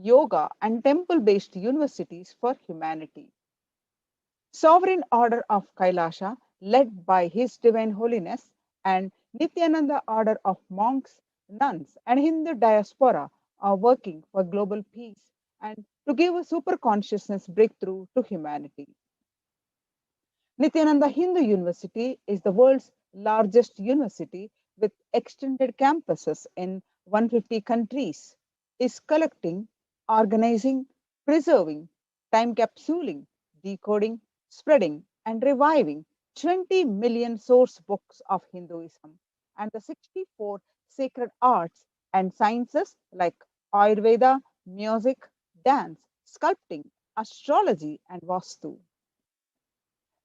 yoga, and temple-based universities for humanity. Sovereign Order of KAILASA, led by His Divine Holiness, and Nithyananda Order of monks, nuns, and Hindu diaspora are working for global peace and to give a super consciousness breakthrough to humanity. Nithyananda Hindu University is the world's largest university with extended campuses in 150 countries, is collecting, organizing, preserving, time capsuling, decoding, spreading, and reviving 20 million source books of Hinduism and the 64 sacred arts and sciences like Ayurveda, music, dance, sculpting, astrology, and Vastu.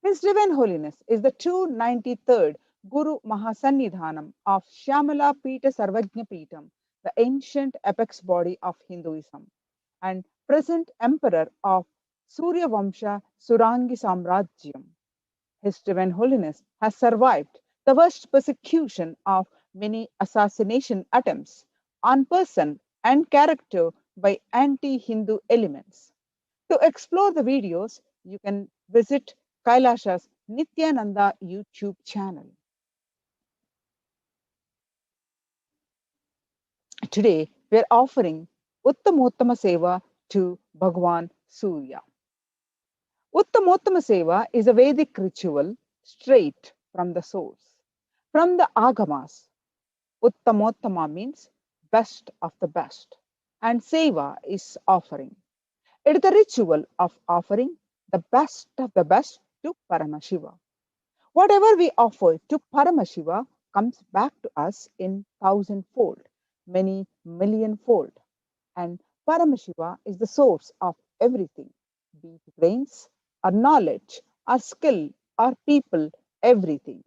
His Divine Holiness is the 293rd Guru Mahasannidhanam of Shyamala Pita Sarvajna Peetam, the ancient apex body of Hinduism, and present emperor of Surya Vamsha Surangi Samrajyam. His Divine Holiness has survived the worst persecution of many assassination attempts on person and character by anti-Hindu elements. To explore the videos, you can visit Kailasha's Nithyananda YouTube channel. Today, we are offering Uttamottama Seva to Bhagavan Surya. Uttamottama Seva is a Vedic ritual straight from the source. From the Agamas, Uttamottama means best of the best, and Seva is offering. It is the ritual of offering the best of the best to Paramashiva. Whatever we offer to Paramashiva comes back to us in thousandfold, many millionfold. And Paramashiva is the source of everything, be it brains, or knowledge, or skill, or people, everything.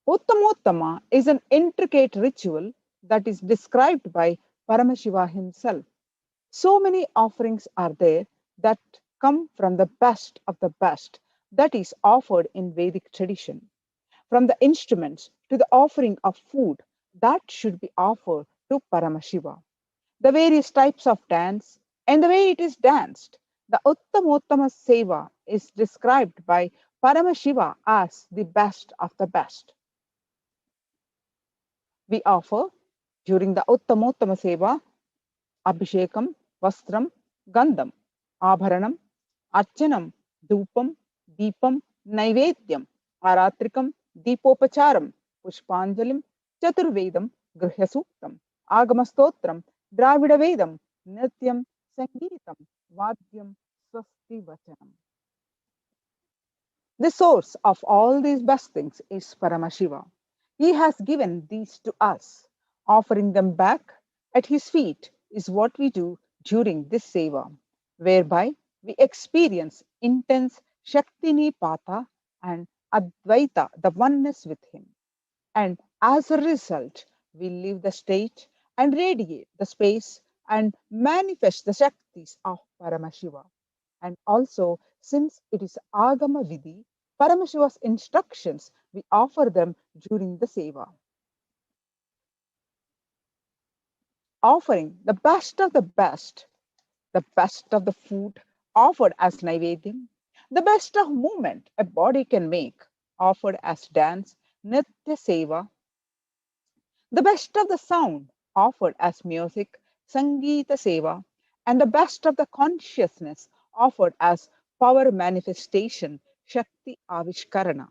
Uttamottama is an intricate ritual that is described by Paramashiva himself. So many offerings are there that come from the best of the best that is offered in Vedic tradition. From the instruments to the offering of food that should be offered to Paramashiva. The various types of dance and the way it is danced. The Uttamottama Seva is described by Paramashiva as the best of the best. We offer during the Uttamottama Seva Abhishekam, Vastram, Gandham, Abharanam, Archanam, Dupam, Deepam, Naivedyam, Aratrikam, Deepopacharam, Pushpanjalim, Chaturvedam, Grihyasuktam, Agamastotram, Dravida Vedam, Nityam, Sangeetam, Vadyam, Swasti Vachanam. The source of all these best things is Paramashiva. He has given these to us. Offering them back at his feet is what we do during this seva, whereby we experience intense Shaktini Pata and Advaita, the oneness with him. And as a result, we leave the state and radiate the space and manifest the Shaktis of Paramashiva. And also, since it is Agama Vidhi, Paramashiva's instructions, we offer them during the seva. Offering the best of the best of the food offered as Naivedyam, the best of movement a body can make offered as dance, Nitya Seva, the best of the sound offered as music, Sangeeta Seva, and the best of the consciousness offered as power manifestation, Shakti Avishkarana,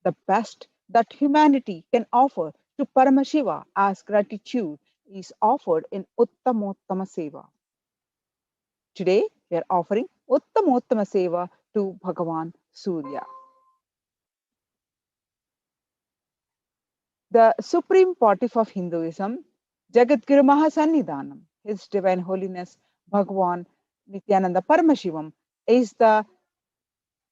the best that humanity can offer to Paramashiva as gratitude is offered in Uttamottama Seva. Today, we are offering Uttamottama Seva to Bhagavan Surya. The Supreme Pontiff of Hinduism, Jagatguru Mahasannidhanam, His Divine Holiness Bhagavan Nithyananda Paramashivam, is the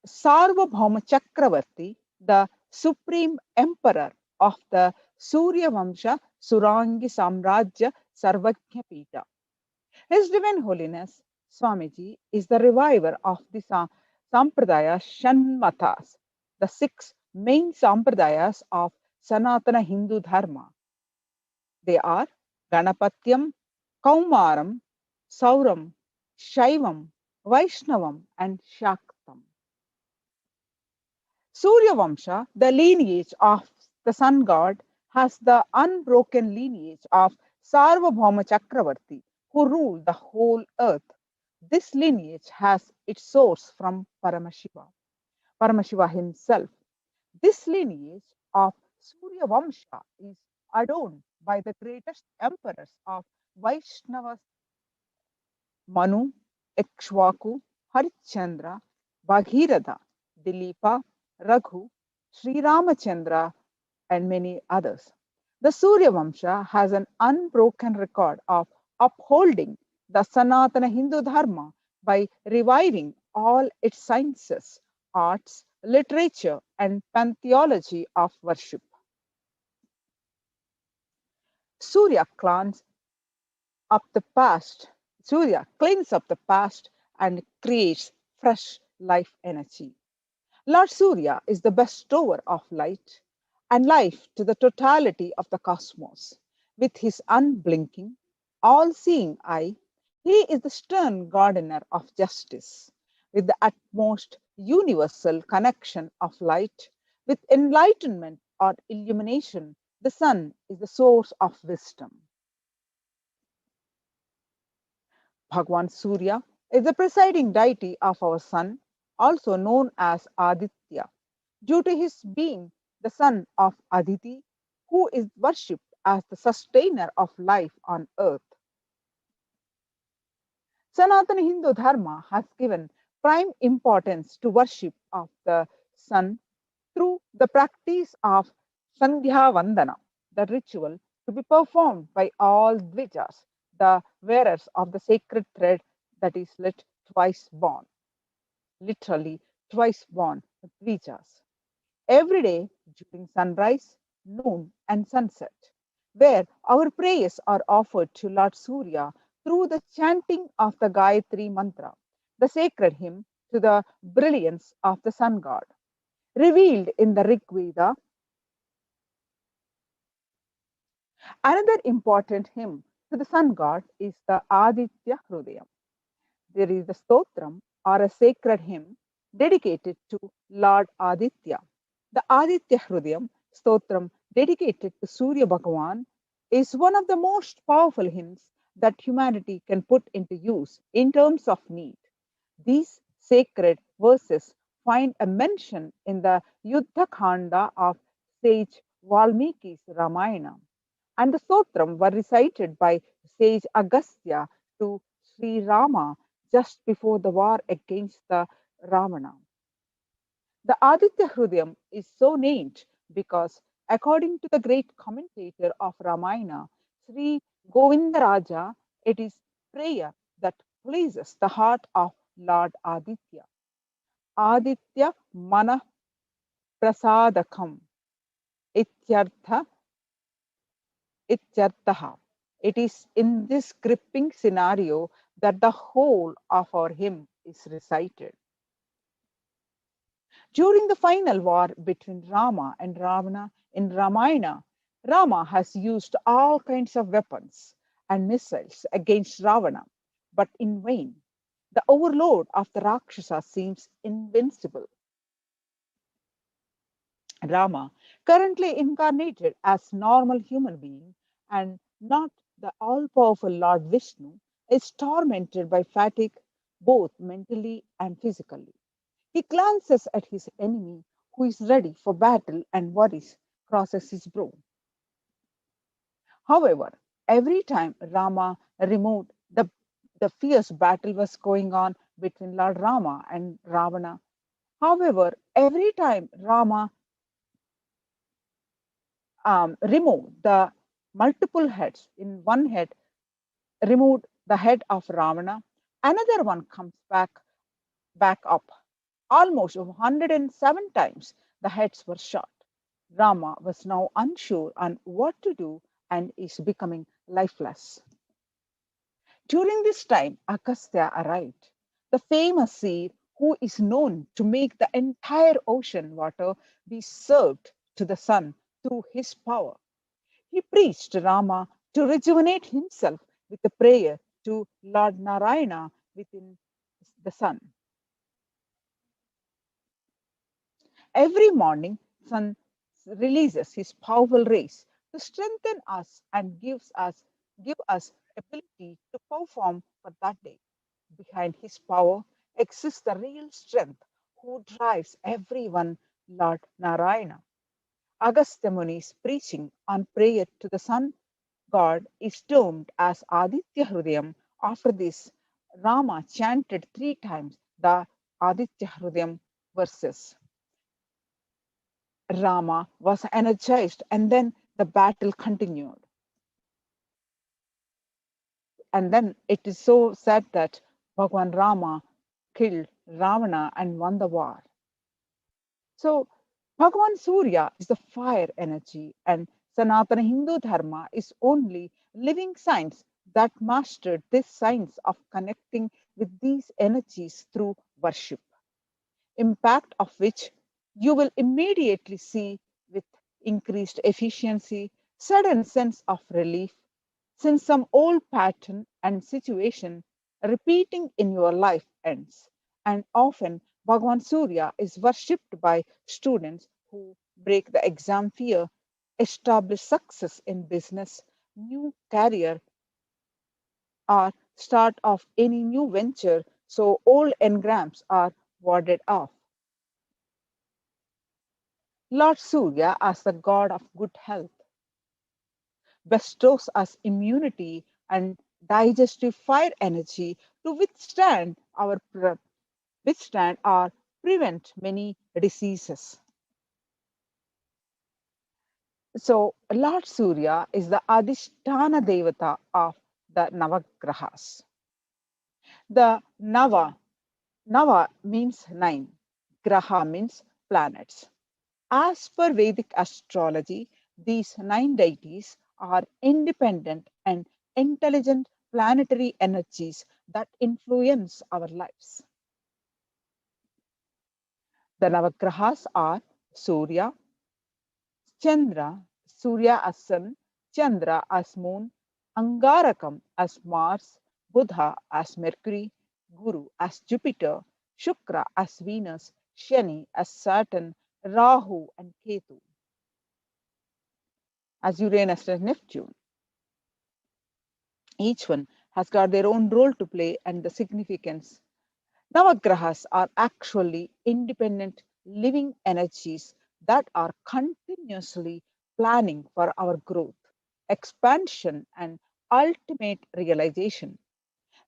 Sarvabhauma Chakravarti, the Supreme Emperor of the Surya Vamsha Surangi Samrajya Sarvajna Pita. His Divine Holiness Swamiji is the reviver of the Sampradaya Shanmatas, the six main Sampradayas of Sanatana Hindu Dharma. They are Ganapatyam, Kaumaram, Sauram, Shaivam, Vaishnavam, and Shaktam. Surya Vamsha, the lineage of the sun god, has the unbroken lineage of Sarvabhauma Chakravarti, who ruled the whole earth. This lineage has its source from Paramashiva himself. This lineage of Surya Vamsha is adorned by the greatest emperors of Vaishnava Manu, Ikshvaku, Harichandra, Bhagirath, Dilipa, Raghu, Sri Ramachandra, and many others. The Surya Vamsha has an unbroken record of upholding the Sanatana Hindu Dharma by reviving all its sciences, arts, literature, and pantheology of worship. Surya clans up the past. Surya cleans up the past and creates fresh life energy. Lord Surya is the bestower of light and life to the totality of the cosmos. With his unblinking, all seeing eye, he is the stern gardener of justice. With the utmost universal connection of light, with enlightenment or illumination, the sun is the source of wisdom. Bhagavan Surya is the presiding deity of our sun, also known as Aditya, due to his being the son of Aditi, who is worshipped as the sustainer of life on earth. Sanatana Hindu Dharma has given prime importance to worship of the sun through the practice of Sandhya Vandana, the ritual to be performed by all Dvijas, the wearers of the sacred thread that is lit twice born, literally twice born Dvijas. Every day during sunrise, noon, and sunset, where our prayers are offered to Lord Surya through the chanting of the Gayatri mantra, the sacred hymn to the brilliance of the sun god. Revealed in the Rig Veda, another important hymn to the sun god is the Aditya Hrudayam. There is the Stotram or a sacred hymn dedicated to Lord Aditya. The Aditya Hrudayam Stotram dedicated to Surya Bhagavan is one of the most powerful hymns that humanity can put into use in terms of need. These sacred verses find a mention in the Yuddha Khanda of sage Valmiki's Ramayana, and the Stotram were recited by sage Agastya to Sri Rama just before the war against the Ravana. The Aditya Hrudayam is so named because, according to the great commentator of Ramayana, Sri Govindaraja, it is prayer that pleases the heart of Lord Aditya. Aditya Mana Prasadakam Ityartha Ityarthaha. It is in this gripping scenario that the whole of our hymn is recited. During the final war between Rama and Ravana in Ramayana, Rama has used all kinds of weapons and missiles against Ravana, but in vain. The overlord of the Rakshasa seems invincible. Rama, currently incarnated as normal human being and not the all-powerful Lord Vishnu, is tormented by fatigue both mentally and physically. He glances at his enemy, who is ready for battle, and worries crosses his brow. However, every time Rama removed the fierce battle was going on between Lord Rama and Ravana. However, every time Rama removed the multiple heads in one head, removed the head of Ravana, another one comes back up. Almost 107 times the heads were shot. Rama was now unsure on what to do and is becoming lifeless. During this time, Agastya arrived, the famous seer who is known to make the entire ocean water be served to the sun through his power. He preached Rama to rejuvenate himself with a prayer to Lord Narayana within the sun. Every morning, sun releases his powerful rays to strengthen us and give us ability to perform for that day. Behind his power exists the real strength who drives everyone, Lord Narayana. Agastya Muni's preaching on prayer to the sun god is termed as Aditya Hrudayam. After this, Rama chanted 3 times the Aditya Hrudayam verses. Rama was energized, and then the battle continued. And then it is so said that Bhagavan Rama killed Ravana and won the war. So, Bhagavan Surya is the fire energy, and Sanatana Hindu Dharma is only living science that mastered this science of connecting with these energies through worship, impact of which you will immediately see with increased efficiency, sudden sense of relief, since some old pattern and situation repeating in your life ends. And often Bhagavan Surya is worshipped by students who break the exam fear, establish success in business, new career, or start of any new venture, so old engrams are warded off. Lord Surya, as the god of good health, bestows us immunity and digestive fire energy to withstand or prevent many diseases. So Lord Surya is the Adhisthana Devata of the Navagrahas. The Nava means 9, Graha means planets. As per Vedic astrology, these 9 deities are independent and intelligent planetary energies that influence our lives. The Navagrahas are Surya, Chandra, Surya as Sun, Chandra as Moon, Angarakam as Mars, Buddha as Mercury, Guru as Jupiter, Shukra as Venus, Shani as Saturn, Rahu and Ketu as Uranus and Neptune. Each one has got their own role to play and the significance. Navagrahas are actually independent living energies that are continuously planning for our growth, expansion, and ultimate realization.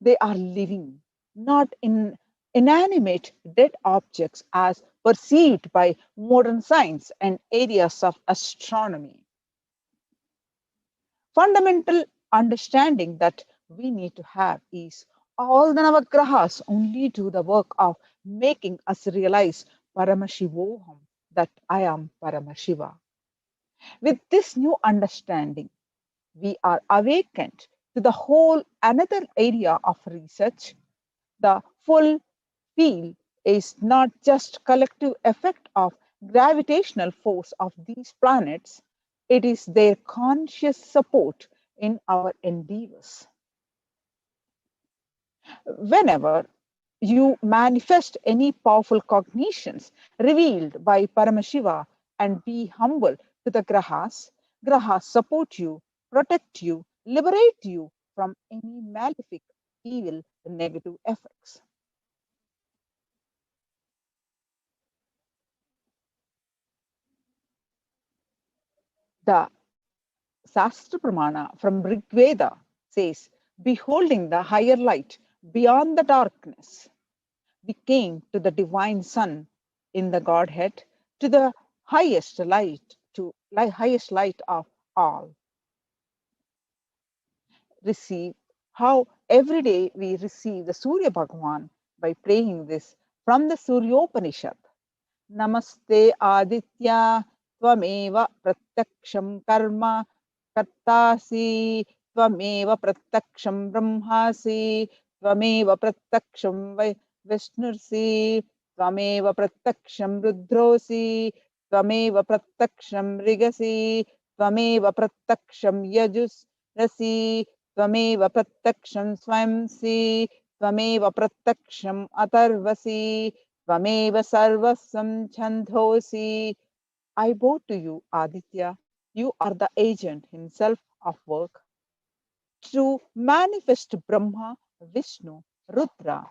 They are living, not inanimate dead objects as perceived by modern science and areas of astronomy. Fundamental understanding that we need to have is all the Navagrahas only do the work of making us realize Paramashivoham, that I am Paramashiva. With this new understanding, we are awakened to the whole another area of research. The full field is not just collective effect of gravitational force of these planets, it is their conscious support in our endeavors. Whenever you manifest any powerful cognitions revealed by Paramashiva and be humble to the grahas, grahas support you, protect you, liberate you from any malefic, evil, negative effects. The Sastra Pramana from Rig Veda says, beholding the higher light beyond the darkness, we came to the divine sun in the Godhead, to the highest light of all. Receive how every day we receive the Surya Bhagavan by praying this from the Suryopanishad. Namaste Aditya Tvameva Pratyaksham Karma Kartasi Tvameva Pratyaksham Brahmasi Tvameva Pratyaksham Vishnursi Tvameva Pratyaksham Rudrosi Tvameva Pratyaksham Rigasi Tvameva Pratyaksham Yajus Rasi Tvameva pratyaksham swayamsi, Tvameva pratyaksham atarvasi, Tvameva sarvasvam chandhosi. I bow to you, Aditya. You are the agent himself of work. To manifest Brahma, Vishnu, Rudra,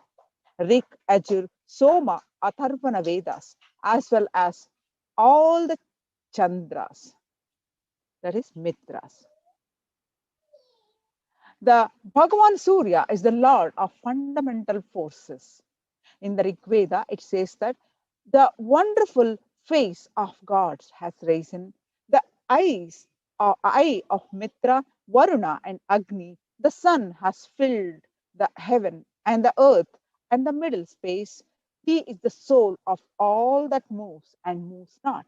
Rik, Ajur, Soma, Atharvana Vedas, as well as all the Chandras, that is Mitras. The Bhagavan Surya is the Lord of fundamental forces. In the Rig Veda, it says that the wonderful face of gods has risen. The eye of Mitra, Varuna, and Agni, the sun has filled the heaven and the earth and the middle space. He is the soul of all that moves and moves not.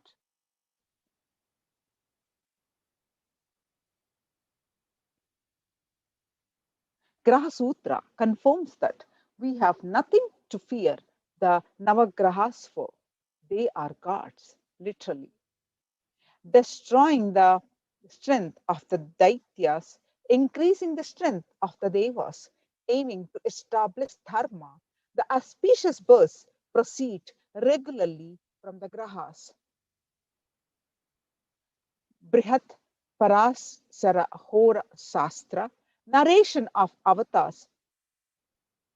Graha Sutra confirms that we have nothing to fear the Navagrahas for. They are gods, literally. Destroying the strength of the Daityas, increasing the strength of the Devas, aiming to establish Dharma. The auspicious births proceed regularly from the Grahas. Brihat Parasara Hora Sastra, narration of avatars.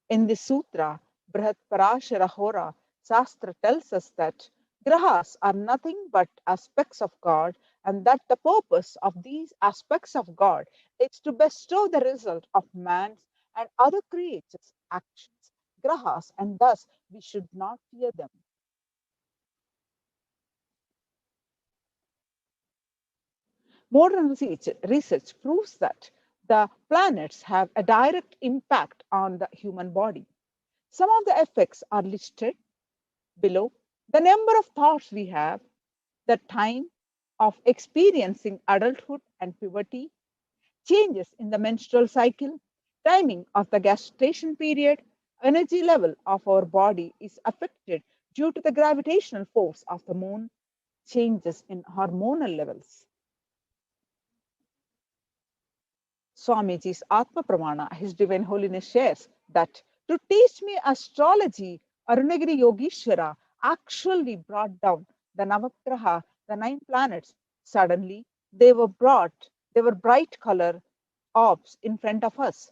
In the Sutra, Brihat Parashara Hora Sastra tells us that grahas are nothing but aspects of God, and that the purpose of these aspects of God is to bestow the result of man's and other creatures' actions. Grahas, and thus we should not fear them. Modern research proves that the planets have a direct impact on the human body. Some of the effects are listed below: the number of thoughts we have, the time of experiencing adulthood and puberty, changes in the menstrual cycle, timing of the gestation period, energy level of our body is affected due to the gravitational force of the moon, changes in hormonal levels. Swamiji's Atma Pramana, His Divine Holiness, shares that to teach me astrology, Arunagiri Yogishwara actually brought down the Navagraha, the 9 planets. Suddenly, they were bright color orbs in front of us.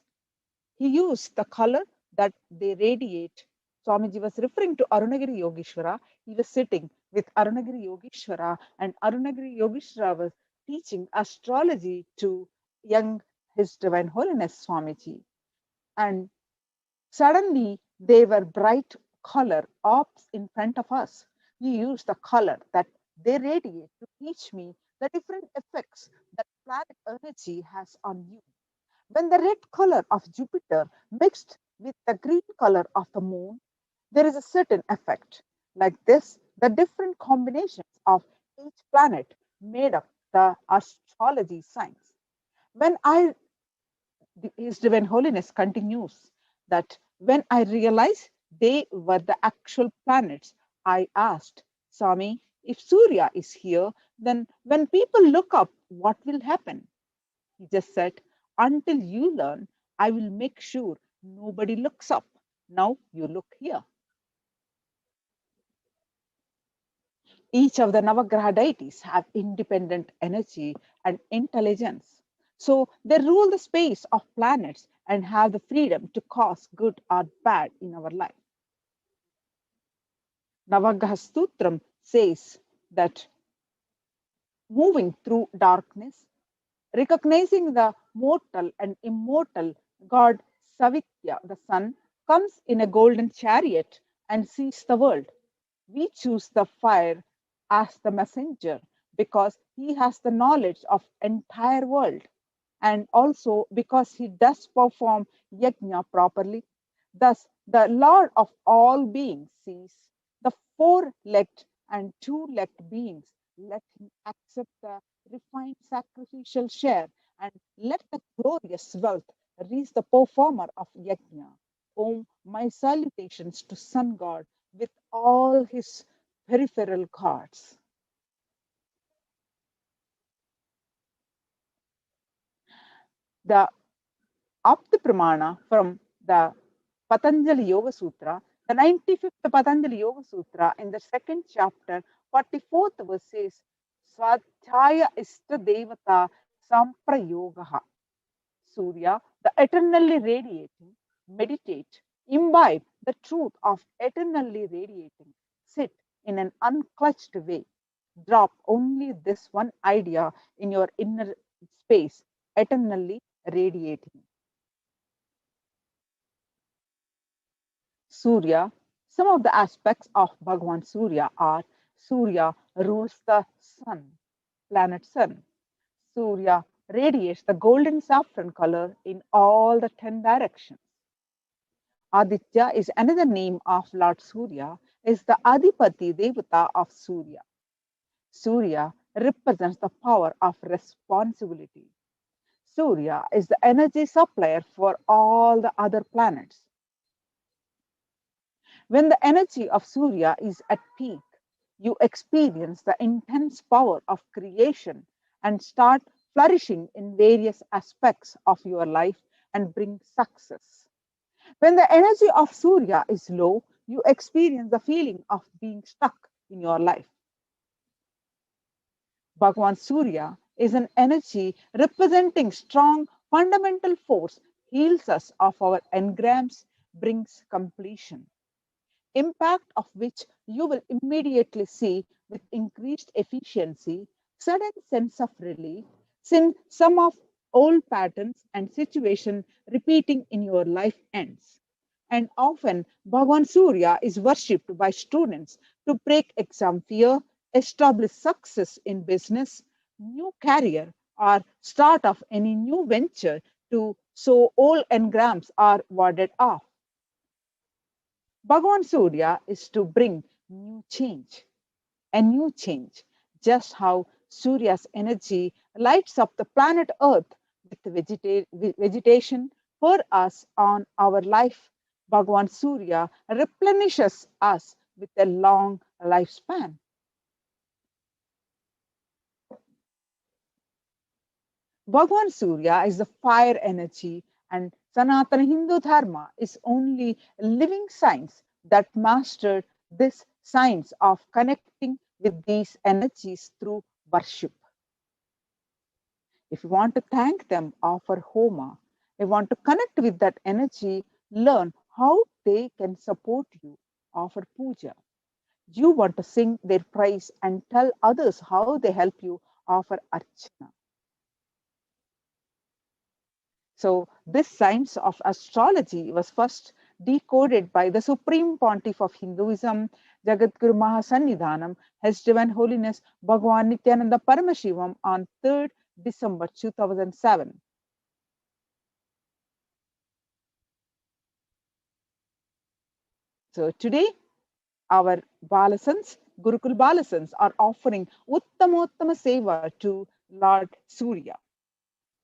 He used the color that they radiate. Swamiji was referring to Arunagiri Yogishwara. He was sitting with Arunagiri Yogishwara, and Arunagiri Yogishwara was teaching astrology to young His Divine Holiness Swamiji. And suddenly they were bright color orbs in front of us. He used the color that they radiate to teach me the different effects that planet energy has on you. When the red color of Jupiter mixed with the green color of the moon, there is a certain effect. Like this, the different combinations of each planet made up the astrology science. When I, His Divine Holiness continues that when I realized they were the actual planets, I asked, Swami, if Surya is here, then when people look up, what will happen? He just said, until you learn, I will make sure nobody looks up. Now you look here. Each of the Navagraha deities have independent energy and intelligence. So they rule the space of planets and have the freedom to cause good or bad in our life. Navagraha Sutram says that moving through darkness, recognizing the mortal and immortal god Savitya, the sun, comes in a golden chariot and sees the world. We choose the fire as the messenger because he has the knowledge of entire world, and also because he does perform yajna properly. Thus, the Lord of all beings sees the four-legged and two-legged beings. Let him accept the refined sacrificial share and let the glorious wealth reach the performer of yajna. Om, my salutations to Sun God with all his peripheral gods. The Up the Pramana from the Patanjali Yoga Sutra, the 95th Patanjali Yoga Sutra, in the second chapter, 44th verse says, Swadhyaya Ishta Devata Samprayogaha. Surya, the eternally radiating, meditate, imbibe the truth of eternally radiating, sit in an unclutched way. Drop only this one idea in your inner space, eternally radiating. Surya, some of the aspects of Bhagavan Surya are Surya rules the sun, planet sun. Surya radiates the golden saffron color in all the 10 directions. Aditya is another name of Lord Surya, is the Adipati Devata of Surya. Surya represents the power of responsibility. Surya is the energy supplier for all the other planets. When the energy of Surya is at peak, you experience the intense power of creation and start flourishing in various aspects of your life and bring success. When the energy of Surya is low, you experience the feeling of being stuck in your life. Bhagavan Surya is an energy representing strong fundamental force, heals us of our engrams, brings completion. Impact of which you will immediately see with increased efficiency, sudden sense of relief, since some of old patterns and situation repeating in your life ends. And often Bhagavan Surya is worshipped by students to break exam fear, establish success in business, new career, or start of any new venture to so old engrams are warded off. Bhagavan Surya is to bring new change, a new change, just how Surya's energy lights up the planet Earth with vegetation for us on our life. Bhagavan Surya replenishes us with a long lifespan. Bhagavan Surya is the fire energy, and Sanatana Hindu Dharma is only living science that mastered this science of connecting with these energies through worship. If you want to thank them, offer homa. If you want to connect with that energy, learn how they can support you, offer puja. You want to sing their praise and tell others how they help you, offer archana. So this science of astrology was first decoded by the Supreme Pontiff of Hinduism, Jagatguru Mahasannidhanam, His Divine Holiness Bhagavan Nithyananda Paramashivam on 3rd December 2007. So today, our Balasans, Gurukul Balasans, are offering Uttamottama Seva to Lord Surya.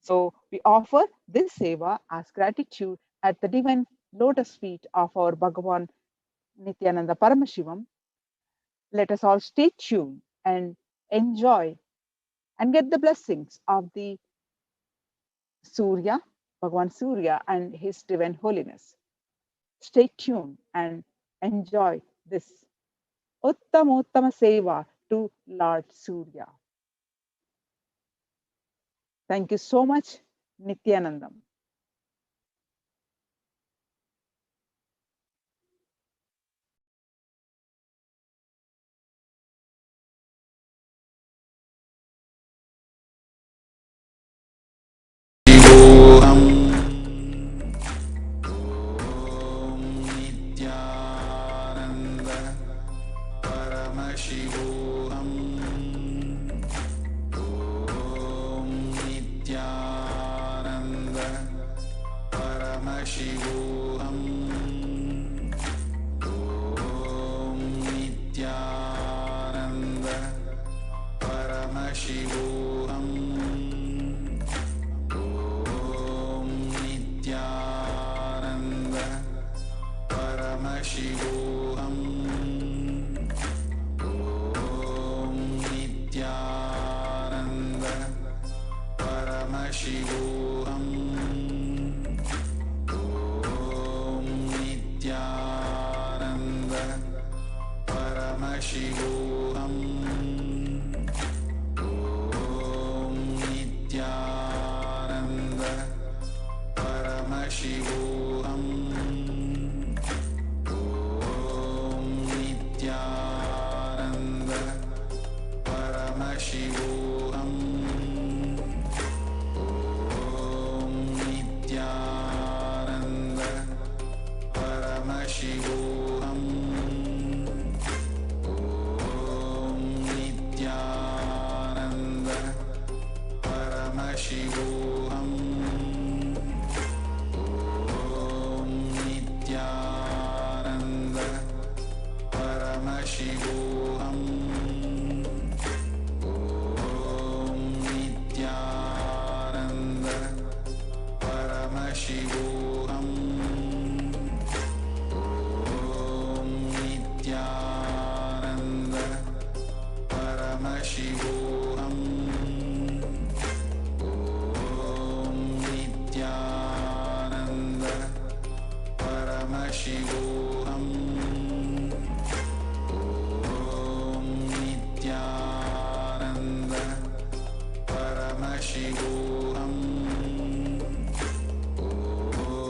So we offer this seva as gratitude at the divine lotus feet of our Bhagavan Nithyananda Paramashivam. Let us all stay tuned and enjoy and get the blessings of the Surya, Bhagavan Surya and His Divine Holiness. Stay tuned and enjoy this Uttamottama Seva to Lord Surya. Thank you so much, Nithyanandam. Paramashivoham. Om Nithyananda Paramashivoham. Om Nithyananda Paramashivoham. Om Nithyananda Paramashivoham. Om Nithyananda Paramashivoham. Om Nithyananda Paramashivoham. Paramashivoham. Om Nithyananda Paramashivoham. Om Nithyananda Paramashivoham. Om Nithyananda Paramashivoham. Om Nithyananda Paramashivoham. Om Nithyananda Paramashivoham. Om Nithyananda Paramashivoham.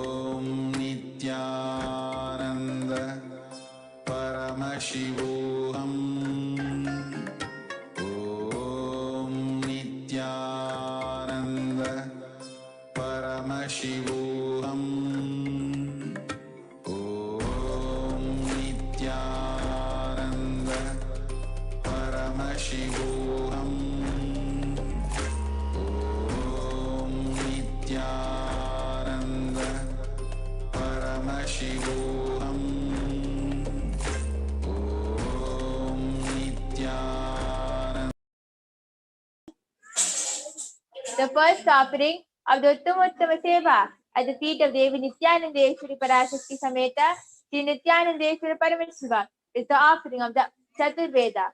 Om Nithyananda Paramashivoham. Om Nithyananda Paramashivoham. Om Nithyananda Paramashivoham. Om Nithyananda Paramashivoham. Om Nithyananda. The first offering of the Uttama Seva at the feet of Devi Nithyanandeshwari Parashakti Sameta Sri Nithyanandeshwari Paramashiva is the offering of the Chaturveda.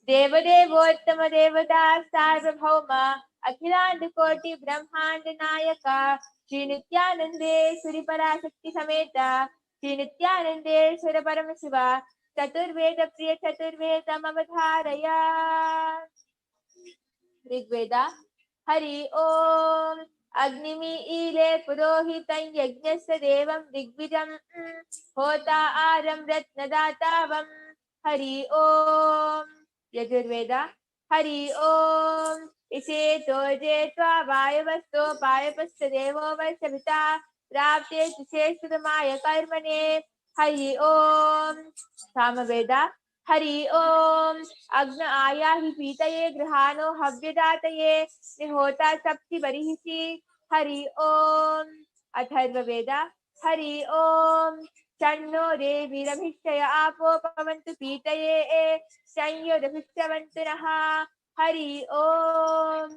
Devadevottama Devata Sarvabhauma Akhilanda Koti Brahmanda Nayaka Sri Nithyanandeshwari Parashakti Sameta Sri Nithyanandeshwari Paramashiva Chaturveda Priya Chaturveda Avadharaya. Rigveda Hari Om Agnimi Ile Purohitam Yajnasya Devam Rigvidam Hota Aram Ratnadatavam Hari Om. Yajurveda Hari Om Isheto Jetva Vayavasto Payapasta Devo Vaisavita Prapte Sheshudamaya Karmane Hari Om. Samaveda Hari Om Agna Ayahi Pitaye Grahano Havyadataye Nihota Sapti Varihisi Hari Om. Atharva Veda Hari Om Channo Devi Ramishaya Apo Pavantu Pitaye Chanyo Davishavantu Naha Hari Om.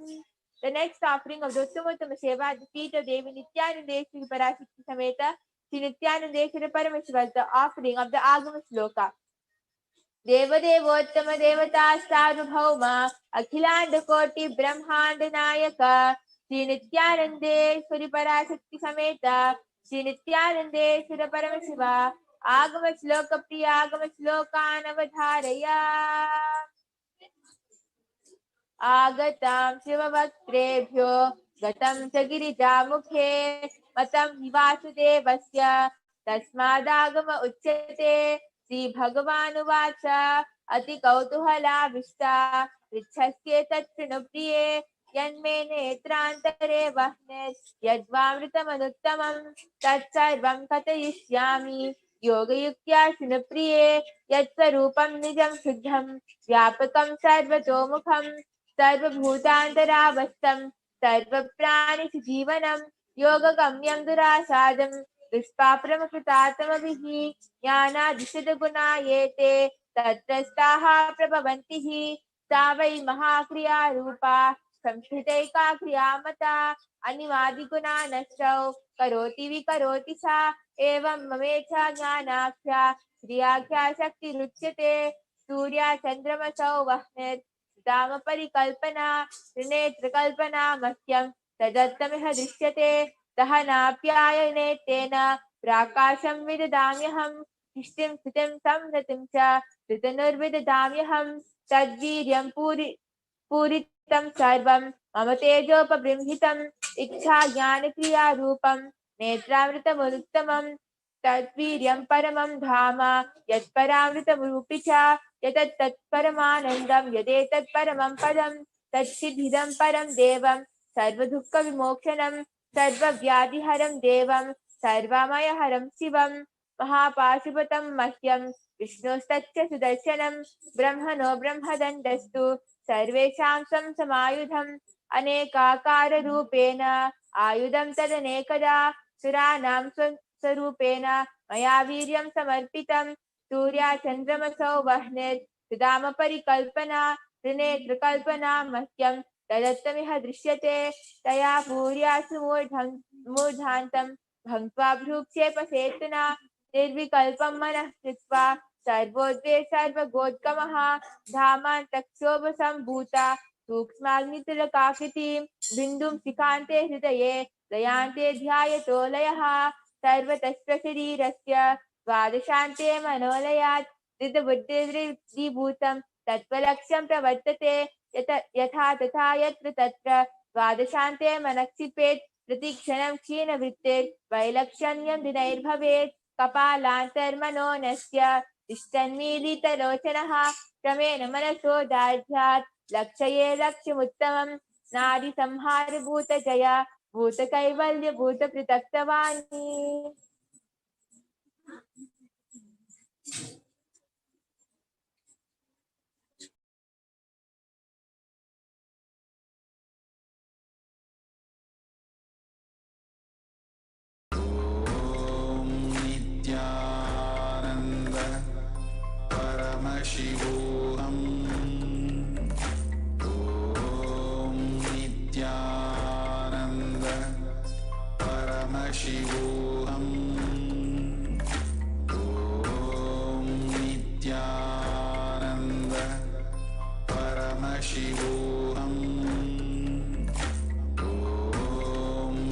The next offering of the Uttama Seva at the feet of Devi Nithyanandeshwari Parashakti Sameta Sri Nithyanandeshwari Paramashiva is the offering of the Agama Sloka. Devadevottama Devata Sarvabhauma Akhilanda Koti Brahmanda Nayaka Sri Nithyanandeshwari Parashakti Sameta Sri Nithyanandeshwari Paramashiva Agama Sloka Priya Agama Slokanavadharaya. Agatam Shivavaktrebhyo Gatam Sagirijaamukhe Matam Hivasudevasya Tasmadagama Uchyate Sri Bhagavan Uvacha Ati Kautuhala Vishta Richhasye Tatshrinupriye Yanme Netrantare Vahnet Yadvamritam Tatsarvam Katayishyami Yoga Yuktya Shrinupriye Yatsarupam Nijam Shuddham Vyapakam Sarvatomukham Sarvabhutantaravastam Sarvapranish Jivanam Yoga Gamyam Durasadam Dushpapramakritatamavihi Jnana Dishadaguna Yete Tatrastaha Prabhavantihi Savai Mahakriya Rupa Samshitaika Kriyamata Animadiguna Nashau Karoti Vikaroti Sa Evam Mamecha Jnanaksha Kriyakya Shakti Ruchyate Surya Chandramasau Vahnet Dama Parikalpana Trinetrakalpana Masyam Tadattamih Drishyate Dahanapyayane Tena Prakasham Vidadamyaham Hishtim Sitim Samratim Cha Ritanurvidadamyaham Tadviryam Puritam Sarvam Mamatejopa Iksha Jnanakriya Rupam Netramritamuruttamam Tadviryam Paramam Dhama Yatparamritam Rupicha Yatat Paramanandam Yadetat Paramam Padam Tatsidhidam Param Devam Sarvadukka Vimokshanam Sarva Vyadiharam Devam Sarvamaya Haram Shivam महापाशुपतं मह्यं विष्णुस्तच्च सुदर्शनं ब्रह्मणो ब्रह्मदण्डस्तु सर्वेषां समायुधम् अनेकाकाररूपेण आयुधं तदनेकदा सुराणां स्वरूपेण मया वीर्यं समर्पितं सूर्याचन्द्रमसौ वह्निर् सुदाम परिकल्पना त्रिनेत्रकल्पना मह्यं तदत्तमिह दृश्यते तया भूर्यासु मूर्धान्तं भङ्क्त्वा भ्रूक्षेपसेतुना निर्विकल्पं मनः कृत्वा सर्वोद्वे सर्वगोद्गमः धामान्तक्षोभसम्भूता सूक्ष्माग्नितिलकाकृतिं बिन्दुं शिखान्ते हृदये लयान्ते ध्यायतो लयः सर्वतः शरीरस्य द्वादशान्ते मनोलयात् धृतबुद्धिर्विभूतं तत्त्वलक्ष्यं प्रवर्तते यथा तथा यत्र तत्र द्वादशान्ते मनक्षिपेत् प्रतिक्षणं क्षीणवृत्तिर्वैलक्षण्यं दिनैर्भवेत् कपालान्तर्मनोनस्य तिष्ठन्मीलितलोचनः क्रमेण मनसो दार्ढ्यात् लक्ष्ये लक्ष्यमुत्तमं नारीसंहारभूतजया भूतकैवल्यभूतपृथक्तवाणी। नित्यानन्द परमशिवोऽहम् ॐ नित्यानन्द परमशिवोऽहम् ॐ नित्यानन्द परमशिवोऽहम् ॐ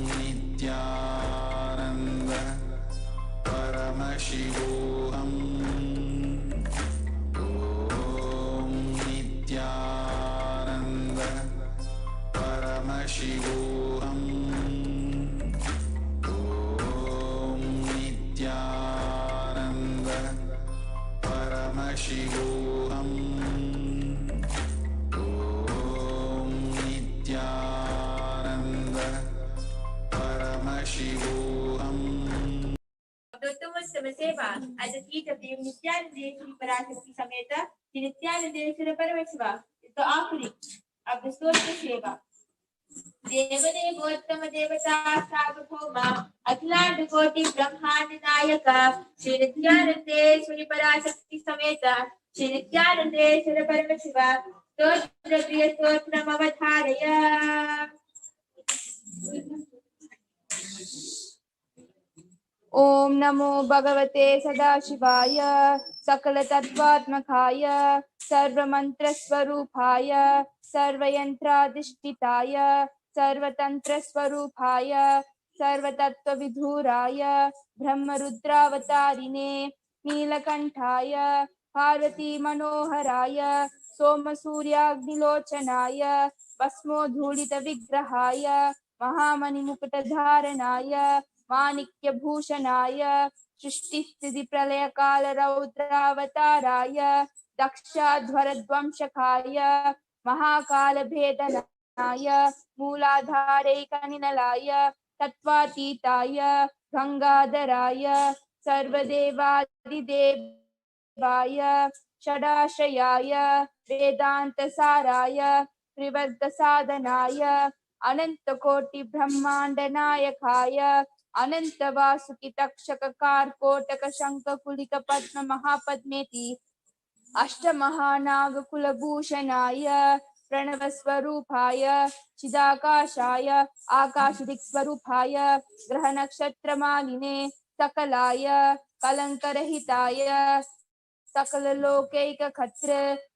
नित्यानन्द परमशिवोऽहम् ॐ नित्यानन्द परमशिवोऽहम् ॐ नित्यानन्द परमशिवोऽहम् ॐ नित्यानन्द परमशिवोऽहम्। Uttam Seva at the feet of the Nithyananda Parashakti Sameta, the Nithyananda Paramashiva is the offering of the Stotra Seva. Devadevottama Devata Sarvabhauma Akhilanda Koti Brahmanda Nayaka Shri Nithyananda Parashakti Sameta Shri Nithyananda Paramashiva Stotra Priya Stotram Avatharaya. ओम नमो भगवते सदाशिवाय सकल तत्वात्मकाय सर्वमंत्र स्वरूपाय सर्वयंत्राधिष्ठिताय सर्वतंत्र स्वरूपाय सर्वतत्वविधुराय ब्रह्मरुद्रावतारिणे नीलकंठाय पार्वती मनोहराय सोमसूर्याग्निलोचनाय भस्मोद्धूलित विग्रहाय महामणिमुकुटधारणाय माणिक्यभूषणाय सृष्टिस्थितिप्रलयकालरौद्रावताराय दक्षाध्वरध्वंसकाय महाकालभेदनाय मूलाधारैकनिलयाय तत्त्वातीताय गंगाधराय सर्वदेवादिदेवाय षडाश्रयाय वेदान्तसाराय त्रिवर्गसाधनाय अनंतकोटि ब्रह्मांड नायकाय अनंत वासुकी तक्षक कारकोटक शंख कुलिक पद्म महापद्मेति अष्टमहानाग कुलभूषणाय प्रणव स्वरूपाय चिदाकाशाय आकाशदिक् स्वरूपाय ग्रह नक्षत्र मालिने सकलाय कलंकरहिताय सकल लोकैक खत्र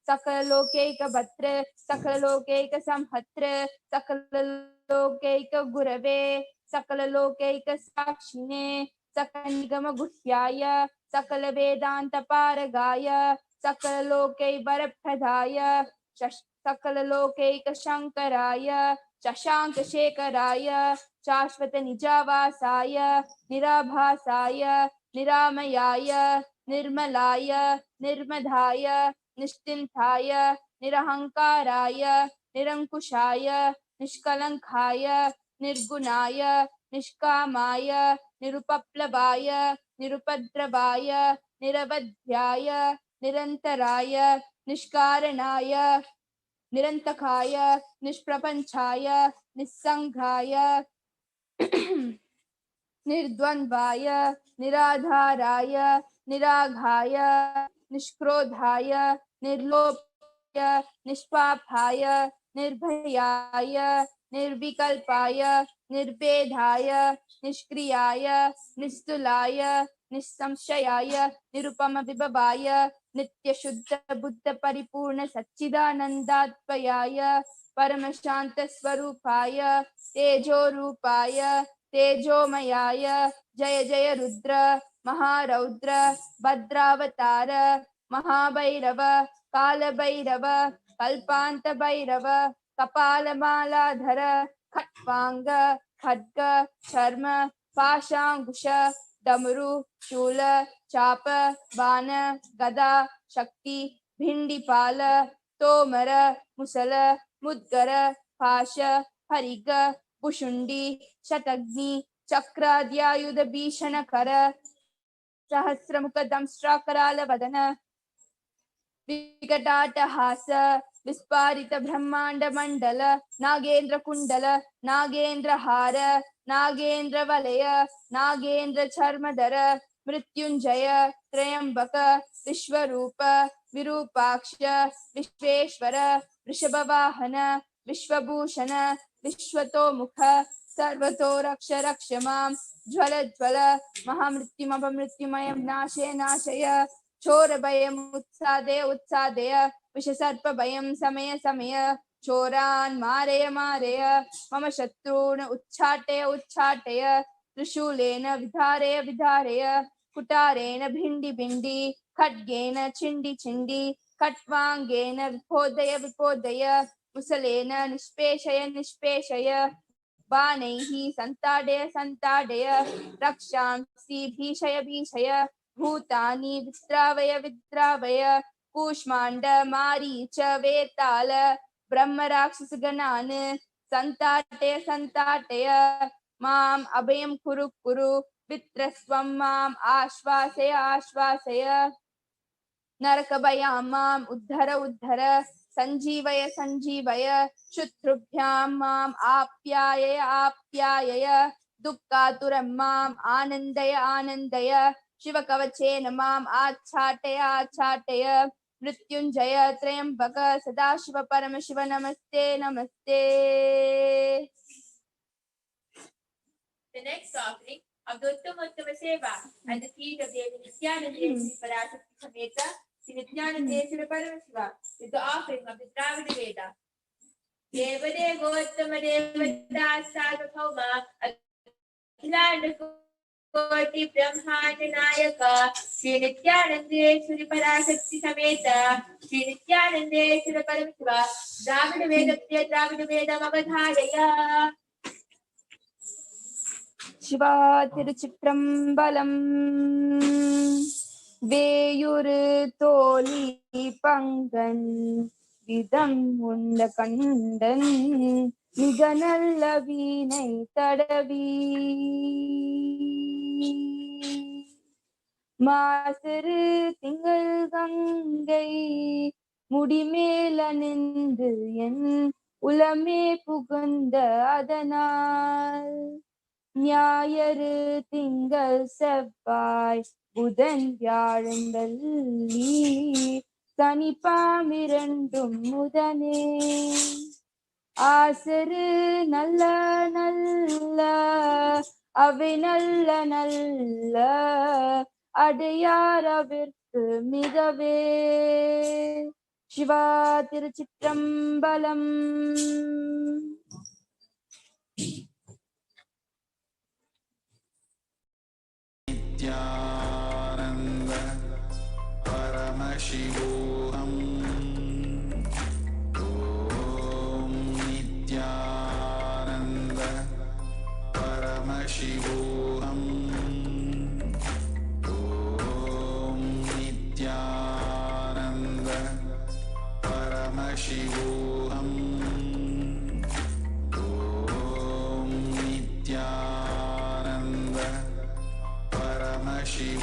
सकल लोकैक भद्र सकल लोकैक संहत्र सकल लोकैक गुरवे सकल लोकैक साक्षिणे सकल निगम गुह्याय सकल वेदांत पारगाय सकल लोकै वरप्रदाय सकल लोकैक शंकराय शशांक शेखराय शाश्वत निजावासाय निराभासाय निरामयाय निर्मलाय निर्मधाय निश्चिन्ताय निरहंकाराय निरंकुशाय निष्कलंकाय निर्गुणाय निष्कामाय निरुपप्लवाय निरुपद्रवाय निरवध्याय निरन्तराय निष्कारणाय निरन्तकाय निष्प्रपञ्चाय निस्सङ्गाय निर्द्वन्द्वाय निराधाराय निराघाय निष्क्रोधाय निर्लोभाय निष्पापाय निर्भयाय निर्विकल्पाय निर्भेदाय निष्क्रियाय निस्तुलाय निस्संशयाय निरुपम विभवाय नित्यशुद्ध बुद्ध परिपूर्ण सच्चिदानन्दात्मयाय परमशान्त स्वरूपाय तेजोरूपाय तेजोमयाय जय जय रुद्र महारौद्र भद्रावतार महाभैरव कालभैरव कल्पान्त भैरव कपालमालाधर खट्वांग खड्ग चर्म पाशांकुश डमरू शूल चाप बाण गदा शक्ति भिंडीपाल तोमर मुसल मुद्गर पाश हरिग पुशुंडी शतग्नि चक्राद्यायुध भीषण कर सहस्रमुख दंष्ट्राकराल वदन विकटाटहास विस्पारित ब्रह्मांड मंडल नागेंद्र कुंडल नागेंद्र हार नागेंद्र वलय नागेंद्र चर्मधर मृत्युंजय त्रयंबक विश्वरूप विरूपाक्ष विश्वेश्वर वृषभवाहन विश्वभूषण विश्वतोमुख सर्वतो रक्ष रक्ष मां ज्वल ज्वल महामृत्युमपमृत्युमयं नाशय नाशय चोर भयम् उत्सादय उत्सादय विषसर्प भयं समय समय चोरान् मारय मारय मम शत्रून् उच्चाटय उच्चाटय त्रिशूलेन विधारय विधारय कुटारेण भिंडी भिंडी खड्गेन छिंडी छिंडी खट्वांगेन विपोदय विपोदय मुसलेन निष्पेषय निष्पेषय बाणैः संताडय संताडय रक्षांसि भीषय भीषय भूतानि विद्रावय विद्रावय कूष्मांड मारीच वेताल ब्रह्म राक्षस गणान् संताटय संताटय माम् अभयं कुरु कुरु वित्रस्वं माम् आश्वासय आश्वासय नरक भयां माम् उद्धर उद्धर संजीवय संजीवय शत्रुभ्यां माम् आप्यायय आप्यायय दुःखातुरं माम् आनन्दय आनन्दय शिवकवचेन माम् आच्छाटय आच्छाटय मृत्युंजय त्र्यंबक सदाशिव परमशिव नमस्ते नमस्ते. The next offering of the Uttama Seva at the feet of Devi Nithyananda Paramashiva Sameta Sri Nithyananda Paramashiva is the offering of the Dravida Veda. Devade Gotama Devada Sarvabhauma Akhilanda Koti Brahmanda Nayaka Sri Nithyananda Paramashiva Sameta Sri Nithyananda Paramashiva Dravida Veda Avadharaya. Shiva तिरुचित्रम्बलम् वेयुरु तोली पंगन विदं उंड कंडन निगनल्ल वीणै तडवी மாசரு திங்கள் கங்கை முடிமேல நின்று என் உளமே புகுந்த அதனால் ஞாயிறு திங்கள் செவ்வாய் புதன் வியாழந்தள்ளி சனிப்பாமிரண்டும் முதனே ஆசரு நல்ல நல்ல அவை நல்ல நல்ல அடையாரவிற்கு மிகவே. சிவா திருச்சிற்றம்பலம். Nithyananda Paramashivoham. Om Nithyananda Paramashivoham. Om Nithyananda Paramashivoham. Om Nithyananda Paramashivoham.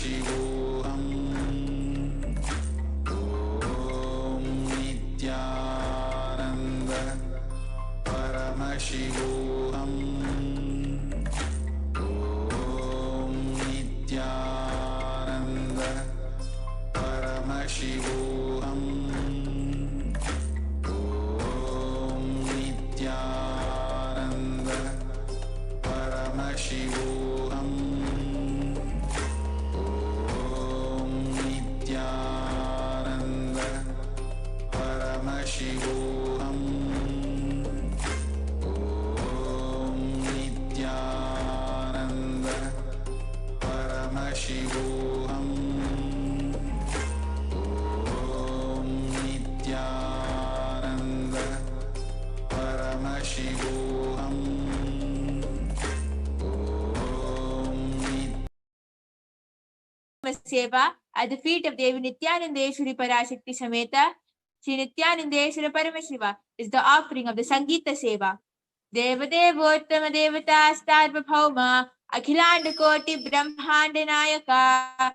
Paramashivoham. Om Nithyananda Paramashivoham. Om Nithyananda Paramashivoham. Om Nithyananda Paramashivoham. Om Nithyananda Paramashivoham. Om Nithyananda Paramashivoham. Om Nithyananda Paramashivoham. Seva at the feet of Devi Nithyanandeshwari Parashakti Sameta, Sri Nithyanandeshwara Paramashiva is the offering of the Sangeeta Seva. Devadevottama Devata Starvabhauma Akhilanda Koti Brahmanda Nayaka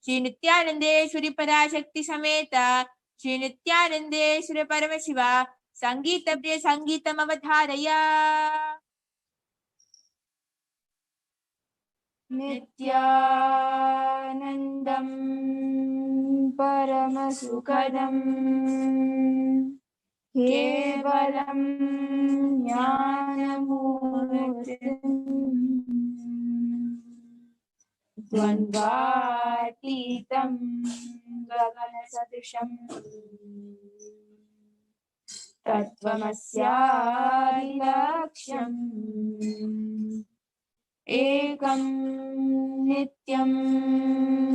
Sri Nithyanandeshwari Parashakti Sameta Sri Nithyanandeshwara Paramashiva Sangeeta Priya Sangeetam Avadharaya. Nityanandam Paramasukadam Kevalam Jnanamurtim Dvandvatitam Gaganasadrisham Tattvamasyaadilaksham Ekam Nityam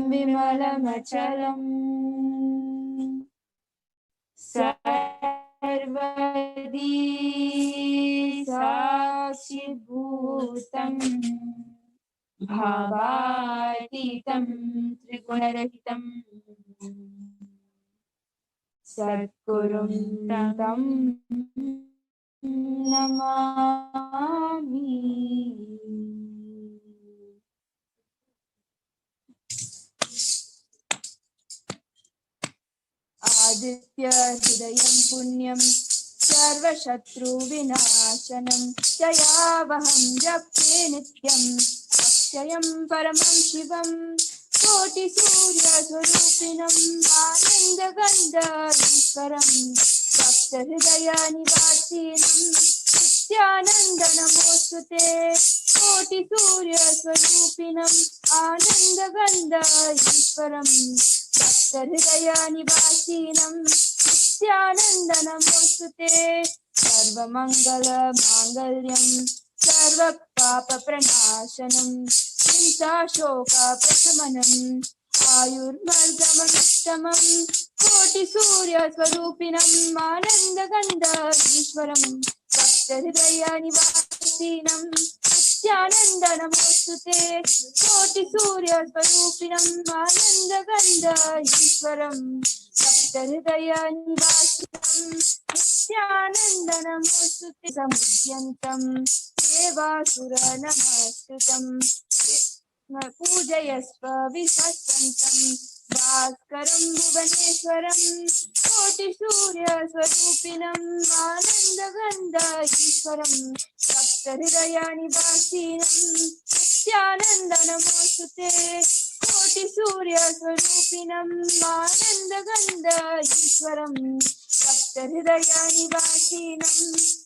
Vimalamachalam Sarvadi Sakshibhutam Bhavatitam Trigunarahitam Satgurum Tam Namami. Aditya Hridayam Punyam Sarva Shatru Vinashanam Jayavaham Japte Nityam Akshayam Paramam Shivam Koti Surya Swarupinam Ananda Gandha Ishwaram Bhakta Hridaya Nivasinam Nithyananda Namostute Koti Surya Swarupinam Ananda Gandha Ishwaram Hridaya Nivasinam Nithyananda Namostute Sarva Mangala Mangalyam Sarva Papa Pranashanam Hinsa Shoka Prasamanam Ayurmargamam Koti Surya Swarupinam Ananda Gandha Ishwaram Bhakta Hridaya Nivasinam Nithyananda Namostute Koti Surya Swarupinam Ananda Gandha Ishwaram Bhakta Hridaya Nivasinam Nithyananda Namostute Samudyantam Devasura Namaskritam Pujayasva Visasvantam Bhaskaram Bhuvaneshwaram Koti Surya Swarupinam Ananda Gandha Ishwaram Bhakta Hridaya Nivasinam Nithyananda Namostute Koti Surya Swarupinam Ananda Gandha Ishwaram Bhakta Hridaya Nivasinam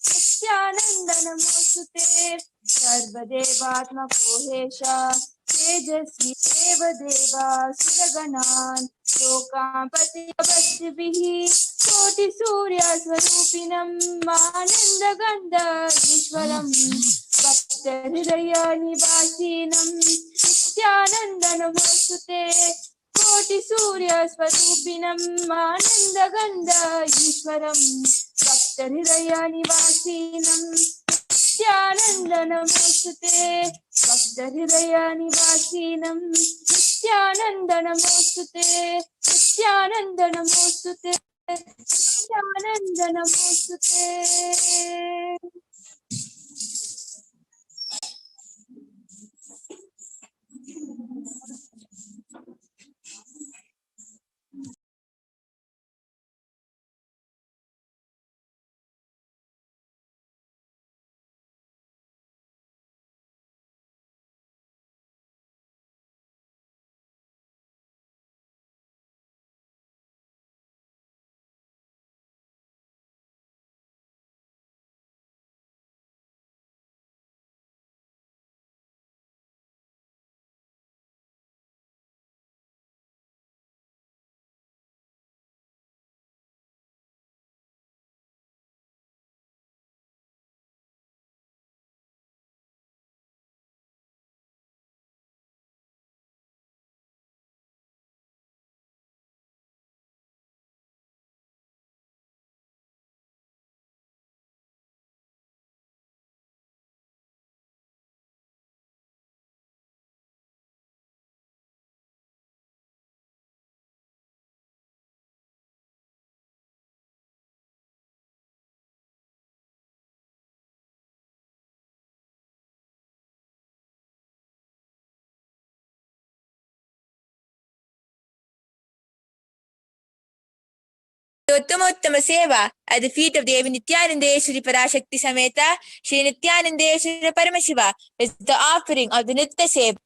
Nithyananda Namostute Sarvadevatma Kohesha Tejasvi Devadeva Suraganan Lokampati Avasvihi Koti Surya Swarupinam Ananda Gandha Ishwaram Bhakta Hridaya Nivasinam Nithyananda Namostute Koti Surya Swarupinam Ananda Gandha Ishwaram Bhakta Hridaya Nivasinam Nithyananda Namostute Bhakta Hridaya Nivasinam Nithyananda Namostute Nithyananda Namostute Nithyananda Namostute. Uttama Seva at the feet of Devi Nithyananda Parashakti Sameta, Shri Nithyananda Paramashiva is the offering of the Nitya Seva.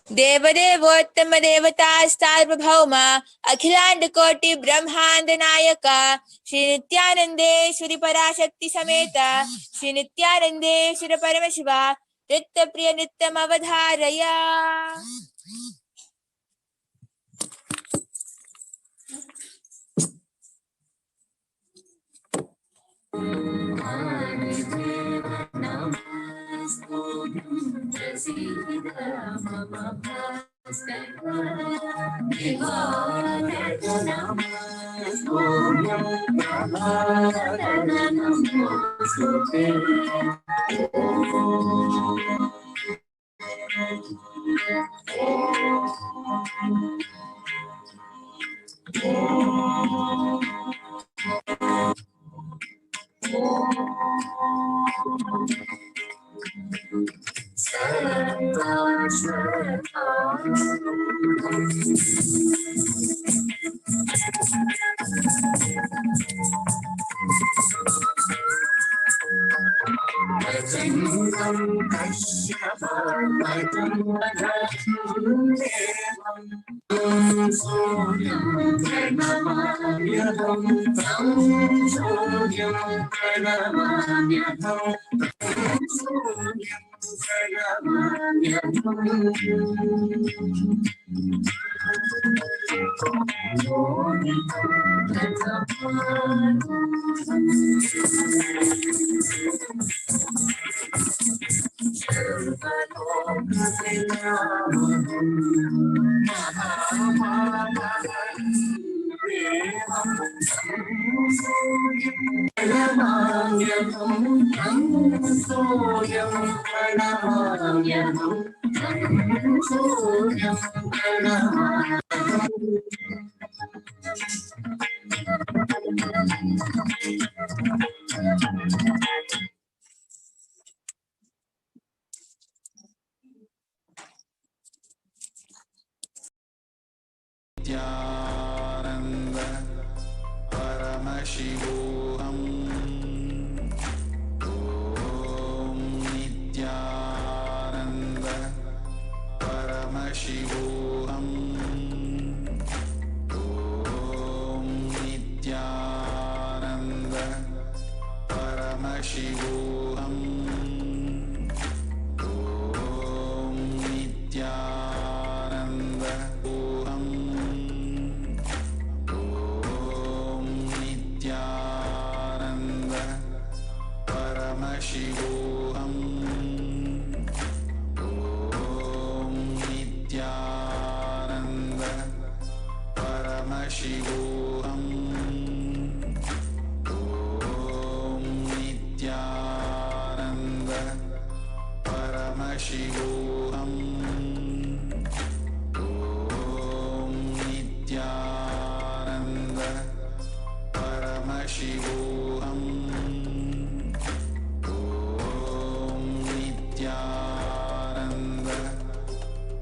Devadevottama Devata Sarvabhauma Akhilanda Koti Brahmanda Nayaka Shri Nithyananda Parashakti Sameta Shri Nithyananda Paramashiva Nitya Priya Nityam Avadharaya. Nithyananda Paramashivoham. Om Nithyananda Paramashivoham. Om Nithyananda Paramashivoham. Om Nithyananda Paramashivoham. Om Nithyananda Paramashivoham. Om Nithyananda Paramashivoham. Om Nithyananda Paramashivoham.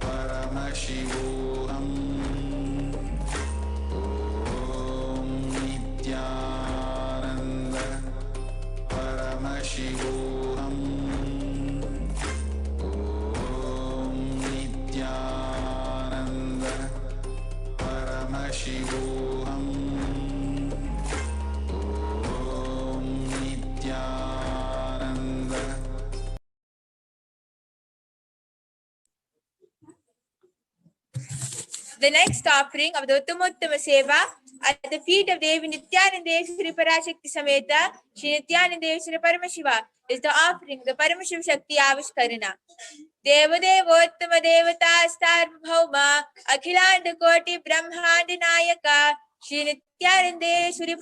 Paramashivoham. Om Nithyananda Paramashivoham. Om Nithyananda Paramashivoham. Om Nithyananda. The next offering of the Uttama Seva at the feet of Devi Nithyananda Parashakti Sameta Shri Nithyananda Paramashiva is the offering of the Paramashiva Shakti Avishkarana. Devadevottama Devata Sarvabhauma Akhilanda Koti Brahmanda Nayaka Shri Nithyananda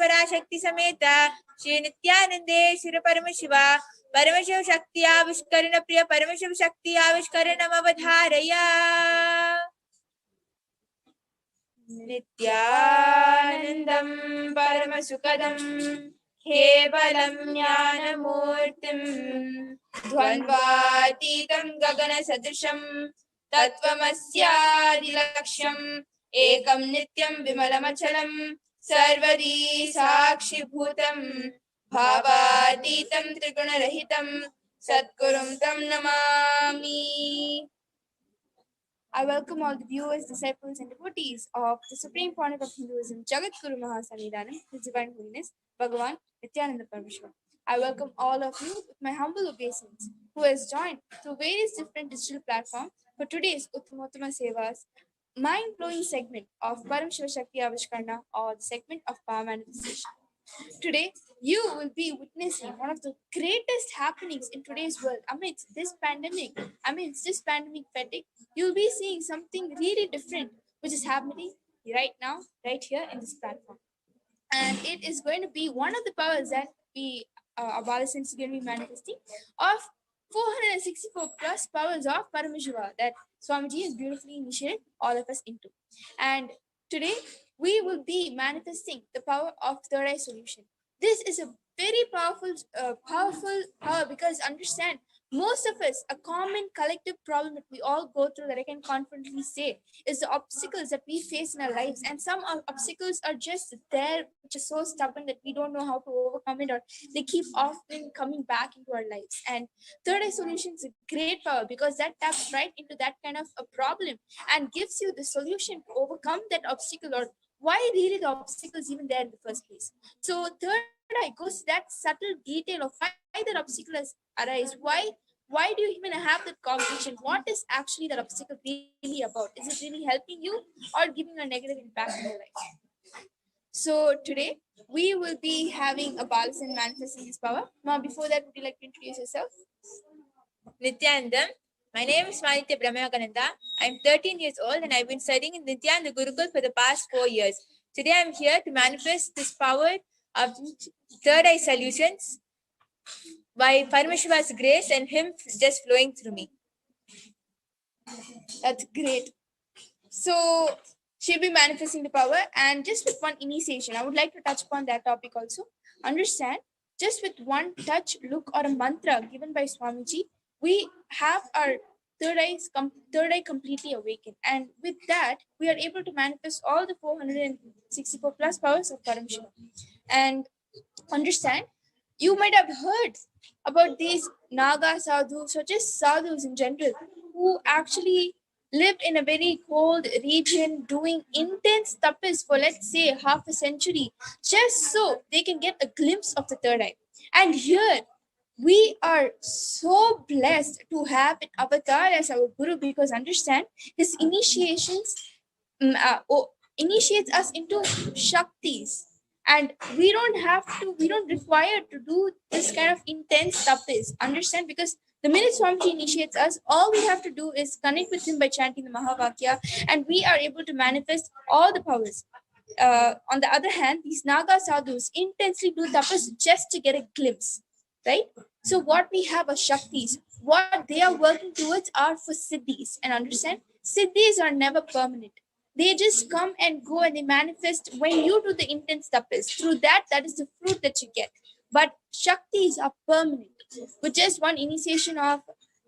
Parashakti Sameta Shri Nithyananda Paramashiva Paramashiva Shakti Avishkarana Priya Paramashiva Shakti Avishkarana Avadharaya. Nithyanandam Paramasukadam Kevalam Jnanamurtim Dvandvatitam Gagana Sadrisham Tattvamasya Dilaksham Ekam Nityam Vimalamachalam Sarvadi Sakshi Bhutam Bhavaditam Trigunarahitam Satgurum Tam Namami. I welcome all the viewers, disciples, and devotees of the Supreme Pontiff of Hinduism, Jagatguru Mahasannidhanam, His Divine Holiness, Bhagavan, Nithyananda Paramashivam. I welcome all of you with my humble obeisance, who has joined through various different digital platforms for today's Uttama Sevas, mind-blowing segment of Paramashiva Shakti Avishkarna, or the segment of Power Manifestation. Today, you will be witnessing one of the greatest happenings in today's world amidst this pandemic. Fatigue, you'll be seeing something really different, which is happening right now, right here in this platform. And it is going to be one of the powers that we, our adolescents, are going to be manifesting of 464 plus powers of Paramashiva that Swamiji has beautifully initiated all of us into. And today, we will be manifesting the power of third eye solution. This is a very powerful power, because understand, most of us, a common collective problem that we all go through, that I can confidently say, is the obstacles that we face in our lives. And some obstacles are just there, which are so stubborn that we don't know how to overcome it, or they keep often coming back into our lives. And third eye solution is a great power, because that taps right into that kind of a problem and gives you the solution to overcome that obstacle, or why really the obstacle is even there in the first place. So third eye goes to that subtle detail of why that obstacle has arise. Why do you even have that cognition? What is actually that obstacle really about? Is it really helping you or giving a negative impact in your life? So today we will be having a balance and manifesting this power. Now, before that, would you like to introduce yourself? Nithyanandam. My name is Manitya Brahmayakananda. I'm 13 years old and I've been studying in Nithyananda Gurukul for the past 4 years. Today I'm here to manifest this power of third eye solutions by Paramashiva's grace and him just flowing through me. That's great. So she'll be manifesting the power, and just with one initiation, I would like to touch upon that topic also. Understand, just with one touch, look, or a mantra given by Swamiji, we have our third eye completely awakened. And with that, we are able to manifest all the 464 plus powers of Paramashiva. And understand, you might have heard about these Naga sadhus, or just sadhus in general, who actually lived in a very cold region doing intense tapas for, let's say, half a century, just so they can get a glimpse of the third eye. And here, we are so blessed to have an avatar as our guru, because understand, his initiations initiates us into shaktis, and we don't require to do this kind of intense tapas. Understand, because the minute Swamiji initiates us, all we have to do is connect with him by chanting the Mahavakya, and we are able to manifest all the powers. On the other hand, these Naga sadhus intensely do tapas just to get a glimpse, right? So what we have are shaktis. What they are working towards are for siddhis. And understand, siddhis are never permanent. They just come and go, and they manifest when you do the intense tapas. Through that is the fruit that you get. But shaktis are permanent. With just one initiation of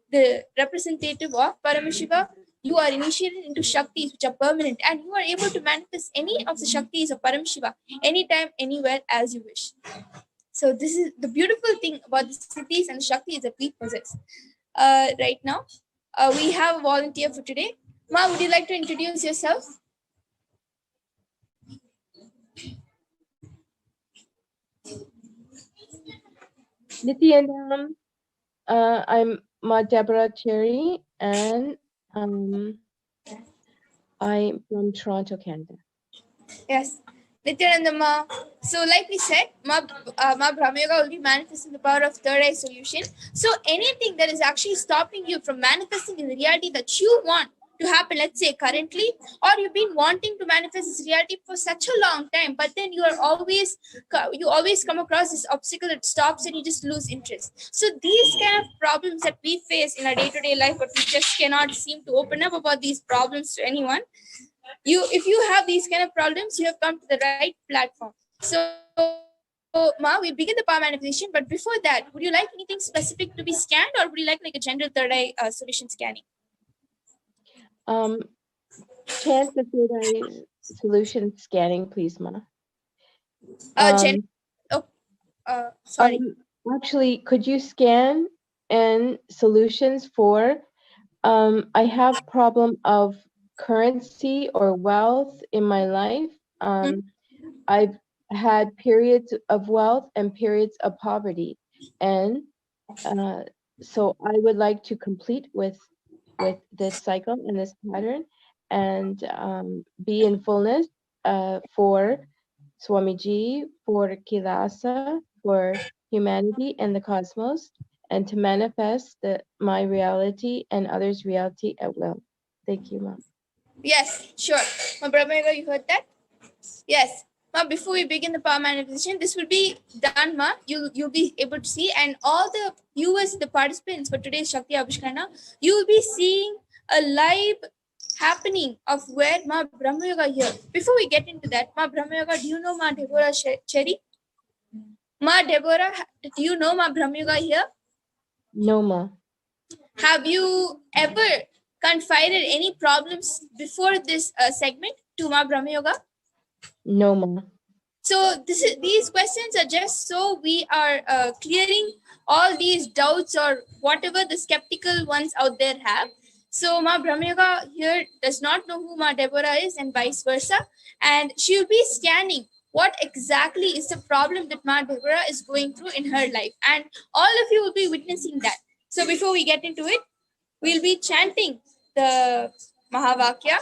the representative of Paramashiva, you are initiated into shaktis which are permanent, and you are able to manifest any of the shaktis of Paramashiva anytime, anywhere, as you wish. So this is the beautiful thing about the siddhis and the shaktis that we possess. Right now, we have a volunteer for today. Ma, would you like to introduce yourself? Nithyanandam, I'm Ma Deborah Cherry, and I'm from Toronto, Canada. Yes, Nithyanandama. So, like we said, Ma Brahmayoga will be manifesting the power of third eye solution. So, anything that is actually stopping you from manifesting in the reality that you want to happen, let's say currently, or you've been wanting to manifest this reality for such a long time, but then you always come across this obstacle that stops and you just lose interest. So these kind of problems that we face in our day-to-day life, but we just cannot seem to open up about these problems to anyone. If you have these kind of problems, you have come to the right platform. So Ma, we begin the power manifestation, but before that, would you like anything specific to be scanned, or would you like a general third eye solution scanning? Chant the third eye solution scanning, please, Ma. Jen. Oh, sorry. Actually, could you scan and solutions for I have problem of currency or wealth in my life. I've had periods of wealth and periods of poverty, and so I would like to complete with this cycle and this pattern, and be in fullness for Swamiji, for KAILASA, for humanity and the cosmos, and to manifest my reality and others' reality at will. Thank you, Mom. Yes, sure. Ma Brahmayoga, you heard that? Yes. Ma, before we begin the power manifestation, this will be done, Ma. You'll be able to see, and all the viewers, the participants for today's Shakti Abhishkarana, you will be seeing a live happening of where Ma Brahmayoga here. Before we get into that, Ma Brahmayoga, do you know Ma Deborah Cherry? Ma Deborah, do you know Ma Brahmayoga here? No, Ma. Have you ever confided any problems before this segment to Ma Brahmayoga? No, Ma. So these questions are just so we are clearing all these doubts or whatever the skeptical ones out there have. So Ma Brahmayoga here does not know who Ma Deborah is and vice versa. And she will be scanning what exactly is the problem that Ma Deborah is going through in her life. And all of you will be witnessing that. So before we get into it, we'll be chanting the Mahavakya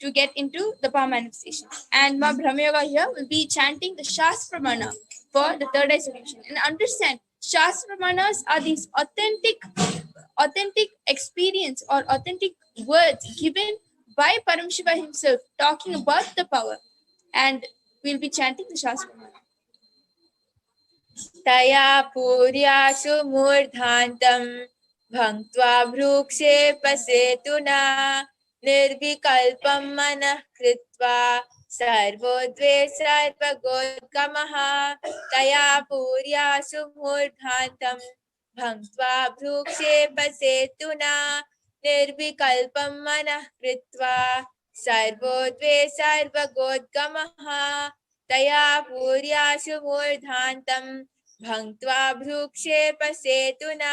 to get into the power manifestation. And Ma Brahmayoga here will be chanting the Shastra Pramana for the third eye solution. And understand, Shastra Pramanas are these authentic experience or authentic words given by Paramashiva himself talking about the power. And we'll be chanting the Shastra Pramana. Taya Puryasu Murdhantam Bhangtva Bhrukshe Pasetuna Nirvikalpam Manah Kritva Sarvodve Sarvagodgamaha Taya Puryasu Murdhantam Bhangtva Bhrukshe Pasetuna Nirvikalpam Manah Kritva Sarvodve Sarvagodgamaha Taya Puryasu Murdhantam Bhangtva Bhrukshe Pasetuna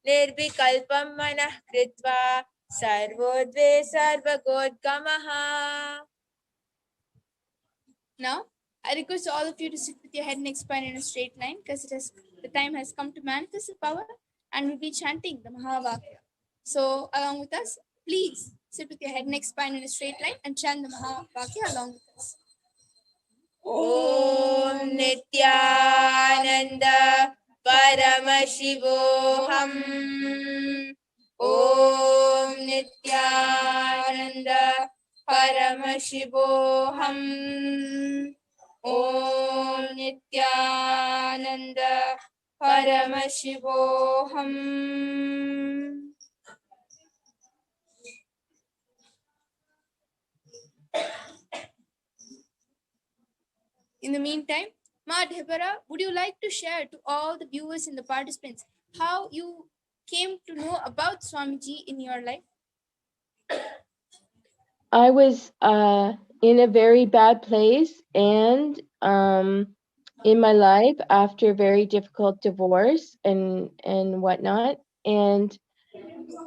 Nirvikalpam Manah Kritva Sarvodve Sarvagodgamaha. Now, I request all of you to sit with your head, neck, spine in a straight line because the time has come to manifest the power and we'll be chanting the Mahavakya. So, along with us, please sit with your head, neck, spine in a straight line and chant the Mahavakya along with us. Om Nithyananda Paramashivoham. Om Nithyananda Paramashivoham. Om Nithyananda Paramashivoham. In the meantime, Ma Deborah, would you like to share to all the viewers and the participants how you came to know about Swamiji in your life? I was in a very bad place and in my life after a very difficult divorce and whatnot. And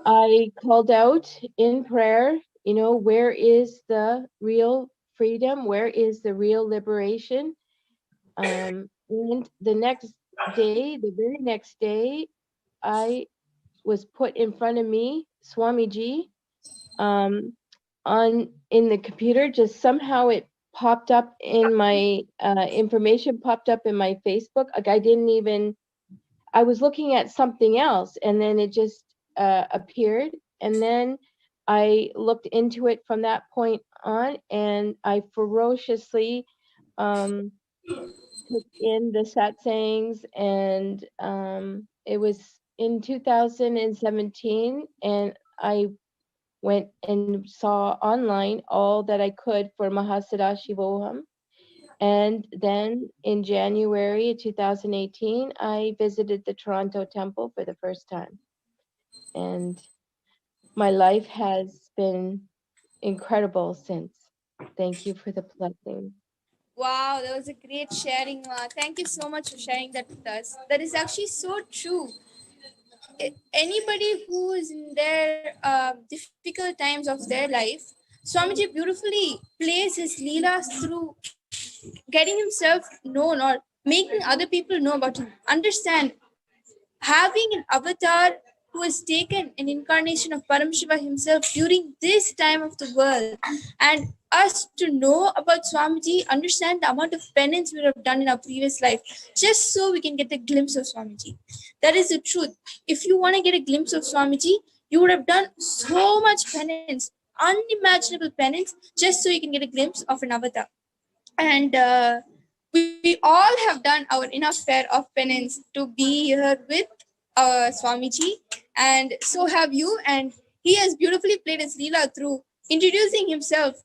I called out in prayer, where is the real freedom? Where is the real liberation? And the very next day, I was put in front of me, Swamiji, in the computer. Just somehow it popped up in my information popped up in my Facebook. Like I was looking at something else and then it just appeared, and then I looked into it from that point on, and I ferociously took in the satsangs, and it was in 2017, and I went and saw online all that I could for Mahasannidhanam. And then in January 2018, I visited the Toronto Temple for the first time. And my life has been incredible since. Thank you for the blessing. Wow, that was a great sharing. Thank you so much for sharing that with us. That is actually so true. Anybody who is in their difficult times of their life, Swamiji beautifully plays his leelas through getting himself known or making other people know about him. Understand, having an avatar who has taken an incarnation of Paramashiva himself during this time of the world, and us to know about Swamiji, understand the amount of penance we have done in our previous life, just so we can get a glimpse of Swamiji. That is the truth. If you want to get a glimpse of Swamiji, you would have done so much penance, unimaginable penance, just so you can get a glimpse of an avatar. And we all have done our enough share of penance to be here with Swamiji, and so have you. And he has beautifully played his Leela through introducing himself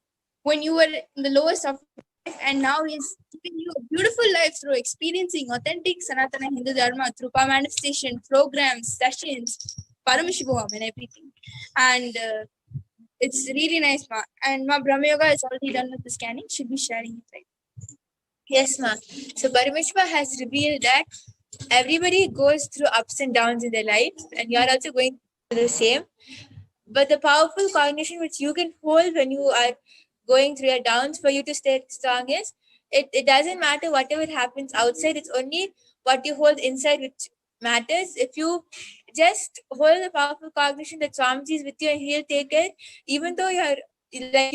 when you were in the lowest of life, and now he's giving you a beautiful life through experiencing authentic Sanatana Hindu Dharma through power manifestation programs, sessions, Paramashivoham, and everything. And it's really nice, ma. And ma Brahma Yoga is already done with the scanning. Should be sharing it right. Yes, ma. So Paramashiva has revealed that everybody goes through ups and downs in their life, and you are also going through the same. But the powerful cognition which you can hold when you are going through your downs for you to stay strong is it doesn't matter whatever happens outside, it's only what you hold inside which matters. If you just hold the powerful cognition that Swamiji is with you and he'll take care, even though you're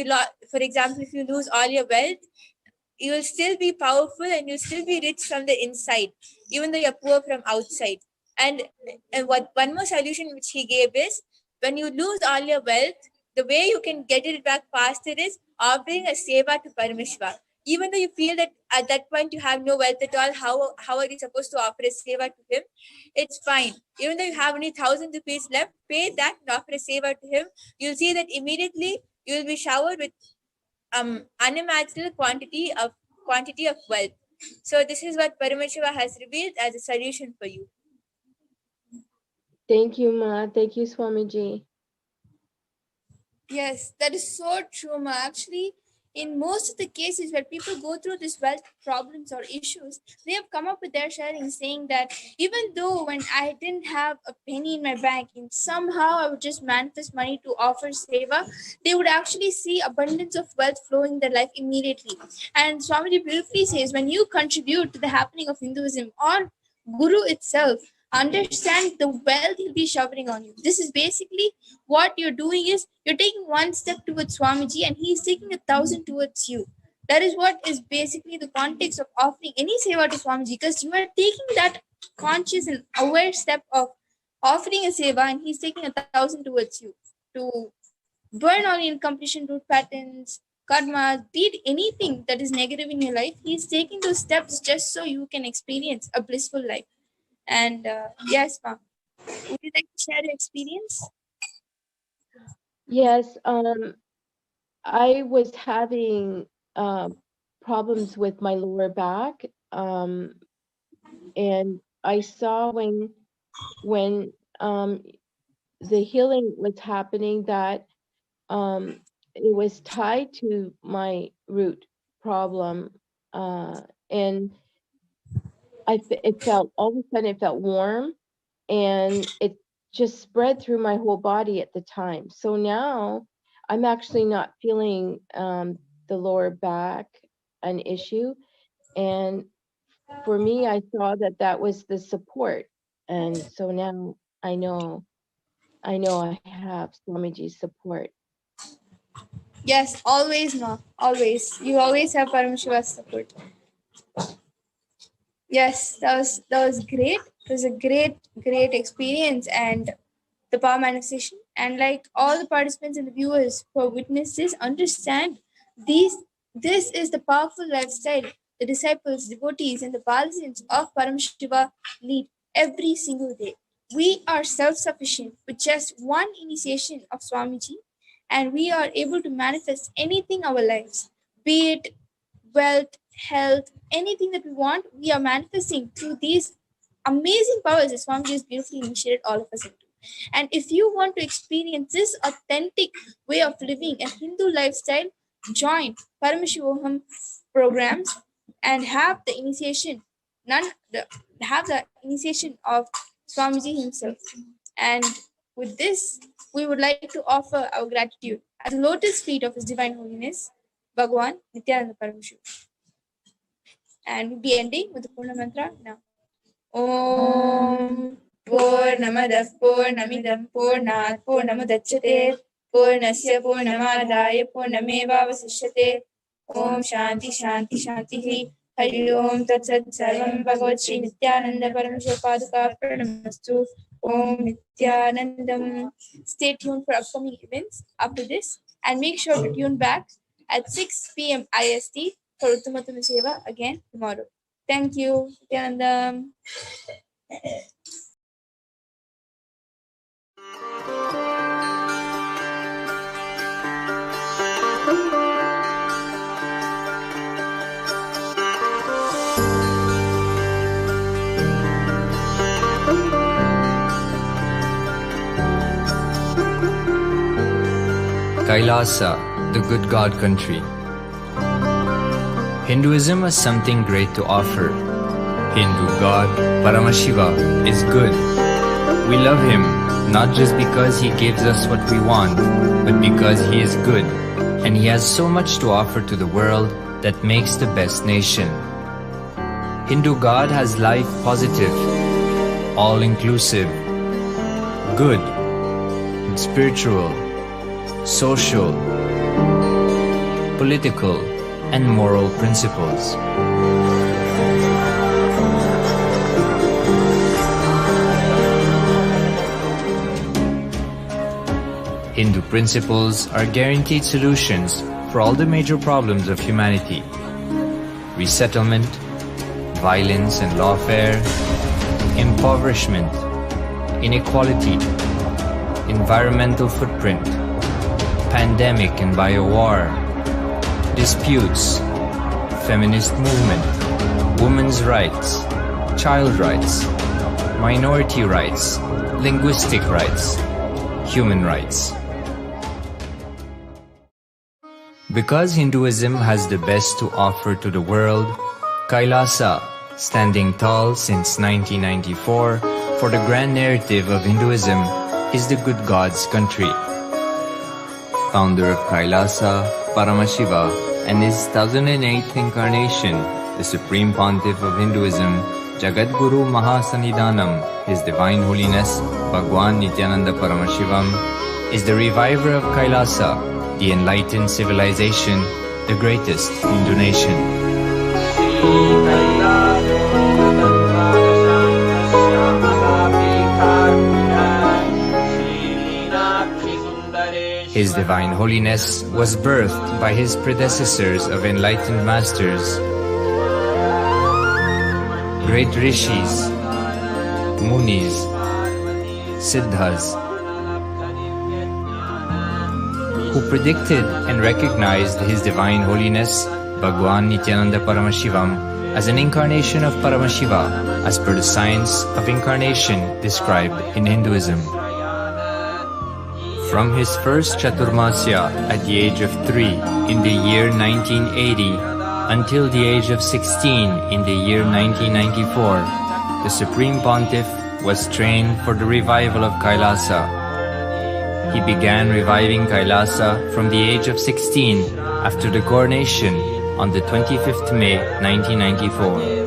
like for example, if you lose all your wealth, you will still be powerful and you'll still be rich from the inside, even though you're poor from outside. And what one more solution which he gave is, when you lose all your wealth, the way you can get it back faster is offering a seva to Paramashiva. Even though you feel that at that point you have no wealth at all, how are you supposed to offer a seva to him? It's fine. Even though you have only 1,000 rupees left, pay that and offer a seva to him. You'll see that immediately you will be showered with unimaginable quantity of wealth. So this is what Paramashiva has revealed as a solution for you. Thank you, Ma. Thank you, Swamiji. Yes, that is so true, ma. Actually, in most of the cases where people go through these wealth problems or issues, they have come up with their sharing saying that even though when I didn't have a penny in my bank and somehow I would just manifest money to offer seva, they would actually see abundance of wealth flowing in their life immediately. And Swamiji beautifully says, when you contribute to the happening of Hinduism or Guru itself, understand the wealth he'll be showering on you. This is basically what you're doing is you're taking one step towards Swamiji and he's taking 1,000 towards you. That is what is basically the context of offering any seva to Swamiji, because you are taking that conscious and aware step of offering a seva and he's taking 1,000 towards you to burn all your completion root patterns, karma, be it anything that is negative in your life. He's taking those steps just so you can experience a blissful life. And yes, ma'am. Would you like to share your experience? Yes, I was having problems with my lower back, and I saw when the healing was happening that it was tied to my root problem, and it felt all of a sudden it felt warm, and it just spread through my whole body at the time. So now I'm actually not feeling the lower back an issue, and for me, I saw that was the support, and so now I know I have Swamiji's support. Yes, always, ma. Always. You always have Paramashiva's support. Yes, that was great. It was a great experience, and the power manifestation. And like all the participants and the viewers who have witnessed this, understand this is the powerful lifestyle the disciples, devotees, and the partisans of Paramashiva lead every single day. We are self-sufficient with just one initiation of Swamiji, and we are able to manifest anything in our lives, be it wealth, health, anything that we want, we are manifesting through these amazing powers that Swamiji has beautifully initiated all of us into. And if you want to experience this authentic way of living a Hindu lifestyle, join Paramashivoham programs and have the initiation of Swamiji himself. And with this, we would like to offer our gratitude at the lotus feet of His Divine Holiness, Bhagavan Nithyananda Paramashiva. And we'll be ending with the Purna Mantra now. Om Purnamadav Purnamidam Purnat Purnamudachyate Purnasya Purnamadaya Purnamevavasishyate. Om Shanti Shanti Shanti Hari Om Tat Sat Sarvam Bhagavat Shri Nithyananda Paramashiva Paduka Pranamastu. Om Nithyanandam. Stay tuned for upcoming events after this and make sure to tune back at 6 p.m. IST for Uttamattama Seva again tomorrow. Thank you. Nithyanandam. KAILASA, the good God country. Hinduism has something great to offer. Hindu God, Paramashiva, is good. We love him, not just because he gives us what we want, but because he is good, and he has so much to offer to the world that makes the best nation. Hindu God has life positive, all-inclusive, good, spiritual, social, political, and moral principles. Hindu principles are guaranteed solutions for all the major problems of humanity: resettlement, violence and lawfare, impoverishment, inequality, environmental footprint, pandemic and biowar, disputes, feminist movement, women's rights, child rights, minority rights, linguistic rights, human rights. Because Hinduism has the best to offer to the world, KAILASA, standing tall since 1994 for the grand narrative of Hinduism, is the good God's country. Founder of KAILASA, Paramashiva, and his 1008th incarnation, the Supreme Pontiff of Hinduism, Jagatguru Mahasannidhanam, His Divine Holiness, Bhagavan Nithyananda Paramashivam, is the reviver of KAILASA, the enlightened civilization, the greatest Hindu nation. His Divine Holiness was birthed by his predecessors of enlightened masters, great rishis, munis, siddhas, who predicted and recognized His Divine Holiness, Bhagavan Nithyananda Paramashivam, as an incarnation of Paramashiva, as per the science of incarnation described in Hinduism. From his first Chaturmasya at the age of 3 in the year 1980 until the age of 16 in the year 1994, the Supreme Pontiff was trained for the revival of KAILASA. He began reviving KAILASA from the age of 16 after the coronation on the 25th May 1994.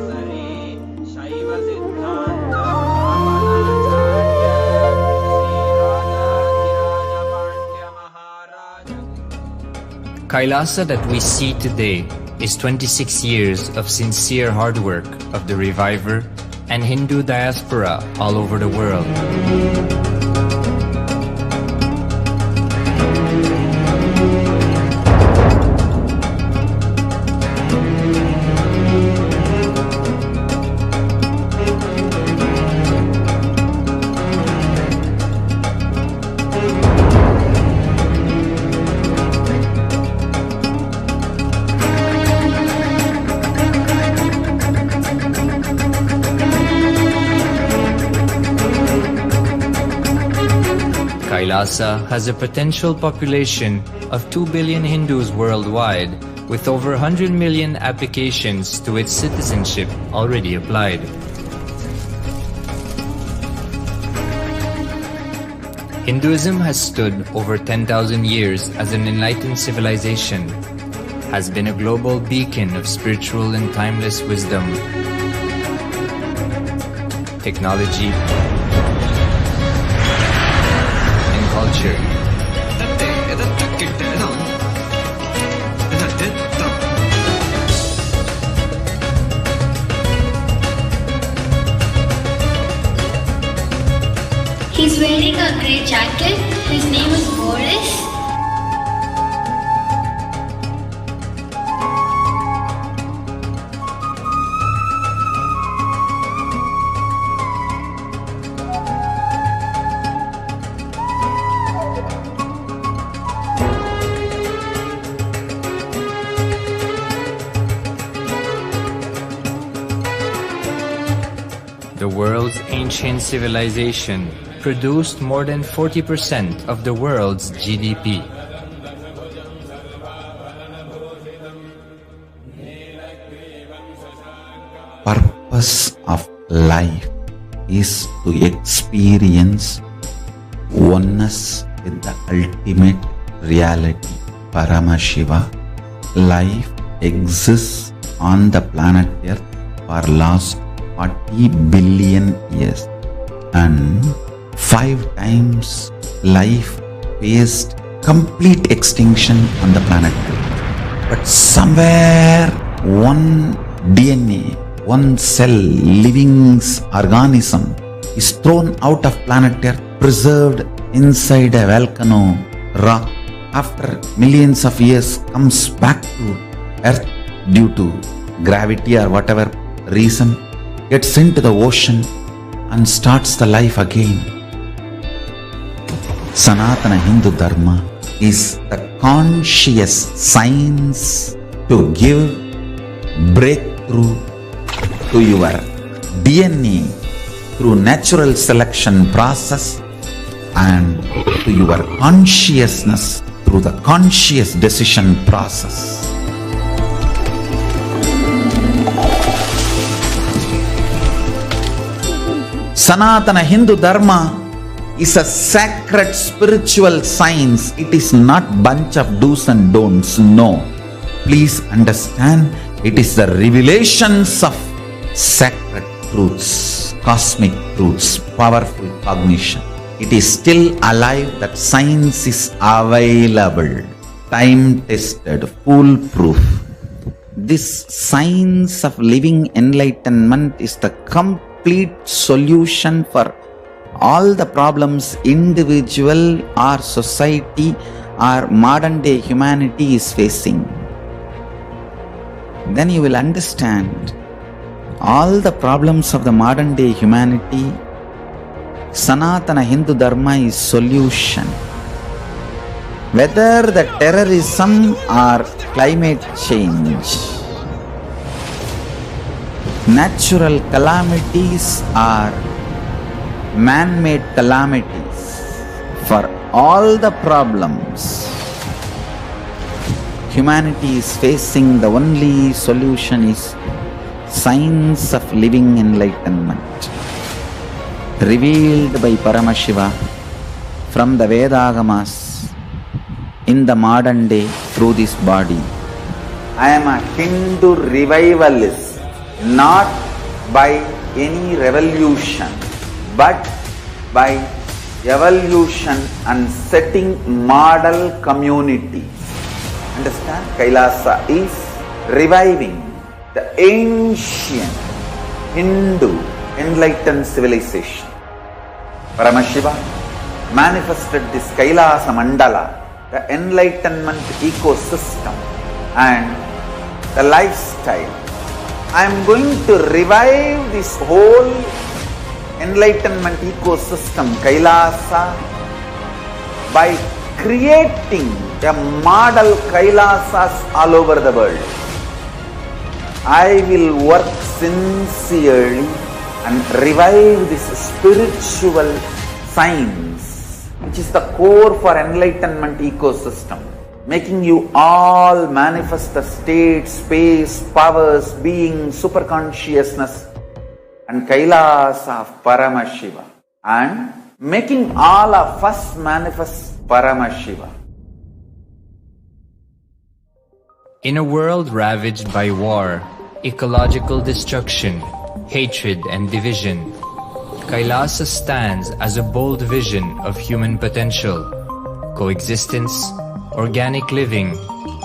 KAILASA that we see today is 26 years of sincere hard work of the reviver and Hindu diaspora all over the world. KAILASA has a potential population of 2 billion Hindus worldwide with over 100 million applications to its citizenship already applied. Hinduism has stood over 10,000 years as an enlightened civilization, has been a global beacon of spiritual and timeless wisdom, technology, and culture. He's wearing a grey jacket. His name is Boris. The world's ancient civilization produced more than 40% of the world's GDP. Purpose of life is to experience oneness with the ultimate reality, Paramashiva. Life exists on the planet Earth for last 40 billion years, and 5 times life faced complete extinction on the planet Earth. But somewhere one DNA, one cell, living organism is thrown out of planet Earth, preserved inside a volcano rock. After millions of years comes back to Earth due to gravity or whatever reason, gets into the ocean and starts the life again. Sanatana Hindu Dharma is the conscious science to give breakthrough to your DNA through natural selection process and to your consciousness through the conscious decision process. Sanatana Hindu Dharma is a sacred spiritual science. It is not bunch of do's and don'ts. No. Please understand, it is the revelations of sacred truths, cosmic truths, powerful cognition. It is still alive. That science is available, time-tested, foolproof. This science of living enlightenment is the complete solution for all the problems individual or society or modern day humanity is facing. Then you will understand all the problems of the modern day humanity. Sanatana Hindu Dharma is solution. Whether the terrorism or climate change, natural calamities or man-made calamities, for all the problems humanity is facing, the only solution is science of living enlightenment, revealed by Paramashiva from the Vedagamas in the modern day through this body. I am a Hindu revivalist, not by any revolution, but by evolution and setting model communities. Understand? KAILASA is reviving the ancient Hindu enlightened civilization. Paramashiva manifested this KAILASA mandala, the enlightenment ecosystem and the lifestyle. I am going to revive this whole enlightenment ecosystem, KAILASA, by creating a model KAILASAs all over the world. I will work sincerely and revive this spiritual science, which is the core for enlightenment ecosystem. making you all manifest the state, space, powers, being, superconsciousness and Kailasa of Paramashiva, and making all of us manifest Paramashiva. In a world ravaged by war, ecological destruction, hatred and division, Kailasa stands as a bold vision of human potential, coexistence, organic living,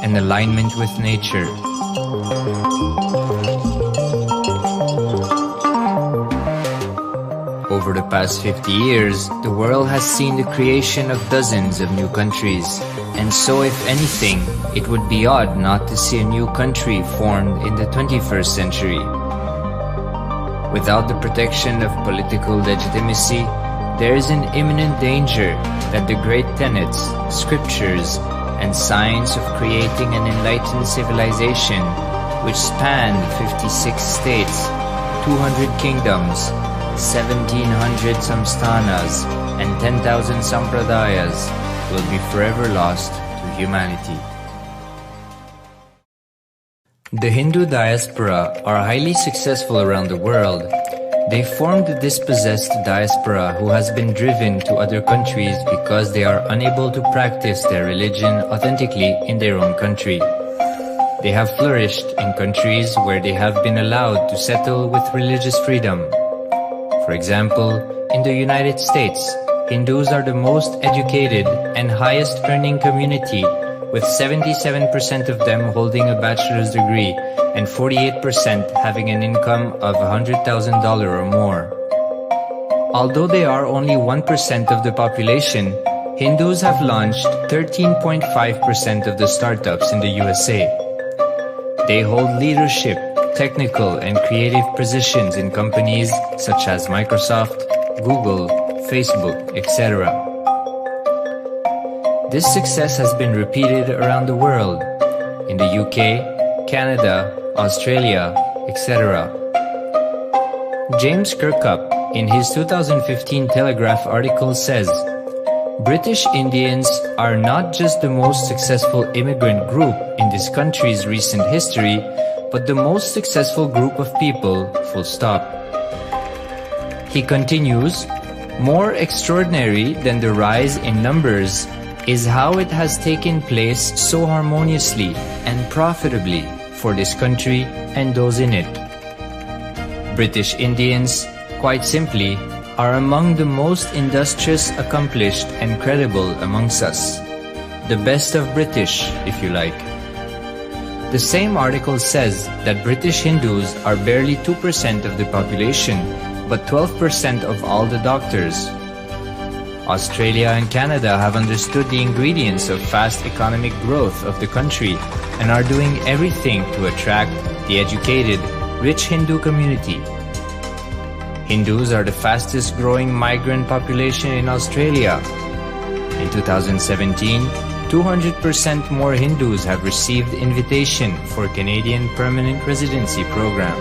and alignment with nature. Over the past 50 years, the world has seen the creation of dozens of new countries, and so if anything, it would be odd not to see a new country formed in the 21st century. Without the protection of political legitimacy, there is an imminent danger that the great tenets, scriptures, and science of creating an enlightened civilization, which spanned 56 states, 200 kingdoms, 1700 samsthanas, and 10,000 sampradayas, will be forever lost to humanity. The Hindu diaspora are highly successful around the world. They formed a dispossessed diaspora who has been driven to other countries because they are unable to practice their religion authentically in their own country. They have flourished in countries where they have been allowed to settle with religious freedom. For example, in the United States, Hindus are the most educated and highest earning community, with 77% of them holding a bachelor's degree and 48% having an income of $100,000 or more. Although they are only 1% of the population, Hindus have launched 13.5% of the startups in the USA. They hold leadership, technical and creative positions in companies such as Microsoft, Google, Facebook, etc. This success has been repeated around the world, in the UK, Canada, Australia, etc. James Kirkup, in his 2015 Telegraph article says, British Indians are not just the most successful immigrant group in this country's recent history, but the most successful group of people, full stop. He continues, more extraordinary than the rise in numbers is how it has taken place so harmoniously and profitably for this country and those in it. British Indians, quite simply, are among the most industrious, accomplished and credible amongst us. The best of British, if you like. The same article says that British Hindus are barely 2% of the population, but 12% of all the doctors. Australia and Canada have understood the ingredients of fast economic growth of the country and are doing everything to attract the educated, rich Hindu community. Hindus are the fastest growing migrant population in Australia. In 2017, 200% more Hindus have received invitation for Canadian Permanent Residency Program.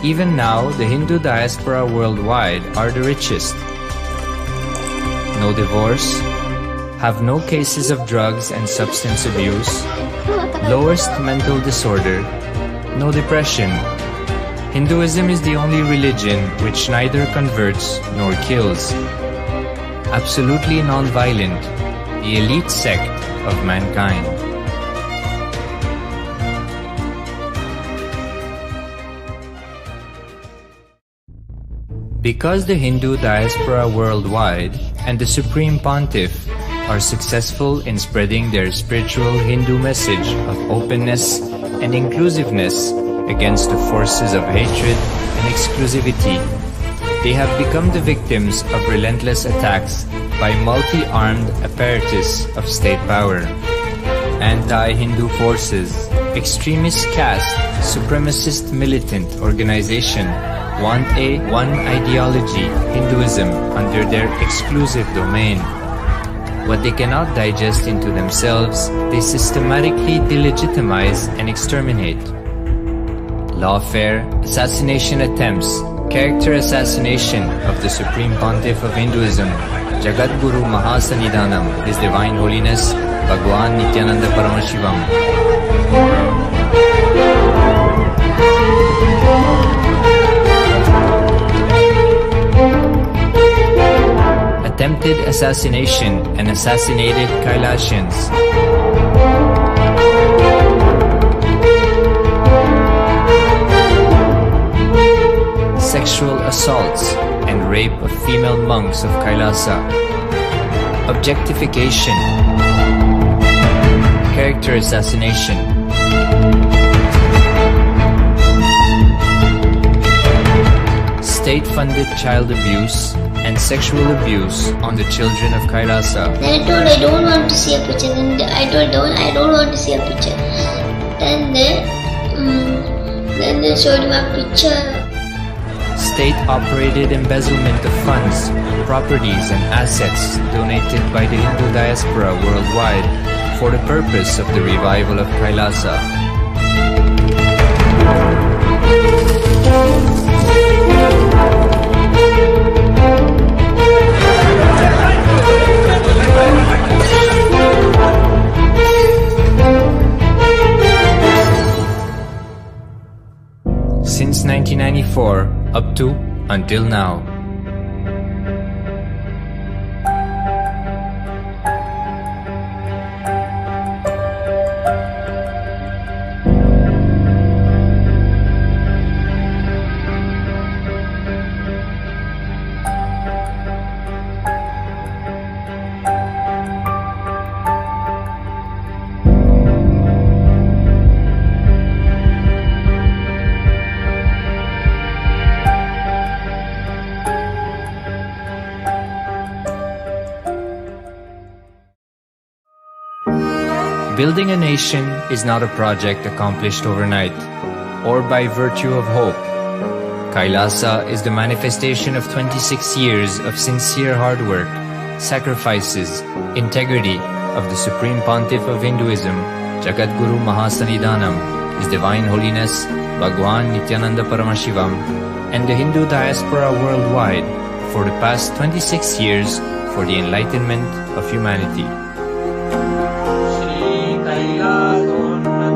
Even now, the Hindu diaspora worldwide are the richest. No divorce, have no cases of drugs and substance abuse, lowest mental disorder, no depression. Hinduism is the only religion which neither converts nor kills. Absolutely non-violent, the elite sect of mankind. Because the Hindu diaspora worldwide and the Supreme Pontiff are successful in spreading their spiritual Hindu message of openness and inclusiveness against the forces of hatred and exclusivity, they have become the victims of relentless attacks by multi-armed apparatus of state power. Anti-Hindu forces, extremist caste, supremacist militant organization want a one ideology, Hinduism, under their exclusive domain. What they cannot digest into themselves, they systematically delegitimize and exterminate. Lawfare, assassination attempts, Character assassination of the Supreme Pontiff of Hinduism, Jagatguru Mahasannidhanam, His Divine Holiness, Bhagavan Nithyananda Paramashivam. Attempted assassination and assassinated Kailasians. Sexual assaults and rape of female monks of Kailasa. Objectification. Character assassination. State-funded child abuse and sexual abuse on the children of Kailasa. Then I told I don't want to see a picture. Then I told I don't want to see a picture. Then they showed him a picture. State-operated embezzlement of funds, properties and assets donated by the Hindu diaspora worldwide for the purpose of the revival of Kailasa. Since 1994, up to until now. Building a nation is not a project accomplished overnight or by virtue of hope. Kailasa is the manifestation of 26 years of sincere hard work, sacrifices, integrity of the Supreme Pontiff of Hinduism, Jagatguru Mahasannidhanam, His Divine Holiness, Bhagavan Nithyananda Paramashivam, and the Hindu diaspora worldwide for the past 26 years for the enlightenment of humanity. Paramashivoham.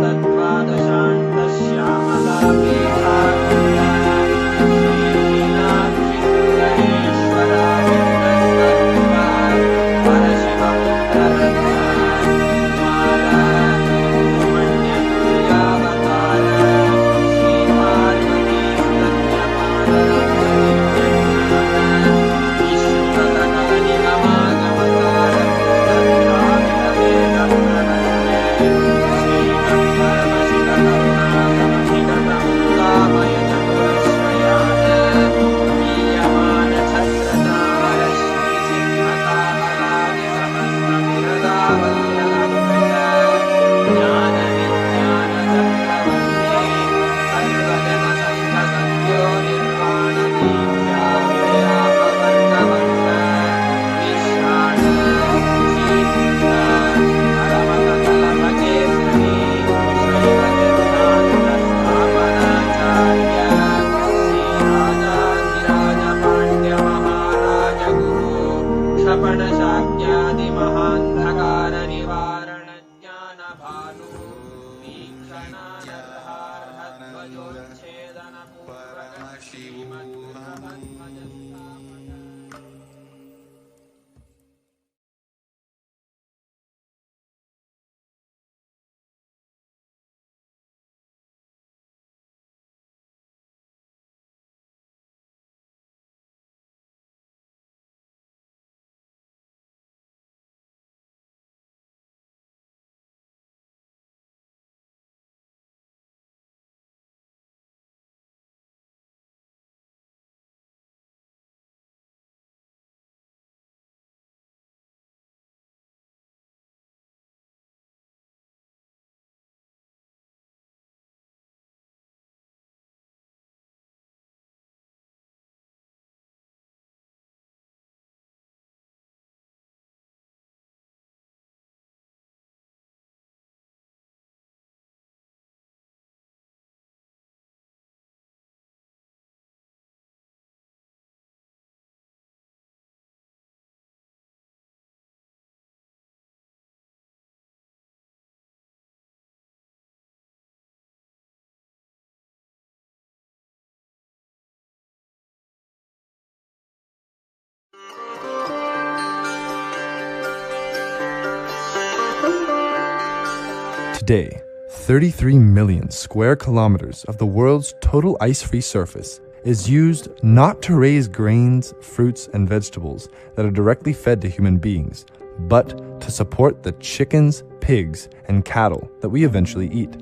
Today, 33 million square kilometers of the world's total ice-free surface is used not to raise grains, fruits, and vegetables that are directly fed to human beings, but to support the chickens, pigs, and cattle that we eventually eat.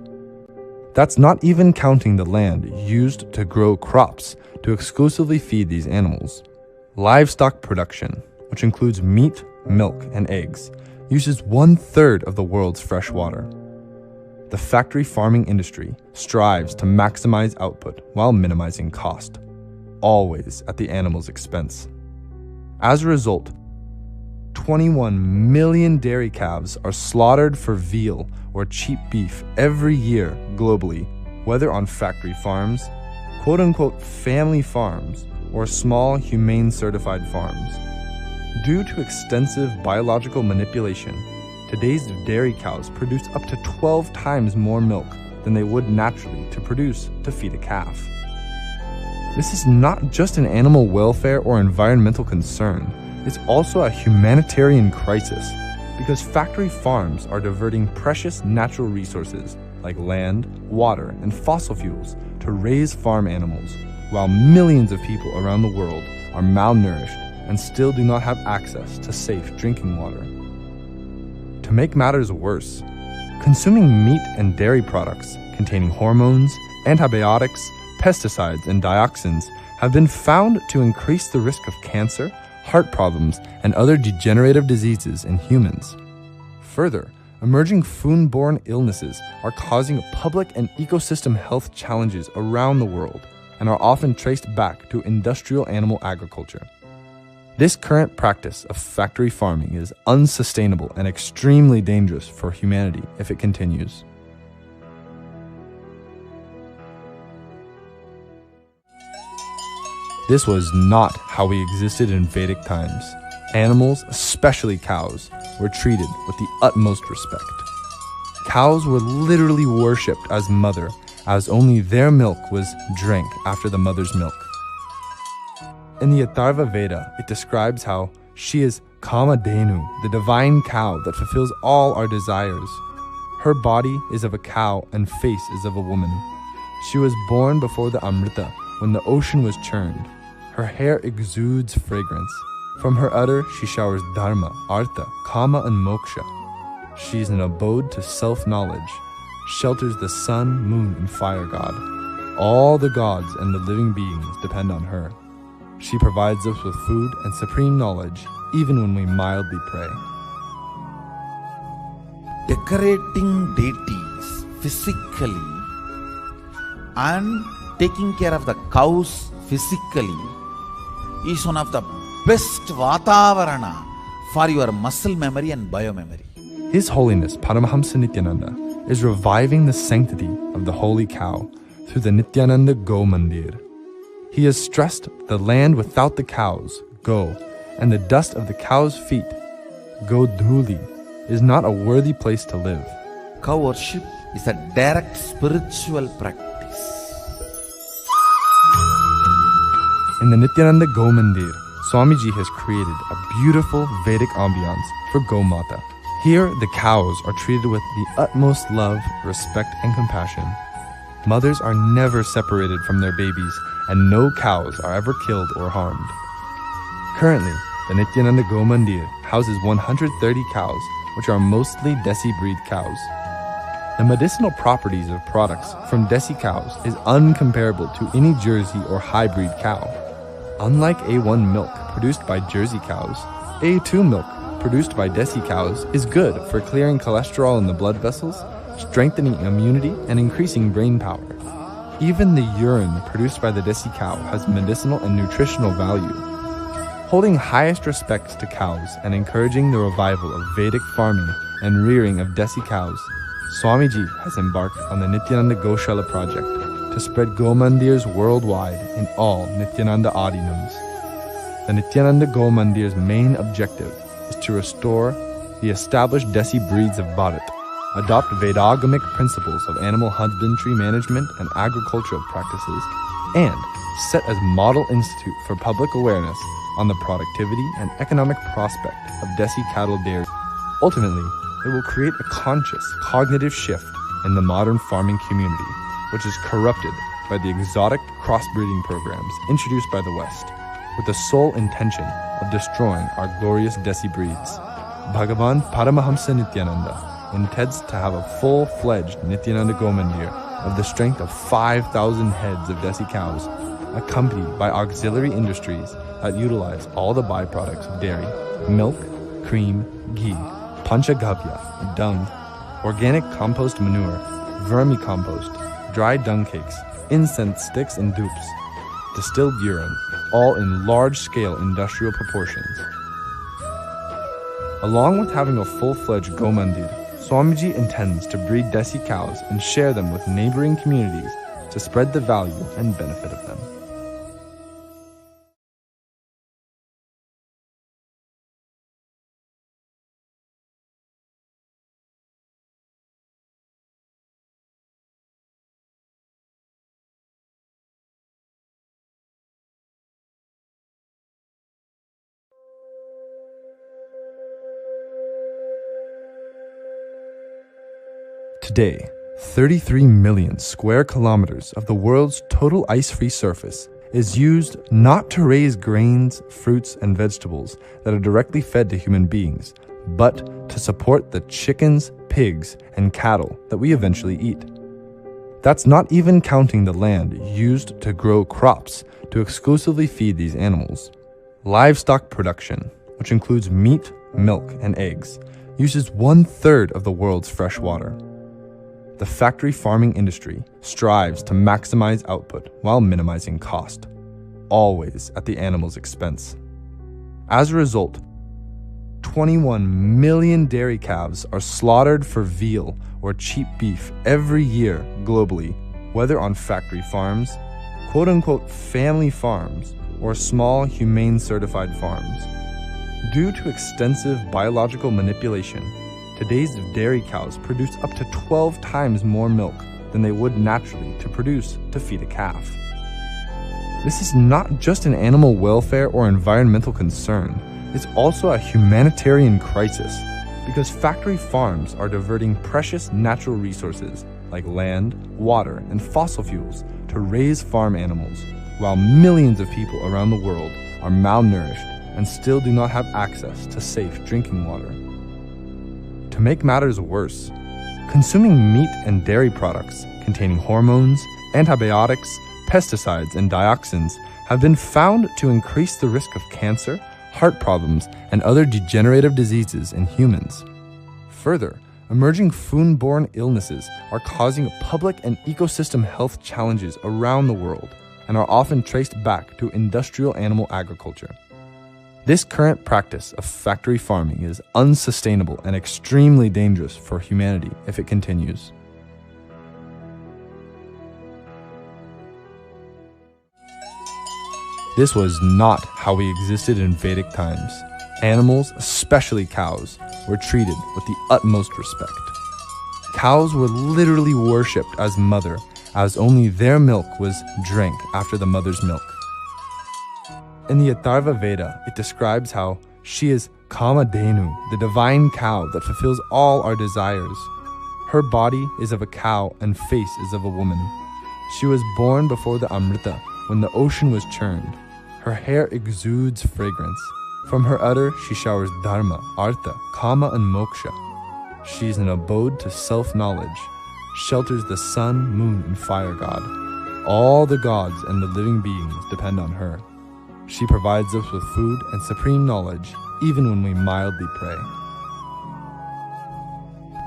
That's not even counting the land used to grow crops to exclusively feed these animals. Livestock production, which includes meat, milk, and eggs, uses 1/3 of the world's fresh water. The factory farming industry strives to maximize output while minimizing cost, always at the animal's expense. As a result, 21 million dairy calves are slaughtered for veal or cheap beef every year globally, whether on factory farms, quote-unquote family farms, or small humane certified farms. Due to extensive biological manipulation, today's dairy cows produce up to 12 times more milk than they would naturally to produce to feed a calf. This is not just an animal welfare or environmental concern, it's also a humanitarian crisis because factory farms are diverting precious natural resources like land, water, and fossil fuels to raise farm animals, while millions of people around the world are malnourished and still do not have access to safe drinking water. To make matters worse, consuming meat and dairy products containing hormones, antibiotics, pesticides, and dioxins have been found to increase the risk of cancer, heart problems, and other degenerative diseases in humans. Further, emerging foodborne illnesses are causing public and ecosystem health challenges around the world and are often traced back to industrial animal agriculture. This current practice of factory farming is unsustainable and extremely dangerous for humanity if it continues. This was not how we existed in Vedic times. Animals, especially cows, were treated with the utmost respect. Cows were literally worshipped as mother, as only their milk was drank after the mother's milk. In the Atharva Veda, it describes how she is Kamadhenu, the divine cow that fulfills all our desires. Her body is of a cow and face is of a woman. She was born before the Amrita, when the ocean was churned. Her hair exudes fragrance. From her udder she showers dharma, artha, kama, and moksha. She is an abode to self-knowledge, shelters the sun, moon, and fire god. All the gods and the living beings depend on her. She provides us with food and supreme knowledge, even when we mildly pray. Decorating deities physically and taking care of the cows physically is one of the best vatavarana for your muscle memory and biomemory. His Holiness Paramahamsa Nithyananda is reviving the sanctity of the holy cow through the Nithyananda Go Mandir. He has stressed the land without the cows, go, and the dust of the cow's feet, go dhuli, is not a worthy place to live. Cow worship is a direct spiritual practice. In the Nithyananda Go Mandir, Swamiji has created a beautiful Vedic ambiance for Go Mata. Here, the cows are treated with the utmost love, respect, and compassion. Mothers are never separated from their babies, and no cows are ever killed or harmed. Currently, the Nithyananda Go Mandir houses 130 cows, which are mostly Desi breed cows. The medicinal properties of products from Desi cows is uncomparable to any Jersey or hybrid cow. Unlike A1 milk produced by Jersey cows, A2 milk produced by Desi cows is good for clearing cholesterol in the blood vessels, strengthening immunity, and increasing brain power. Even the urine produced by the Desi cow has medicinal and nutritional value. Holding highest respect to cows and encouraging the revival of Vedic farming and rearing of Desi cows, Swamiji has embarked on the Nithyananda Goshala project to spread Go Mandirs worldwide in all Nithyananda Adinams. The Nithyananda Go Mandir's main objective is to restore the established Desi breeds of Bharat, adopt Vedagamic principles of animal husbandry management and agricultural practices, and set as model institute for public awareness on the productivity and economic prospect of Desi cattle dairy. Ultimately, it will create a conscious, cognitive shift in the modern farming community, which is corrupted by the exotic crossbreeding programs introduced by the West, with the sole intention of destroying our glorious Desi breeds. Bhagavan Paramahamsa intends to have a full-fledged Nithyananda Gomandir of the strength of 5,000 heads of Desi cows, accompanied by auxiliary industries that utilize all the byproducts of dairy, milk, cream, ghee, panchagavya, dung, organic compost manure, vermicompost, dry dung cakes, incense sticks and dupes, distilled urine, all in large-scale industrial proportions. Along with having a full-fledged Gomandir, Swamiji intends to breed Desi cows and share them with neighboring communities to spread the value and benefit of them. Today, 33 million square kilometers of the world's total ice-free surface is used not to raise grains, fruits, and vegetables that are directly fed to human beings, but to support the chickens, pigs, and cattle that we eventually eat. That's not even counting the land used to grow crops to exclusively feed these animals. Livestock production, which includes meat, milk, and eggs, uses 1/3 of the world's fresh water. The factory farming industry strives to maximize output while minimizing cost, always at the animal's expense. As a result, 21 million dairy calves are slaughtered for veal or cheap beef every year globally, whether on factory farms, quote-unquote family farms, or small humane certified farms. Due to extensive biological manipulation, today's dairy cows produce up to 12 times more milk than they would naturally to produce to feed a calf. This is not just an animal welfare or environmental concern, it's also a humanitarian crisis because factory farms are diverting precious natural resources like land, water, and fossil fuels to raise farm animals, while millions of people around the world are malnourished and still do not have access to safe drinking water. To make matters worse, consuming meat and dairy products containing hormones, antibiotics, pesticides, and dioxins have been found to increase the risk of cancer, heart problems, and other degenerative diseases in humans. Further, emerging foodborne illnesses are causing public and ecosystem health challenges around the world and are often traced back to industrial animal agriculture. This current practice of factory farming is unsustainable and extremely dangerous for humanity if it continues. This was not how we existed in Vedic times. Animals, especially cows, were treated with the utmost respect. Cows were literally worshipped as mother, as only their milk was drank after the mother's milk. In the Atharva Veda, it describes how she is Kamadhenu, the divine cow that fulfills all our desires. Her body is of a cow and face is of a woman. She was born before the Amrita, when the ocean was churned. Her hair exudes fragrance. From her udder she showers dharma, artha, kama, and moksha. She is an abode to self-knowledge, shelters the sun, moon, and fire god. All the gods and the living beings depend on her. She provides us with food and supreme knowledge, even when we mildly pray.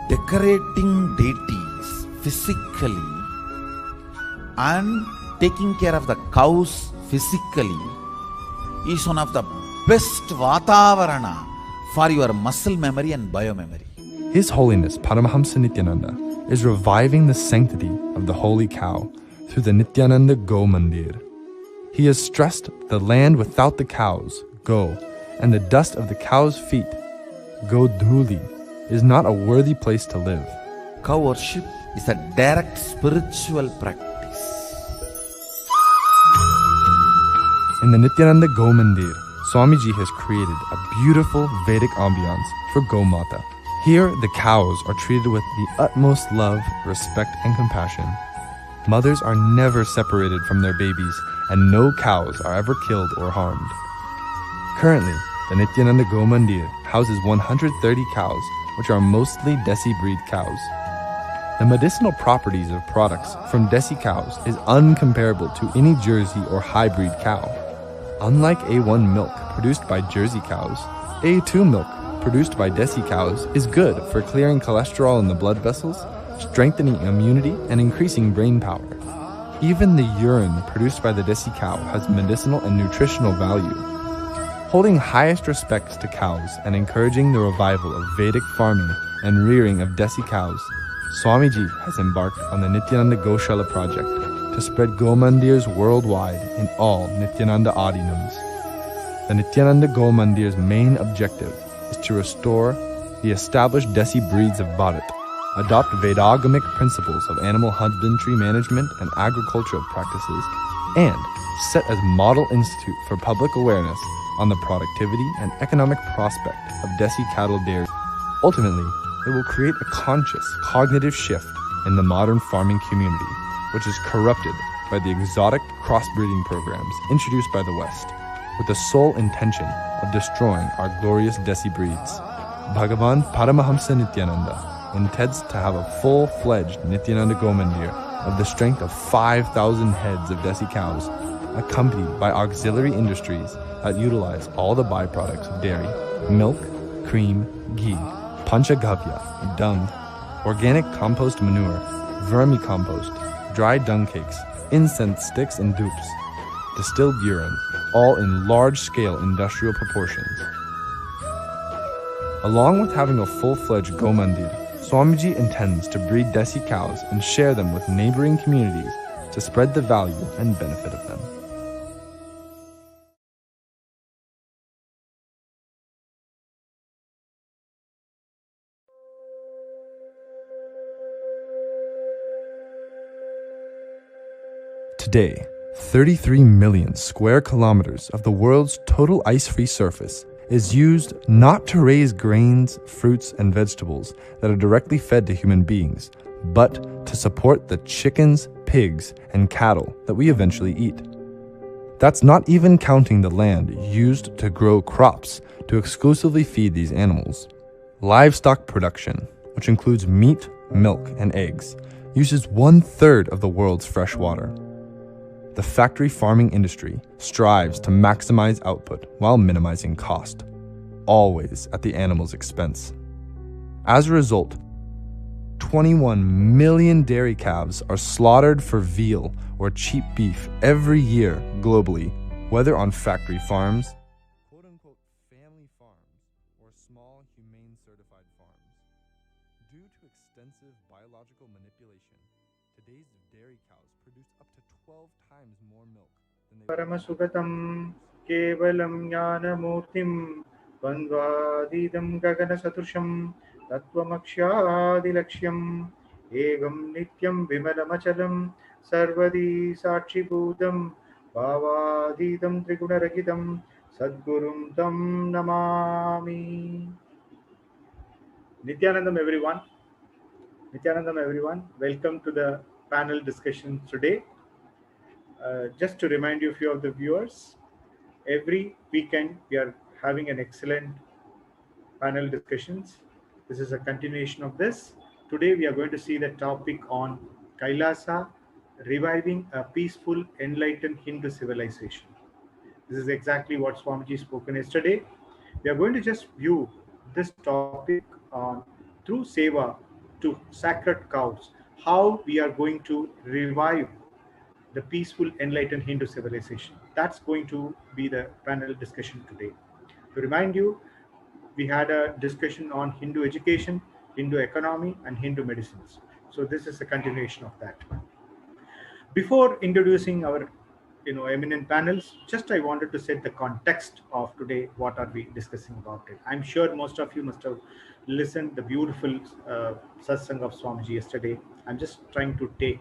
Decorating deities physically and taking care of the cows physically is one of the best vatavarana for your muscle memory and biomemory. His Holiness Paramahamsa Nithyananda is reviving the sanctity of the holy cow through the Nithyananda Gomandir. He has stressed the land without the cows, go, and the dust of the cow's feet, Godhuli, is not a worthy place to live. Cow worship is a direct spiritual practice. In the Nithyananda Gomandir, Swamiji has created a beautiful Vedic ambiance for Gomata. Here, the cows are treated with the utmost love, respect, and compassion. Mothers are never separated from their babies, and no cows are ever killed or harmed. Currently, the Nithyananda Go Mandir houses 130 cows, which are mostly Desi breed cows. The medicinal properties of products from Desi cows is uncomparable to any Jersey or hybrid cow. Unlike A1 milk produced by Jersey cows, A2 milk produced by Desi cows is good for clearing cholesterol in the blood vessels, strengthening immunity, and increasing brain power. Even the urine produced by the Desi cow has medicinal and nutritional value. Holding highest respects to cows and encouraging the revival of Vedic farming and rearing of Desi cows, Swamiji has embarked on the Nithyananda Goshala project to spread Go Mandirs worldwide in all Nithyananda Adinams. The Nithyananda Go Mandir's main objective is to restore the established Desi breeds of Bharat, adopt Vedagamic principles of animal husbandry management and agricultural practices, and set as model institute for public awareness on the productivity and economic prospect of Desi cattle dairy. Ultimately, it will create a conscious, cognitive shift in the modern farming community, which is corrupted by the exotic crossbreeding programs introduced by the West, with the sole intention of destroying our glorious Desi breeds. Bhagavan Paramahamsa intends to have a full-fledged Nithyananda Go Mandir of the strength of 5,000 heads of Desi cows, accompanied by auxiliary industries that utilize all the byproducts of dairy, milk, cream, ghee, panchagavya, dung, organic compost manure, vermicompost, dry dung cakes, incense sticks and dupes, distilled urine, all in large-scale industrial proportions. Along with having a full-fledged Go Mandir, Swamiji intends to breed Desi cows and share them with neighboring communities to spread the value and benefit of them. Today, 33 million square kilometers of the world's total ice-free surface is used not to raise grains, fruits, and vegetables that are directly fed to human beings, but to support the chickens, pigs, and cattle that we eventually eat. That's not even counting the land used to grow crops to exclusively feed these animals. Livestock production, which includes meat, milk, and eggs, uses 1/3 of the world's fresh water. The factory farming industry strives to maximize output while minimizing cost, always at the animal's expense. As a result, 21 million dairy calves are slaughtered for veal or cheap beef every year globally, whether on factory farms, quote-unquote family farms, or small humane certified farms. Due to extensive biological manipulation, today's dairy cows produce up to 12 times more milk than they Paramasugatam kevalam jnanamurtim Vandvadidam gagana satrusam Tattvamakshadilaksham Egam nityam vimalamachalam Sarvadi sakshibhudam Bhavadidam trigunaragitam Sadgurum tam namami. Nithyanandam everyone. Nithyanandam everyone. Welcome to the panel discussion today. Just to remind you, a few of the viewers, every weekend we are having an excellent panel discussions. This is a continuation of this. Today we are going to see the topic on KAILASA, reviving a peaceful, enlightened Hindu civilization. This is exactly what Swamiji spoken yesterday. We are going to just view this topic on through seva to sacred cows, how we are going to revive the peaceful, enlightened Hindu civilization. That's going to be the panel discussion today. To remind you, we had a discussion on Hindu education, Hindu economy, and Hindu medicines. So this is a continuation of that. Before introducing our eminent panels, just I wanted to set the context of today. What are we discussing about it? I'm sure most of you must have listened the beautiful satsangh of Swamiji yesterday. I'm just trying to take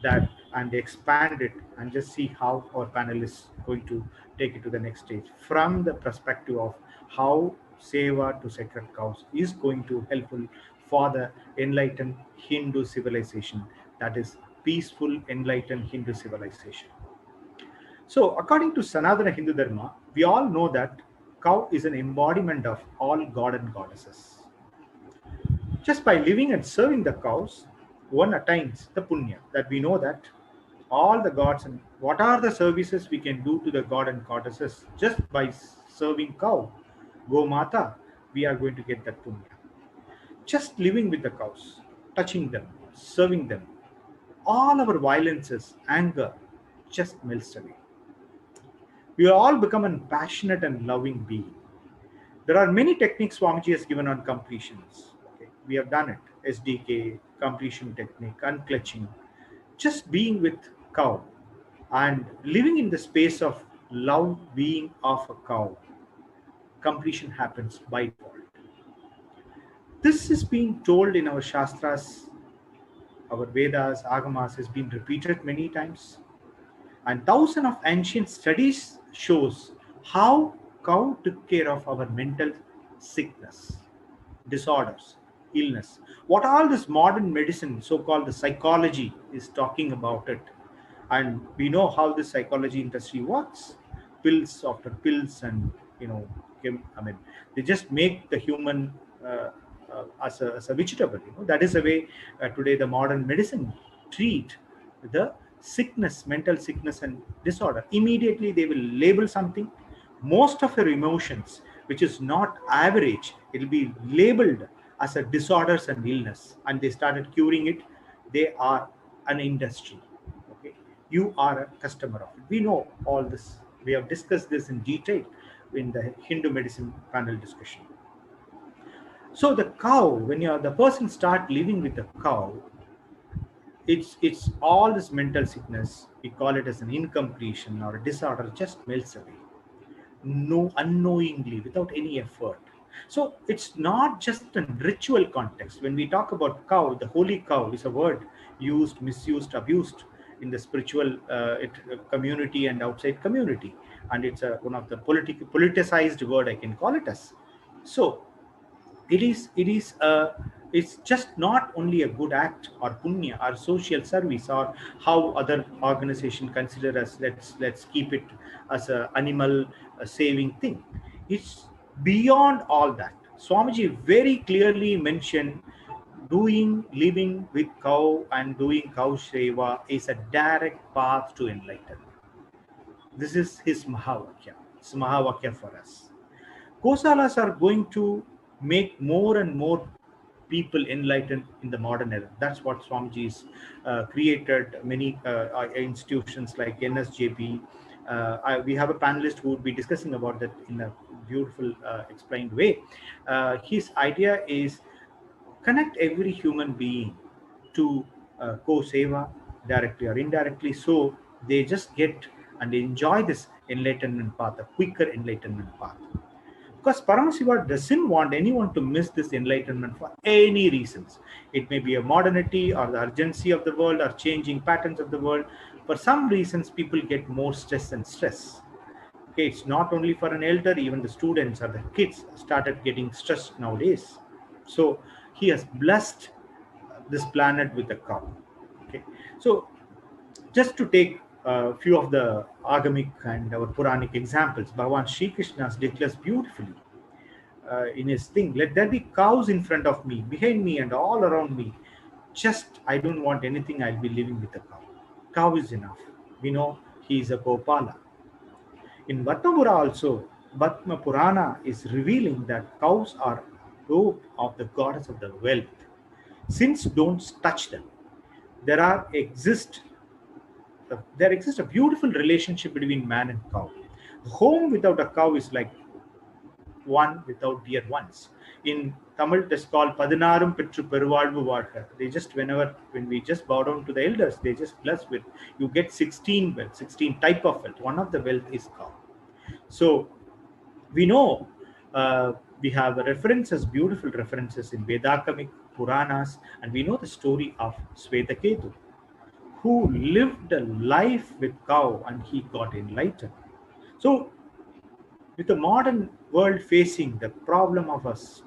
that and expand it and just see how our panel is going to take it to the next stage from the perspective of how seva to sacred cows is going to helpful for the enlightened Hindu civilization, that is peaceful enlightened Hindu civilization. So according to Sanatana Hindu Dharma, we all know that cow is an embodiment of all god and goddesses. Just by living and serving the cows, one attains the punya, that we know that all the gods and what are the services we can do to the god and goddesses just by serving cow, go mata, we are going to get that punya. Just living with the cows, touching them, serving them, all our violences, anger just melts away. We will all become a passionate and loving being. There are many techniques Swamiji has given on completions. Okay. We have done it. SDK, completion technique, unclutching. Just being with cow and living in the space of love being of a cow. Completion happens by default. This is being told in our Shastras, our Vedas, Agamas has been repeated many times. And thousands of ancient studies shows how cow took care of our mental sickness, disorders, illness. What all this modern medicine, so-called the psychology, is talking about it. And we know how the psychology industry works. Pills after pills, and they just make the human as a vegetable. That is the way today the modern medicine treat the sickness, mental sickness and disorder. Immediately they will label something. Most of your emotions, which is not average, it will be labeled as a disorders and illness, and they started curing it. They are an industry. Okay, you are a customer of it. We know all this. We have discussed this in detail in the Hindu medicine panel discussion. So the cow, when the person start living with the cow, it's all this mental sickness, we call it as an incompletion or a disorder, just melts away. No, unknowingly, without any effort. So it's not just a ritual context. When we talk about cow, the holy cow is a word used, misused, abused in the spiritual community and outside community, and it's one of the politicized word, I can call it as. So it's just not only a good act or punya or social service or how other organization consider as let's keep it as a animal saving thing. It's beyond all that. Swamiji very clearly mentioned living with cow and doing cow seva is a direct path to enlightenment. This is his Mahavakya. It's Mahavakya for us. Gosalas are going to make more and more people enlightened in the modern era. That's what Swamiji's created many institutions like NSJP. We have a panelist who would be discussing about that in a beautiful explained way. His idea is connect every human being to co-seva directly or indirectly, so they just get and enjoy this enlightenment path, a quicker enlightenment path. Because Paramashiva doesn't want anyone to miss this enlightenment for any reasons. It may be a modernity or the urgency of the world or changing patterns of the world. For some reasons, people get more stress and stress. Okay, it's not only for an elder, even the students or the kids started getting stressed nowadays. So he has blessed this planet with a cow. Okay, so just to take a few of the agamic and our Puranic examples, Bhagavan Sri Krishna declares beautifully in his thing, let there be cows in front of me, behind me and all around me. Just, I don't want anything, I'll be living with a cow. Cow is enough. We know he is a Gopala. In Bhatmapura also, Bhatma Purana is revealing that cows are robe of the goddess of the wealth. Since don't touch them. There exists a beautiful relationship between man and cow. A home without a cow is like one without dear ones. In Tamil, it is called Padinarum Petru Peruvalvu Varka. They just, when we just bow down to the elders, they just bless with, you get 16 wealth, 16 type of wealth. One of the wealth is cow. So we know we have references, beautiful references in Vedakamic Puranas, and we know the story of Swetaketu, who lived a life with cow and he got enlightened. So with the modern world facing the problem of us,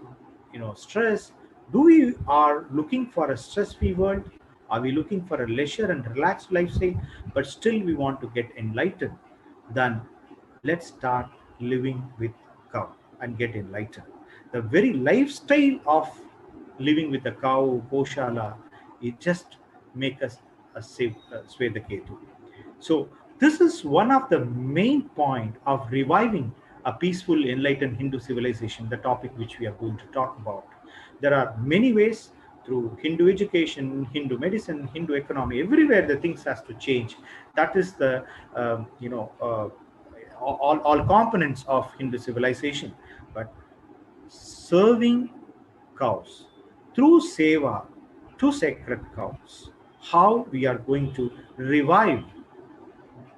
stress, do we are looking for a stress-free world? Are we looking for a leisure and relaxed lifestyle, but still we want to get enlightened? Then let's start living with cow and get enlightened. The very lifestyle of living with a cow, Goshala, it just make us a sway the Ketu. So this is one of the main point of reviving a peaceful, enlightened Hindu civilization, the topic which we are going to talk about. There are many ways through Hindu education, Hindu medicine, Hindu economy, everywhere the things has to change. That is the, all components of Hindu civilization. But serving cows through seva to sacred cows, how we are going to revive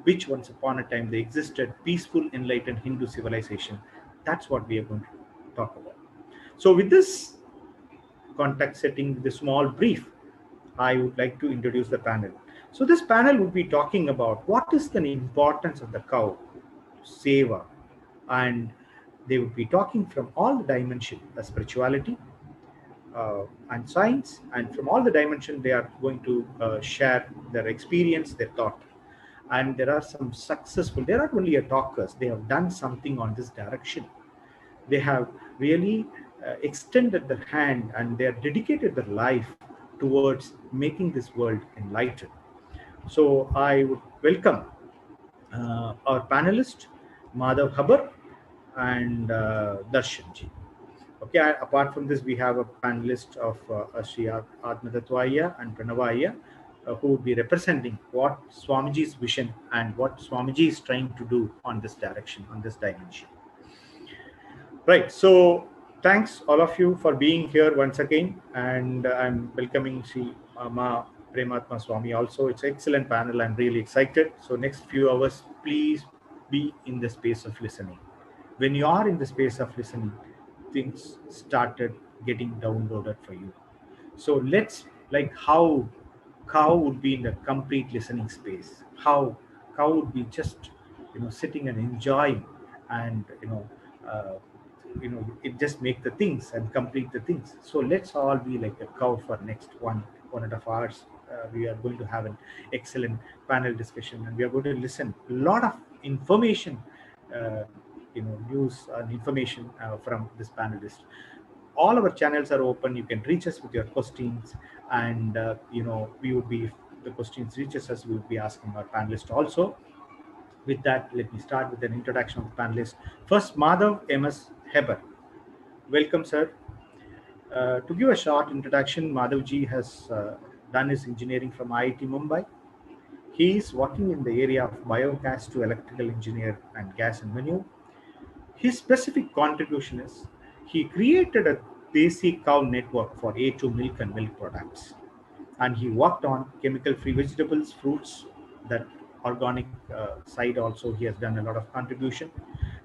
which once upon a time they existed, peaceful, enlightened Hindu civilization. That's what we are going to talk about. So with this context setting, the small brief, I would like to introduce the panel. So this panel would be talking about what is the importance of the cow, seva, and they would be talking from all the dimensions, the spirituality and science, and from all the dimensions they are going to share their experience, their thought. And there are some successful, they are not only talkers, they have done something on this direction. They have really extended their hand and they have dedicated their life towards making this world enlightened. So I would welcome our panelist, Madhav Habar and Darshanji. Okay, apart from this, we have a panelist of Sri Atmadatvaya and Pranavaya, who would be representing what Swamiji's vision and what Swamiji is trying to do on this direction, on this dimension. Right, so thanks all of you for being here once again, and I'm welcoming Sri Ma Prematma Swami also. It's an excellent panel, I'm really excited. So next few hours, please be in the space of listening. When you are in the space of listening, things started getting downloaded for you. So let's, like how cow would be in the complete listening space, how cow would be just sitting and enjoying, and it just make the things and complete the things. So let's all be like a cow for next 1.5 hours. We are going to have an excellent panel discussion, and we are going to listen a lot of information, news and information from this panelist. All our channels are open. You can reach us with your questions, and we would be, if the questions reaches us, we would be asking our panelists also. With that, let me start with an introduction of the panelists. First, Madhav M.S. Heber. Welcome, sir. To give a short introduction, Madhavji has done his engineering from IIT Mumbai. He is working in the area of biogas to electrical engineer and gas and menu. His specific contribution is he created a Desi cow network for A2 milk and milk products. And he worked on chemical-free vegetables, fruits, that organic side also. He has done a lot of contribution.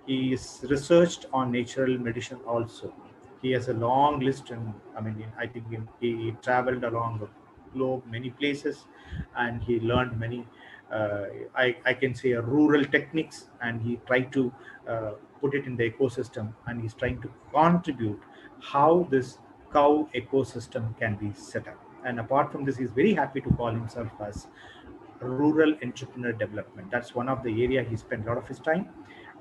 He is researched on natural medicine also. He has a long list, and I think he traveled along the globe, many places, and he learned many, I can say, rural techniques, and he tried to put it in the ecosystem, and he's trying to contribute how this cow ecosystem can be set up. And apart from this, he's very happy to call himself as rural entrepreneur development. That's one of the area he spent a lot of his time.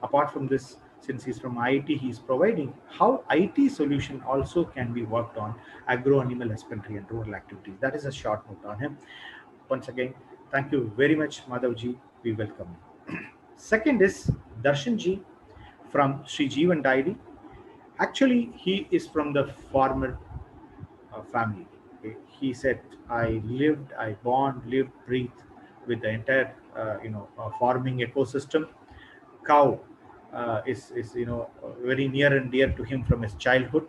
Apart from this, since he's from IIT, he's providing how IT solution also can be worked on agro-animal husbandry and rural activities. That is a short note on him. Once again, thank you very much, Madhavji. We welcome you. Second is Darshanji from Sri Jeevan Diary. Actually, he is from the farmer family. Okay. He said, I lived, breathed with the entire, farming ecosystem. Cow is very near and dear to him from his childhood,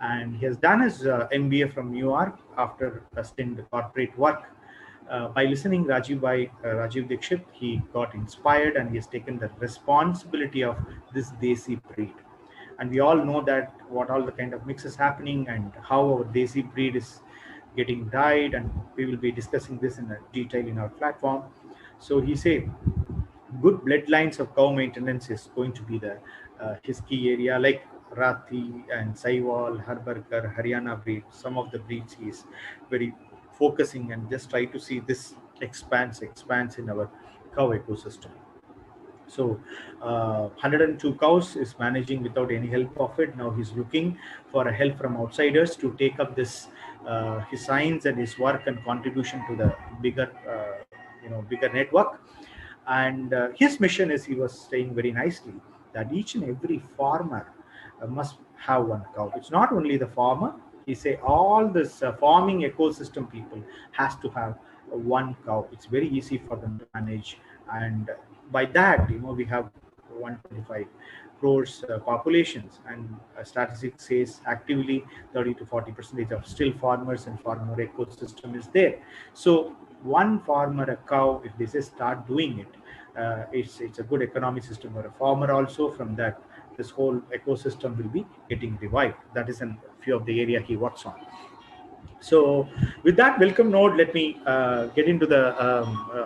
and he has done his MBA from New York after a stint in corporate work. By listening Rajiv Dikshit, he got inspired, and he has taken the responsibility of this Desi breed. And we all know that what all the kind of mix is happening, and how our Desi breed is getting died, and we will be discussing this in detail in our platform. So he said good bloodlines of cow maintenance is going to be the his key area, like Rathi and Saiwal, Harbarkar, Haryana breed. Some of the breeds he is very focusing and just try to see this expands in our cow ecosystem. So 102 cows is managing without any help of it. Now he's looking for a help from outsiders to take up this his science and his work and contribution to the bigger bigger network. And his mission is, he was saying very nicely, that each and every farmer must have one cow. It's not only the farmer. He say all this farming ecosystem people has to have one cow. It's very easy for them to manage, and by that, we have 125 crores populations, and statistics says actively 30 to 40% of still farmers, and farmer ecosystem is there. So one farmer, a cow, if they say start doing it, it's a good economic system for a farmer also. From that, this whole ecosystem will be getting revived. That is a few of the area he works on. So with that welcome note, let me get into the,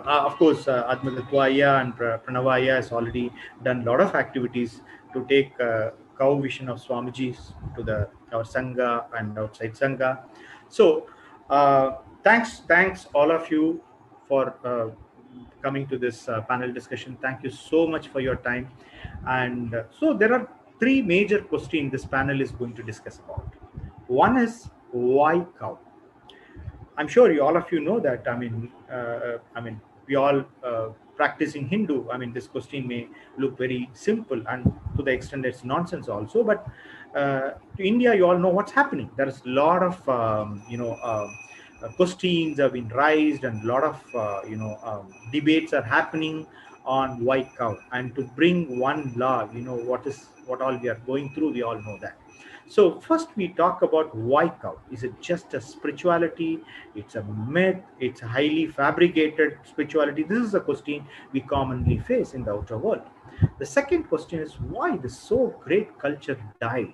of course, Admadatvaya and Pranavaya has already done a lot of activities to take cow vision of Swamiji's to our Sangha and outside Sangha. So thanks all of you for coming to this panel discussion. Thank you so much for your time. And so there are three major questions this panel is going to discuss about. One is, why cow? I'm sure all of you know that. We all practicing Hindu. This question may look very simple, and to the extent it's nonsense also. But to India, you all know what's happening. There is a lot of questions have been raised, and a lot of debates are happening on why cow. And to bring one law, what all we are going through, we all know that. So first we talk about why cow. Is it just a spirituality? It's a myth. It's a highly fabricated spirituality. This is a question we commonly face in the outer world. The second question is, why this so great culture died?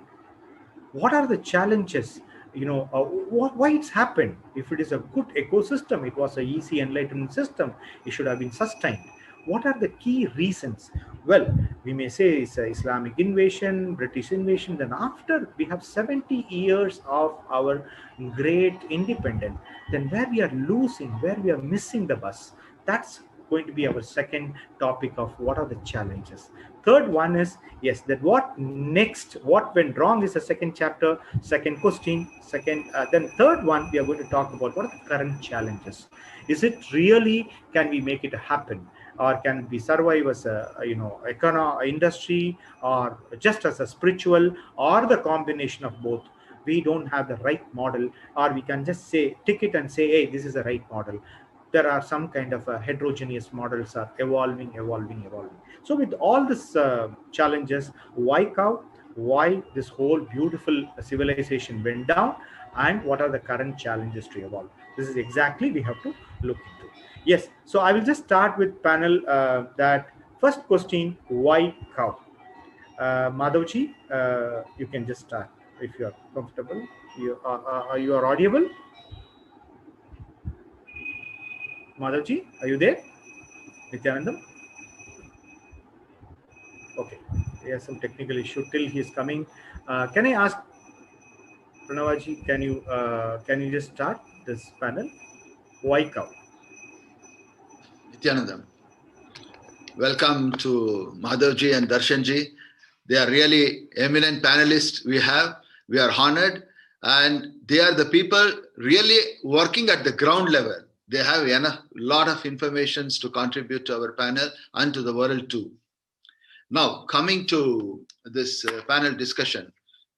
What are the challenges? Why it's happened? If it is a good ecosystem, it was an easy enlightenment system, it should have been sustained. What are the key reasons? Well, we may say it's an Islamic invasion, British invasion. Then after we have 70 years of our great independence, then where we are losing, where we are missing the bus, that's going to be our second topic of what are the challenges. Third one is, yes, that what next, what went wrong is the second chapter, second question, then third one, we are going to talk about what are the current challenges. Is it really, can we make it happen? Or can we survive as a industry, or just as a spiritual, or the combination of both? We don't have the right model, or we can just say, tick it and say, hey, this is the right model. There are some kind of heterogeneous models are evolving. So with all these challenges, why cow? Why this whole beautiful civilization went down? And what are the current challenges to evolve? This is exactly we have to look into. Yes, so I will just start with panel that first question, why cow? Madhavji, you can just start if you are comfortable. You are audible? Madhavji, are you there? Nithyanandam? Okay, he has some technical issue till he is coming. Can I ask Pranavaji, can you just start this panel? Why cow? Nithyanandam. Welcome to Madhavji and Darshanji. They are really eminent panelists we have. We are honored, and they are the people really working at the ground level. They have a lot of information to contribute to our panel and to the world too. Now, coming to this panel discussion,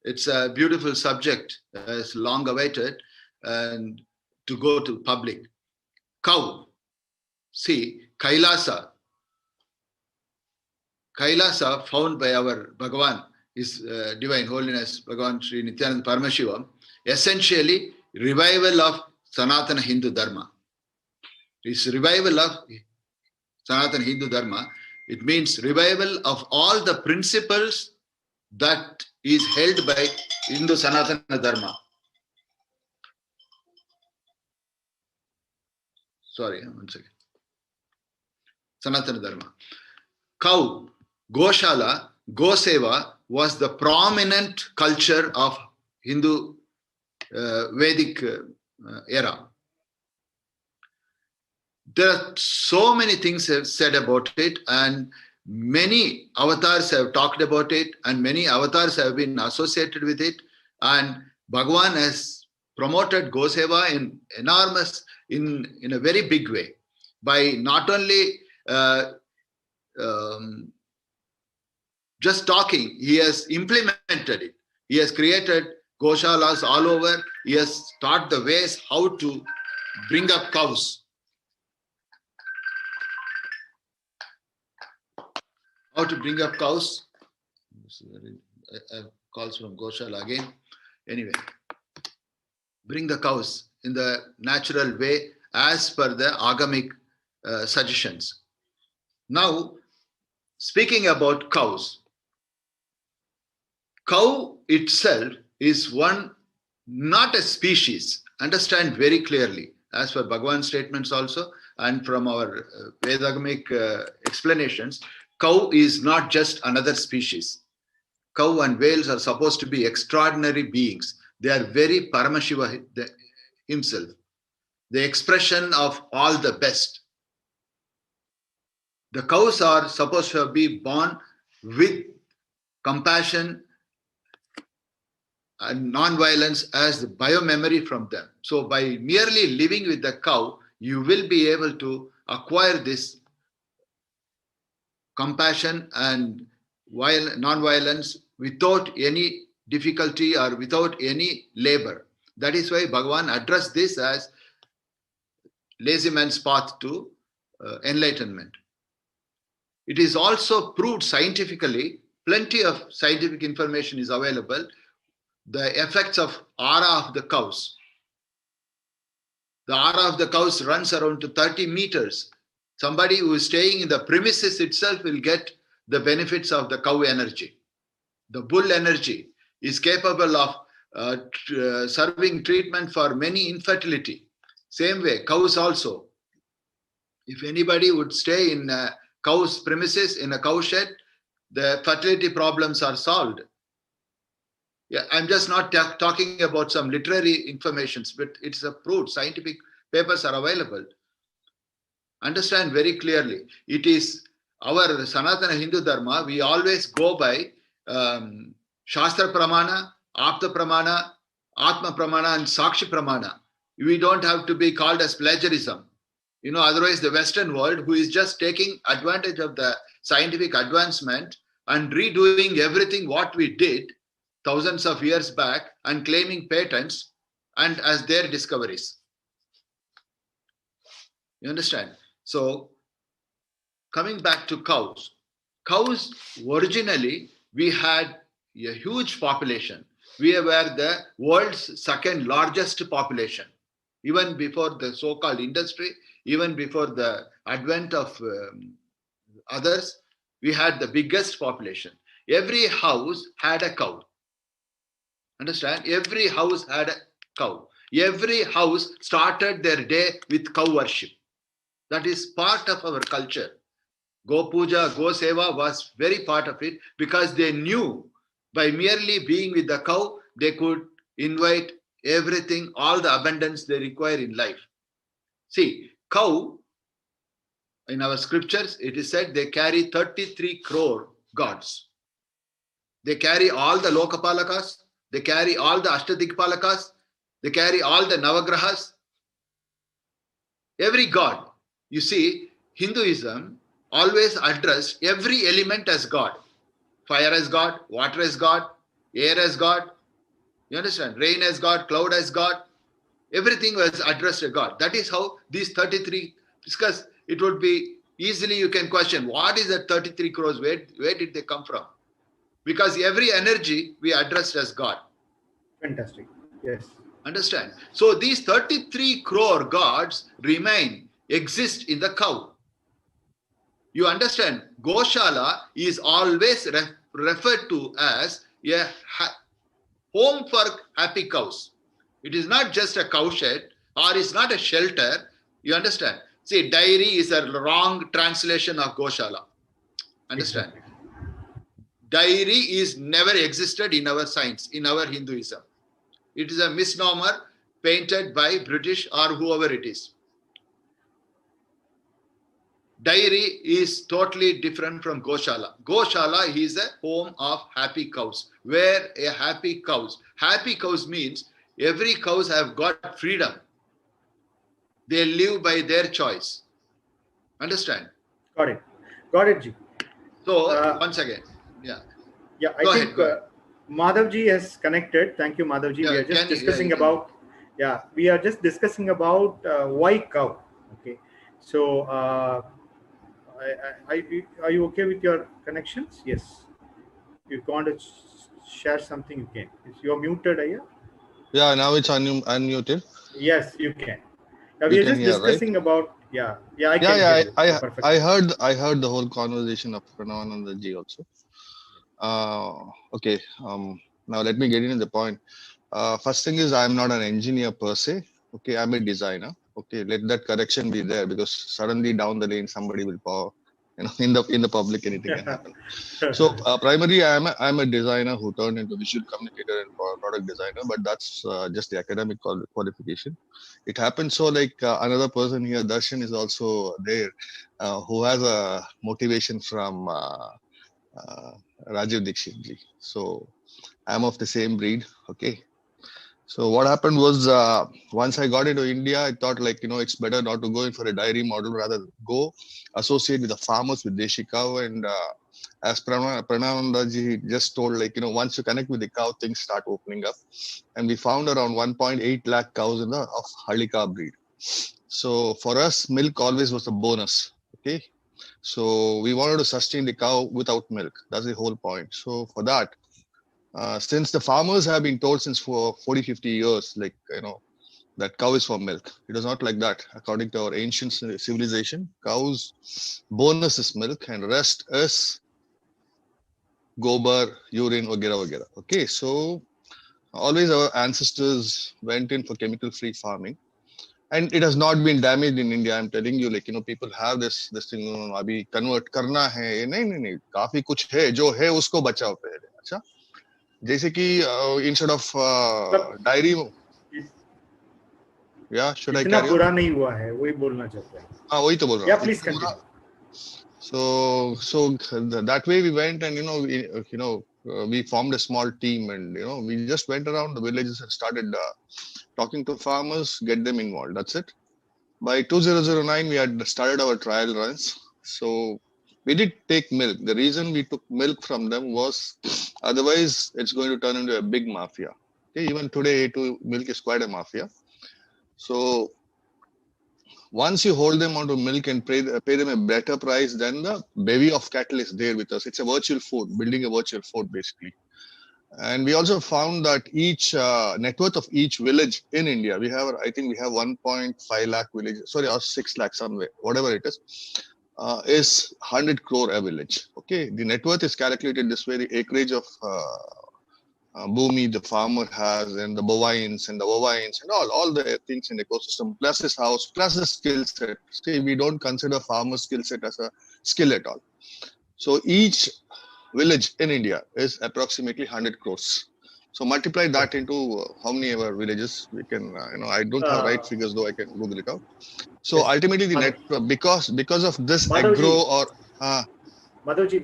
it's a beautiful subject, it's long awaited, and to go to public. Cow. See, KAILASA found by our Bhagavan, His Divine Holiness, Bhagavan Sri Nithyananda Paramashivam, essentially revival of Sanatana Hindu Dharma. It's revival of Sanatana Hindu Dharma. It means revival of all the principles that is held by Hindu Sanatana Dharma. Sorry, one second. Sanatana Dharma. Cow, Goshala, Goseva was the prominent culture of Hindu Vedic era. There are so many things have said about it, and many avatars have talked about it, and many avatars have been associated with it. And Bhagavan has promoted Goseva in a very big way by not only just talking, he has implemented it. He has created Goshalas all over. He has taught the ways how to bring up cows. How to bring up cows. Calls from Goshala again. Anyway, bring the cows in the natural way as per the agamic suggestions. Now, speaking about cows, cow itself is one, not a species. Understand very clearly, as per Bhagavan's statements also, and from our Vedagamic explanations, cow is not just another species. Cow and whales are supposed to be extraordinary beings. They are very Paramashiva himself, the expression of all the best. The cows are supposed to be born with compassion and non-violence as the biomemory from them. So by merely living with the cow, you will be able to acquire this compassion and non-violence without any difficulty or without any labor. That is why Bhagavan addressed this as lazy man's path to enlightenment. It is also proved scientifically, plenty of scientific information is available, the effects of aura of the cows. The aura of the cows runs around to 30 meters. Somebody who is staying in the premises itself will get the benefits of the cow energy. The bull energy is capable of serving treatment for many infertility. Same way, cows also. If anybody would stay in a cow's premises, in a cow shed, the fertility problems are solved. Yeah, I'm just not talking about some literary informations, but it's approved. Scientific papers are available. Understand very clearly. It is our Sanatana Hindu Dharma. We always go by Shastra Pramana, Apta Pramana, Atma Pramana, and Sakshi Pramana. We don't have to be called as plagiarism. You know, otherwise the Western world, who is just taking advantage of the scientific advancement and redoing everything what we did thousands of years back and claiming patents and as their discoveries. You understand? So, coming back to cows. Cows, originally, we had a huge population. We were the world's second largest population. Even before the so-called industry, even before the advent of others, we had the biggest population. Every house had a cow. Understand? Every house had a cow. Every house started their day with cow worship. That is part of our culture. Go Puja, Go Seva was very part of it because they knew by merely being with the cow, they could invite everything, all the abundance they require in life. See, cow, in our scriptures, it is said they carry 33 crore gods. They carry all the Lokapalakas, they carry all the Ashtadikpalakas, they carry all the Navagrahas. Every god. You see, Hinduism always addressed every element as God. Fire as God, water as God, air as God. You understand? Rain as God, cloud as God. Everything was addressed as God. That is how these 33, because it would be easily you can question, what is that 33 crores? Where did they come from? Because every energy we addressed as God. Fantastic. Yes. Understand? So these 33 crore gods exist in the cow. You understand? Goshala is always referred to as a home for happy cows. It is not just a cow shed or it's not a shelter. You understand? See, dairy is a wrong translation of Goshala. Understand? Dairy is never existed in our science, in our Hinduism. It is a misnomer painted by British or whoever it is. Dairy is totally different from Goshala. Goshala is a home of happy cows, where a happy cows means every cows have got freedom. They live by their choice. Understand? Got it, Ji. So, once again, yeah. Yeah, I think Madhavji has connected. Thank you, Madhavji. Yeah, we are just discussing about, why cow. Okay. So, are you okay with your connections? Yes. If you want to share something, you can. You're muted, Aya? Yeah, now it's unmuted. Yes, you can. We are just discussing about, I heard the whole conversation of Pranavananda ji also. Okay. Now let me get into the point. First thing is, I'm not an engineer per se. Okay, I'm a designer. Okay, let that correction be there, because suddenly down the lane somebody will power. In the public, anything can happen. So primarily, I'm a designer who turned into visual communicator and product designer, but that's just the academic qualification. It happens so like another person here, Darshan, is also there, who has a motivation from Rajiv Dixit ji. So I'm of the same breed. Okay. So what happened was, once I got into India, I thought it's better not to go in for a dairy model, rather go associate with the farmers, with Deshi cow. And as Pranananda ji just told, once you connect with the cow, things start opening up. And we found around 1.8 lakh cows of Halika breed. So for us, milk always was a bonus. Okay. So we wanted to sustain the cow without milk. That's the whole point. So for that, since the farmers have been told since for 40-50 years, that cow is for milk. It is not like that. According to our ancient civilization, cows' bonus is milk and rest is gobar, urine, vagera. Okay, so always our ancestors went in for chemical-free farming. And it has not been damaged in India. I'm telling you, people have this thing, abhi convert karna hai. नहीं, काफी कुछ है, जो है उसको बचाओ पहले. अच्छा? जैसे कि instead of dairy, should I carry on? पूरा नहीं हुआ है, वही बोलना चाहता है. हाँ, वही तो बोल रहा हूँ. Yeah, please continue. So that way we went, and we formed a small team, and we just went around the villages and started talking to farmers, get them involved. That's it. By 2009, we had started our trial runs. So we did take milk. The reason we took milk from them was, otherwise it's going to turn into a big mafia. Okay, even today, A2 milk is quite a mafia. So once you hold them onto milk and pay them a better price, then the bevy of cattle is there with us. It's a virtual food, building a virtual food basically. And we also found that each net worth of each village in India, I think we have 1.5 lakh villages, or 6 lakh somewhere, whatever it is 100 crore a village. Okay, the net worth is calculated this way: the acreage of bhumi the farmer has, and the bovines and the ovines and all the things in the ecosystem, plus his house, plus the skill set. See, we don't consider farmer skill set as a skill at all. So each village in India is approximately 100 crores. So multiply that into how many ever villages we can, I don't have right figures, though I can Google it out. So ultimately the net, because of this agro or... Madhavji,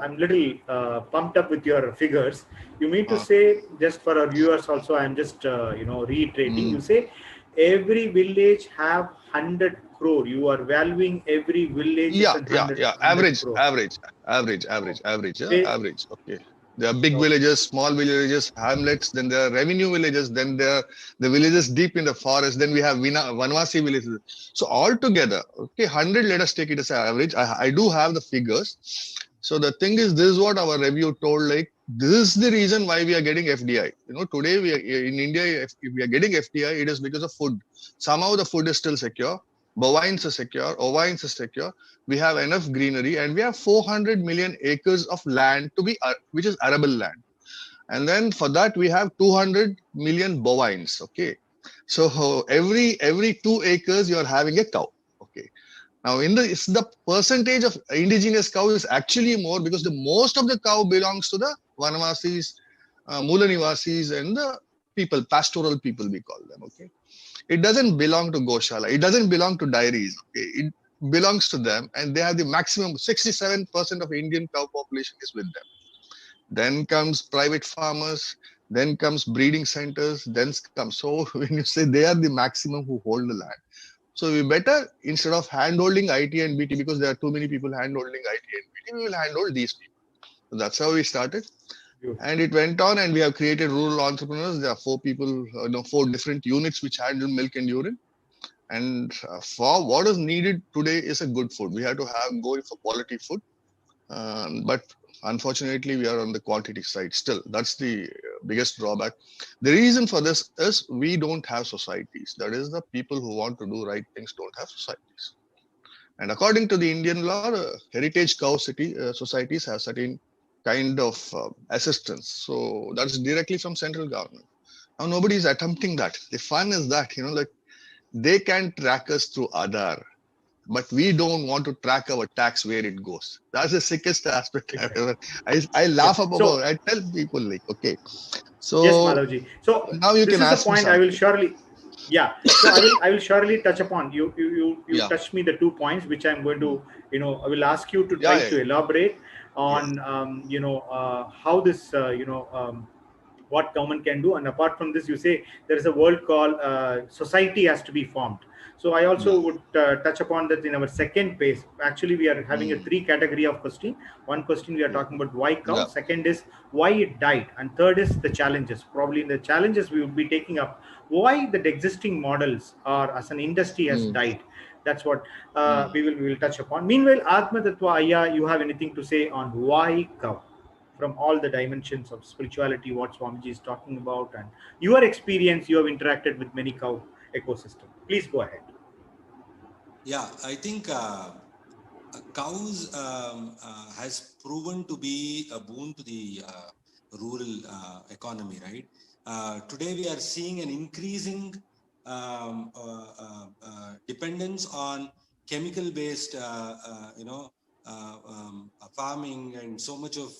I'm little pumped up with your figures. You mean to say, just for our viewers also, I'm just, reiterating, you say every village have 100 crore. You are valuing every village. Average. Okay. There are big villages, small villages, hamlets, then there are revenue villages, then there are the villages deep in the forest, then we have Vanvasi villages. So altogether, okay, 100, let us take it as an average. I do have the figures. So the thing is, this is what our review told, this is the reason why we are getting FDI. Today we are in India, if we are getting FDI, it is because of food. Somehow the food is still secure. Bovines are secure, ovines are secure. We have enough greenery, and we have 400 million acres of land which is arable land. And then for that, we have 200 million bovines. Okay. So every 2 acres, you are having a cow. Okay. Now, the percentage of indigenous cow is actually more, because the most of the cow belongs to the Vanavasis, Mulanivasis, and the people, pastoral people we call them. Okay, it doesn't belong to Goshala. It doesn't belong to dairies. Okay, it belongs to them, and they have the maximum. 67% of Indian cow population is with them. Then comes private farmers. Then comes breeding centers. Then comes, so when you say they are the maximum who hold the land. So we better, instead of handholding IT and BT, because there are too many people handholding IT and BT, we will handhold these people. So that's how we started. And it went on, and we have created rural entrepreneurs. There are 4 people, 4 different units which handle milk and urine. And for what is needed today is a good food. We have to go for quality food. But unfortunately, we are on the quantity side still. That's the biggest drawback. The reason for this is we don't have societies. That is, the people who want to do right things don't have societies. And according to the Indian law, heritage cow societies have certain kind of assistance. So that's directly from central government. Now nobody is attempting that. The fun is that, like they can track us through Aadhaar, but we don't want to track our tax where it goes. That's the sickest aspect I've ever. I laugh about. I tell people like, okay, so yes, Madhavji. So now you can ask the point me I will surely. Yeah, so I will surely touch upon. You touched me the 2 points which I'm going to, I will ask you to try to elaborate on, how this, what government can do. And apart from this, you say there is a word called society has to be formed. So I also would touch upon that in our second phase. Actually, we are having a 3 category of question. One question we are talking about why cow. Second is why it died. And third is the challenges. Probably in the challenges we will be taking up why the existing models or as an industry has died. That's what we will touch upon. Meanwhile, Atma Tattva Ayya, you have anything to say on why cow? From all the dimensions of spirituality, what Swamiji is talking about, and your experience, you have interacted with many cow ecosystem. Please go ahead. Yeah, I think cows has proven to be a boon to the rural economy, right? Today we are seeing an increasing dependence on chemical-based, farming, and so much of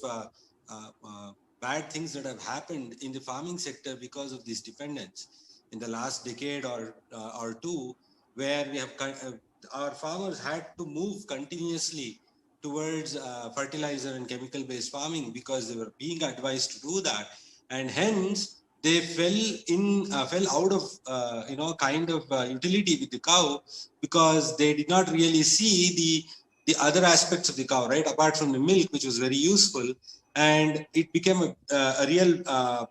bad things that have happened in the farming sector because of this dependence in the last decade or 2, where we have our farmers had to move continuously towards fertilizer and chemical-based farming because they were being advised to do that, and hence they fell out of kind of utility with the cow, because they did not really see the other aspects of the cow, right? Apart from the milk, which was very useful, and it became a real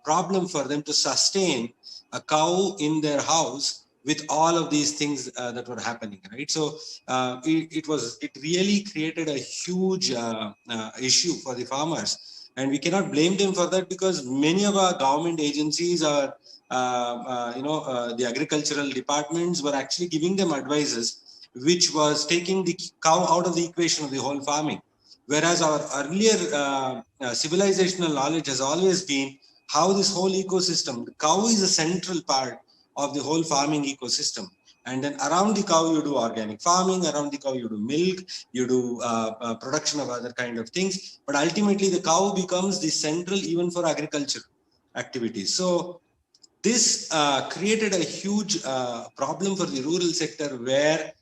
problem for them to sustain a cow in their house with all of these things that were happening, right? So it really created a huge issue for the farmers, and we cannot blame them for that, because many of our government agencies or the agricultural departments were actually giving them advices, which was taking the cow out of the equation of the whole farming. Whereas our earlier civilizational knowledge has always been how this whole ecosystem, the cow is a central part of the whole farming ecosystem. And then around the cow, you do organic farming, around the cow, you do milk, you do production of other kind of things. But ultimately, the cow becomes the central even for agriculture activities. So this created a huge problem for the rural sector, where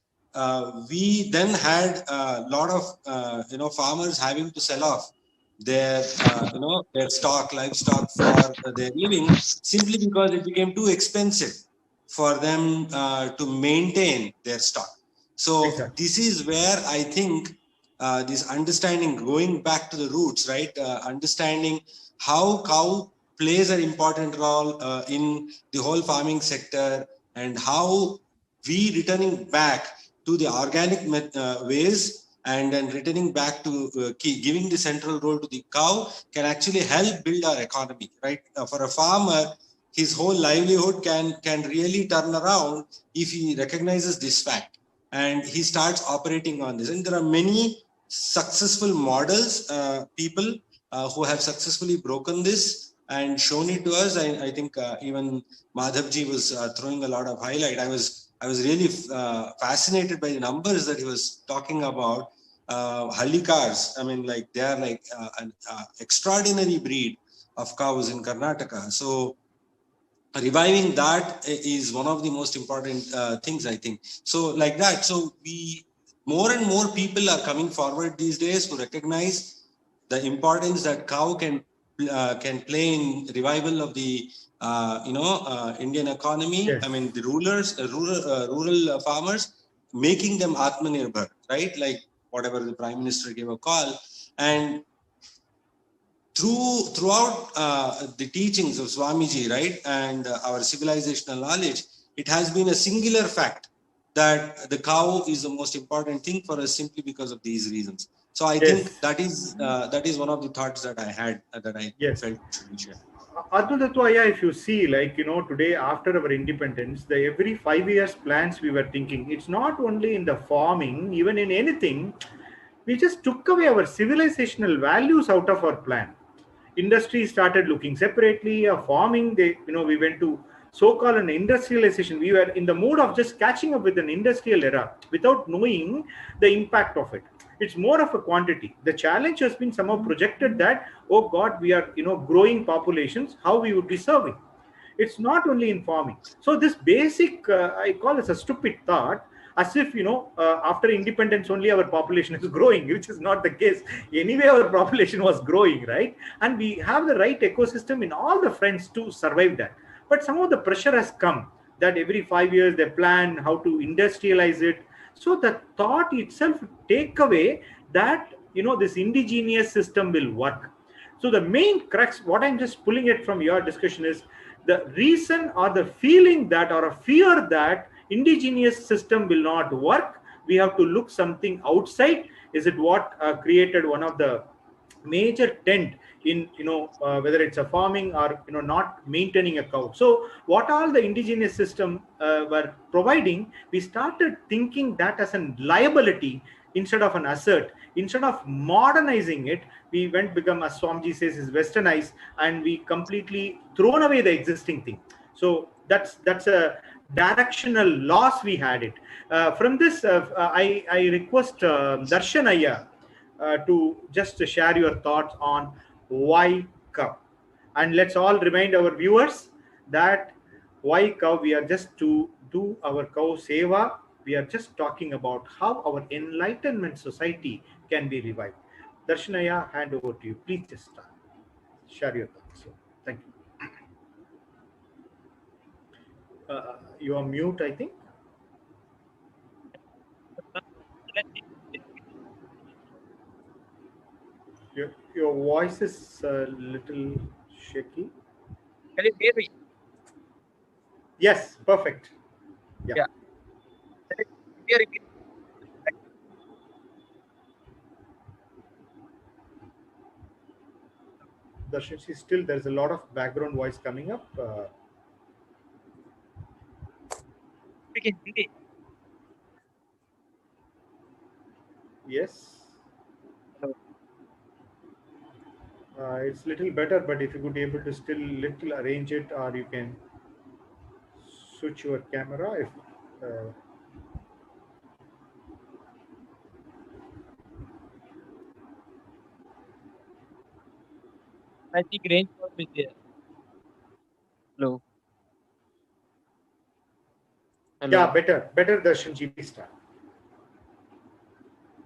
we then had a lot of farmers having to sell off their livestock for their living, simply because it became too expensive for them to maintain their stock. So this is where I think this understanding, going back to the roots, right? Understanding how cow plays an important role in the whole farming sector, and how we returning back to the organic ways, and then returning back to giving the central role to the cow can actually help build our economy, right? For a farmer, his whole livelihood can really turn around if he recognizes this fact and he starts operating on this. And there are many successful models, people who have successfully broken this and shown it to us. I think even Madhavji was throwing a lot of highlight. I was I was really fascinated by the numbers that he was talking about. Hallikars, I mean, like they are like an extraordinary breed of cows in Karnataka. So reviving that is one of the most important things, I think. So like that, so more and more people are coming forward these days to recognize the importance that cow can play in revival of the Indian economy. Yes. I mean, the rural farmers, making them Atmanirbhar, right? Like whatever the Prime Minister gave a call. And throughout the teachings of Swamiji, right, and our civilizational knowledge, it has been a singular fact that the cow is the most important thing for us simply because of these reasons. So I think that is one of the thoughts that I had, that I felt should be shared. Advatatwaya, if you see, like, today after our independence, the every 5 years plans we were thinking, it's not only in the farming, even in anything, we just took away our civilizational values out of our plan. Industry started looking separately. Farming, we went to so-called an industrialization. We were in the mood of just catching up with an industrial era without knowing the impact of it. It's more of a quantity. The challenge has been somehow projected that, oh God, we are growing populations, how we would be serving. It's not only in farming. So this basic, I call it a stupid thought, as if, after independence only our population is growing, which is not the case. Anyway, our population was growing, right? And we have the right ecosystem in all the fronts to survive that. But somehow the pressure has come that every 5 years they plan how to industrialize it. So the thought itself take away that, this indigenous system will work. So the main crux, what I'm just pulling it from your discussion is the reason or the feeling that, or a fear that indigenous system will not work. We have to look something outside. Is it what created one of the major tent in, whether it's a farming or, not maintaining a cow. So what all the indigenous system were providing, we started thinking that as a liability instead of an asset. Instead of modernizing it, we went become, as Swamiji says, is westernized, and we completely thrown away the existing thing. So that's a directional loss we had it. From this, I request Darshanaya to just share your thoughts on why cow. And let's all remind our viewers that why cow, we are just to do our cow seva. We are just talking about how our enlightenment society can be revived. Darshanaya, hand over to you. Please just start. Share your thoughts. Thank you. You are mute, I think. Your voice is a little shaky. Can you hear me? Yes, perfect. Yeah. Darshan, still there's a lot of background voice coming up. Yes. It's little better, but if you could be able to still little arrange it, or you can switch your camera. If I think range was there. Hello. Yeah, better, Darshanji, please start.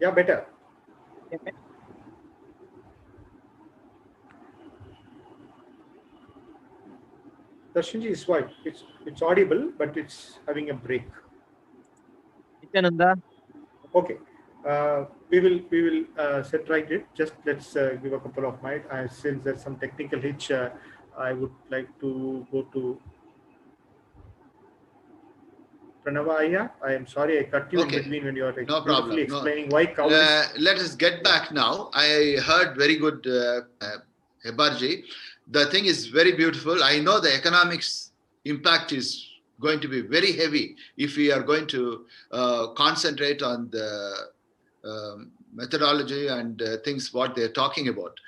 Yeah, better. Darshanji is white. It's audible, but it's having a break. Nithyananda. Okay. We will set right it. Just let's give a couple of minutes. Since there's some technical hitch, I would like to go to Pranavaya. I am sorry I cut you in between when you are explaining why cow. Let us get back now. I heard very good, Hebarji. The thing is very beautiful. I know the economics impact is going to be very heavy if we are going to concentrate on the methodology and things what they're talking about.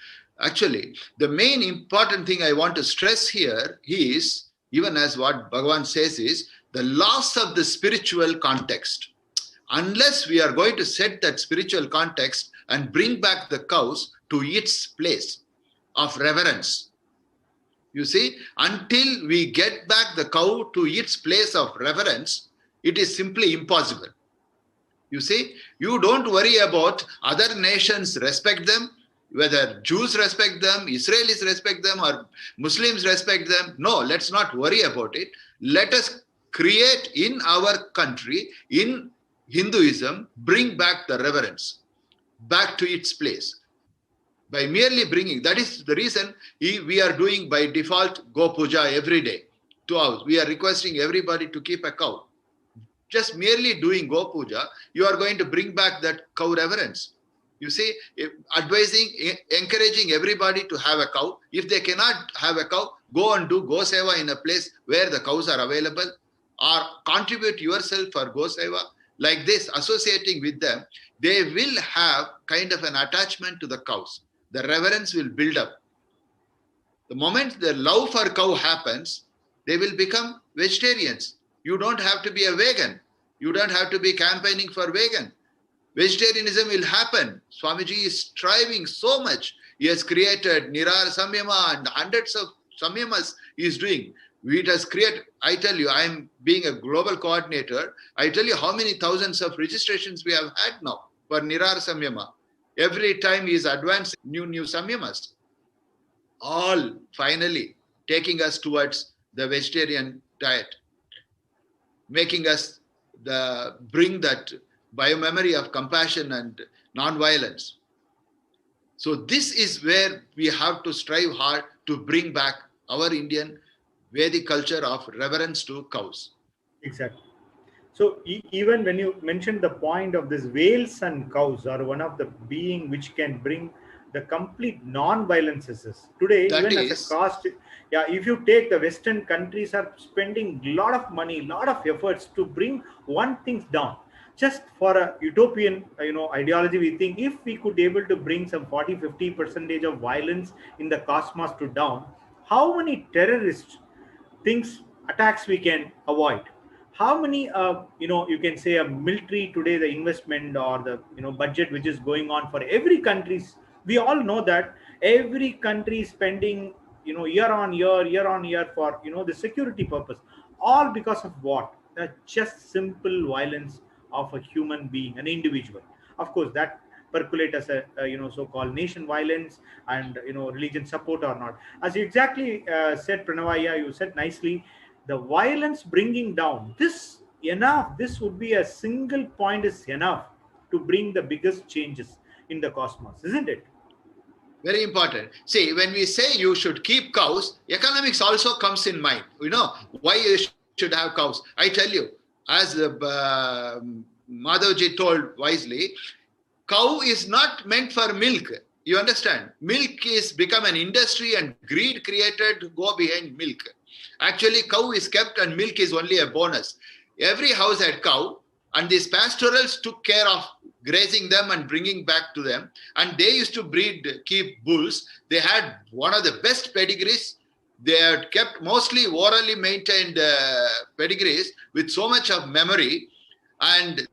Actually, the main important thing I want to stress here is, even as what Bhagavan says, is the loss of the spiritual context. Unless we are going to set that spiritual context and bring back the cows to its place of reverence. You see, until we get back the cow to its place of reverence, it is simply impossible. You see, you don't worry about other nations respect them, whether Jews respect them, Israelis respect them, or Muslims respect them. No, let's not worry about it. Let us create in our country, in Hinduism, bring back the reverence back to its place. By merely bringing, that is the reason we are doing by default Go Puja every day. 2 hours. We are requesting everybody to keep a cow. Just merely doing Go Puja, you are going to bring back that cow reverence. You see, advising, encouraging everybody to have a cow. If they cannot have a cow, go and do Go Seva in a place where the cows are available, or contribute yourself for Go Seva. Like this, associating with them, they will have kind of an attachment to the cows. The reverence will build up. The moment the love for cow happens, they will become vegetarians. You don't have to be a vegan. You don't have to be campaigning for vegan. Vegetarianism will happen. Swamiji is striving so much. He has created Nirar Samyama and hundreds of Samyamas he is doing. It has created, I tell you, I am being a global coordinator. I tell you how many thousands of registrations we have had now for Nirar Samyama. Every time he is advancing new Samyamas. All finally taking us towards the vegetarian diet, making us bring that biomemory of compassion and non-violence. So this is where we have to strive hard to bring back our Indian Vedic culture of reverence to cows. Exactly. So even when you mentioned the point of this, whales and cows are one of the being which can bring the complete non-violences. Today, that even as a cost, if you take the Western countries are spending a lot of money, a lot of efforts to bring one thing down. Just for a utopian, ideology, we think if we could be able to bring some 40-50% of violence in the cosmos to down, how many terrorist attacks we can avoid? How many, you can say a military today, the investment or the, budget which is going on for every country's, we all know that every country is spending, year on year for, the security purpose, all because of what? Just simple violence of a human being, an individual. Of course, that percolate as a, so-called nation violence and, religion support or not. As you exactly said, Pranavaya, you said nicely, the violence bringing down, this would be a single point is enough to bring the biggest changes in the cosmos, isn't it? Very important. See, when we say you should keep cows, economics also comes in mind. Why you should have cows. I tell you, as Madhavji told wisely, cow is not meant for milk. You understand? Milk is become an industry and greed created to go behind milk. Actually, cow is kept and milk is only a bonus. Every house had cow and these pastorals took care of grazing them and bringing back to them. And they used to keep bulls. They had one of the best pedigrees. They had kept mostly orally maintained pedigrees with so much of memory. And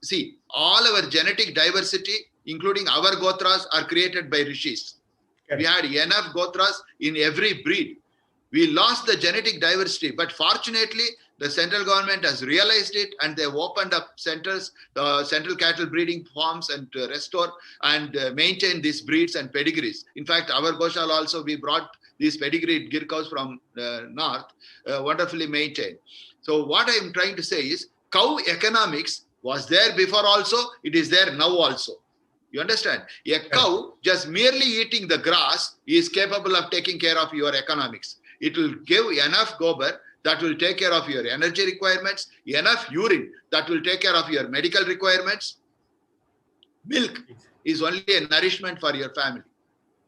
see, all our genetic diversity, including our gotras, are created by rishis. We had enough gotras in every breed. We lost the genetic diversity, but fortunately, the central government has realized it and they've opened up centers, central cattle breeding farms and restore and maintain these breeds and pedigrees. In fact, our Goshala also, we brought these pedigreed gir cows from north, wonderfully maintained. So what I'm trying to say is, cow economics was there before also, it is there now also. You understand? A cow just merely eating the grass is capable of taking care of your economics. It will give enough gobar that will take care of your energy requirements, enough urine that will take care of your medical requirements. Milk is only a nourishment for your family.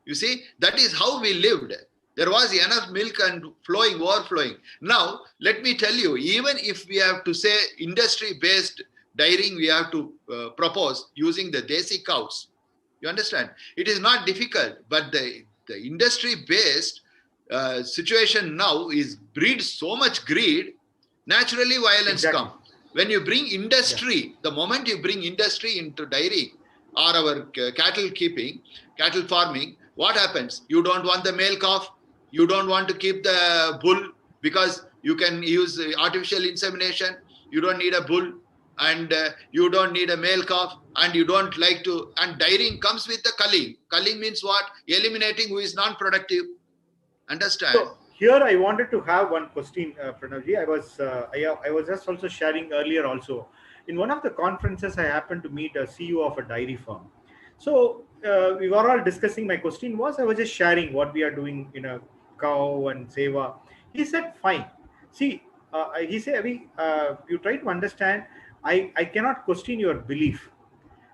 You see, that is how we lived. There was enough milk and flowing, overflowing. Now, let me tell you, even if we have to say industry-based dairying, we have to propose using the desi cows. You understand? It is not difficult, but the industry-based situation now is breeds so much greed. naturally violence Exactly. comes. When you bring industry, the moment you bring industry into dairy or our cattle keeping, cattle farming, what happens? You don't want the male calf, you don't want to keep the bull because you can use artificial insemination, you don't need a bull, and you don't need a male calf, and you don't like to, and dairying comes with the culling. Culling means what? Eliminating who is non-productive. Understand? So here I wanted to have one question, Pranavji. I was just also sharing earlier also. In one of the conferences, I happened to meet a CEO of a dairy farm. So we were all discussing. My question was, I was just sharing what we are doing in a cow and seva. He said, fine. See, he said, you try to understand, I cannot question your belief.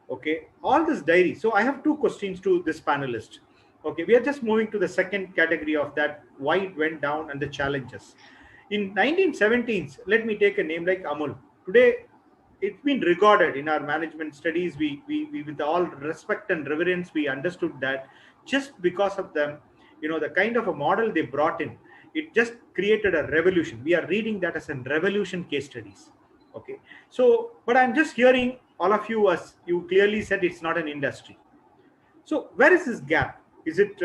Okay, all this dairy. So I have two questions to this panelist. Okay, we are just moving to the second category of that, why it went down and the challenges. In 1970s, let me take a name like Amul. Today, it's been regarded in our management studies. We with all respect and reverence, we understood that just because of them, the kind of a model they brought in, it just created a revolution. We are reading that as a revolution case studies. Okay, so, but I'm just hearing all of you, as you clearly said, it's not an industry. So where is this gap? Is it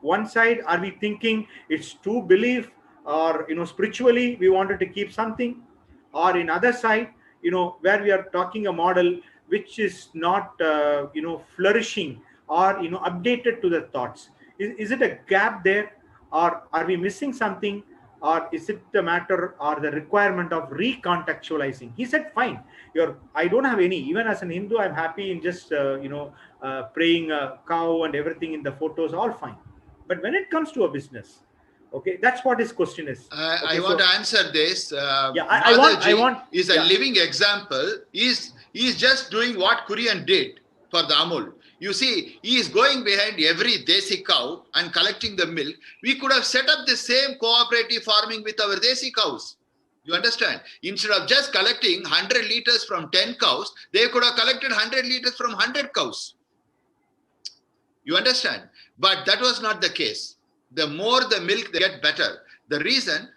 one side? Are we thinking it's too belief, or spiritually we wanted to keep something, or in other side, where we are talking a model which is not flourishing or updated to the thoughts? Is it a gap there, or are we missing something, or is it the matter or the requirement of recontextualizing? He said, fine, I don't have any, even as an Hindu, I'm happy in just praying a cow and everything in the photos, all fine. But when it comes to a business, okay, that's what his question is. I want to answer this. I want is a living example. He's just doing what Kurian did for the Amul. You see, he is going behind every desi cow and collecting the milk. We could have set up the same cooperative farming with our desi cows. You understand? Instead of just collecting 100 liters from 10 cows, they could have collected 100 liters from 100 cows. You understand? But that was not the case. The more the milk they get, better. The reason,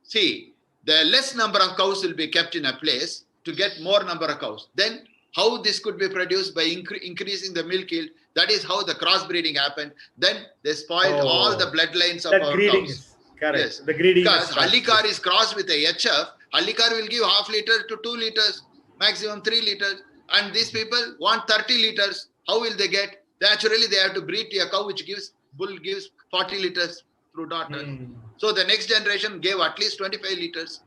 see, the less number of cows will be kept in a place to get more number of cows. Then how this could be produced by increasing the milk yield? That is how the crossbreeding happened. Then they spoiled all the bloodlines of our cows. Correct. Yes. The greediness. Because Hallikar is crossed with a HF. Hallikar will give half liter to 2 liters, maximum 3 liters. And these people want 30 liters. How will they get? Naturally, they have to breed to a cow which bull gives 40 liters through daughter. So the next generation gave at least 25 liters.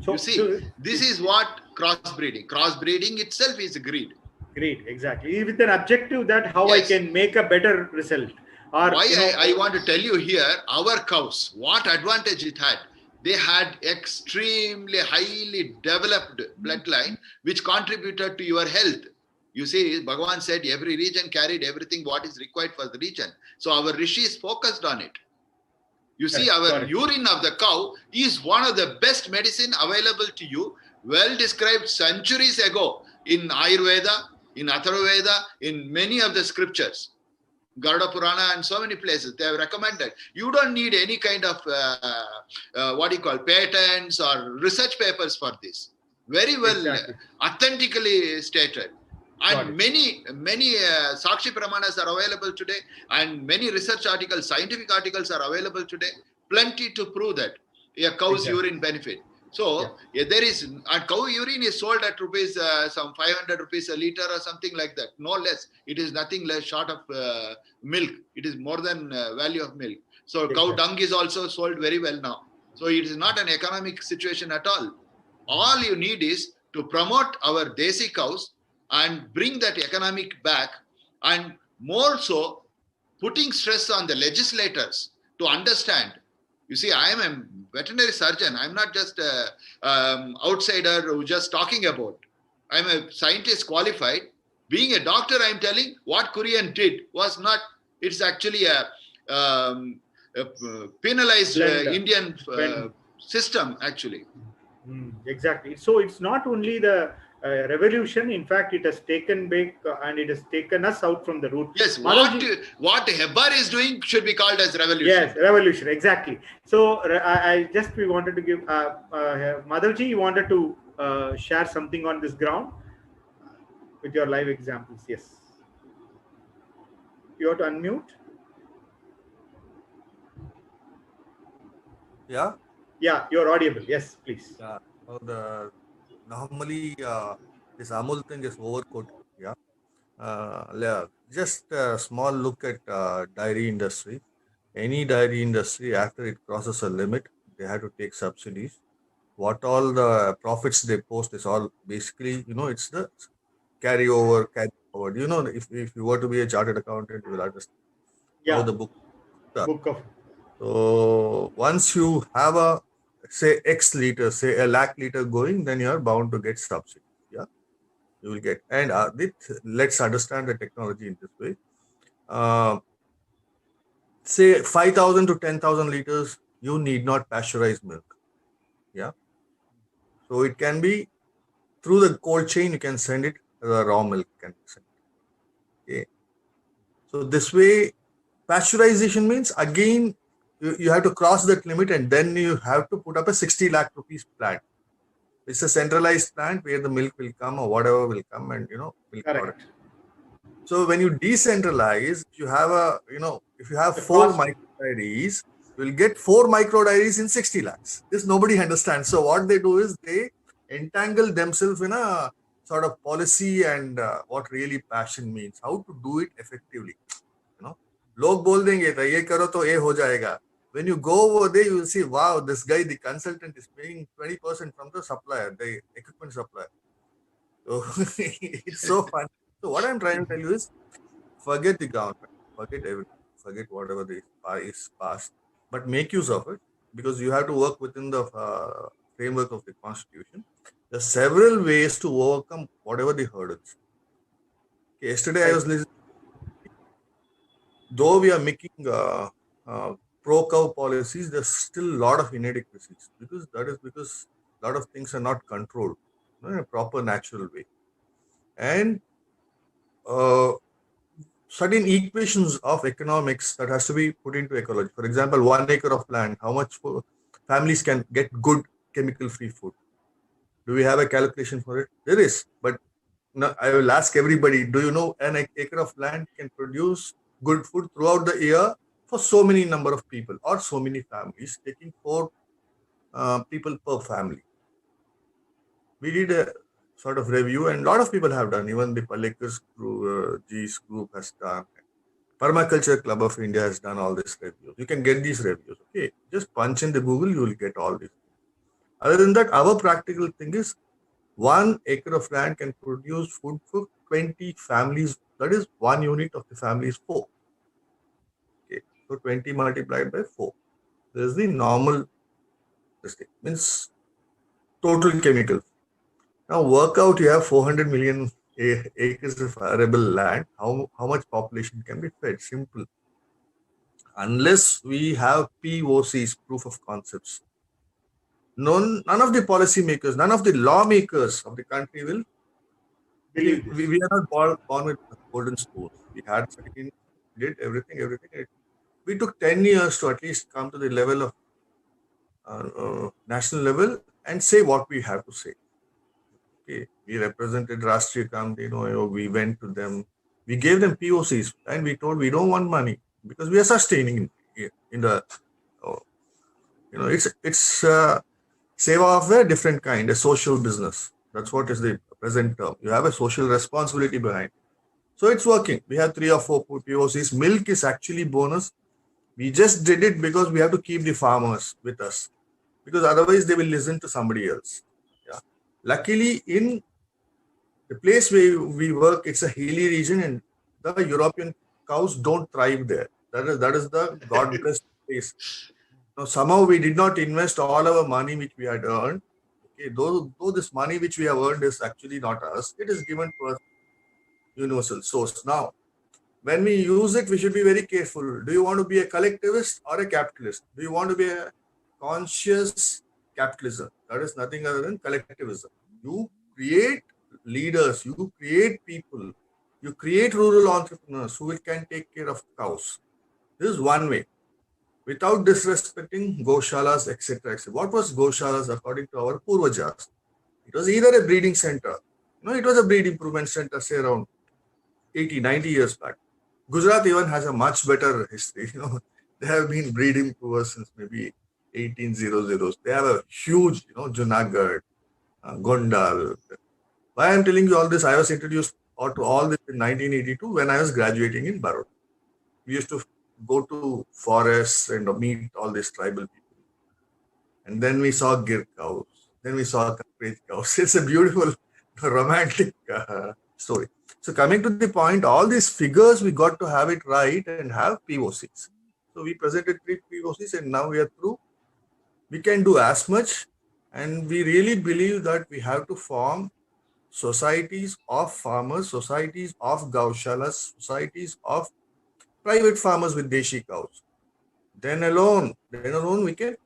So, you see, this is what crossbreeding. Crossbreeding itself is greed. Greed, exactly. With an objective that how I can make a better result. Or, why I want to tell you here, our cows, what advantage it had. They had extremely highly developed bloodline, which contributed to your health. You see, Bhagavan said every region carried everything what is required for the region. So our rishis focused on it. You see, our urine of the cow is one of the best medicine available to you, well described centuries ago in Ayurveda, in Atharvaveda, in many of the scriptures. Garuda Purana and so many places, they have recommended. You don't need any kind of, patents or research papers for this. Very well, authentically stated. And many Sakshi Pramanas are available today, and many research articles, scientific articles are available today. Plenty to prove that a cow's urine benefit. So there is, and cow urine is sold at rupees, some 500 rupees a liter or something like that. No less. It is nothing less short of milk. It is more than value of milk. So cow dung is also sold very well now. So it is not an economic situation at all. All you need is to promote our desi cows and bring that economic back, and more so putting stress on the legislators to understand. You see, I am a veterinary surgeon. I'm not just an outsider who just talking about. I'm a scientist qualified. Being a doctor, I'm telling what Kurian did was not, it's actually a penalized Indian system actually. Exactly. So it's not only the revolution. In fact, it has taken back and it has taken us out from the root. Yes, Madhavji, what Hebar is doing should be called as revolution. yes, revolution, exactly. So we wanted to give Madhavji, you wanted to share something on this ground with your live examples. Yes, you have to unmute. Yeah. Yeah, you're audible. Yes, please. Yeah. Normally this Amul thing is overcoated. Yeah. Just a small look at dairy industry. Any dairy industry, after it crosses a limit, they have to take subsidies. What all the profits they post is all basically, it's the carry forward. If you were to be a chartered accountant, you will understand how the book. Book of. So once you have a say X liter, say a lakh liter going, then you are bound to get subsidy. Yeah, you will get. And let's understand the technology in this way. Say 5,000 to 10,000 liters, you need not pasteurize milk. Yeah. So it can be through the cold chain, you can send it, the raw milk can be sent. Okay. So this way, pasteurization means again, you have to cross that limit and then you have to put up a 60 lakh rupees plant. It's a centralized plant where the milk will come or whatever will come and, milk product. So when you decentralize, you have if you have 4 micro dairies, you will get 4 micro dairies in 60 lakhs. This nobody understands. So what they do is they entangle themselves in a sort of policy and what really passion means, how to do it effectively. Log bol denge tha ye karo to ye ho jayega. When you go over there, you will see, wow, this guy, the consultant, is paying 20% from the supplier, the equipment supplier. So it's so fun. So what I'm trying to tell you is, forget the government, forget everything, forget whatever is passed, but make use of it, because you have to work within the framework of the Constitution. There are several ways to overcome whatever the hurdles. Okay, yesterday I was listening. Though we are making pro-cow policies, there's still a lot of inadequacies, because a lot of things are not controlled in a proper natural way. And certain equations of economics that has to be put into ecology. For example, 1 acre of land, how much families can get good chemical-free food? Do we have a calculation for it? There is, but I will ask everybody, do you know an acre of land can produce good food throughout the year for so many number of people or so many families, taking 4 people per family? We did a sort of review, and a lot of people have done. Even the Palekars group has done. Permaculture Club of India has done all these reviews. You can get these reviews. Okay, just punch in the Google, you will get all these. Other than that, our practical thing is 1 acre of land can produce food for 20 families. That is 1 unit of the family is 4. Okay, so 20 multiplied by 4. This is the normal. This thing means total chemical. Now work out, you have 400 million acres of arable land. How much population can be fed? Simple. Unless we have POCs, proof of concepts, none of the policymakers, none of the lawmakers of the country will believe. We are not born with golden spoons. We had certain, did everything. We took 10 years to at least come to the level of national level and say what we have to say. Okay, we represented Rashtriya Kamti, we went to them, we gave them POCs, and we told we don't want money because we are sustaining in the, it's seva of a different kind, a social business. That's what is the present term. You have a social responsibility behind. So it's working. We have 3 or 4 POCs. Milk is actually bonus. We just did it because we have to keep the farmers with us, because otherwise they will listen to somebody else. Yeah. Luckily, in the place where we work, it's a hilly region, and the European cows don't thrive there. That is the God-blessed place. Now, somehow we did not invest all our money which we had earned. Okay, though this money which we have earned is actually not us, it is given to us universal source. Now, when we use it, we should be very careful. Do you want to be a collectivist or a capitalist? Do you want to be a conscious capitalism? That is nothing other than collectivism. You create leaders, you create people, you create rural entrepreneurs who can take care of cows. This is one way, without disrespecting goshalas, etc. etc. What was goshalas according to our purvajas? It was either a breeding center, it was a breed improvement center, say around 80, 90 years back. Gujarat even has a much better history. They have been breed improvers since maybe 1800s. They have a huge, Junagadh, Gondal. Why I'm telling you all this, I was introduced to all this in 1982 when I was graduating in Baroda. We used to go to forests and meet all these tribal people. And then we saw gir cows. Then we saw concrete cows. It's a beautiful, romantic story. So coming to the point, all these figures, we got to have it right and have POCs. So we presented 3 POCs and now we are through. We can do as much, and we really believe that we have to form societies of farmers, societies of gaushalas, societies of private farmers with deshi cows. Then alone we can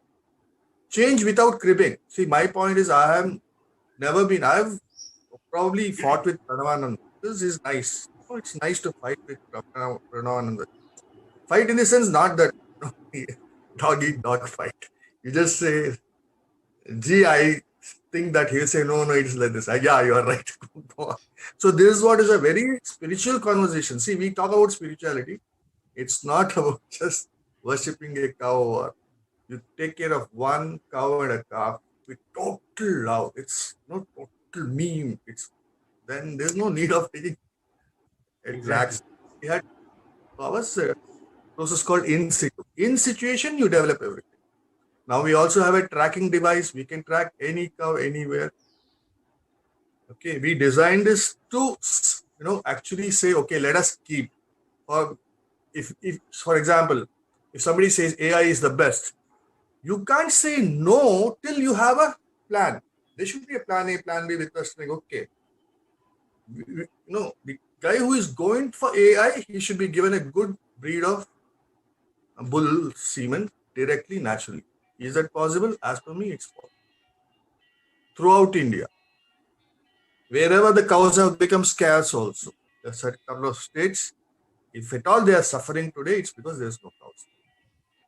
change without cribbing. See, my point is I've probably fought with Pranavananda. This is nice. It's nice to fight with Pranavananda. Fight in the sense not that dog eat dog fight. You just say, gee, I think that he'll say, no, it's like this. Yeah, you are right. So this is what is a very spiritual conversation. See, we talk about spirituality. It's not about just worshipping a cow, or you take care of one cow and a calf with total love. It's not total meme. Then there's no need of taking exact. We had our process called in situ. In situation, you develop everything. Now we also have a tracking device. We can track any cow anywhere. Okay, we designed this to, actually say, okay, let us keep. Or if for example, if somebody says AI is the best, you can't say no till you have a plan. There should be a plan A, plan B with us saying, okay, the guy who is going for AI, he should be given a good breed of bull semen directly, naturally. Is that possible? As per me, it's possible. Throughout India, wherever the cows have become scarce also, there's a couple of states, if at all they are suffering today, it's because there's no cows.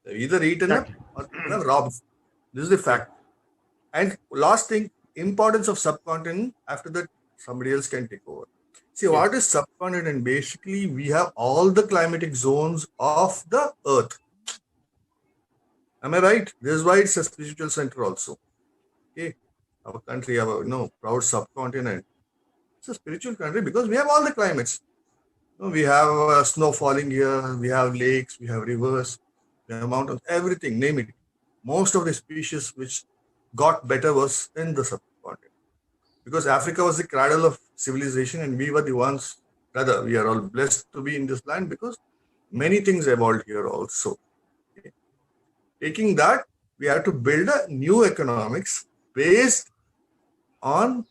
They're either eaten up or people have robbed. This is the fact. And last thing, importance of subcontinent, after that, somebody else can take over. See, what is subcontinent? Basically, we have all the climatic zones of the earth. Am I right? This is why it's a spiritual center also. Okay. Our country, our proud subcontinent. It's a spiritual country because we have all the climates. We have snow falling here, we have lakes, we have rivers, we have mountains, everything, name it. Most of the species which got better was in the subcontinent. Because Africa was the cradle of civilization and we were the ones, rather, we are all blessed to be in this land because many things evolved here also. Okay. Taking that, we have to build a new economics based on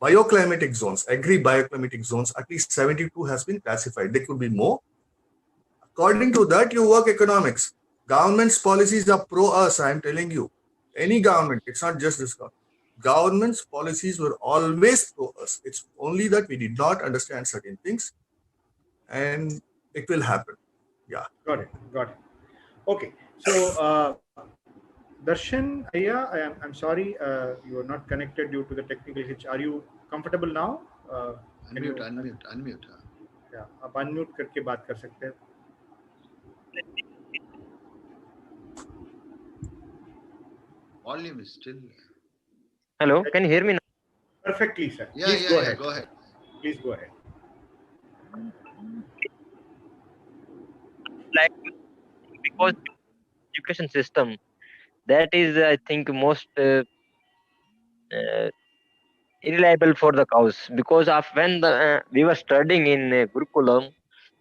bioclimatic zones, agri-bioclimatic zones. At least 72 has been classified. There could be more. According to that, you work economics. Government's policies are pro us, I am telling you. Any government, it's not just this government. Government's policies were always pro us. It's only that we did not understand certain things and it will happen. Yeah. Got it. Okay. So, Darshan, I'm sorry, you are not connected due to the technical hitch. Are you comfortable now? Unmute. Yeah, आप unmute करके बात कर सकते हैं. Volume is still. Hello, can you hear me now? Perfectly, sir. Please go ahead. Please go ahead. Like, because education system, that is, I think, most irreliable for the cows, because of when we were studying in Gurukulam,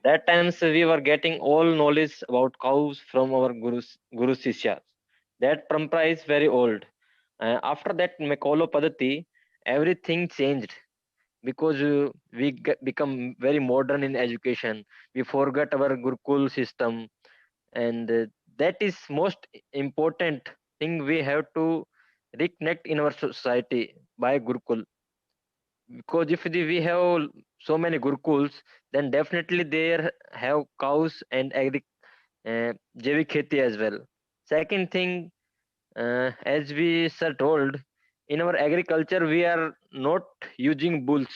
that times we were getting all knowledge about cows from our Guru Sishyas. That parampara is very old. After that Mekolo Padati, everything changed because we become very modern in education. We forgot our Gurukul system, and that is most important thing we have to reconnect in our society by Gurukul, because if we have so many gurukuls, then definitely there have cows and jaivik kheti as well. Second thing, as we sir told, in our agriculture we are not using bulls,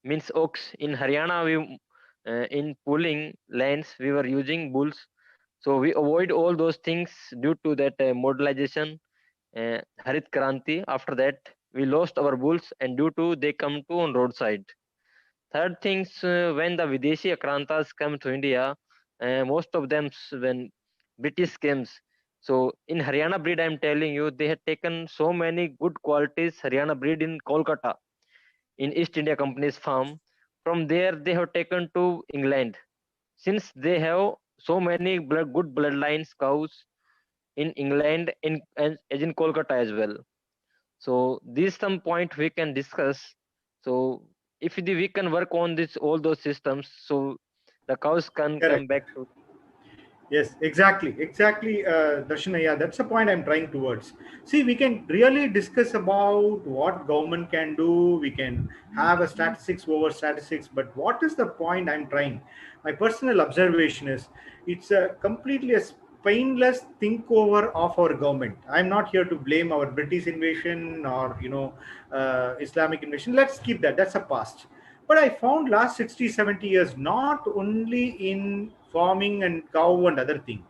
means ox. In Haryana, we in pulling lands we were using bulls, so we avoid all those things due to that modernization, Harit Kranti. After that, we lost our bulls, and due to they come to on roadside. Third things, when the Videshi Akrantas come to India, most of them when British came. So in Haryana breed, I'm telling you, they had taken so many good qualities Haryana breed in Kolkata, in East India Company's farm. From there, they have taken to England. Since they have so many good bloodlines cows in England, as in Kolkata as well. So these some point we can discuss. So if we can work on this all those systems, so the cows can come Correct. back to. Yes, exactly. Darshana, yeah, that's the point I'm trying towards. See, we can really discuss about what government can do. We can have a statistics over statistics, but what is the point I'm trying? My personal observation is it's a completely a spineless think over of our government. I'm not here to blame our British invasion or Islamic invasion. Let's keep that. That's a past. But I found last 60, 70 years, not only in farming and cow and other thing.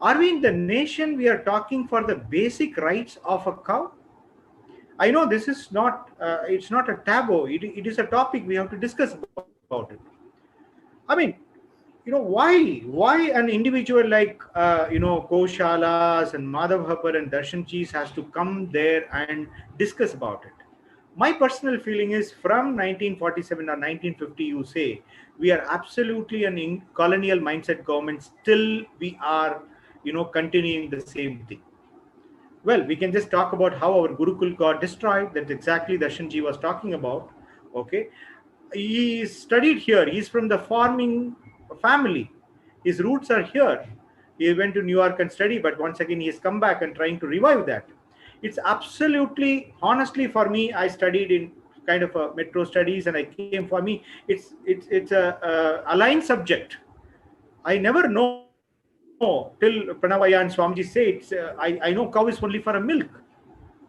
Are we in the nation we are talking for the basic rights of a cow? I know this is not, it's not a taboo. It is a topic we have to discuss about it. I mean, why an individual like, Goshalas and Madhav Hapar and Darshanjis has to come there and discuss about it? My personal feeling is from 1947 or 1950, you say, we are absolutely an colonial mindset government. Still, we are, continuing the same thing. Well, we can just talk about how our Gurukul got destroyed. That's exactly Darshanji was talking about. Okay. He studied here. He's from the farming family. His roots are here. He went to New York and studied, but once again, he has come back and trying to revive that. It's absolutely, honestly, for me, I studied in kind of a metro studies, and I came, for me, it's a aligned subject. I never know till Pranavaya and Swamiji say it's, I know cow is only for a milk.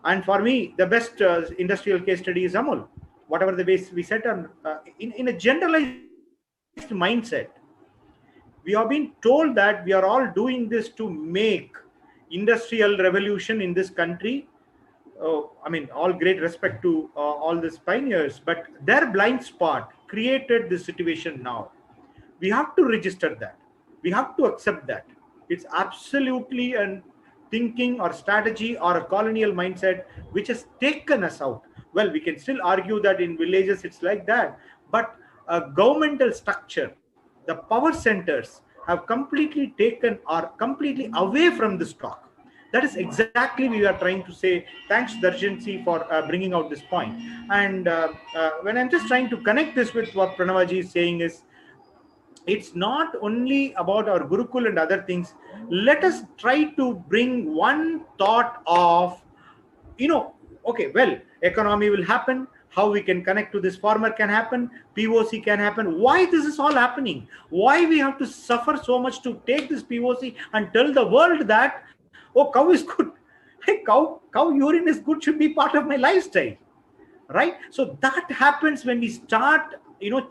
And for me, the best industrial case study is Amul. Whatever the base we set on, in a generalized mindset, we have been told that we are all doing this to make industrial revolution in this country. I mean, all great respect to all these pioneers, but their blind spot created this situation now. We have to register that. We have to accept that. It's absolutely a thinking or strategy or a colonial mindset which has taken us out. Well, we can still argue that in villages it's like that, but a governmental structure, the power centers have completely taken or completely away from this talk. That is exactly we are trying to say. Thanks, Darshanji, for bringing out this point. And when I'm just trying to connect this with what Pranavaji is saying is, it's not only about our Gurukul and other things. Let us try to bring one thought of, okay, well, economy will happen. How we can connect to this farmer can happen. POC can happen. Why this is all happening? Why we have to suffer so much to take this POC and tell the world that, oh, cow is good. Hey, cow urine is good, should be part of my lifestyle, right? So that happens when we start,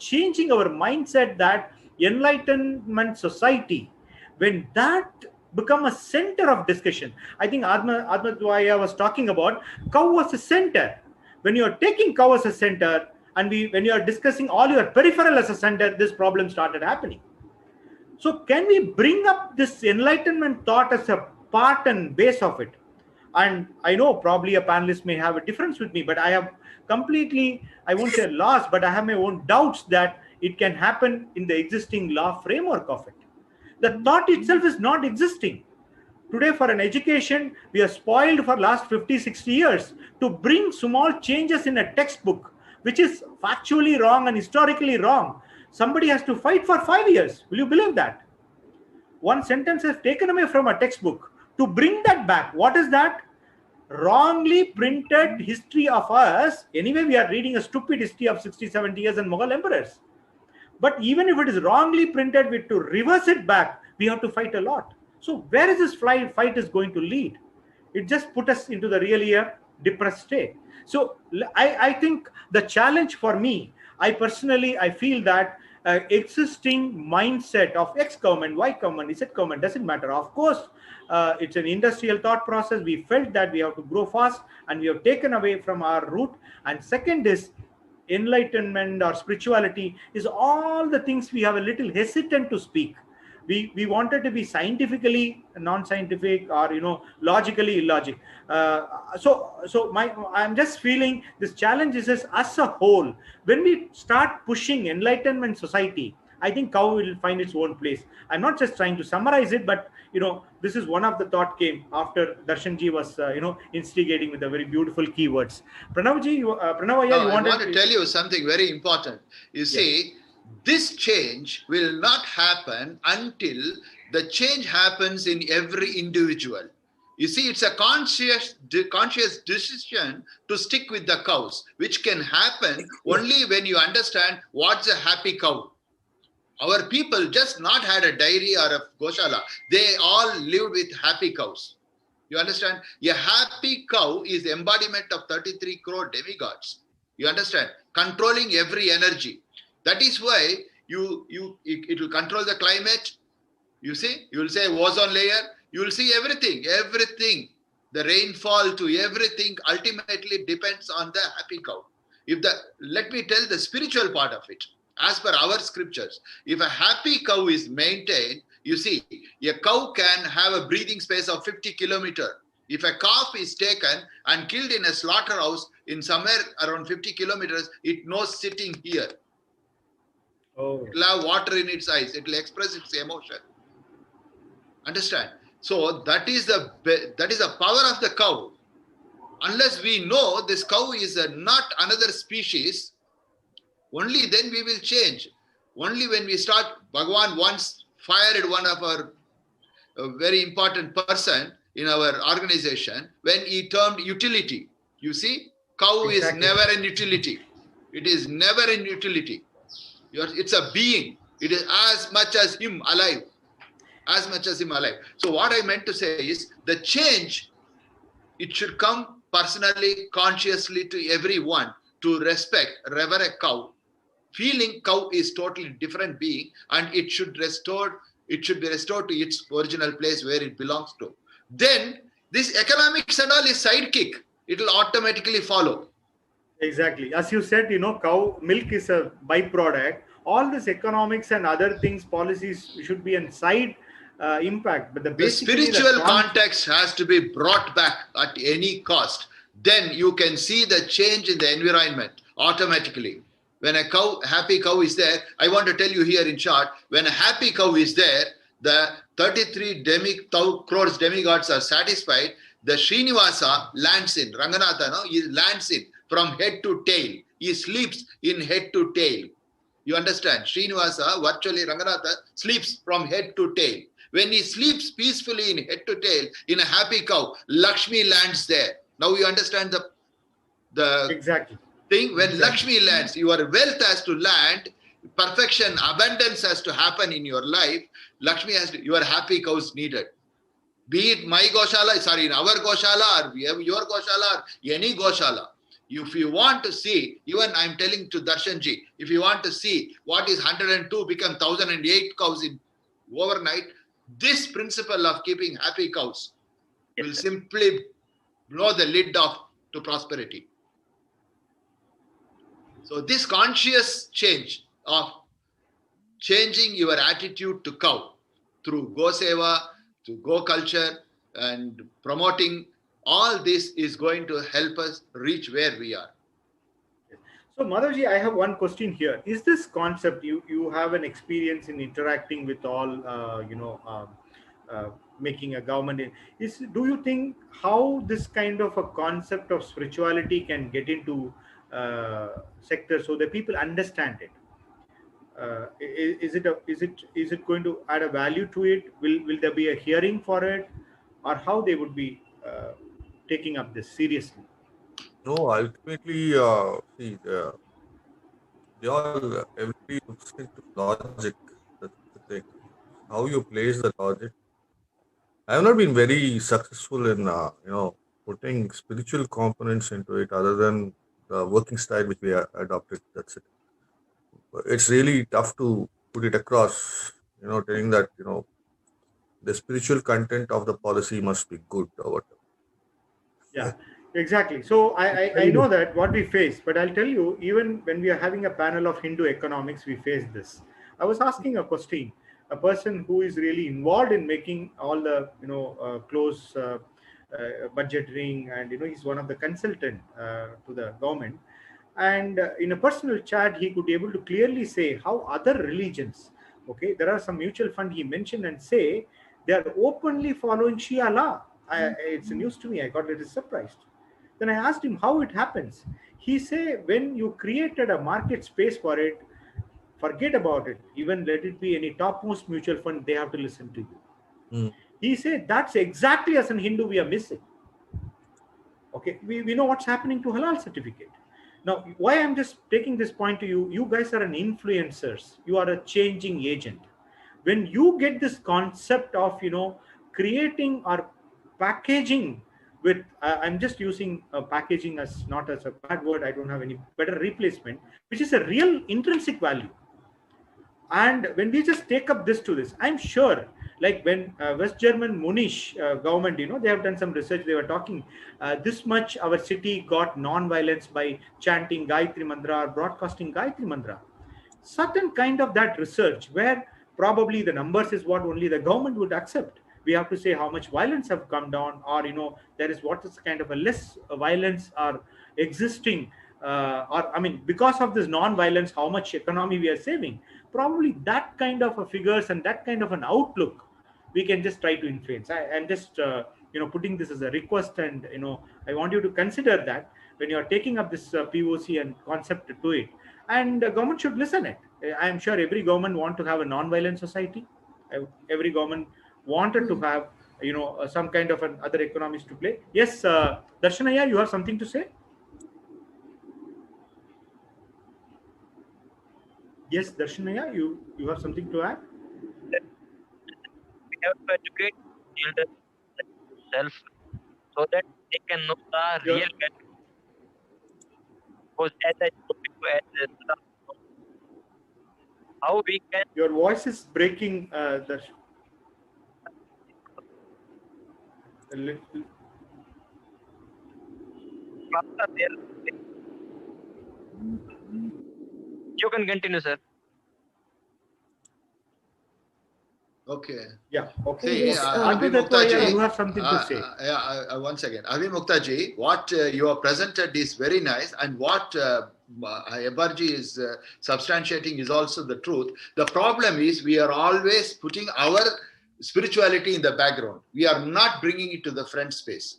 changing our mindset that enlightenment society, when that become a center of discussion. I think Admadvaya was talking about cow was a center. When you are taking cow as a center and when you are discussing all your peripheral as a center, this problem started happening. So can we bring up this enlightenment thought as a part and base of it? And I know probably a panelist may have a difference with me, but I have completely, I won't say lost, but I have my own doubts that it can happen in the existing law framework of it. The thought itself is not existing. Today, for an education, we are spoiled for last 50, 60 years to bring small changes in a textbook, which is factually wrong and historically wrong. Somebody has to fight for 5 years. Will you believe that? One sentence is taken away from a textbook. To bring that back, what is that? wrongly printed history of us. Anyway, we are reading a stupid history of 60, 70 years and Mughal emperors. But even if it is wrongly printed, we to reverse it back, we have to fight a lot. So where is this fight is going to lead? It just put us into the really depressed state. So I think the challenge for me, I feel that existing mindset of X government, Y government, Z government, doesn't matter. Of course, it's an industrial thought process. We felt that we have to grow fast and we have taken away from our root. And second is enlightenment or spirituality is all the things we have a little hesitant to speak. We wanted to be scientifically non-scientific, or logically illogic. I'm just feeling this challenge is as a whole. When we start pushing enlightenment society, I think cow will find its own place. I'm not just trying to summarize it, but this is one of the thought came after Darshanji was instigating with the very beautiful keywords. Pranavji, I want to tell you something very important. You see, this change will not happen until the change happens in every individual. You see, it's a conscious decision to stick with the cows, which can happen only when you understand what's a happy cow. Our people just not had a dairy or a goshala. They all lived with happy cows. You understand? A happy cow is the embodiment of 33 crore demigods. You understand? Controlling every energy. That is why it will control the climate. You see, you will say ozone layer. You will see everything. The rainfall to everything ultimately depends on the happy cow. Let me tell the spiritual part of it. As per our scriptures, if a happy cow is maintained, you see, a cow can have a breathing space of 50 kilometers. If a calf is taken and killed in a slaughterhouse in somewhere around 50 kilometers, it knows sitting here. Oh. It will have water in its eyes. It will express its emotion. Understand? So that is the power of the cow. Unless we know this cow is not another species, only then we will change. Only when we start. Bhagavan once fired one of our very important person in our organization when he termed utility. You see, cow is never in utility. It is never in utility. It's a being. It is as much as him alive. As much as him alive. So what I meant to say is the change, it should come personally, consciously to everyone to respect, revere a cow. Feeling cow is totally different being, and it should be restored to its original place where it belongs to. Then this economics and all is sidekick. It will automatically follow. Exactly. As you said, cow milk is a byproduct. All this economics and other things, policies should be a side impact. But the spiritual context has to be brought back at any cost. Then you can see the change in the environment automatically. When a happy cow is there, I want to tell you here in short, when a happy cow is there, the 33 crores demigods are satisfied. The Srinivasa lands in, Ranganatha, he lands in from head to tail. He sleeps in head to tail. You understand? Srinivasa, virtually Ranganatha, sleeps from head to tail. When he sleeps peacefully in head to tail, in a happy cow, Lakshmi lands there. Now you understand the exactly thing. When Lakshmi lands, your wealth has to land, perfection, abundance has to happen in your life. Lakshmi has to, your happy cows needed. Be it my Goshala, in our Goshala, or your Goshala, or any Goshala. If you want to see, even I'm telling to Darshanji, if you want to see what is 102 become 1008 cows in overnight, this principle of keeping happy cows will simply blow the lid off to prosperity. So this conscious change of changing your attitude to cow through Go Seva, to Go culture, and promoting all this is going to help us reach where we are. So Madhavji, I have one question here. Is this concept, you have an experience in interacting with all, making a government, do you think how this kind of a concept of spirituality can get into sectors so that people understand it? Is it going to add a value to it? Will there be a hearing for it, or how they would be taking up this seriously? No, ultimately, see, they all, everybody looks into logic. That's the thing. How you place the logic. I have not been very successful in, putting spiritual components into it other than the working style which we adopted. That's it. It's really tough to put it across, telling that, the spiritual content of the policy must be good or whatever. Yeah, exactly. So I know that what we face, but I'll tell you, even when we are having a panel of Hindu economics, we face this. I was asking a question, a person who is really involved in making all the close budgeting, and he's one of the consultant to the government. And in a personal chat, he could be able to clearly say how other religions, okay, there are some mutual fund he mentioned, and say they are openly following Shia law. It's news to me. I got a little surprised. Then I asked him how it happens. He said, when you created a market space for it, forget about it. Even let it be any topmost mutual fund, they have to listen to you. He said, that's exactly as an Hindu we are missing. Okay, we know what's happening to halal certificate. Now, why I'm just taking this point to you, you guys are an influencers. You are a changing agent. When you get this concept of, creating or packaging with, I'm just using packaging as not as a bad word, I don't have any better replacement, which is a real intrinsic value. And when we just take up this, I'm sure, like when West German Munich government, they have done some research, they were talking, this much our city got non-violence by chanting Gayatri Mantra or broadcasting Gayatri Mantra. Certain kind of that research where probably the numbers is what only the government would accept. We have to say how much violence have come down, or there is what is kind of a less violence are existing, or I mean, because of this non-violence, how much economy we are saving. Probably that kind of a figures and that kind of an outlook we can just try to influence. I'm just putting this as a request, and I want you to consider that when you are taking up this POC and concept to it, and the government should listen it. I'm sure every government want to have a non-violent society. Every government wanted to have some kind of an other economies to play. Yes, Darshanaya, you have something to say? Yes, Darshanaya, you have something to add? We have to educate children themselves so that they can know the real value. Because as I told you, how we can... Your voice is breaking, Darshan. You can continue, sir. Okay. Yeah. Okay. See, Yes, you have something to say. Once again, Avi Muktaji, what you have presented is very nice, and what Ebarji is substantiating is also the truth. The problem is we are always putting our spirituality in the background. We are not bringing it to the front space.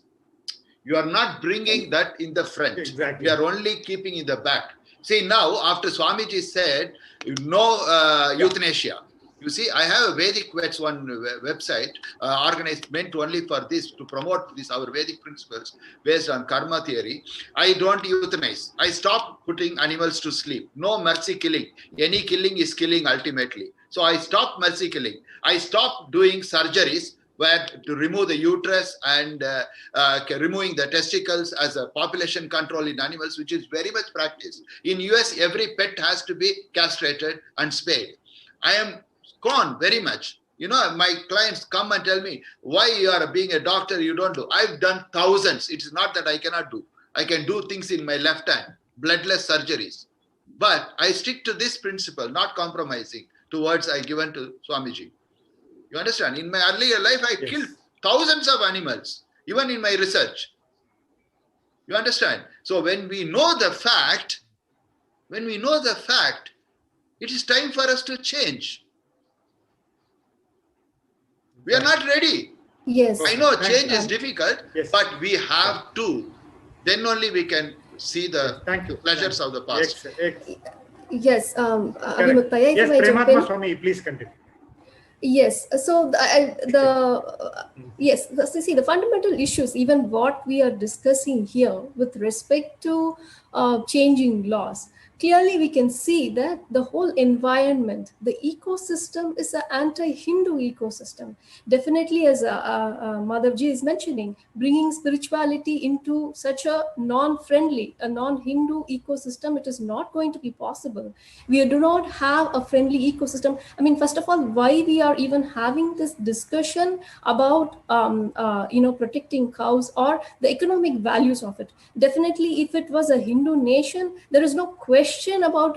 You are not bringing that in the front. Exactly. We are only keeping in the back. See, now, after Swamiji said, no euthanasia. You see, I have a Vedic Vets one website organized, meant only for this, to promote this, our Vedic principles based on karma theory. I don't euthanize. I stop putting animals to sleep. No mercy killing. Any killing is killing ultimately. So I stop mercy killing. I stop doing surgeries where to remove the uterus and removing the testicles as a population control in animals, which is very much practiced. In US, every pet has to be castrated and spayed. I am gone very much. My clients come and tell me, why you are being a doctor, you don't do. I've done thousands. It's not that I cannot do. I can do things in my left hand, bloodless surgeries. But I stick to this principle, not compromising to words I given to Swamiji. You understand? In my earlier life, I killed thousands of animals, even in my research. You understand? So when we know the fact, it is time for us to change. We are not ready. Yes. I know change is difficult, but we have to. Then only we can see the pleasures of the past. Yes. Yes, Prematma Swami, please continue. Yes, so yes, see the fundamental issues, even what we are discussing here with respect to changing laws. Clearly, we can see that the whole environment, the ecosystem is an anti-Hindu ecosystem. Definitely, as Madhavji is mentioning, bringing spirituality into such a non-friendly, a non-Hindu ecosystem, it is not going to be possible. We do not have a friendly ecosystem. I mean, first of all, why we are even having this discussion about protecting cows or the economic values of it. Definitely, if it was a Hindu nation, there is no question about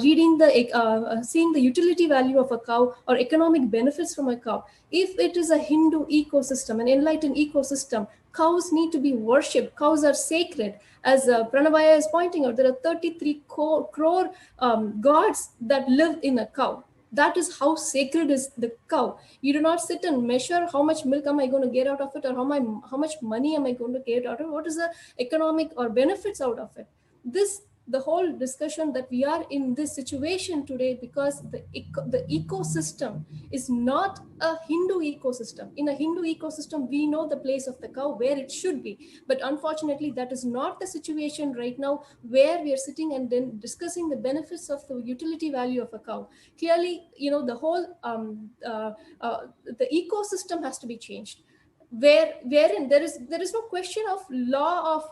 seeing the utility value of a cow or economic benefits from a cow. If it is a Hindu ecosystem, an enlightened ecosystem, cows need to be worshipped. Cows are sacred. As Pranavaya is pointing out, there are 33 crore gods that live in a cow. That is how sacred is the cow. You do not sit and measure how much milk am I going to get out of it, or how much money am I going to get out of it, what is the economic or benefits out of it. The whole discussion that we are in this situation today, because the ecosystem is not a Hindu ecosystem. In a Hindu ecosystem, we know the place of the cow, where it should be. But unfortunately, that is not the situation right now, where we are sitting and then discussing the benefits of the utility value of a cow. Clearly, the whole the ecosystem has to be changed, wherein there is no question of law of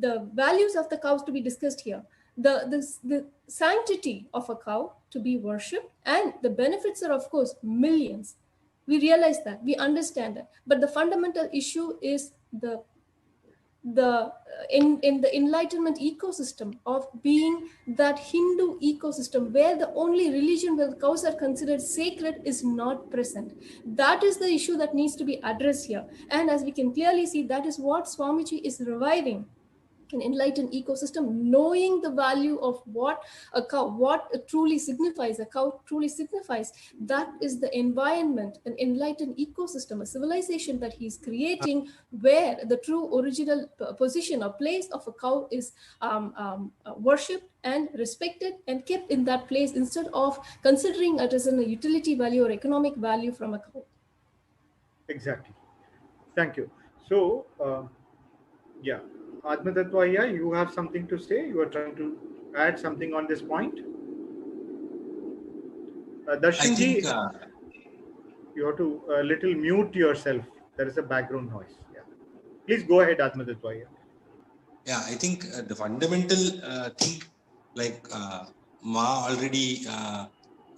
the values of the cows to be discussed here. The sanctity of a cow to be worshipped, and the benefits are of course millions. We realize that, we understand that, but the fundamental issue is in the enlightenment ecosystem of being that Hindu ecosystem, where the only religion where cows are considered sacred is not present. That is the issue that needs to be addressed here. And as we can clearly see, that is what Swamiji is reviving. An enlightened ecosystem, knowing the value of what a cow, what it truly signifies, a cow truly signifies. That is the environment, an enlightened ecosystem, a civilization that he's creating, where the true original position or place of a cow is worshipped and respected and kept in that place, instead of considering it as a utility value or economic value from a cow. Exactly. Thank you. So, yeah. Atmatattva, you have something to say? You are trying to add something on this point? Darshanji, you have to little mute yourself. There is a background noise. Yeah. Please go ahead, Atmatattva. Yeah, I think the fundamental thing, like Ma already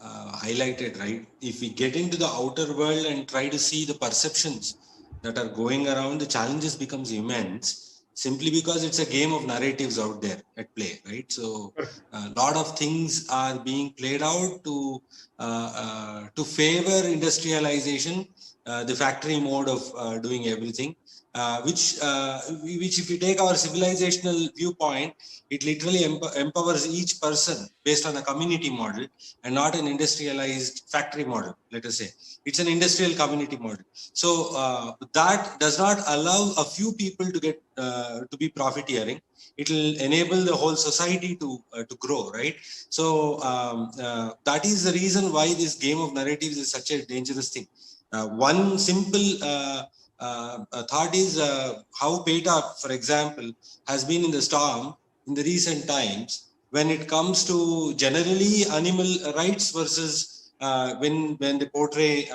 highlighted, right? If we get into the outer world and try to see the perceptions that are going around, the challenges becomes immense. Simply because it's a game of narratives out there at play, right? So a lot of things are being played out to favor industrialization, the factory mode of doing everything, which if you take our civilizational viewpoint, it literally empowers each person based on a community model and not an industrialized factory model, let us say. It's an industrial community model. So that does not allow a few people to get to be profiteering. It will enable the whole society to grow, right? So that is the reason why this game of narratives is such a dangerous thing. One simple thought is how PETA, for example, has been in the storm in the recent times when it comes to generally animal rights versus when they portray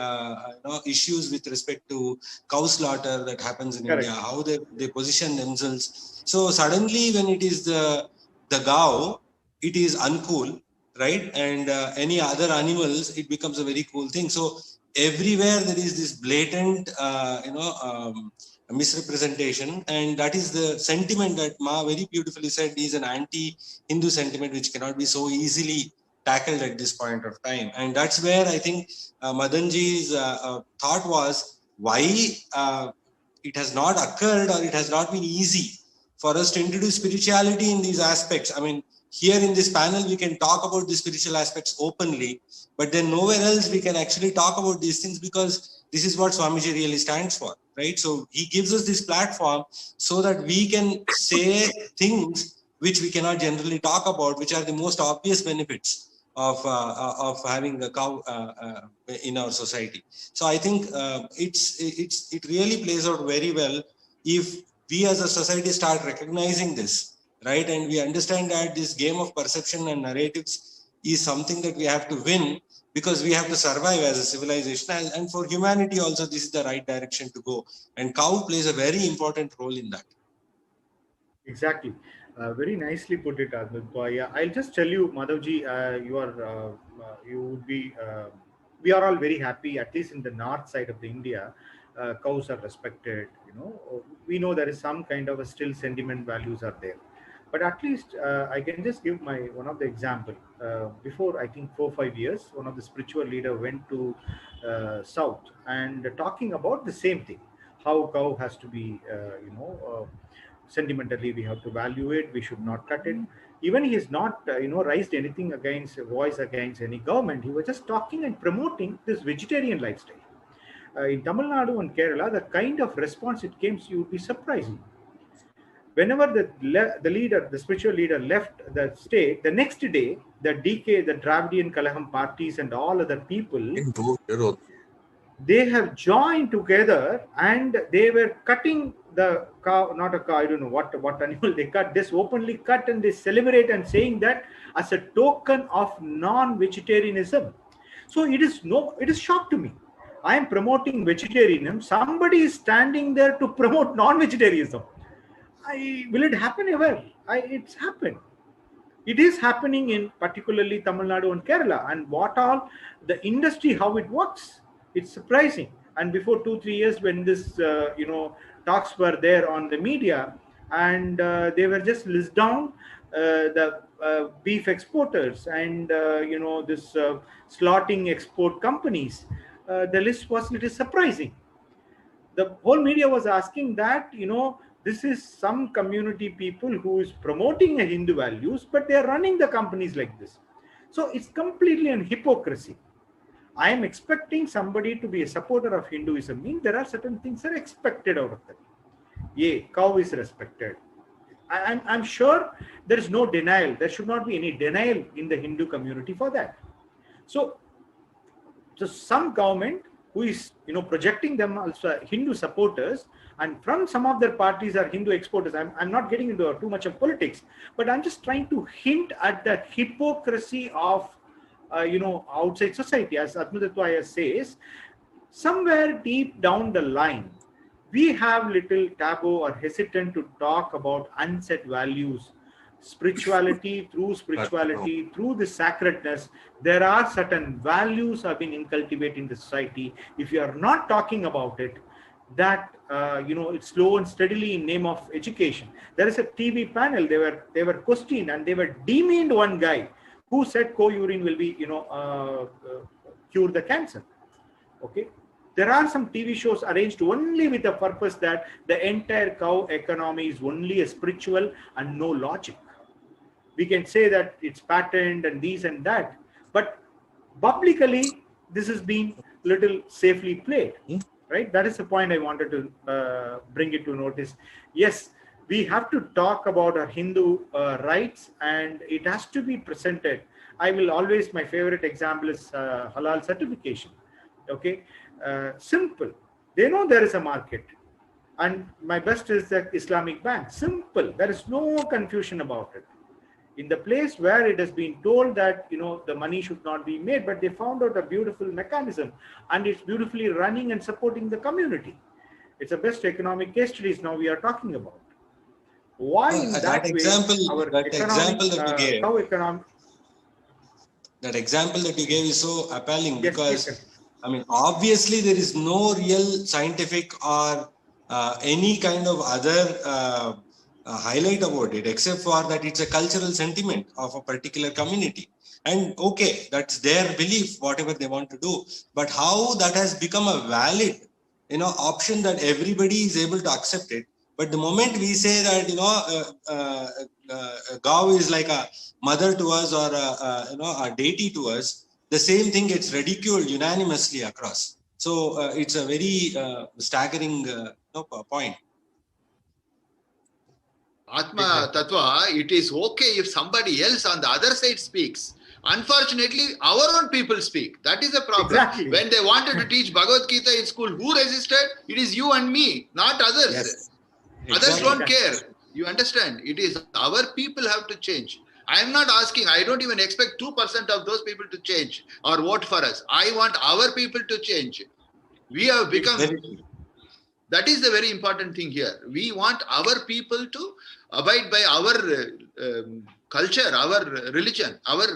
issues with respect to cow slaughter that happens in India, how they position themselves. So suddenly when it is the cow, it is uncool, right? And any other animals, it becomes a very cool thing. So everywhere there is this blatant misrepresentation, and that is the sentiment that Ma very beautifully said is an anti-Hindu sentiment which cannot be so easily tackled at this point of time. And that's where I think Madanji's thought was why it has not occurred, or it has not been easy for us to introduce spirituality in these aspects. I mean, here in this panel, we can talk about the spiritual aspects openly, but then nowhere else we can actually talk about these things, because this is what Swamiji really stands for, right? So he gives us this platform so that we can say things which we cannot generally talk about, which are the most obvious benefits of having a cow in our society. So I think it really plays out very well if we as a society start recognizing this, right? And we understand that this game of perception and narratives is something that we have to win, because we have to survive as a civilization, and for humanity also this is the right direction to go, and cow plays a very important role in that. Exactly. Very nicely put it, Advait. I'll just tell you, Madhavji, you would be, we are all very happy, at least in the north side of the India, cows are respected. We know there is some kind of a still sentiment values are there. But at least I can just give one of the example. Before, I think 4 or 5 years, one of the spiritual leader went to South and talking about the same thing, how cow has to be, sentimentally we have to value it, we should not cut it. Even he has not raised anything against, voice against any government. He was just talking and promoting this vegetarian lifestyle. In Tamil Nadu and Kerala, the kind of response it came, you would be surprising. Whenever the spiritual leader left the state, the next day, the DK, the Dravidian Kalaham parties and all other people, they have joined together and they were cutting the cow, not a cow, I don't know what animal they cut, this openly cut, and they celebrate and saying that as a token of non-vegetarianism. So it is shock to me. I am promoting vegetarianism. Somebody is standing there to promote non-vegetarianism. Will it happen ever? It's happened. It is happening in particularly Tamil Nadu and Kerala, and what all the industry, how it works. It's surprising. And before 2-3 years, when this talks were there on the media, and they were just list down the beef exporters and this slaughtering export companies. The list was a little surprising. The whole media was asking that this is some community people who is promoting a Hindu values, but they are running the companies like this. So it's completely an hypocrisy. I am expecting somebody to be a supporter of Hinduism. Means there are certain things that are expected out of them. Yeah, cow is respected. I'm sure there is no denial. There should not be any denial in the Hindu community for that. So some government who is projecting them also Hindu supporters, and from some of their parties are Hindu exporters. I'm not getting into too much of politics, but I'm just trying to hint at that hypocrisy of outside society. As Advait says, somewhere deep down the line, we have little taboo or hesitant to talk about unsaid values. Spirituality, through the sacredness, there are certain values have been inculcated in the society. If you are not talking about it, that it's slow and steadily in name of education. There is a TV panel, they were questioned and they were demeaned one guy who said co-urine will be cure the cancer. Okay, there are some TV shows arranged only with the purpose that the entire cow economy is only a spiritual and no logic. We can say that it's patent and these and that, but publicly this has been little safely played, right? That is the point I wanted to bring it to notice. Yes, we have to talk about our Hindu rights, and it has to be presented. I will always, my favorite example is halal certification. Okay, simple. They know there is a market, and my best is the Islamic bank. Simple. There is no confusion about it. In the place where it has been told that the money should not be made, but they found out a beautiful mechanism, and it's beautifully running and supporting the community. It's the best economic case studies now we are talking about. Why in that example that you gave is so appalling, because I mean, obviously there is no real scientific or any kind of other highlight about it, except for that it's a cultural sentiment of a particular community. And okay, that's their belief, whatever they want to do. But how that has become a valid, option that everybody is able to accept it. But the moment we say that, cow is like a mother to us or a deity to us, the same thing gets ridiculed unanimously across. So it's a very staggering point. Atma Tattva, it is okay if somebody else on the other side speaks. Unfortunately, our own people speak. That is the problem. Exactly. When they wanted to teach Bhagavad Gita in school, who resisted? It is you and me, not others. Yes. Others Exactly. don't care. You understand? It is our people have to change. I am not asking, I don't even expect 2% of those people to change or vote for us. I want our people to change. We have become, that is the very important thing here. We want our people to abide by our culture, our religion, our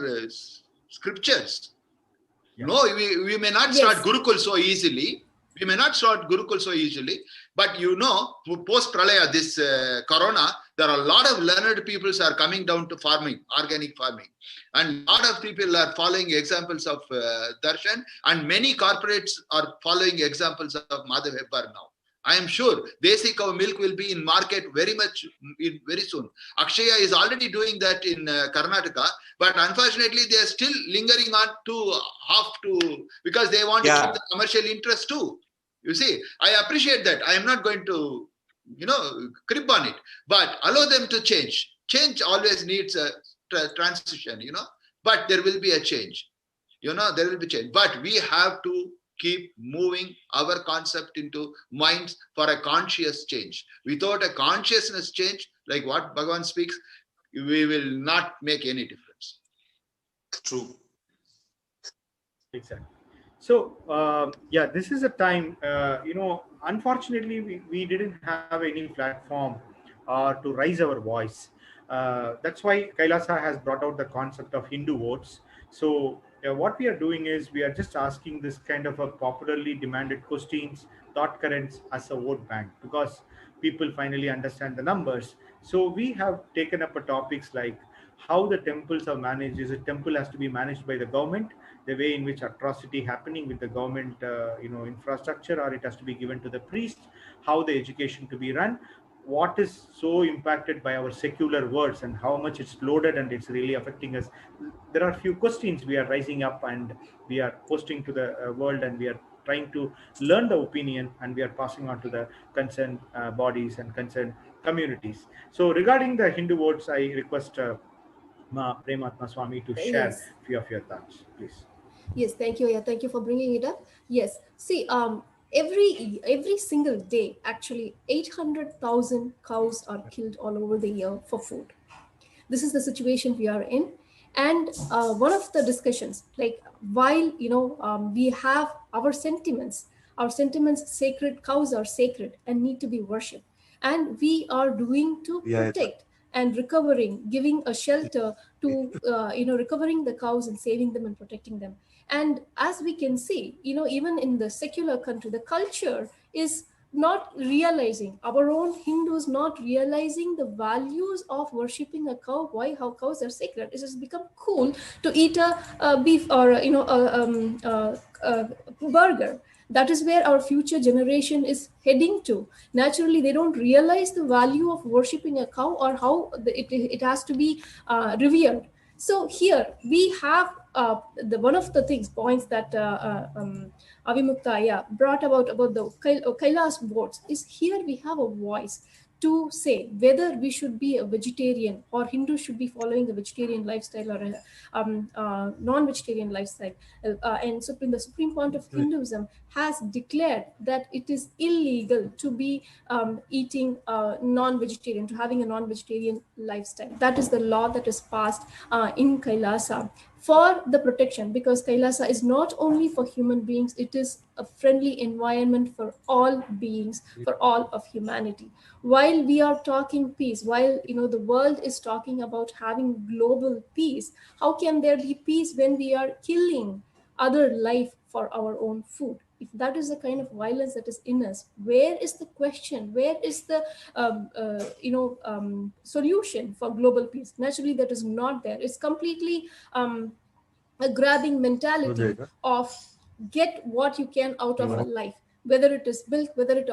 scriptures. Yeah. No, we may not start Gurukul so easily. We may not start Gurukul so easily. But you know, post-Pralaya, this Corona, there are a lot of learned peoples are coming down to farming, organic farming. And a lot of people are following examples of Darshan. And many corporates are following examples of Madhav Hebbar now. I am sure Desi cow milk will be in market very soon. Akshaya is already doing that in Karnataka, but unfortunately they are still lingering on to because they want to keep the commercial interest too. You see, I appreciate that. I am not going to, crib on it, but allow them to change. Change always needs a transition, but there will be a change. There will be change, but we have to keep moving our concept into minds for a conscious change. Without a consciousness change, like what Bhagavan speaks, we will not make any difference. True. Exactly. So, this is a time, unfortunately, we didn't have any platform to raise our voice. That's why KAILASA has brought out the concept of Hindu votes. So what we are doing is we are just asking this kind of a popularly demanded questions, thought currents as a vote bank, because people finally understand the numbers. So we have taken up topics like how the temples are managed. Is a temple has to be managed by the government, the way in which atrocity happening with the government, infrastructure, or it has to be given to the priest, how the education to be run, what is so impacted by our secular words and how much it's loaded and it's really affecting us. There are a few questions we are rising up and we are posting to the world, and we are trying to learn the opinion, and we are passing on to the concerned bodies and concerned communities. So regarding the Hindu votes, I request Prematma Swami to share a few of your thoughts, please. Yes, thank you. Yeah, thank you for bringing it up. Yes, see, every single day, actually, 800,000 cows are killed all over the year for food. This is the situation we are in. And one of the discussions, like while, we have our sentiments, sacred, cows are sacred and need to be worshipped. And we are doing to protect and recovering, giving a shelter to, recovering the cows and saving them and protecting them. And as we can see, even in the secular country, the culture is not realizing, our own Hindus not realizing the values of worshipping a cow. Why? How cows are sacred. It has become cool to eat a beef or a burger. That is where our future generation is heading to. Naturally, they don't realize the value of worshipping a cow or how it has to be revered. So here we have one of the points that Avimukta brought about the Kailas votes is here we have a voice to say whether we should be a vegetarian or Hindus should be following a vegetarian lifestyle or a non-vegetarian lifestyle. And the Supreme Pontiff of Hinduism has declared that it is illegal to be eating non-vegetarian, to having a non-vegetarian lifestyle. That is the law that is passed in Kailasa for the protection, because Kailasa is not only for human beings, it is a friendly environment for all beings, for all of humanity. While we are talking peace, while the world is talking about having global peace, how can there be peace when we are killing other life for our own food? If that is the kind of violence that is in us, where is the question? Where is the solution for global peace? Naturally, that is not there. It's completely a grabbing mentality of get what you can out of a life, whether it is milk, whether it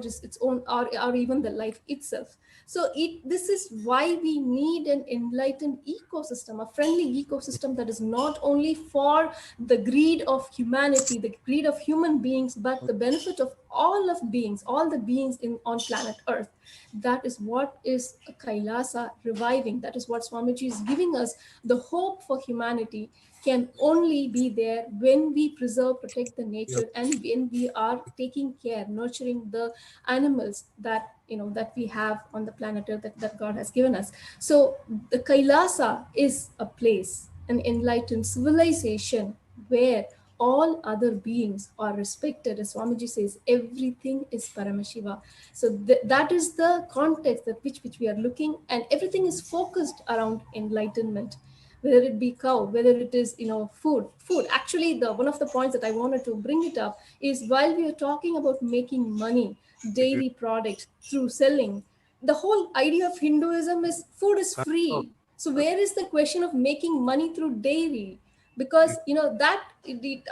is its own, or even the life itself. So this is why we need an enlightened ecosystem, a friendly ecosystem that is not only for the greed of humanity, the greed of human beings, but the benefit of all of beings, all the beings on planet Earth. That is what is Kailasa reviving. That is what Swamiji is giving us. The hope for humanity can only be there when we preserve, protect the nature, and when we are taking care, nurturing the animals that that we have on the planet Earth, that God has given us. So the Kailasa is a place, an enlightened civilization where all other beings are respected. As Swamiji says, everything is Paramashiva. So that is the context that which we are looking, and everything is focused around enlightenment. Whether it be cow, whether it is food. Actually, the one of the points that I wanted to bring it up is, while we are talking about making money, dairy products through selling, the whole idea of Hinduism is food is free. So where is the question of making money through dairy? Because that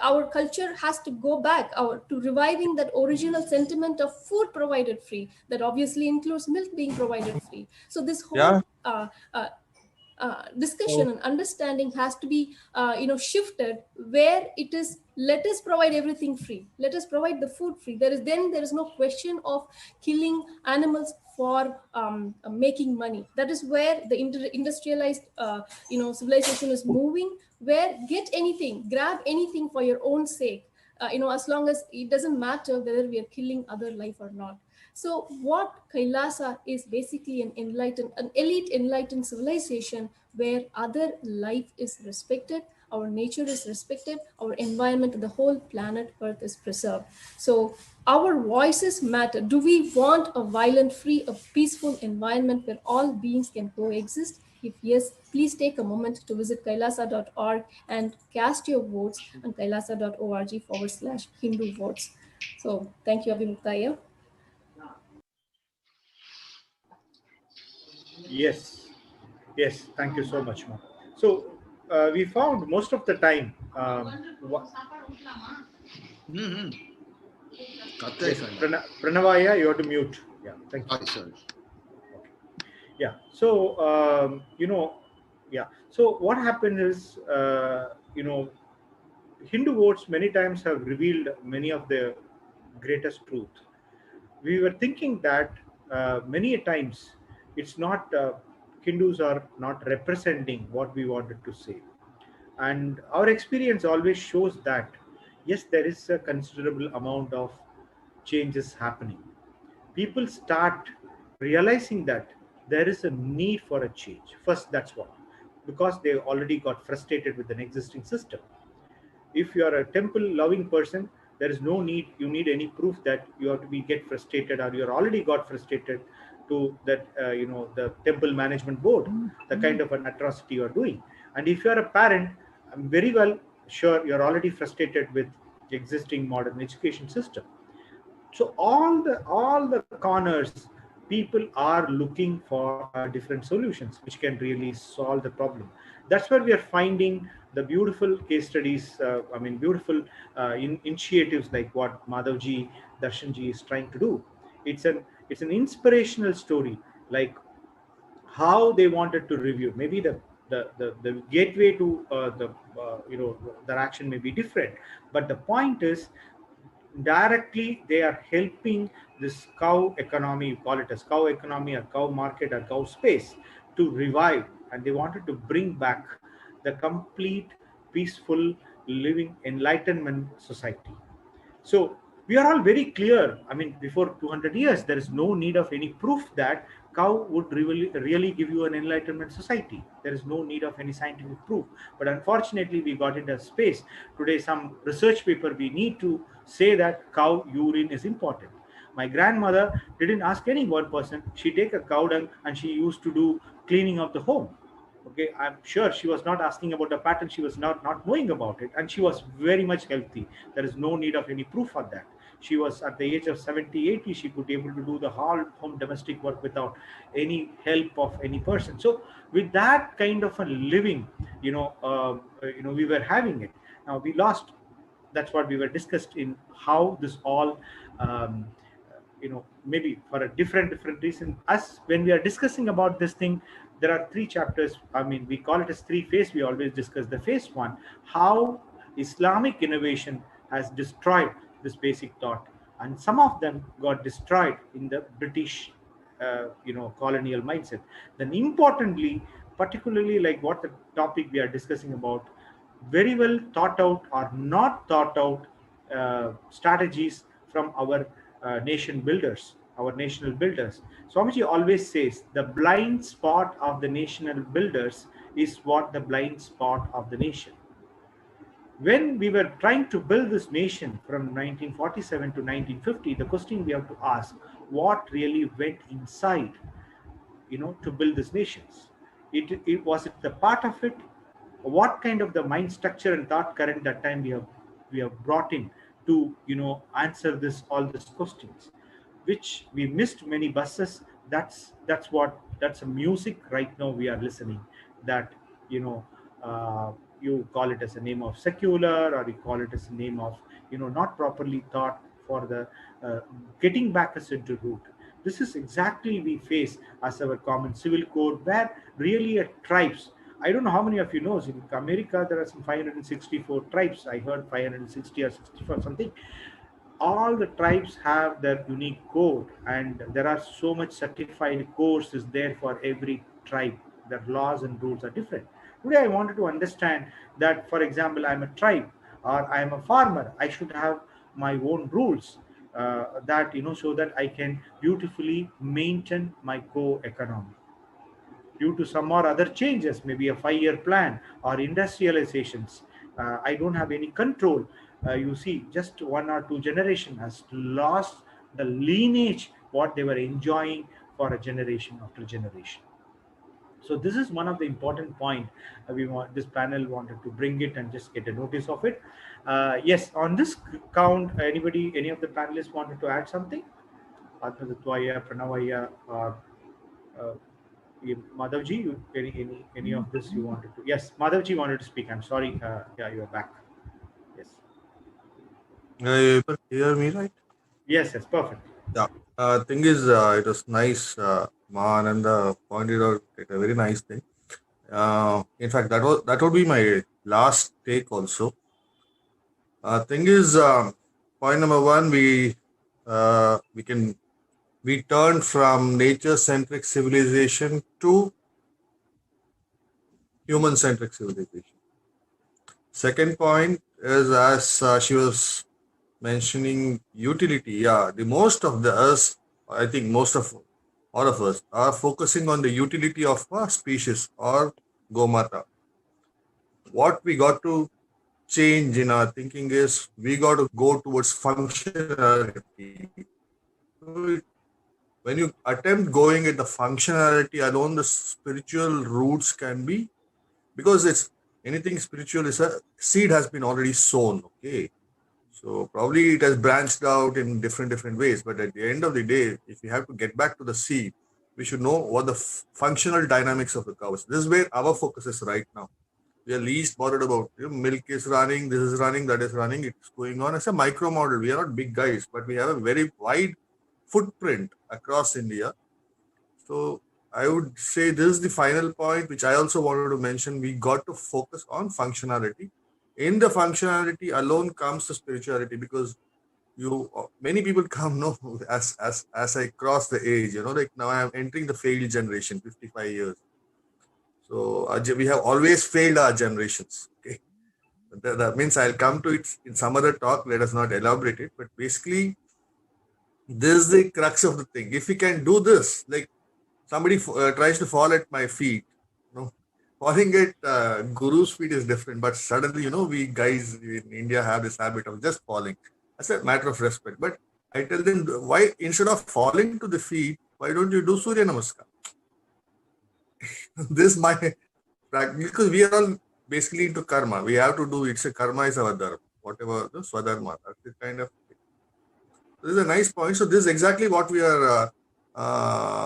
our culture has to go back to reviving that original sentiment of food provided free. That obviously includes milk being provided free. So this whole discussion and understanding has to be shifted, where it is, let us provide everything free, let us provide the food free. There is no question of killing animals for making money. That is where the industrialized civilization is moving, where get anything, grab anything for your own sake, as long as it doesn't matter whether we are killing other life or not. So what Kailasa is basically an elite enlightened civilization where other life is respected, our nature is respected, our environment, the whole planet Earth is preserved. So our voices matter. Do we want a violent-free, a peaceful environment where all beings can coexist? If yes, please take a moment to visit kailasa.org and cast your votes on kailasa.org/Hindu votes. So thank you, Abhimuktaya. Yes, yes, thank you so much, ma'am. So we found most of the time. Yes, Pranavaya, you have to mute. Yeah, thank you. Sorry. Yeah. So yeah. So what happened is, Hindu votes many times have revealed many of the greatest truth. We were thinking that many a times it's not Hindus are not representing what we wanted to say, and our experience always shows that yes, there is a considerable amount of changes happening. People start realizing that there is a need for a change. First, that's what, because they already got frustrated with an existing system. If you are a temple loving person, there is no need you need any proof that you have to be get frustrated, or you're already got frustrated to that the temple management board, the kind of an atrocity you are doing. And if you are a parent, I'm very well sure you're already frustrated with the existing modern education system. So all the corners, people are looking for different solutions which can really solve the problem. That's where we are finding the beautiful case studies, beautiful initiatives like what Madhavji, Darshanji is trying to do. It's an inspirational story, like how they wanted to review. Maybe the gateway to their action may be different, but the point is, directly they are helping this cow economy, you call it as cow economy or cow market or cow space, to revive. And they wanted to bring back the complete peaceful living enlightenment society. So we are all very clear. I mean, before 200 years, there is no need of any proof that cow would really give you an enlightenment society. There is no need of any scientific proof. But unfortunately, we got into space. Today, some research paper, we need to say that cow urine is important. My grandmother didn't ask any one person. She take a cow dung and she used to do cleaning of the home. Okay, I'm sure she was not asking about the pattern. She was not knowing about it, and she was very much healthy. There is no need of any proof for that. She was at the age of 70, 80. She could be able to do the whole home domestic work without any help of any person. So with that kind of a living, we were having it. Now we lost. That's what we were discussed in how this all maybe for a different reason. Us, when we are discussing about this thing, there are three chapters. I mean, we call it as three phase. We always discuss the phase one, how Islamic innovation has destroyed this basic thought, and some of them got destroyed in the British colonial mindset. Then importantly, particularly like what the topic we are discussing about, very well thought out or not thought out strategies from our nation builders, our national builders. Swamiji always says the blind spot of the national builders is what the blind spot of the nation. When we were trying to build this nation from 1947 to 1950, the question we have to ask, what really went inside, to build these nations? It was it the part of it? What kind of the mind structure and thought current that time we have brought in to answer this all these questions, which we missed many buses. That's a music right now we are listening. That you know you call it as a name of secular, or you call it as a name of not properly thought for the getting back us into root. This is exactly we face as our common civil code, where really at tribes. I don't know how many of you knows in America there are some 564 tribes. I heard 560 or 64 something. All the tribes have their unique code, and there are so much certified courses there for every tribe. Their laws and rules are different. Today I wanted to understand that, for example, I'm a tribe or I'm a farmer, I should have my own rules, that so that I can beautifully maintain my co-economy. Due to some or other changes, maybe a 5-year plan or industrializations, I don't have any control. You see, just one or two generation has lost the lineage what they were enjoying for a generation after generation. So this is one of the important point. We want this panel wanted to bring it and just get a notice of it. Yes, on this count, any of the panelists wanted to add something? Atmadatvaya, Pranavaya, or uh, Madhavji, any of this you wanted to? Yes, Madhavji wanted to speak. I'm sorry. Yeah, you're back. Yes. You can hear me, right? Yes, perfect. Yeah. Thing is, it was nice. Mahananda pointed out a very nice thing. In fact, that would be my last take also. Thing is, point number one, we turn from nature-centric civilization to human-centric civilization. Second point is, as she was mentioning, utility. Yeah, I think most of all of us are focusing on the utility of a species or Gomata. What we got to change in our thinking is we got to go towards functionality. When you attempt going at the functionality alone, the spiritual roots can be, because anything spiritual is a seed has been already sown. Okay, so probably it has branched out in different ways, but at the end of the day, if we have to get back to the seed, we should know what the functional dynamics of the cows. This is where our focus is right now. We are least bothered about milk is running, this is running, that is running. It's going on as a micro model. We are not big guys, but we have a very wide footprint across India. So I would say this is the final point, which I also wanted to mention. We got to focus on functionality. In the functionality alone comes the spirituality, because many people come as I cross the age, like now I am entering the failed generation, 55 years. So we have always failed our generations. Okay, that means I'll come to it in some other talk. Let us not elaborate it, but basically, this is the crux of the thing. If we can do this, like somebody tries to fall at my feet, falling at Guru's feet is different. But suddenly, we guys in India have this habit of just falling. That's a matter of respect. But I tell them, why instead of falling to the feet, why don't you do Surya Namaskar? This is my practice, because we are all basically into karma. We have to do it's a karma is our dharma, whatever the swadharma. That's the kind of thing. This is a nice point. So this is exactly what we are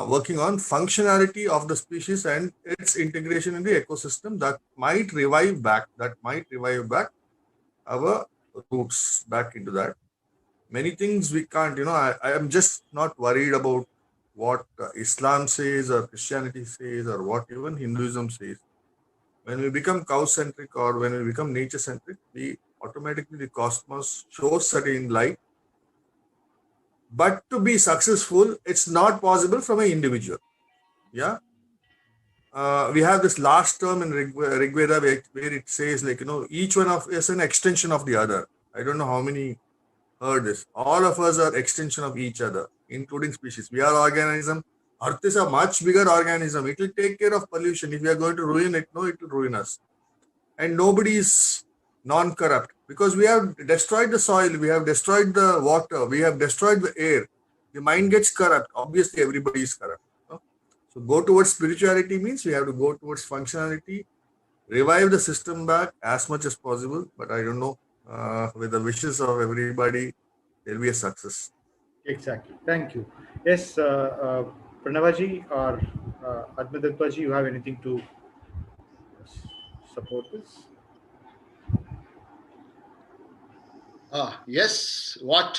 working on: functionality of the species and its integration in the ecosystem that might revive back our roots back into that. Many things we can't. I am just not worried about what Islam says or Christianity says or what even Hinduism says. When we become cow-centric or when we become nature-centric, we automatically, the cosmos shows certain light. But to be successful, it's not possible from an individual. Yeah. We have this last term in Rig Veda where it says, like, each one of us is an extension of the other. I don't know how many heard this. All of us are extension of each other, including species. We are organism. Earth is a much bigger organism. It will take care of pollution. If we are going to ruin it, no, it will ruin us. And nobody is non-corrupt because we have destroyed the soil, we have destroyed the water, we have destroyed the air. The mind gets corrupt. Obviously, everybody is corrupt. So go towards spirituality means we have to go towards functionality, revive the system back as much as possible. But I don't know, with the wishes of everybody, there will be a success. Exactly. Thank you. Yes, Pranavaji or Admitatwaji, you have anything to support this? Yes, what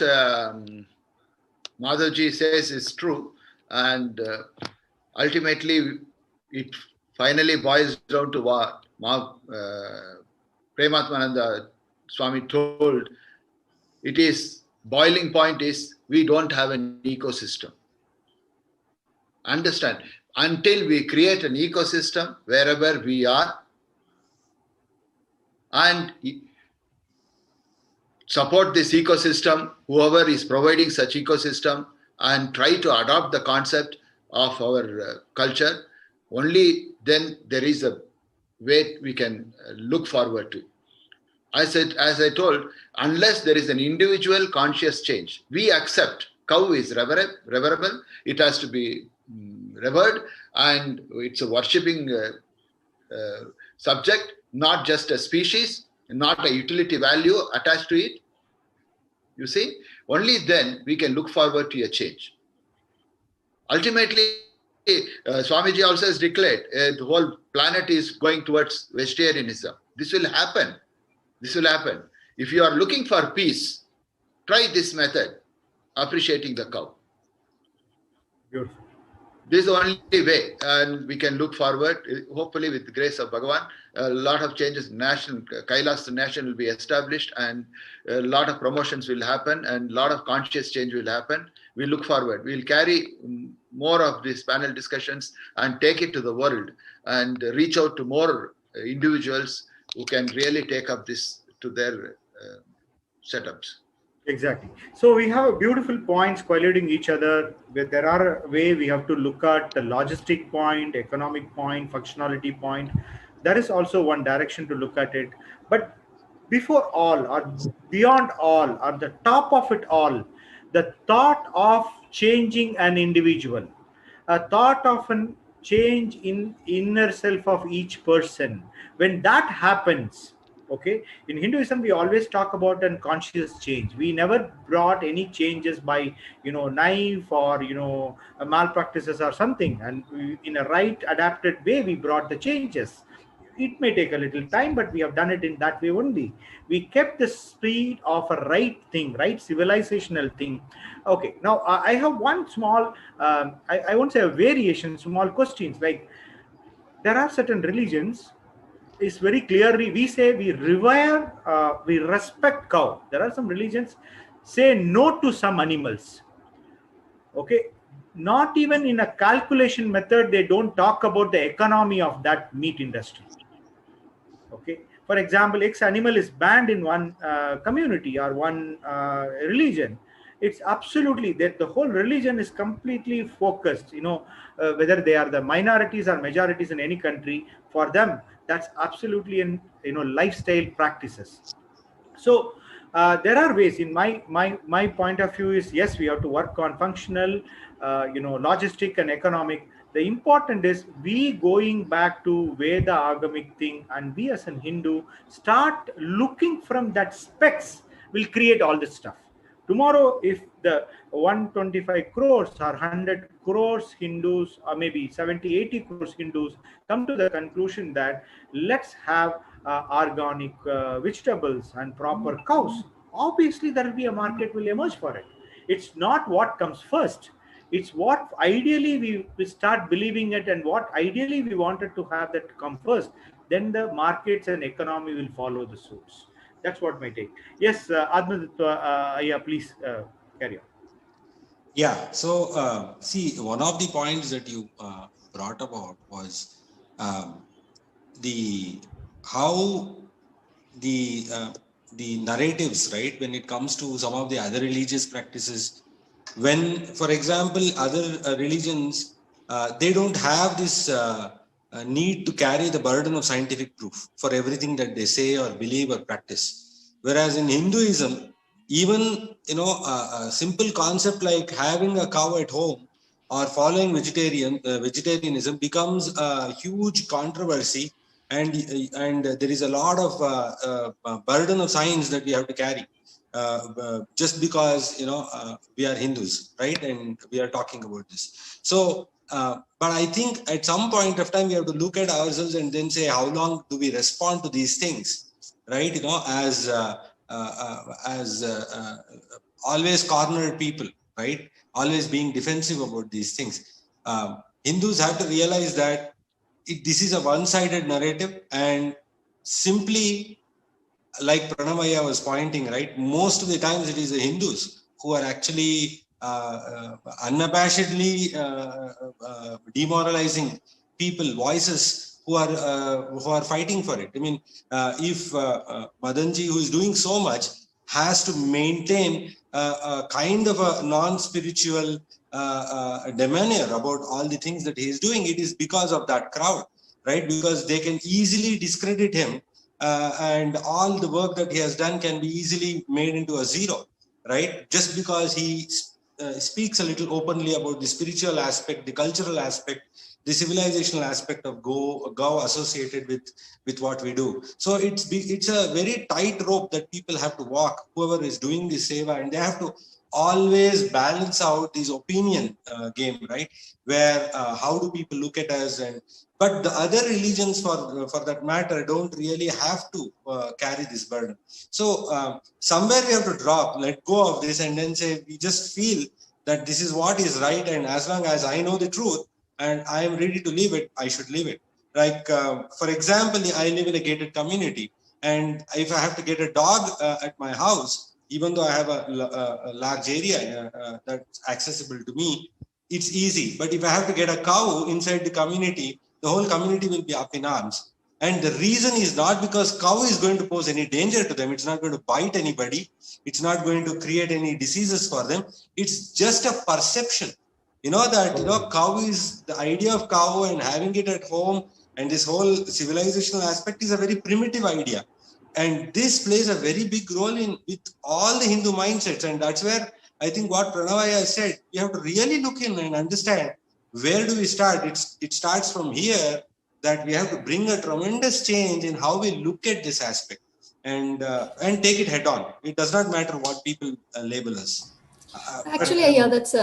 Madhavji says is true, and ultimately it finally boils down to what Prematmananda Swami told. It is, boiling point is, we don't have an ecosystem. Understand, until we create an ecosystem wherever we are and support this ecosystem, whoever is providing such ecosystem, and try to adopt the concept of our culture, only then there is a way we can look forward to. As I told, unless there is an individual conscious change, we accept cow is reverable, it has to be revered, and it's a worshipping subject, not just a species, not a utility value attached to it. You see, only then we can look forward to a change. Ultimately, Swamiji also has declared the whole planet is going towards vegetarianism. This will happen. This will happen. If you are looking for peace, try this method, appreciating the cow. Beautiful. This is the only way, and we can look forward, hopefully with the grace of Bhagavan. A lot of changes, KAILASA Nation will be established, and a lot of promotions will happen, and a lot of conscious change will happen. We look forward. We'll carry more of these panel discussions and take it to the world and reach out to more individuals who can really take up this to their setups. Exactly. So we have beautiful points colliding each other. There are a way we have to look at the logistic point, economic point, functionality point. That is also one direction to look at it. But before all, or beyond all, or the top of it all, the thought of changing an individual, a thought of a change in inner self of each person. When that happens, okay, in Hinduism we always talk about a conscious change. We never brought any changes by knife or malpractices or something, and in a right adapted way we brought the changes. It may take a little time, but we have done it in that way only. We kept the speed of a right thing, right civilizational thing. Okay, now I have one small I won't say a variation, small questions. Like, there are certain religions, is very clearly we say we revere, we respect cow. There are some religions say no to some animals. Okay, not even in a calculation method, they don't talk about the economy of that meat industry. Okay, for example, X animal is banned in one community or one religion. It's absolutely that the whole religion is completely focused, whether they are the minorities or majorities in any country. For them, that's absolutely in lifestyle practices. So there are ways. In my point of view is, yes, we have to work on functional, logistic and economic. The important is we going back to Veda agamic thing, and we as an Hindu start looking from that specs will create all this stuff. Tomorrow, if the 125 crores or 100 crores Hindus, or maybe 70, 80 crores Hindus come to the conclusion that let's have organic vegetables and proper cows, obviously there will be a market will emerge for it. It's not what comes first. It's what ideally we start believing it, and what ideally we wanted to have that come first. Then the markets and economy will follow the suits. That's what my take. Yes, Admitatwa, yeah, please carry on. Yeah. So, see, one of the points that you brought about was how the narratives, right, when it comes to some of the other religious practices, when, for example, other religions, they don't have this need to carry the burden of scientific proof for everything that they say or believe or practice. Whereas in Hinduism, even a simple concept like having a cow at home or following vegetarianism becomes a huge controversy, and there is a lot of burden of science that we have to carry. Just because we are Hindus, right, and we are talking about this. So, but I think at some point of time we have to look at ourselves and then say, how long do we respond to these things, right? As always cornered people, right? Always being defensive about these things. Hindus have to realize that this is a one-sided narrative, and simply, like Pranamaya was pointing, right, most of the times it is the Hindus who are actually unabashedly demoralizing people, voices who are fighting for it. I mean, if Madanji, who is doing so much, has to maintain a kind of a non-spiritual demeanor about all the things that he is doing, it is because of that crowd, right? Because they can easily discredit him. And all the work that he has done can be easily made into a zero, right? Just because he speaks a little openly about the spiritual aspect, the cultural aspect, the civilizational aspect of Go associated with what we do. So it's a very tight rope that people have to walk, whoever is doing this seva, and they have to always balance out this opinion game, right? Where how do people look at us? But the other religions, for that matter, don't really have to carry this burden. So somewhere we have to let go of this, and then say, we just feel that this is what is right, and as long as I know the truth and I am ready to live it, I should live it. Like, for example, I live in a gated community, and if I have to get a dog at my house, even though I have a large area that's accessible to me, it's easy. But if I have to get a cow inside the community, the whole community will be up in arms. And the reason is not because cow is going to pose any danger to them. It's not going to bite anybody. It's not going to create any diseases for them. It's just a perception. Cow is, the idea of cow and having it at home, and this whole civilizational aspect is a very primitive idea. And this plays a very big role with all the Hindu mindsets. And that's where I think what Pranavaya said, we have to really look in and understand, where do we start? It starts from here, that we have to bring a tremendous change in how we look at this aspect, and take it head on. It does not matter what people label us. Actually, yeah, that's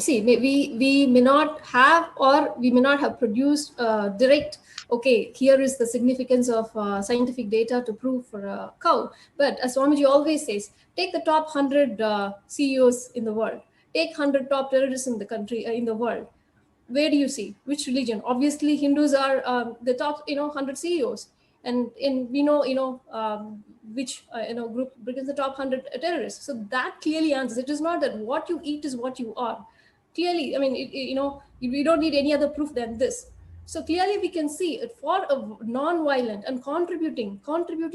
see, we may not have, or we may not have produced direct, okay, here is the significance of scientific data to prove for a cow. But as Swamiji always says, take the top 100 CEOs in the world, take 100 top terrorists in the country, in the world. Where do you see which religion? Obviously, Hindus are the top, 100 CEOs, and we know, which group becomes the top 100 terrorists. So that clearly answers. It is not that what you eat is what you are. Clearly, I mean, we don't need any other proof than this. So clearly, we can see it, for a non-violent and contributing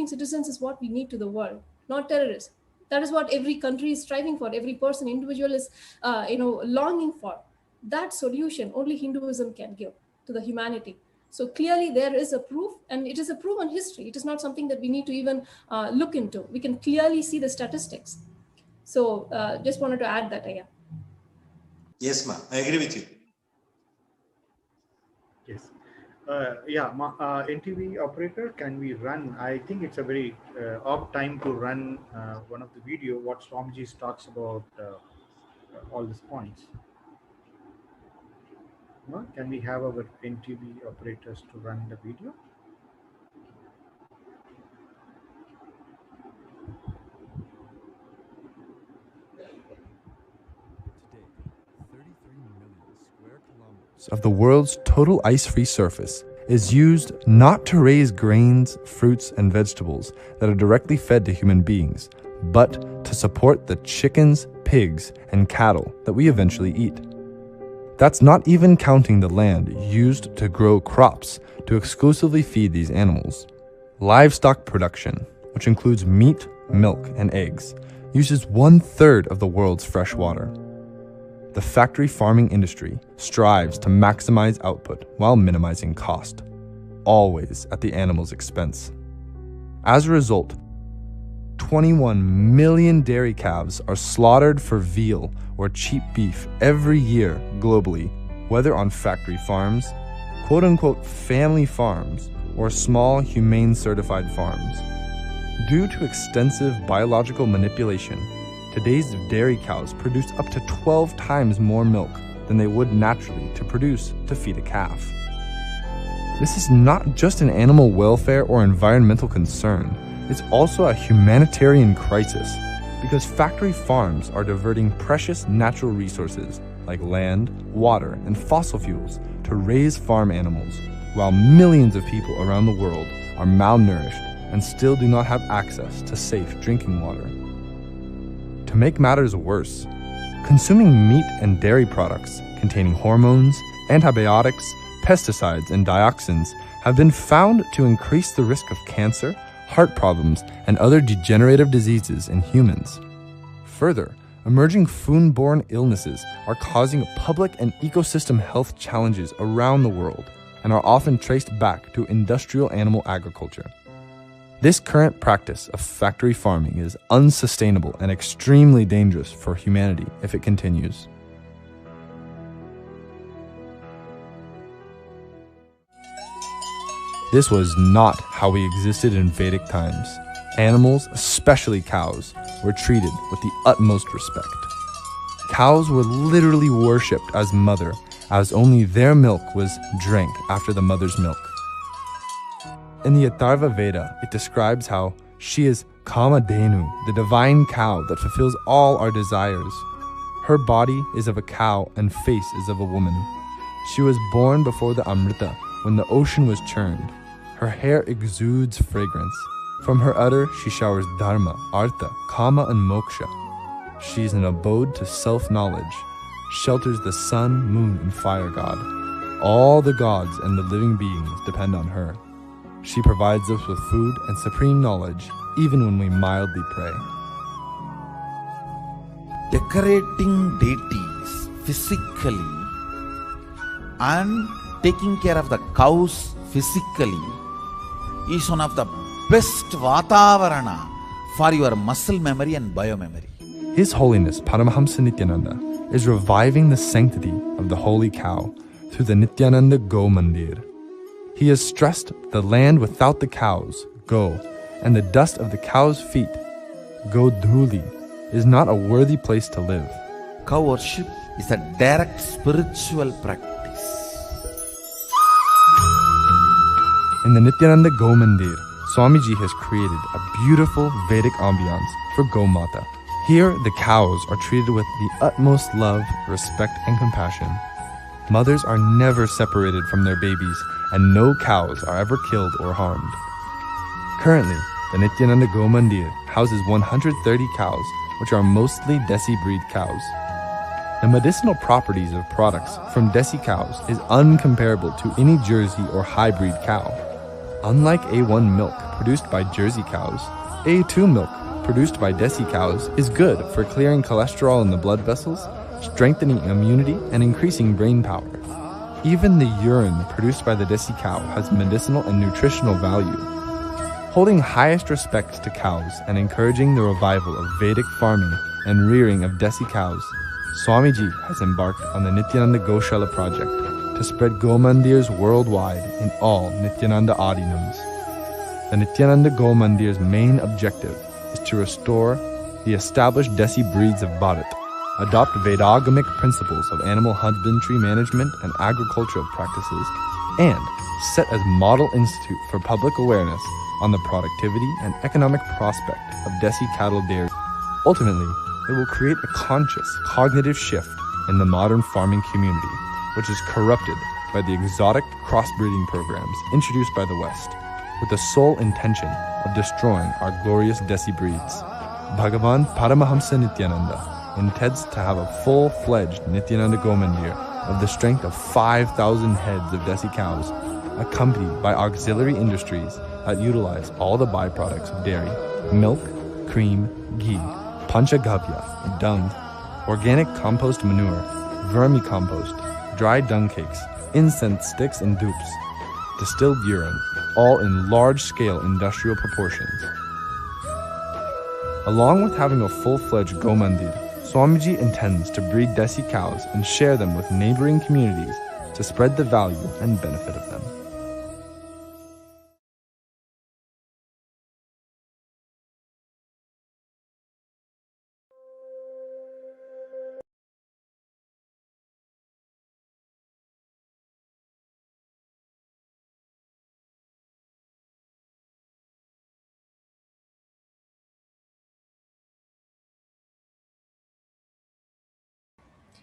citizens is what we need to the world, not terrorists. That is what every country is striving for. Every person, individual is, longing for. That solution only Hinduism can give to the humanity. So clearly there is a proof, and it is a proven history. It is not something that we need to even look into. We can clearly see the statistics. So just wanted to add that, Aya. Yes, ma'am. I agree with you. Yes. NTV operator, can we run? I think it's a very odd time to run one of the video, what Swamiji talks about all these points. No? Can we have our NTV operators to run the video? Of the world's total ice-free surface is used not to raise grains, fruits, and vegetables that are directly fed to human beings, but to support the chickens, pigs, and cattle that we eventually eat. That's not even counting the land used to grow crops to exclusively feed these animals. Livestock production, which includes meat, milk, and eggs, uses 1/3 of the world's fresh water. The factory farming industry strives to maximize output while minimizing cost, always at the animal's expense. As a result, 21 million dairy calves are slaughtered for veal or cheap beef every year globally, whether on factory farms, quote-unquote family farms, or small humane certified farms. Due to extensive biological manipulation, today's dairy cows produce up to 12 times more milk than they would naturally to produce to feed a calf. This is not just an animal welfare or environmental concern, it's also a humanitarian crisis, because factory farms are diverting precious natural resources like land, water, and fossil fuels to raise farm animals, while millions of people around the world are malnourished and still do not have access to safe drinking water. To make matters worse, consuming meat and dairy products containing hormones, antibiotics, pesticides, and dioxins have been found to increase the risk of cancer, heart problems, and other degenerative diseases in humans. Further, emerging foodborne illnesses are causing public and ecosystem health challenges around the world and are often traced back to industrial animal agriculture. This current practice of factory farming is unsustainable and extremely dangerous for humanity if it continues. This was not how we existed in Vedic times. Animals, especially cows, were treated with the utmost respect. Cows were literally worshipped as mother, as only their milk was drank after the mother's milk. In the Atharva Veda, it describes how she is Kamadhenu, the divine cow that fulfills all our desires. Her body is of a cow and face is of a woman. She was born before the Amrita, when the ocean was churned. Her hair exudes fragrance. From her udder she showers dharma, artha, kama, and moksha. She is an abode to self-knowledge, shelters the sun, moon, and fire god. All the gods and the living beings depend on her. She provides us with food and supreme knowledge, even when we mildly pray. Decorating deities physically and taking care of the cows physically is one of the best vatavarana for your muscle memory and biomemory. His Holiness Paramahamsa Nithyananda is reviving the sanctity of the holy cow through the Nithyananda Go Mandir. He has stressed the land without the cows, go, and the dust of the cow's feet, go dhuli, is not a worthy place to live. Cow worship is a direct spiritual practice. In the Nithyananda Go Mandir, Swamiji has created a beautiful Vedic ambiance for Go Mata. Here, the cows are treated with the utmost love, respect, and compassion. Mothers are never separated from their babies, and no cows are ever killed or harmed. Currently, the Nithyananda Go Mandir houses 130 cows, which are mostly Desi breed cows. The medicinal properties of products from Desi cows is uncomparable to any Jersey or hybrid cow. Unlike A1 milk produced by Jersey cows, A2 milk produced by Desi cows is good for clearing cholesterol in the blood vessels, strengthening immunity, and increasing brain power. Even the urine produced by the Desi cow has medicinal and nutritional value. Holding highest respect to cows and encouraging the revival of Vedic farming and rearing of Desi cows, Swamiji has embarked on the Nithyananda Goshala project to spread Go Mandirs worldwide in all Nithyananda Adinams. The Nithyananda Go Mandir's main objective is to restore the established Desi breeds of Bharat, adopt Vedagamic principles of animal husbandry management and agricultural practices, and set as model institute for public awareness on the productivity and economic prospect of Desi cattle dairy. Ultimately, it will create a conscious, cognitive shift in the modern farming community, which is corrupted by the exotic crossbreeding programs introduced by the West, with the sole intention of destroying our glorious Desi breeds. Bhagavan Paramahamsa Nithyananda intends to have a full-fledged Nithyananda Gomandir of the strength of 5,000 heads of desi cows, accompanied by auxiliary industries that utilize all the byproducts of dairy, milk, cream, ghee, panchagavya, dung, organic compost manure, vermicompost, dry dung cakes, incense sticks and dupes, distilled urine, all in large-scale industrial proportions. Along with having a full-fledged Gomandir, Swamiji intends to breed desi cows and share them with neighboring communities to spread the value and benefit of them.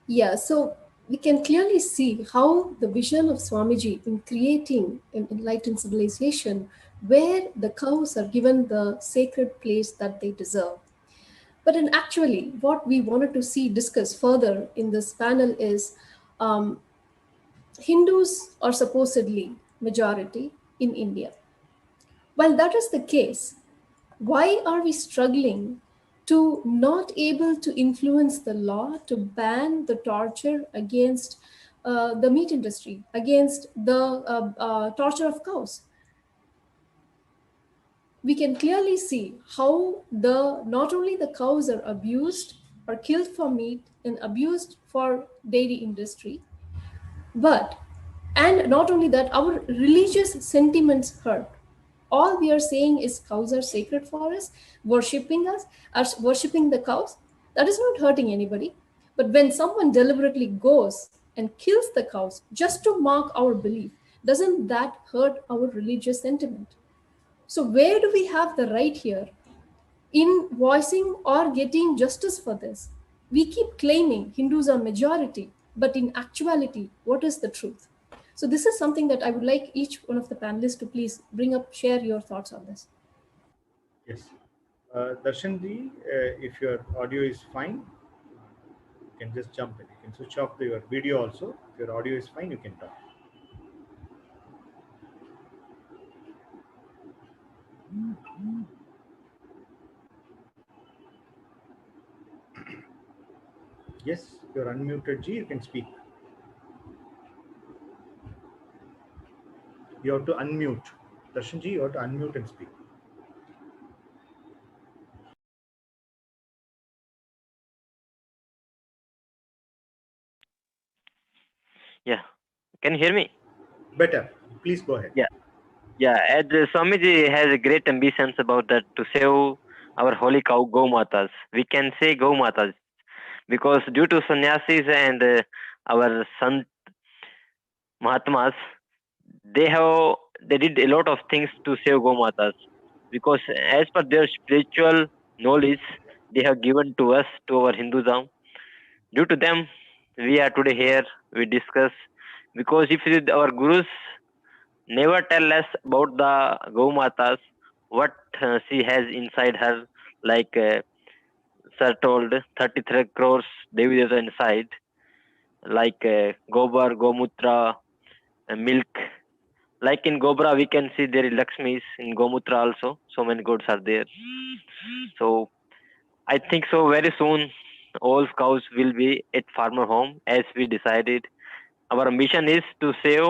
Yeah, so we can clearly see how the vision of Swamiji in creating an enlightened civilization where the cows are given the sacred place that they deserve. But in actually, what we wanted to see discuss further in this panel is Hindus are supposedly majority in India. While that is the case, why are we struggling to not able to influence the law to ban the torture against the meat industry, against the torture of cows? We can clearly see how not only the cows are abused or killed for meat and abused for dairy industry, and not only that, our religious sentiments hurt. All we are saying is cows are sacred for us, worshipping the cows. That is not hurting anybody. But when someone deliberately goes and kills the cows just to mark our belief, doesn't that hurt our religious sentiment? So where do we have the right here in voicing or getting justice for this? We keep claiming Hindus are majority, but in actuality, what is the truth? So this is something that I would like each one of the panelists to please bring up, share your thoughts on this. Yes. Darshanji, if your audio is fine, you can just jump in. You can switch off your video also. If your audio is fine, you can talk. Yes, you're unmuted, G. You can speak. You have to unmute. Darshanji, you have to unmute and speak. Yeah. Can you hear me? Better. Please go ahead. Yeah. Yeah. As Swamiji has a great ambitions about that to save our holy cow Go Matas. We can say Go Matas because due to sannyasis and our Sant Mahatmas, they did a lot of things to save Go Matas because as per their spiritual knowledge they have given to us, to our Hinduism. Due to them, we are today here, we discuss, because if our gurus never tell us about the Go Matas, what she has inside her, like Sir told, 33 crores Devi Devata inside, like Gobar, Gomutra, milk. Like in Gobra, we can see there is Lakshmis. In Gomutra also, so many gods are there. So I think so very soon all cows will be at farmer home as we decided. Our mission is to save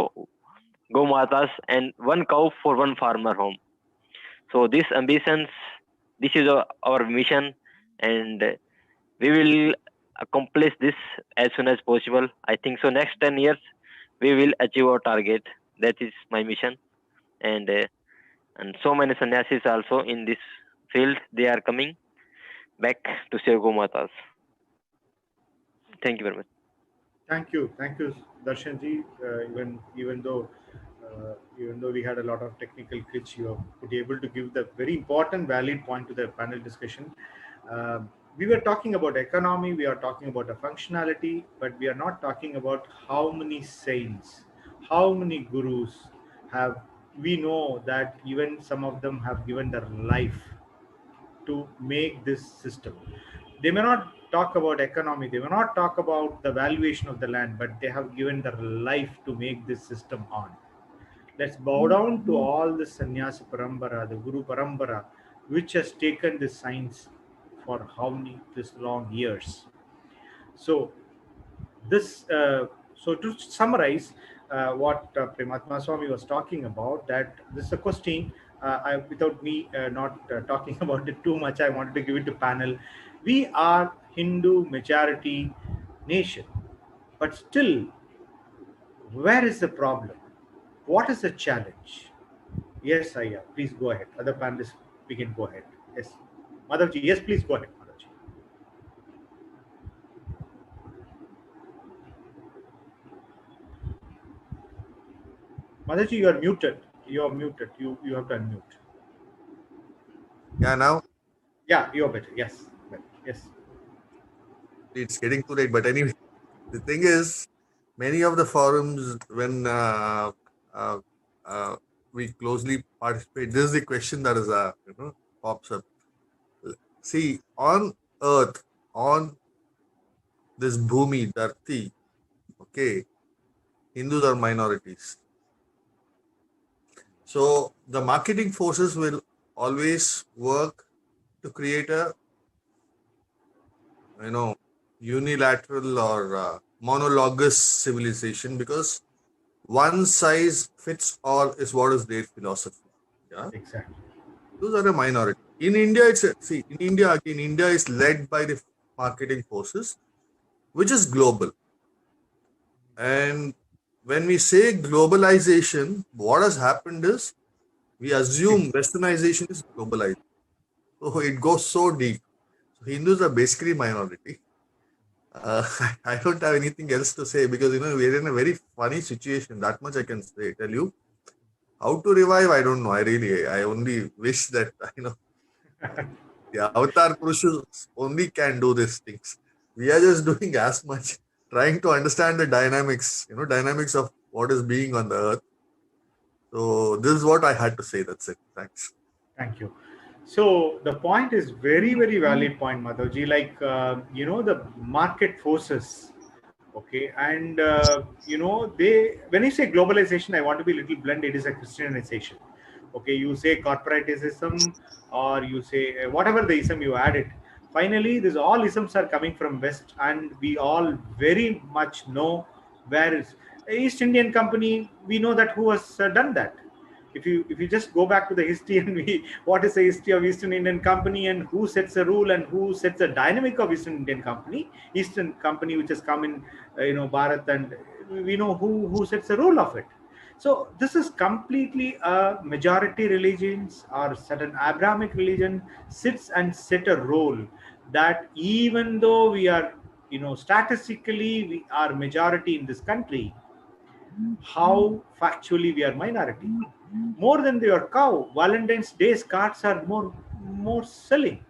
Go Matas and one cow for one farmer home. So this ambitions, this is our mission, and we will accomplish this as soon as possible. I think so next 10 years we will achieve our target. That is my mission. And so many sannyasis also in this field, they are coming back to save Go Matas. Thank you very much. Thank you, Darshanji. Even though we had a lot of technical glitch, you have been able to give the very important, valid point to the panel discussion. We were talking about economy, we are talking about a functionality, but we are not talking about how many saints, how many gurus have. We know that even some of them have given their life to make this system. They may not talk about economy, they will not talk about the valuation of the land, but they have given their life to make this system on. Let's bow down to all the sannyasi parambara, the guru parambara, which has taken this science for how many this long years. So this, so to summarize what Prematma Swami was talking about, that this is a question. Without me not talking about it too much, I wanted to give it to panel. We are Hindu majority nation, but still, where is the problem? What is the challenge? Yes, Aya, please go ahead. Other panelists, we can go ahead. Yes, Madhavji, yes, please go ahead, Madhavji. Madhavji, you are muted. You are muted. You have to unmute. Yeah, now? Yeah, you're better. Yes. Yes. It's getting too late. But anyway, the thing is, many of the forums, when we closely participate, this is the question that is, pops up. See, on earth, on this Bhumi, Dharti, okay, Hindus are minorities. So the marketing forces will always work to create a, unilateral or monologous civilization, because one size fits all is what is their philosophy. Yeah, exactly. Those are a minority. In India, India is led by the marketing forces, which is global. And when we say globalization, what has happened is we assume westernization is globalized. So it goes so deep. So Hindus are basically minority. I don't have anything else to say, because we're in a very funny situation. That much I can tell you. How to revive, I don't know. I only wish that the avatar Purushas only can do these things. We are just doing as much, trying to understand the dynamics, dynamics of what is being on the earth. So this is what I had to say. That's it. Thanks. Thank you. So the point is very, very valid point, Madhavji. Like, the market forces, okay, and, when you say globalization, I want to be a little blunt, it is a Christianization. Okay, you say corporatism, or you say whatever the ism you added. Finally, these all isms are coming from West, and we all very much know where is East Indian Company. We know that who has done that. If you just go back to the history and what is the history of Eastern Indian Company, and who sets the rule and who sets the dynamic of Eastern Indian Company, Eastern Company which has come in Bharat, and we know who sets the rule of it. So this is completely a majority religions or certain Abrahamic religion sits and set a role that even though we are statistically we are majority in this country, how factually we are minority. More than your cow, Valentine's Day cards are more selling.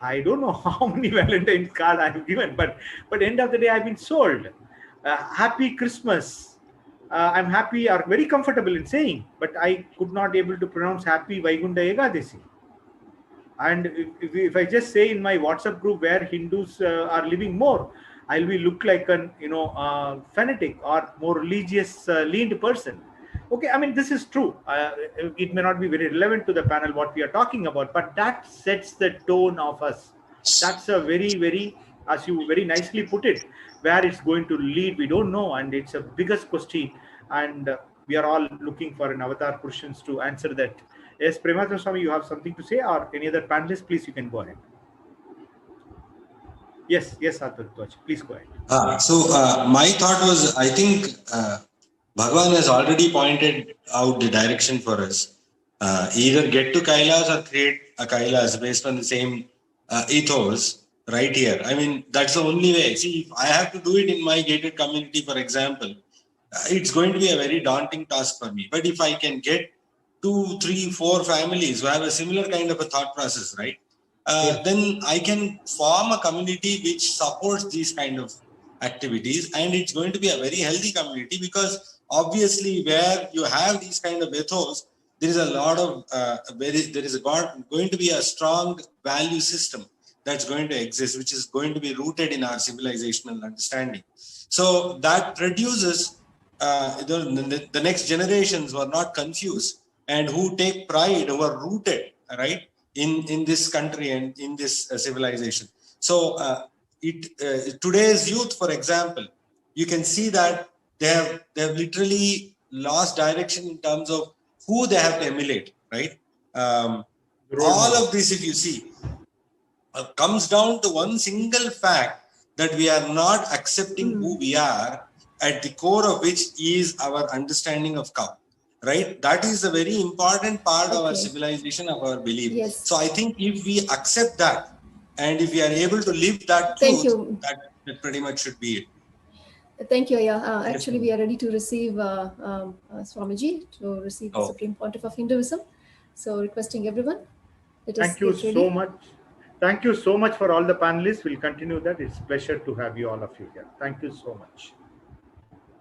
I don't know how many Valentine's cards I have given, but end of the day I've been sold. Happy Christmas. I'm happy or very comfortable in saying, but I could not able to pronounce Happy Vaikunta Ekadasi. And if I just say in my WhatsApp group where Hindus are living more, I'll be look like an fanatic or more religious leaned person. Okay, I mean, this is true. It may not be very relevant to the panel what we are talking about, but that sets the tone of us. That's a very, very, as you very nicely put it, where it's going to lead, we don't know, and it's a biggest question, and we are all looking for an avatar Purushans to answer that. Yes, Prematma Swami, you have something to say, or any other panelists, please, you can go ahead. Yes, Advait, please go ahead. My thought was, I think Bhagavan has already pointed out the direction for us. Either get to Kailasa or create a Kailasa based on the same ethos right here. I mean, that's the only way. See, if I have to do it in my gated community, for example, it's going to be a very daunting task for me. But if I can get 2, 3, 4 families who have a similar kind of a thought process, right? Then I can form a community which supports these kind of activities, and it's going to be a very healthy community, because obviously where you have these kind of ethos, there is a lot of going to be a strong value system that's going to exist, which is going to be rooted in our civilizational understanding. So that reduces the next generations who are not confused and who take pride, who are rooted, right, in this country and in this civilization. So today's youth, for example, you can see that they have literally lost direction in terms of who they have to emulate, right? All of this, if you see, comes down to one single fact, that we are not accepting who we are, at the core of which is our understanding of cow, right? That is a very important part of our civilization, of our belief. Yes. So I think if we accept that, and if we are able to live that truth, that pretty much should be it. Thank you. Yeah, actually, we are ready to receive Swamiji, to receive the Supreme Pontiff of Hinduism. So, requesting everyone. Thank you so much. Thank you so much for all the panelists. We'll continue that. It's a pleasure to have you, all of you here. Thank you so much.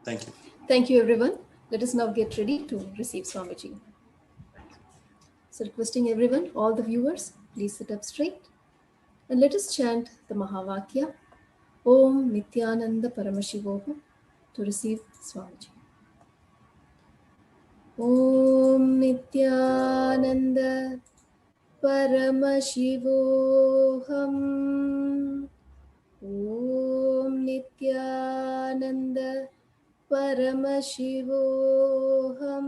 Thank you. Thank you, everyone. Let us now get ready to receive Swamiji. So, requesting everyone, all the viewers, please sit up straight and let us chant the Mahavakya, Om Nithyananda Paramashivoham, to receive Swamiji. Om Nithyananda Paramashivoham. Om Nithyananda Paramashivoham.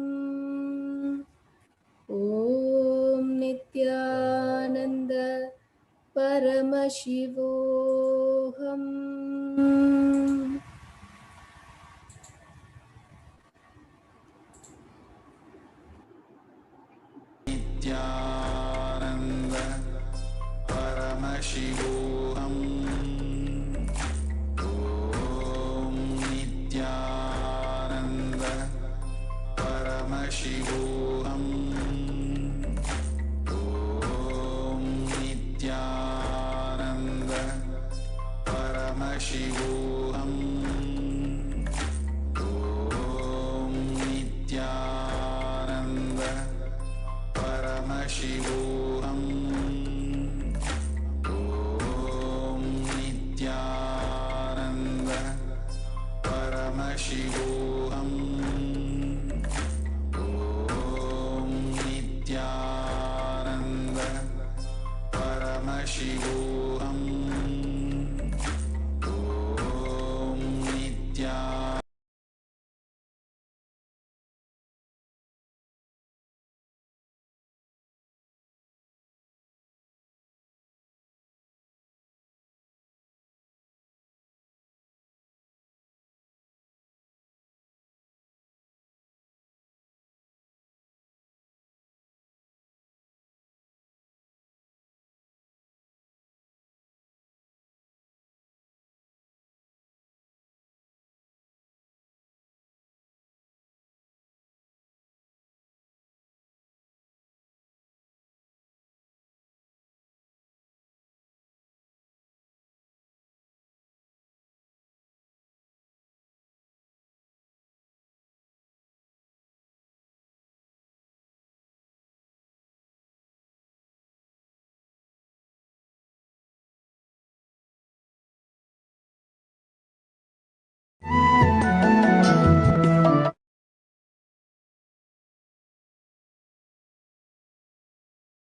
Om Nithyananda Paramashivoham. Nithyananda Paramashivoham. Om Nithyananda Paramashivoham. Om Nithyananda Paramashivoham. Om Nithyananda Paramashivoham. Om Nithyananda Paramashivoham. Om Nithyananda Paramashivoham. Om Nithyananda.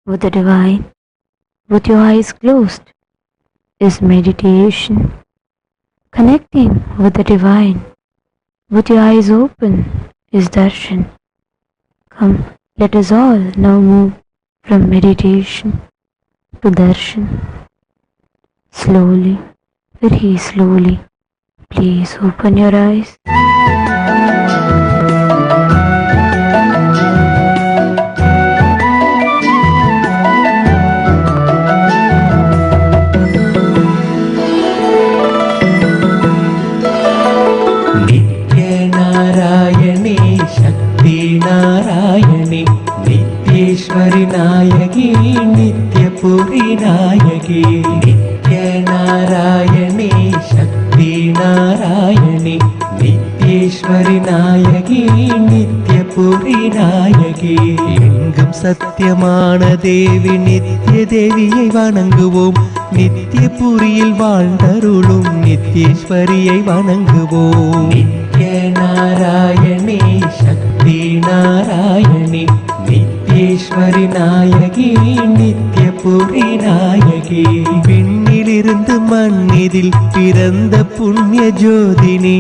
With the divine, with your eyes closed, is meditation. Connecting with the divine, with your eyes open, is darshan. Come, let us all now move from meditation to darshan. Slowly, very slowly, please open your eyes. नारायणी नित्येश्वरी नायकी नित्यपुरी नायकी नित्य नारायणी शक्ति नारायणी नित्येश्वरी नायकी नित्यपुरी नायकी लिंगम சத்தியமான தேவி நித்திய தேவியை வணங்குவோம். நித்திய புரியில் வாழ்ந்தருளும் நித்யேஸ்வரியை வணங்குவோம். நித்ய நாராயணி சக்தி நாராயணி நித்யேஸ்வரி நாயகி நித்யபுரி நாயகி. விண்ணிலிருந்து மண்ணிதில் பிறந்த புண்ணிய ஜோதினி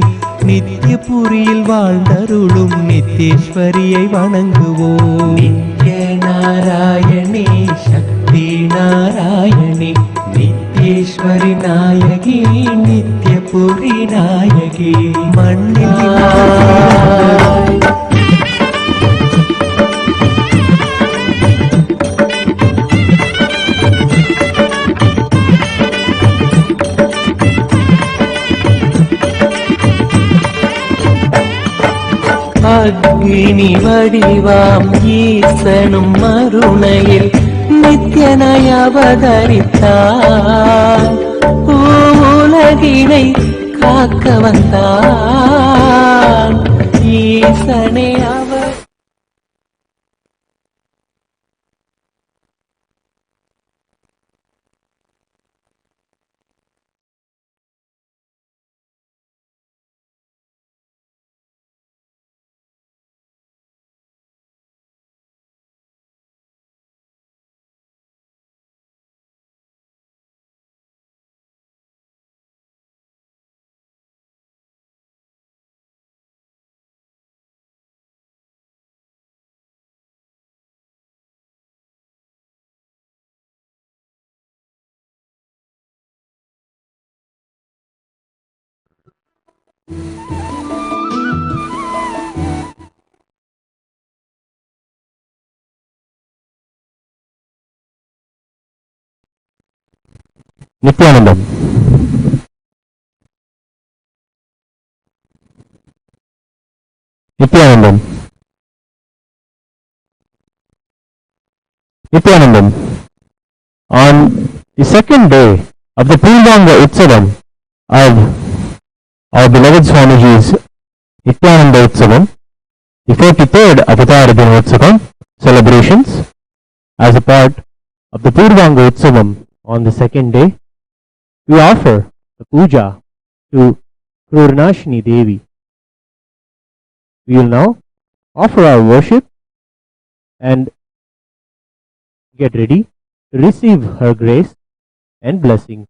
நித்யபுரியில் வாழ்ந்தருளும் நித்யேஸ்வரியை வணங்குவோம். நித்ய நாராயணி சக்தி நாராயணி நித்யேஸ்வரி நாயகி நித்யபுரி நாயகி. மண்ணில் அக்னி வடிவாம் ஈசனும் மருணையில் நித்யனாய் அவதரித்தான். உலகினை காக்க வந்தான் ஈசனே அவர். Nithyanandam. Nithyanandam. Nithyanandam. On the second day of the Purnanga Utsavam of our beloved Swamiji's Nithyananda Utsavam, the 43rd Avatar Dinotsavam celebrations, as a part of the Purvanga Utsavam on the second day, we offer the puja to Krurnashini Devi. We will now offer our worship and get ready to receive her grace and blessing.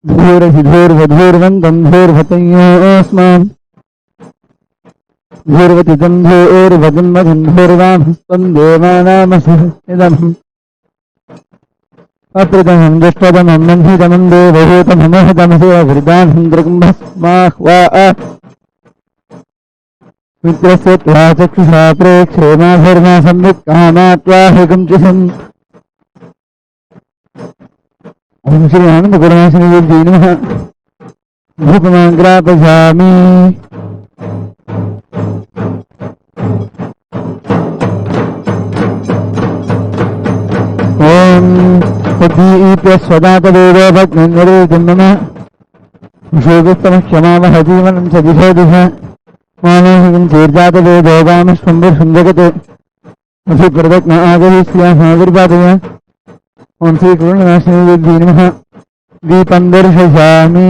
धूर्वधूर्वधूर्वन्दं धूर्वतयोऽस्मान् धूर्वतितं धूर्वजन्मधूर्वामस्त्वं देवानामसुहृदम् अप्रतमं दुष्टतमं मन्थितमं देवभूतममहतमसुहृदानं दृग्भस्माह्वा मित्रस्य त्वा चक्षुषा प्रेक्षेमाधर्मा संवित्कामात्वाहिकं च सन् ओम श्री आनंद परमाशिवों नमः। धूपमाग्रापयामि। ओम सदीप्यस्वदातवेदो भग्ननिरेतं नमः। विशोगस्तमक्षमावह जीवनं च दिशो दिश मानोहिं चेर्जातवेदो वामस्वम्बुर्षुन्दगते अभिप्रदग्न आगविस्याहाविर्वादय। ओम श्री कृष्णनाशिनी नमः। दीपं दर्शयामि।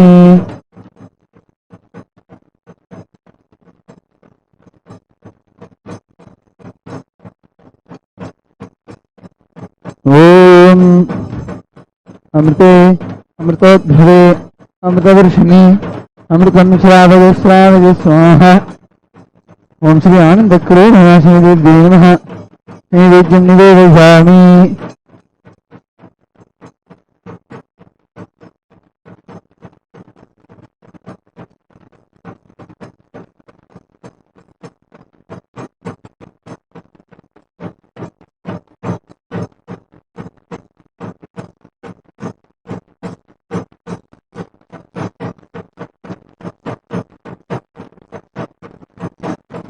ओम अमृते अमृतोद्भवे अमृतवर्षिणि अमृतं श्रावय श्रावय स्वाहा Om Sri Jagatguru Mahasannidhanam enriching Nithyananda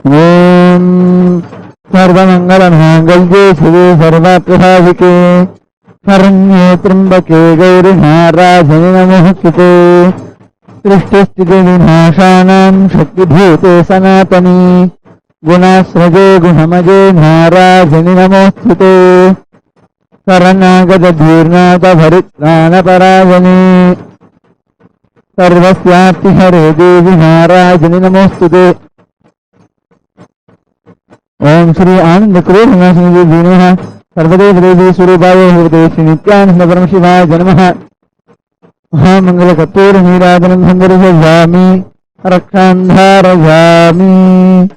Om Sarvamangalamangaldye Shive Sarvaprasavike Saranye Trimbake Gauri Narajani Namostute Srishtisthite Vinashanam Shaktibhute Sanatani Gunasraje Gunamaje Narajani Namostute Saranagada Dhirnata Bharitrana Parajani Sarvasyapti Hare Devi Narajani Namostute Om Sri Jagatguru Mahasannidhanam Sarvadeva Devi Surubhaya HDH Nithyananda Paramashivam Namaha Mahamangala Kapur Niradanam Sandharajami Rakhandharajami.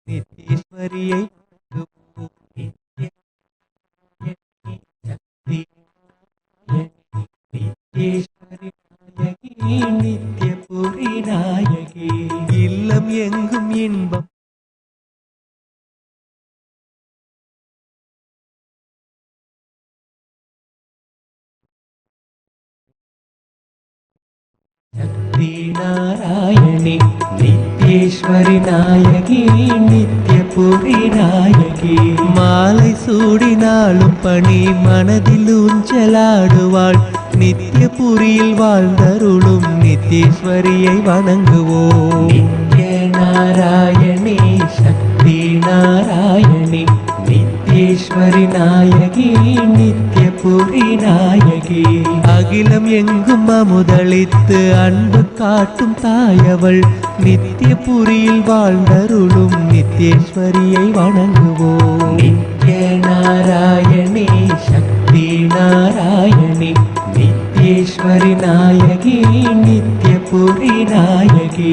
நித்தீஸ்வரியை நித்யேஸ்வரி நாயகி நித்யபுரி நாயகி இல்லம் எங்கும் இன்பம் சக்தி நாராயணி நித்யேஸ்வரி நாயகி நித்யபுரி நாயகி மாலை சூடினாலும் பணி மனதில் ஊஞ்சலாடுவாள் நித்யபுரியில் வாழ்ந்தருளும் நித்யேஸ்வரியை வணங்குவோம் நித்ய நாராயணி சக்தி நாராயணி நித்யேஸ்வரி நாயகி நித்யபுரி நாயகி அகிலம் எங்கும் அமுதளித்து அன்பு காட்டும் தாயவள் நித்யபுரியில் வாழ்ந்தருளும் நித்யேஸ்வரியை வணங்குவோம் நித்ய நாராயணி சக்தி நாராயணி நித்ய नित्येश्वरि नायकी नित्यपुरी नायकी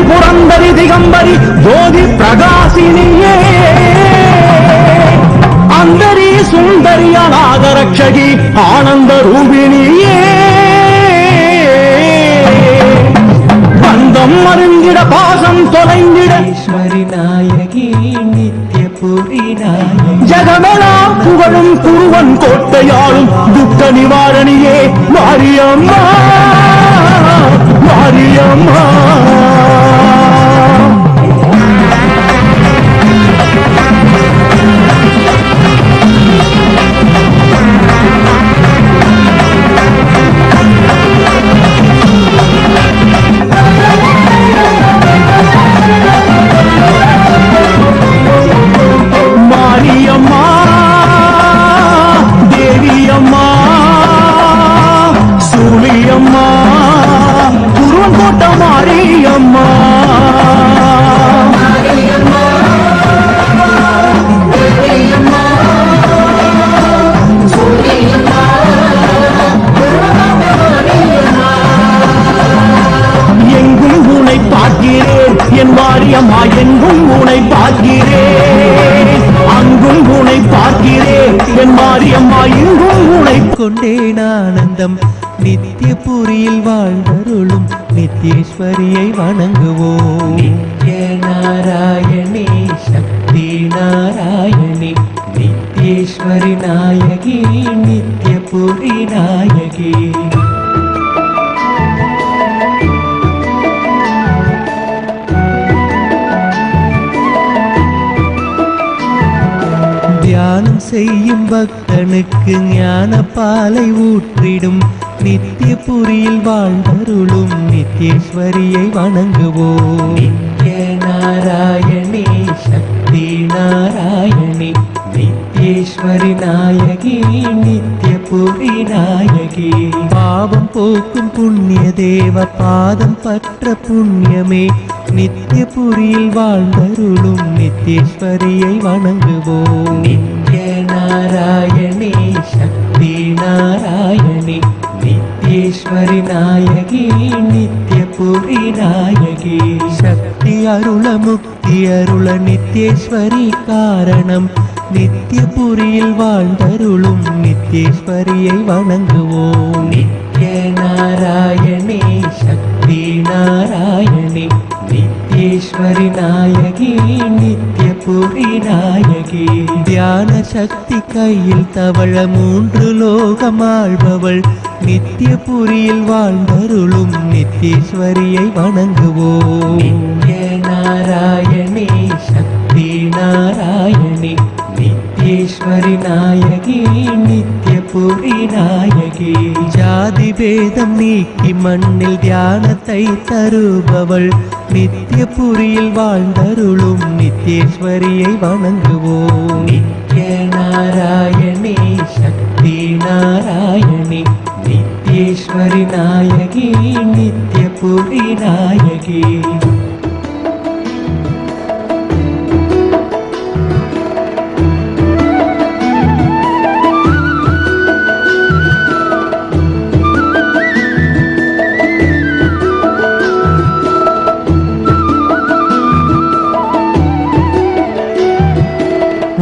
पुरंदरी दिगंबरी ज्योति प्रकाशिनिये अंदरी सुंदरी अनाथ रक्षकी आनंद रूपिणिये बंधम मरुंगिड पासम तोलैंगिड ईश्वरी नायकी नित्यपुरी नायकी जगमेलाम पुगழும் குருவன் கோட்டையாளும் துக்க நிவாரணியே மாரியம்மா மாரியம்மா மாரியம்மா தேவியம்மா சூழியம்மா குருவன் கோட்ட மாரியம்மா எங்கும் உனை பார்க்கிறேன் என் மாரியம்மா எங்கும் உனை பார்க்கிறேன் அங்கும் உனை பார்க்கிறேன் என் மாரியம்மா எங்கும் உனை கொண்டேன் ஆனந்தம் நித்தியபுரியில் வாழ்ந்தருளும் நித்யேஸ்வரியை வணங்குவோம் நித்ய நாராயணி சக்தி நாராயணி நித்யேஸ்வரி நாயகி நித்யபுரி நாயகி தியானம் செய்யும் பக்தனுக்கு ஞான பாலை ஊற்றிடும் நித்தியபுரியில் வாழ்ந்தருளும் நித்யேஸ்வரியை வணங்குவோம் நித்ய நாராயணி சக்தி நாராயணி நித்யேஸ்வரி நாயகி நித்யபுரி நாயகி பாவம் போக்கும் புண்ணிய தேவ பாதம் பற்ற புண்ணியமே நித்யபுரியில் வாழ்ந்தருளும் நித்யேஸ்வரியை வணங்குவோம் நித்ய நாராயணி சக்தி நாராயணி நித்யேஸ்வரி நாயகி நித்யபுரி நாயகி சக்தி அருள முக்தி அருள நித்யேஸ்வரி காரணம் நித்யபுரியில் வாழ்ந்தருளும் நித்யேஸ்வரியை வணங்குவோம் நித்ய நாராயணி சக்தி நாராயணி நித்யேஸ்வரி நாயகி நித்யபுரி நாயகி தியான சக்தி கையில் தவழ மூன்று லோகமாழ்பவள் நித்யபுரியில் வாழ்ந்தருளும் நித்யேஸ்வரியை வணங்குவோம் நித்ய நாராயணி சக்தி நாராயணி நித்யேஸ்வரி நாயகி நித்யபுரி நாயகி ஜாதி பேதம் நீக்கி மண்ணில் தியானத்தை தருபவள் நித்யபுரியில் வாழ்ந்தருளும் நித்யேஸ்வரியை வணங்குவோம் நித்ய நாராயணி சக்தி நாராயணி நித்யேஸ்வரி நாயகி நித்யபுரி நாயகி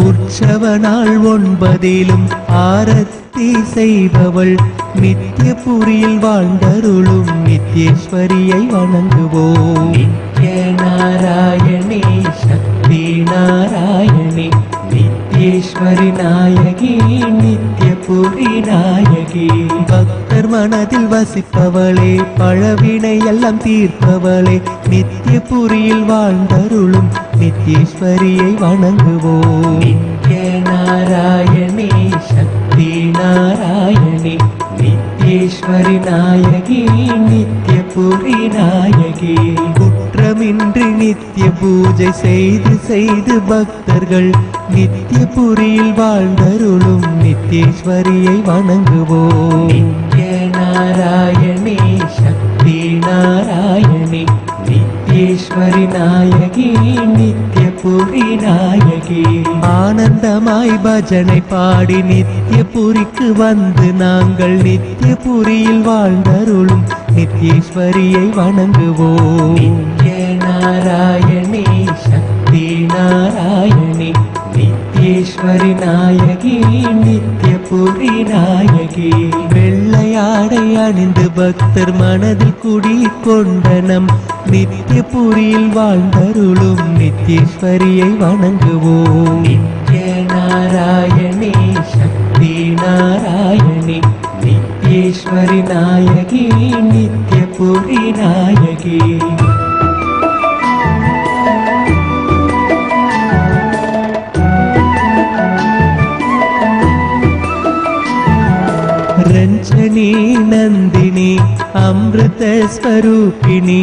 உற்சவ நாள் 9 ஆரத்தி செய்பவள் நித்யபுரியில் வாழ்ந்தருளும் நித்யேஸ்வரியை வணங்குவோம் நித்ய நாராயணி சக்தி நாராயணி நித்யேஸ்வரி நாயகி நித்யபுரி நாயகி பக்தர் மனதில் வசிப்பவளே பழவினை எல்லாம் தீர்ப்பவளே நித்யபுரியில் வாழ்ந்தருளும் நித்யேஸ்வரியை வணங்குவோம் நித்ய நாராயணி சக்தி நாராயணி நித்யேஸ்வரி நாயகி நித்யபுரி நாயகி குற்றமின்றி நித்திய பூஜை செய்து செய்து பக்தர்கள் நித்திய புரியில் வாழ்ந்தருளும் நித்யேஸ்வரியை வணங்குவோம். நித்ய நாராயணி சக்தி நாராயணி நித்யேஸ்வரி நாயகி நித்யபுரி நாயகி. ஆனந்தமாய் பஜனை பாடி நித்யபுரிக்கு வந்து நாங்கள் நித்யபுரியில் வாழ்ந்தருளும் நித்யேஸ்வரியை வணங்குவோம். நித்ய நாராயணி சக்தி நாராயணி நித்யேஸ்வரி நாயகி நித்யபுரி நாயகி. வெள்ளையாடை அணிந்து பக்தர் மனதில் குடி கொண்ட நம் நித்யபுரியில் வாழ்ந்தருளும் நித்யேஸ்வரியை வணங்குவோம். நித்ய நாராயணி சக்தி நாராயணி நித்யேஸ்வரி நாயகி நித்யபுரி நாயகி. ரஞ்சனி நந்தினி அமிர்த ஸ்வரூபிணி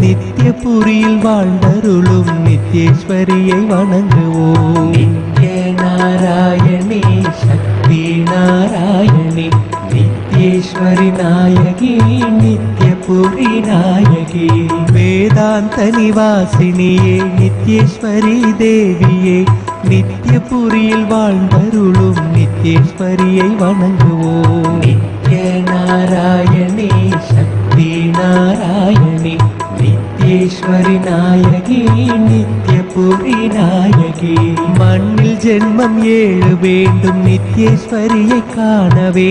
நித்யபுரியில் வாழ்ந்தருளும் நித்யேஸ்வரியை வணங்குவோம். நித்ய நாராயணி சக்தி நாராயணி நித்யேஸ்வரி நாயகி நித்யபுரி நாயகி. வேதாந்த நிவாசினியே நித்யேஸ்வரி தேவியே நித்யபுரியில் வாழ்ந்தருளும் நித்யேஸ்வரியை வணங்குவோம். நித்ய நாராயணி சக்தி நாராயணி நித்யேஸ்வரி நாயகி நித்யபுரி நாயகி. மண்ணில் ஜென்மம் 7 வேண்டும் நித்யேஸ்வரியை காணவே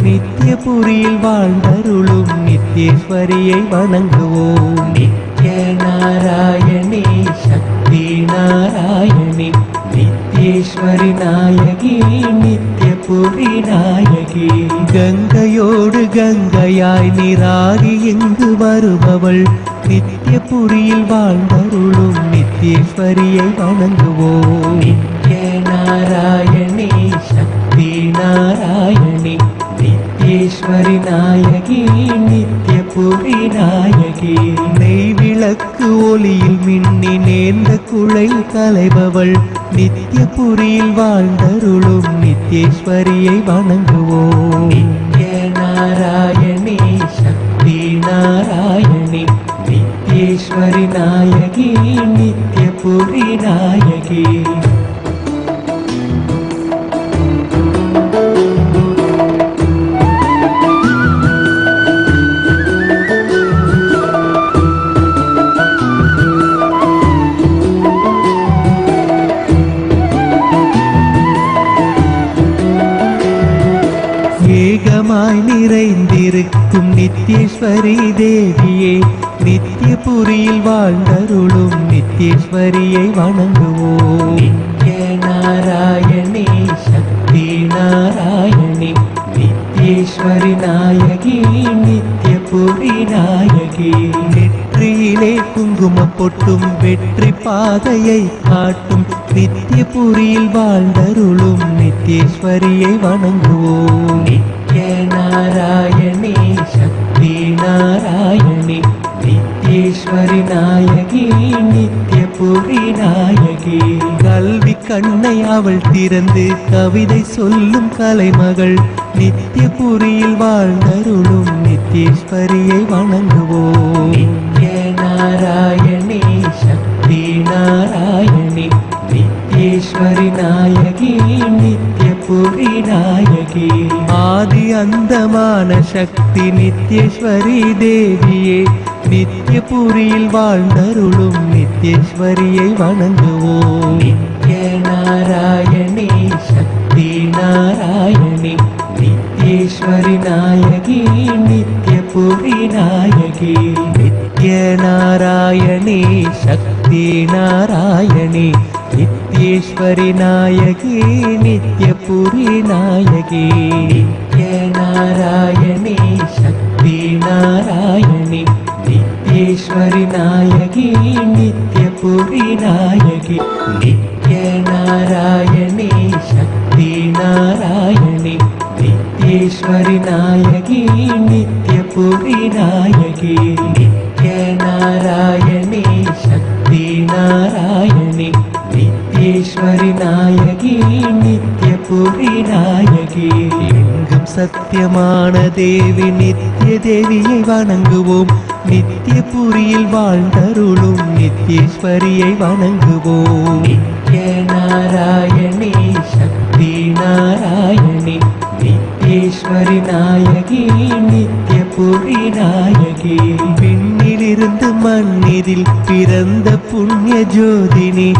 நித்யபுரியில் வாழ்ந்தருளும் நித்யேஸ்வரியை வணங்குவோம். நித்ய நாராயணி சக்தி நாராயணி நித்யேஸ்வரி நாயகி நித்யபுரி நாயகி. கங்கையோடு கங்கையாய் நீராடி இங்கு வருபவள் நித்யபுரியில் வாழ்ந்தருளும் நித்யேஸ்வரியை வணங்குவோம். நித்ய நாராயணி சக்தி நாராயணி நித்யேஸ்வரி நாயகி நித்யபுரி நாயகி. நெய் விளக்கு ஒளியில் மின்னி நேர்ந்த குழை கலைபவள் நித்யபுரியில் வாழ்ந்தருளும் நித்யேஸ்வரியை வணங்குவோம். நித்ய நாராயணி சக்தி நாராயணி நித்யேஸ்வரி நாயகி நித்யபுரி நாயகி. ஏகமாய் நிறைந்திருக்கும் நித்யேஸ்வரி தேவியே நித்யபுரியில் வாழ்ந்தருளும் நித்யேஸ்வரியை வணங்குவோம். நித்ய நாராயணி சக்தி நாராயணி நித்யேஸ்வரி நாயகி நித்யபுரி நாயகி. நெற்றியிலே குங்கும பொட்டும் வெற்றி பாதையை காட்டும் நித்யபுரியில் வாழ்ந்தருளும் நித்யேஸ்வரியை வணங்குவோம். நித்ய நாராயணி சக்தி நாராயணி நித்யேஸ்வரி நாயகி நித்யபுரி நாயகி. கல்வி கண்ணை அவள் திறந்து கவிதை சொல்லும் கலைமகள் நித்யபுரியில் வாழ்ந்தருளும் நித்யேஸ்வரியை வணங்குவோம். நித்ய நாராயணி சக்தி நாராயணி நித்யேஸ்வரி நாயகி நித்யபுரி நாயகி. ஆதி அந்தமான சக்தி நித்யேஸ்வரி தேவியே நித்யபுரியில் வாழ்ந்தருளும் நித்யேஸ்வரியை வணங்குவோம். நித்ய நாராயணி சக்தி நாராயணி நித்யேஸ்வரி நாயகி நித்யபுரி நாயகி. நித்ய நாராயணி சக்தி நாராயணி நித்யேஸ்வரி நாயகி நித்யபுரி நாயகி. நித்ய நாராயணி சக்தி நாராயணி நித்யேஸ்வரி நாயகி நித்யபுரி நாயகி. நித்ய நாராயணி சக்தி நாராயணி நித்யேஸ்வரி நாயகி நித்யபுரி நாயகி. நித்ய नारायणी शक्ति नारायणी नित्येश्वरी नायकी नित्यपुरी नायकी எங்கும் சத்தியமான தேவி நித்திய தேவியை வணங்குவோம் நித்தியபுரியில் வாழ்ந்தருளும் நித்யேஸ்வரியை வணங்குவோம் நித்ய நாராயணி சக்தி நாராயணி நித்யேஸ்வரி நாயகி நித்யபுரி நாயகி விண்ணிலிருந்து மண்ணிதில் பிறந்த புண்ணிய ஜோதினி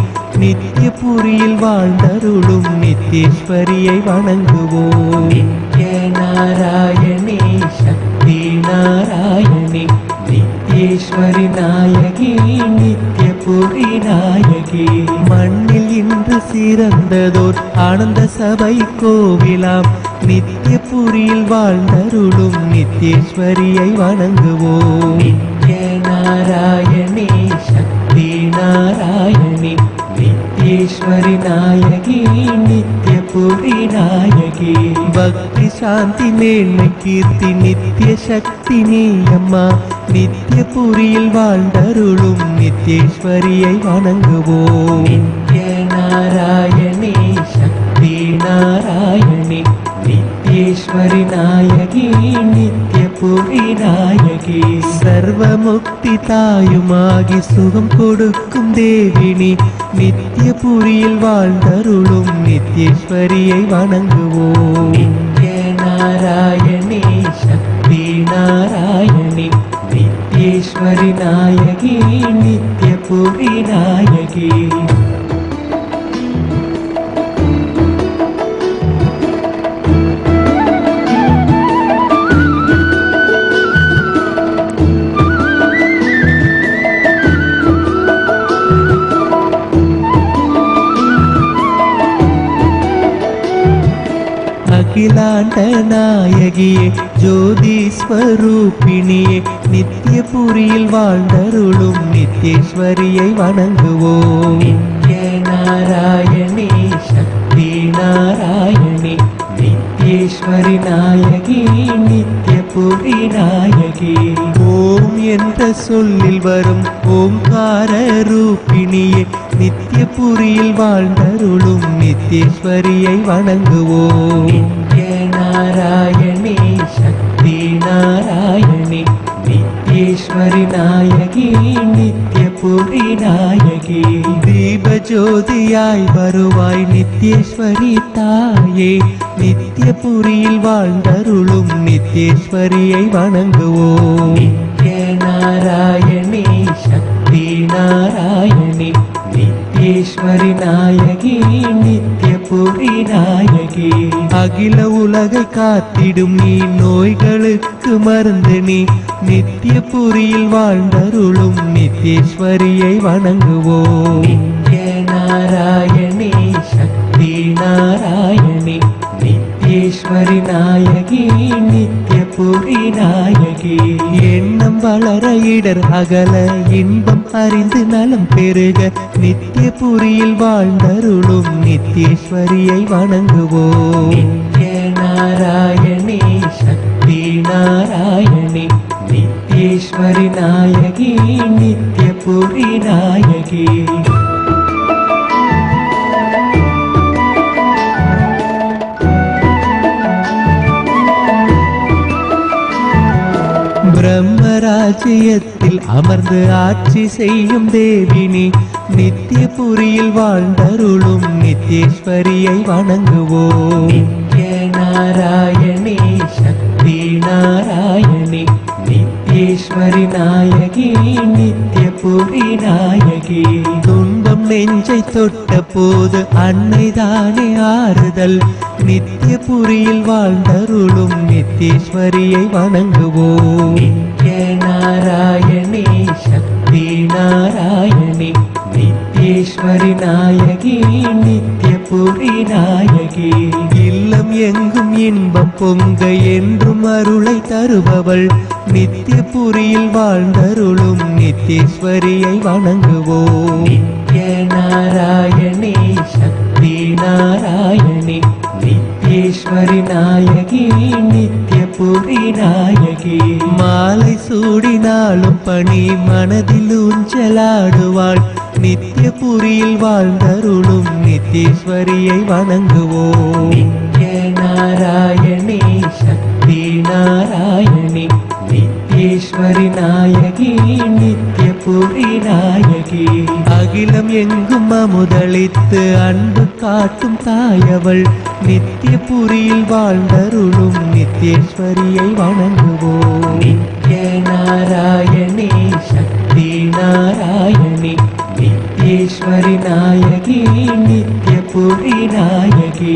நித்யபுரியில் வாழ்ந்தருளும் நித்யேஸ்வரியை வணங்குவோம் நித்ய நாராயணி சக்தி நாராயணி நித்யேஸ்வரி நாயகி நித்யபுரி நாயகி மண்ணில் இன்று சிறந்ததோர் ஆனந்த சபை கோவிலாம் நித்யபுரியில் வாழ்ந்தருளும் நித்யேஸ்வரியை வணங்குவோம் நித்ய நாராயணி சக்தி நாராயணி நித்யேஸ்வரி நாயகி நித்யபுரி நாயகி பக்தி சாந்தி மேன்மை கீர்த்தி நித்ய சக்தி நீ அம்மா நித்யபுரியில் வாழ்ந்தருளும் நித்யேஸ்வரியை வணங்குவோம் நித்ய நாராயணி சக்தி நாராயணி நித்யேஸ்வரி நாயகி நித்யபுரி நாயகி சர்வமுக்தி தாயுமாகி சுகம் கொடுக்கும் தேவினி நித்யபுரியில் வாழ்ந்தருளும் நித்யேஸ்வரியை வணங்குவோம் நித்ய நாராயணி சக்தி நாராயணி நித்யேஸ்வரி நாயகி நித்யபுரி நாயகி அகிலாண்ட நாயகியே ஜோதி ஸ்வரூபிணியே நித்யபுரியில் வாழ்ந்தருளும் நித்யேஸ்வரியை வணங்குவோம் நித்ய நாராயணி சக்தி நாராயணி நித்யேஸ்வரி நாயகி நித்யபுரி நாயகி ஓம் என்ற சொல்லில் வரும் ஓம்கார ரூபிணியே நித்யபுரியில் வாழ்ந்தருளும் நித்யேஸ்வரியை வணங்குவோம் நித்ய நாராயணி சக்தி நாராயணி நித்யேஸ்வரி நாயகி நித்யபுரி நாயகி தீபஜோதியாய் வருவாய் நித்யேஸ்வரி தாயே நித்யபுரியில் வாழ்ந்தருளும் நித்யேஸ்வரியை வணங்குவோம் நித்ய நாராயணி சக்தி நாராயணி நித்யேஸ்வரி நாயகி நித்யபுரி நாயகி அகில உலகை காத்திடும் நீ நோய்களுக்கு மருந்து நீ நித்யபுரியில் வாழ்ந்தருளும் நித்யேஸ்வரியை வணங்குவோம் நித்ய நாராயணி சக்தி நாராயணி நித்யேஸ்வரி நாயகி நித்யபுரி நாயகி எண்ணம் வளர இடர் அகல இன்பம் அறிந்து நலம் பெருக நித்யபுரியில் வாழ்ந்தருளும் நித்யேஸ்வரியை வணங்குவோம் நித்ய நாராயணி சக்தி நாராயணி நித்யேஸ்வரி நாயகி நித்யபுரி நாயகி பிரம்மராஜ்யத்தில் அமர்ந்து ஆட்சி செய்யும் தேவினி நித்யபுரியில் வாழ்ந்தருளும் நித்யேஸ்வரியை வணங்குவோம் நித்ய நாராயணி சக்தி நாராயணி நித்யேஸ்வரி நாயகி நித்யபுரி நாயகி துன்பம் நெஞ்சை தொட்ட போது அன்னைதானே ஆறுதல் நித்யபுரியில் வாழ்ந்தருளும் நித்யேஸ்வரியை வணங்குவோம் நித்ய நாராயணி சக்தி நாராயணி நித்யேஸ்வரி நாயகி நித்யபுரி நாயகி இல்லம் எங்கும் இன்பம் பொங்க என்றும் அருளை தருபவள் நித்யபுரியில் வாழ்ந்தருளும் நித்யேஸ்வரியை வணங்குவோம் நித்ய நாராயணி சக்தி நாராயணி நித்யேஸ்வரி நாயகி நித்ய நித்யபுரி நாயகி. மாலை சூடினாலும் பணி மனதில் ஊஞ்சலாடுவாள். நித்யபுரியில் வாழ்ந்தருளும் நித்யேஸ்வரியை வணங்குவோம். நித்ய நாராயணி சக்தி நாராயணி நித்யேஸ்வரி நாயகி நித்யபுரி நாயகி. அகிலம் எங்கும் அமுதளித்து அன்பு காட்டும் தாயவள். நித்யபுரியில் வாழ்ந்தருளும் நித்யேஸ்வரியை வணங்குவோம். நித்ய நாராயணி சக்தி நாராயணி நித்யேஸ்வரி நாயகி நித்யபுரி நாயகி.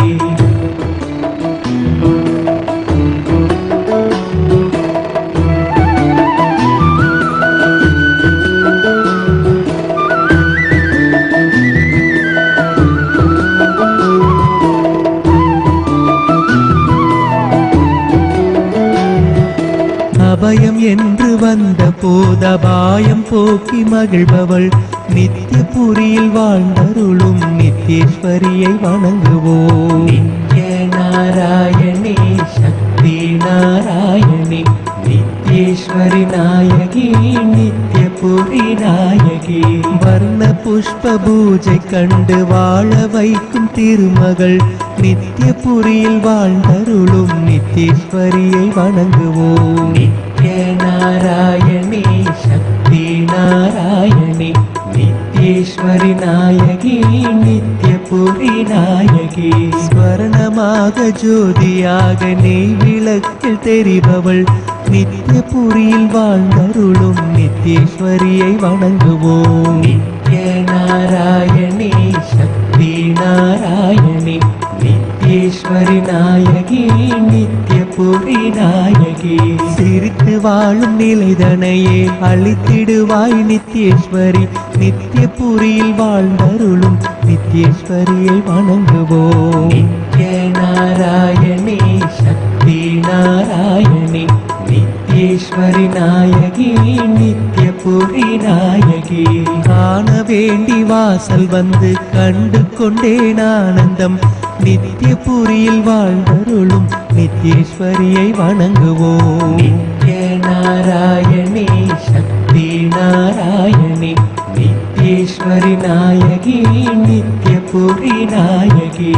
அபயம் என்று வந்த போதபாயம் போக்கி மகிழ்பவள். நித்யபுரியில் வாழ்ந்தருளும் நித்யேஸ்வரியை வணங்குவோம். நித்ய நாராயணி சக்தி நாராயணி நித்யேஸ்வரி நாயகி நித்யபுரி நாயகி. வர்ண புஷ்ப பூஜை கண்டு வாழ வைக்கும் திருமகள். நித்யபுரியில் வாழ்ந்தருளும் நித்யேஸ்வரியை வணங்குவோம். நித்ய நாராயணி சக்தி நாராயணி நித்யேஸ்வரி நாயகி நித்யபுரி நாயகி. ஸ்வர்ணமாக ஜோதியாக நெய் விளக்கில் தெரிபவள். நித்யபுரியில் வாழ்ந்தருளும் நித்யேஸ்வரியை வணங்குவோம். நித்ய நாராயணி சக்தி நாராயணி நித்யேஸ்வரி நாயகி நித்யபுரி நாயகி. சிரித்து வாழும் நிலைதனையே அளித்திடுவாய் நித்யேஸ்வரி. நித்யபுரியில் வாழ்ந்தருளும் நித்யேஸ்வரியை வணங்குவோம். நித்ய நாராயணி சக்தி நாராயணி நித்யேஸ்வரி நாயகி நித்யபுரி நாயகி. காண வேண்டி வாசல் வந்து கண்டு கொண்டேன் ஆனந்தம். நித்யபுரியில் வாழ்ந்தருளும் நித்யேஸ்வரியை வணங்குவோம். நித்ய நாராயணி சக்தி நாராயணி நித்யேஸ்வரி நாயகி நித்யபுரி நாயகி.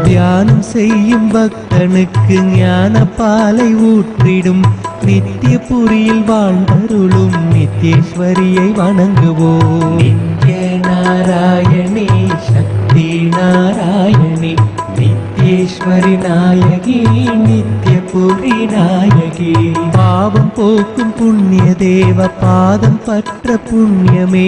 தியானம் செய்யும் பக்தனுக்கு ஞான பாலை ஊற்றிடும். நித்யபுரியில் வாழ்ந்தருளும் நித்யேஸ்வரியை வணங்குவோம். நித்ய நாராயணி சக்தி நாராயணி நித்யேஸ்வரி நாயகி நித்யபுரி நாயகி. பாவம் போக்கும் புண்ணிய தேவ பாதம் பற்ற புண்ணியமே.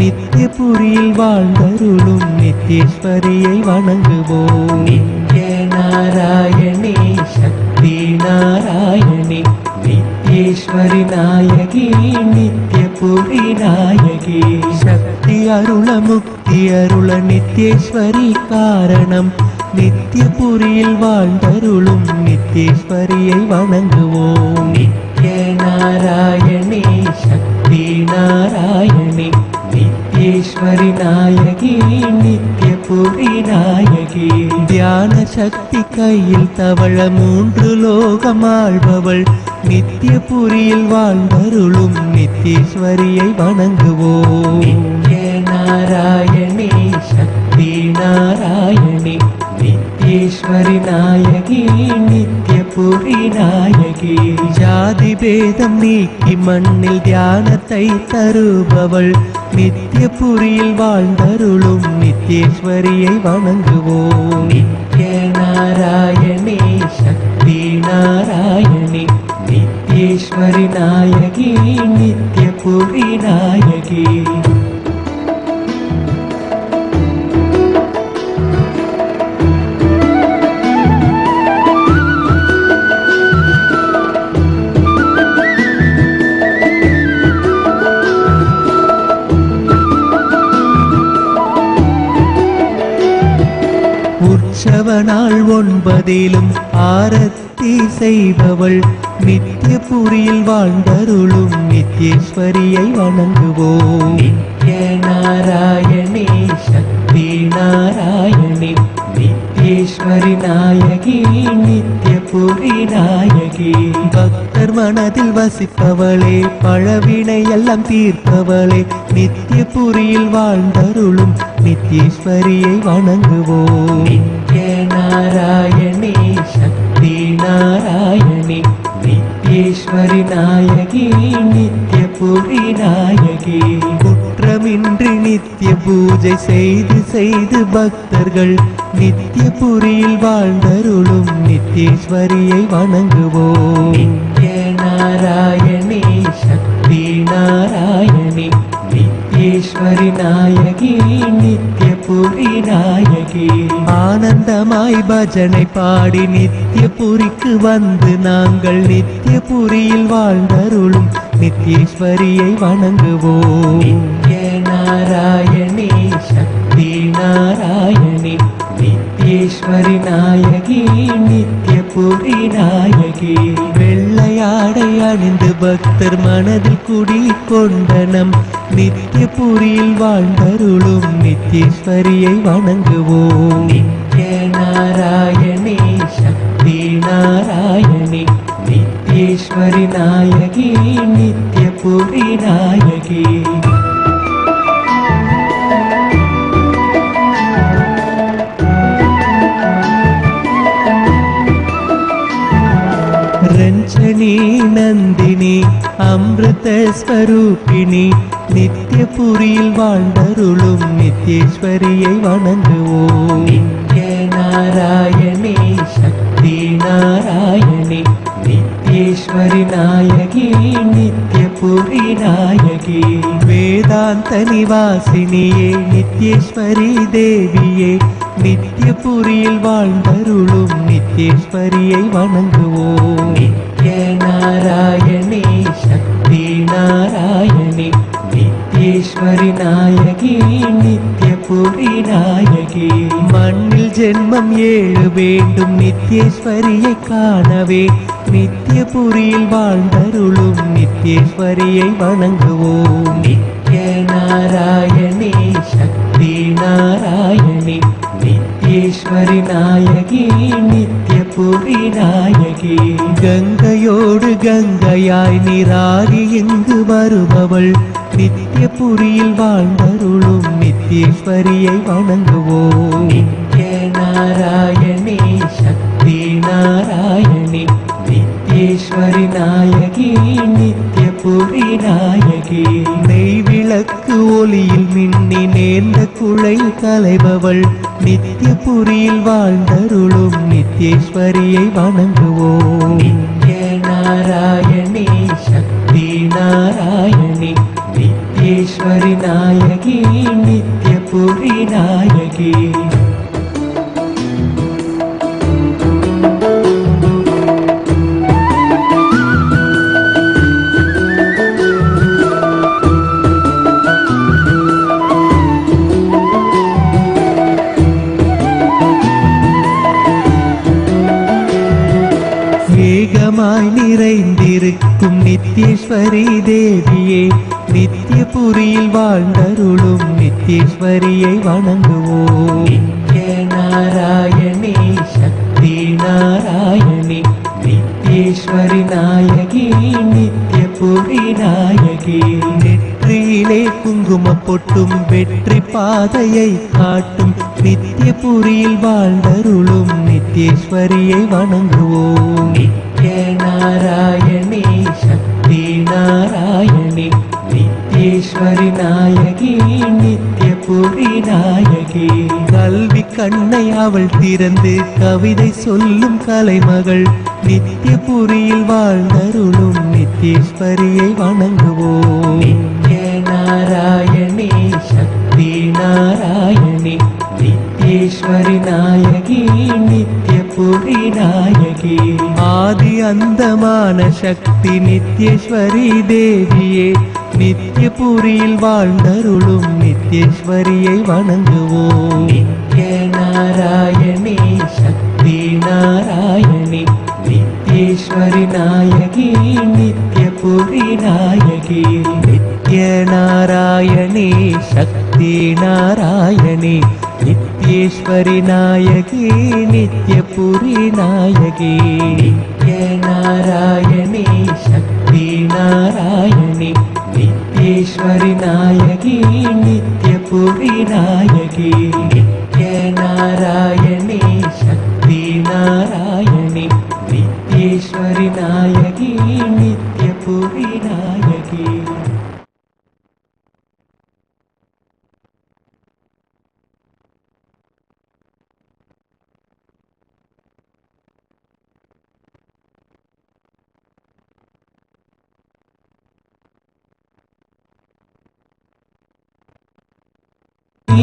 நித்யபுரியில் வாழ்ந்தருளும் நித்யேஸ்வரியை வணங்குவோம். நித்ய நாராயணி சக்தி நாராயணி நித்யேஸ்வரி நாயகி நித்யபுரி நாயகி. சக்தி அருள முக்தி அருள நித்யேஸ்வரி காரணம். நித்யபுரியில் வாழ்ந்தருளும் நித்யேஸ்வரியை வணங்குவோம். நித்ய நாராயணி சக்தி நாராயணி நித்யேஸ்வரி நாயகி நித்யபுரி நாயகி. தியான சக்தி கையில் தவழ 3 லோகம் ஆள்பவள். நித்யபுரியில் வாழ்ந்தருளும் நித்யேஸ்வரியை வணங்குவோம். நித்ய நாராயணி சக்தி நாராயணி நித்யேஸ்வரி நாயகி நித்யபுரி நாயகி. ஜாதி பேதம் நீக்கி மண்ணில் தியானத்தை தருபவள். நித்யபுரியில் வாழ்ந்தருளும் நித்யேஸ்வரியை வணங்குவோம். நித்ய நாராயணி சக்தி நாராயணி நித்யேஸ்வரி நாயகி நித்யபுரி நாயகி. உற்சவநாள் 9 ஆரத்தி செய்பவள். நித்யபுரியில் வாழ்ந்தருளும் நித்யேஸ்வரியை வணங்குவோம். நித்ய நாராயணி சக்தி நாராயணி நித்யேஸ்வரி நாயகி நித்யபுரி நாயகி. பக்தர் மனதில் வசிப்பவளே, பழவினை எல்லாம் தீர்ப்பவளே, நித்யபுரியில் வாழ்ந்தருளும் நித்யேஸ்வரியை வணங்குவோம். நித்ய நாராயணி சக்தி நாராயணி நித்யேஸ்வரி நாயகி நித்யபுரி நாயகி. குற்றமின்றி நித்ய பூஜை செய்து செய்து பக்தர்கள் நித்யபுரியில் வாழ்ந்தருளும் நித்யேஸ்வரியை வணங்குவோம். நித்ய நாராயணி சக்தி நாராயணி நித்யேஸ்வரி நாயகி நித்யபுரி நாயகி. ஆனந்தமாய் பஜனை பாடி நித்யபுரிக்கு வந்து நாங்கள் நித்யபுரியில் வாழ்ந்தருளும் நித்யேஸ்வரியை வணங்குவோம். நித்ய நாராயணி சக்தி நாராயணி நித்யேஸ்வரி நாயகி நித்யபுரி நாயகி. வெள்ளையாடை அணிந்து பக்தர் மனதில் குடி கொண்ட நம் நித்யபுரியில் வாழ்ந்தருளும் நித்யேஸ்வரியை வணங்குவோம். நித்ய நாராயணி சக்தி நாராயணி நித்யேஸ்வரி நாயகி நித்யபுரி நாயகி. ரஞ்சனி நந்தினி அமிர்த ஸ்வரூபிணி நித்யபுரியில் வாழ்ந்தருளும் நித்யேஸ்வரியை வணங்குவோம். நித்ய நாராயணி சக்தி நாராயணி நித்யேஸ்வரி நாயகி நித்யபுரி நாயகி. வேதாந்த நிவாசினியே நித்யேஸ்வரி தேவியே நித்யபுரியில் வாழ்ந்தருளும் நித்யேஸ்வரியை வணங்குவோம். நித்ய நாராயணி சக்தி நாராயணி நித்யேஸ்வரி நாயகி நித்யபுரி நாயகி. மண்ணில் ஜென்மம் 7 வேண்டும் நித்யேஸ்வரியை காணவே நித்யபுரியில் வாழ்ந்தருளும் நித்யேஸ்வரியை வணங்குவோம். நித்ய நாராயணி சக்தி நாராயணி நித்யேஸ்வரி நாயகி நித்யபுரி நாயகி. கங்கையோடு கங்கையாய் நீராடி இங்கு வருபவள் நித்யபுரியில் வாழ்ந்தருளும் நித்யேஸ்வரியை வணங்குவோம். நித்ய நாராயணி சக்தி நாராயணி நித்யேஸ்வரி நாயகி நித்யபுரி நாயகி. நெய்விளக்கு ஒளியில் மின்னி நேர்ந்த குழை கலைபவள் நித்யபுரியில் வாழ்ந்தருளும் நித்யேஸ்வரியை வணங்குவோம். நித்ய நாராயணி சக்தி நாராயணி நித்யேஸ்வரி நாயகி நித்யபுரி நாயகி. ஏகமாய் நிறைந்திருக்கும் நித்யேஸ்வரி தேவியே நித்யபுரியில் வாழ்ந்தருளும் நித்யேஸ்வரியை வணங்குவோம். நித்ய நாராயணி சக்தி நாராயணி நித்யேஸ்வரி நாயகி நித்யபுரி நாயகி. நெற்றியிலே குங்குமம் பொட்டும் வெற்றி பாதையை காட்டும் நித்யபுரியில் வாழ்ந்தருளும் நித்யேஸ்வரியை வணங்குவோம். நித்ய நாராயணி சக்தி நாராயணி நித்யேஸ்வரி நாயகி நித்யபுரி நாயகி. கல்வி கண்ணை அவள் திறந்து கவிதை சொல்லும் கலைமகள் நித்யபுரியில் வாழ்ந்தருளும் நித்யேஸ்வரியை வணங்குவோம். நித்ய நாராயணி சக்தி நாராயணி நித்யேஸ்வரி நாயகி நித்யபுரி நாயகி. ஆதி அந்தமான சக்தி நித்யேஸ்வரி தேவியே நித்யபுரியில் வாழ்ந்தருளும் நித்யேஸ்வரியை வணங்குவோம். நித்ய நாராயணி சக்தி நாராயணி நித்யேஸ்வரி நாயகி நித்யபுரி நாயகி. नारायणे शक्ति नारायणे नित्येश्वरि नायके नित्यपुरी नायके नित्य नारायणे शक्ति नारायणे नित्येश्वरि नायके नित्यपुरी नायके नित्य नारायणे शक्ति नारायणे नित्येश्वरि नायके नित्यपुरी नायके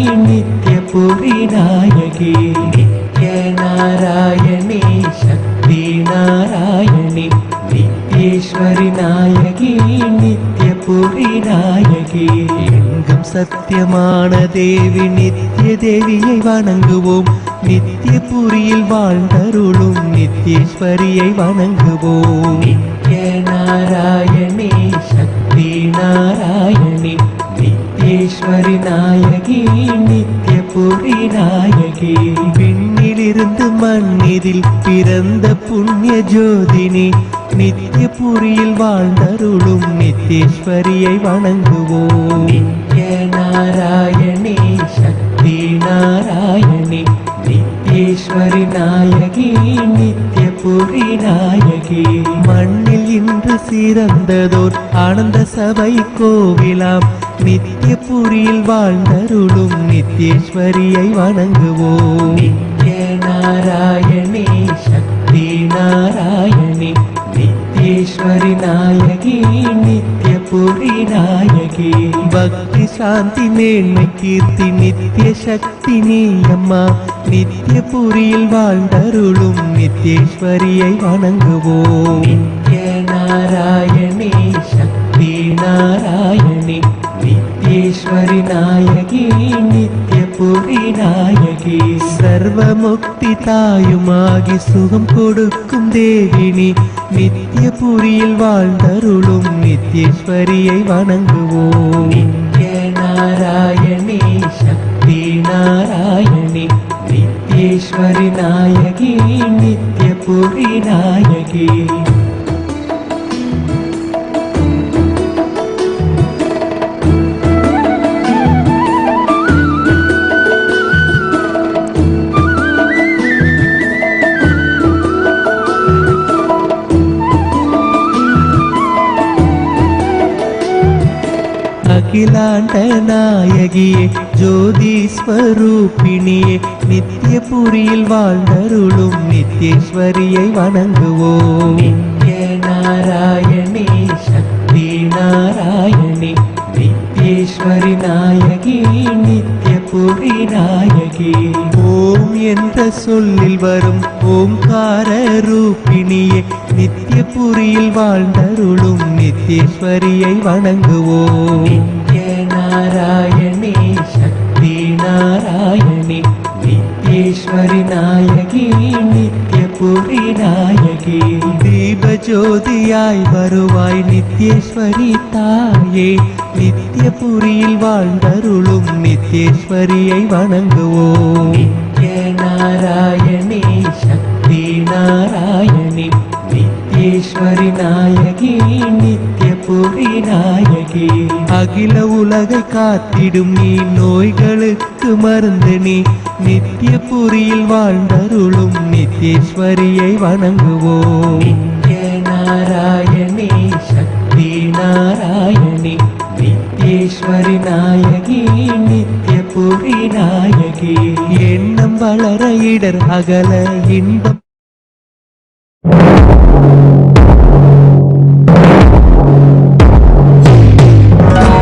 नित्यपुरी नायके नित्य नारायणे शक्ति नारायणे नित्येश्वरि नायके नित्यपुरी नायके எங்கும் சத்தியமான தேவி நித்திய தேவியை வணங்குவோம் நித்தியபுரியில் வாழ்ந்தருளும் நித்யேஸ்வரியை வணங்குவோம் நித்ய நாராயணே சக்தி நாராயணே நித்யேஸ்வரி நாயகி நித்யபுரி நாயகி விண்ணிலிருந்து மண்ணிதில் பிறந்த புண்ணிய ஜோதினி நித்யபுரியில் வாழ்ந்தருளும் நித்யேஸ்வரியை வணங்குவோம் நித்ய நாராயணே சக்தி நாராயணே நித்யேஸ்வரி நாயகி நித்யபுரி நாயகி மண்ணில் இன்று சிறந்ததோர் ஆனந்த சபை கோவிலாம் நித்யபுரியில் வாழ்ந்தருளும் நித்யேஸ்வரியை வணங்குவோம் நித்ய நாராயணே சக்தி நாராயணே நித்யேஸ்வரி நாயகி நித்யபுரி நாயகி பக்தி சாந்தி மேன்மை கீர்த்தி நித்ய சக்தி நீ அம்மா நித்யபுரியில் வாழ்ந்தருளும் நித்யேஸ்வரியை வணங்குவோம் நித்ய நாராயணே சக்தி நாராயணே நித்யேஸ்வரி நாயகி நித்யபுரி நாயகி சர்வமுக்தி தாயுமாகி சுகம் கொடுக்கும் தேவினி நித்யபுரியில் வாழ்ந்தருளும் நித்யேஸ்வரியை வணங்குவோம் நித்ய நாராயணே சக்தி நாராயணே நித்யேஸ்வரி நாயகி நித்யபுரி நாயகி அகிலாண்ட நாயகியே ஜோதி ஸ்வரூபிணியே நித்யபுரியில் வாழ்ந்தருளும் நித்யேஸ்வரியை வணங்குவோம் நித்ய நாராயணே சக்தி நாராயணே நித்யேஸ்வரி நாயகி நித்யபுரி நாயகி ஓம் என்ற சொல்லில் வரும் ஓம்கார ரூபிணியே நித்யபுரியில் வாழ்ந்தருளும் நித்யேஸ்வரியை வணங்குவோம் நித்ய நாராயணே சக்தி நாராயணே நித்யேஸ்வரி நாயகி நித்யபுரி நாயகி தீபஜோதியாய் வருவாய் நித்யேஸ்வரி தாயே நித்யபுரியில் வாழ்ந்தருளும் நித்யேஸ்வரியை வணங்குவோம் நித்ய நாராயணே சக்தி நாராயணே நித்யேஸ்வரி நாயகி நித்யபுரி நாயகி அகில உலகை காத்திடும் நீ நோய்களுக்கு மருந்து நீ நித்யபுரியில் வாழ்ந்தருளும் நித்யேஸ்வரியை வணங்குவோம் நித்ய நாராயணே சக்தி நாராயணே நித்யேஸ்வரி நாயகி நித்யபுரி நாயகி எண்ணம் வளர இடர் அகல இன்பம்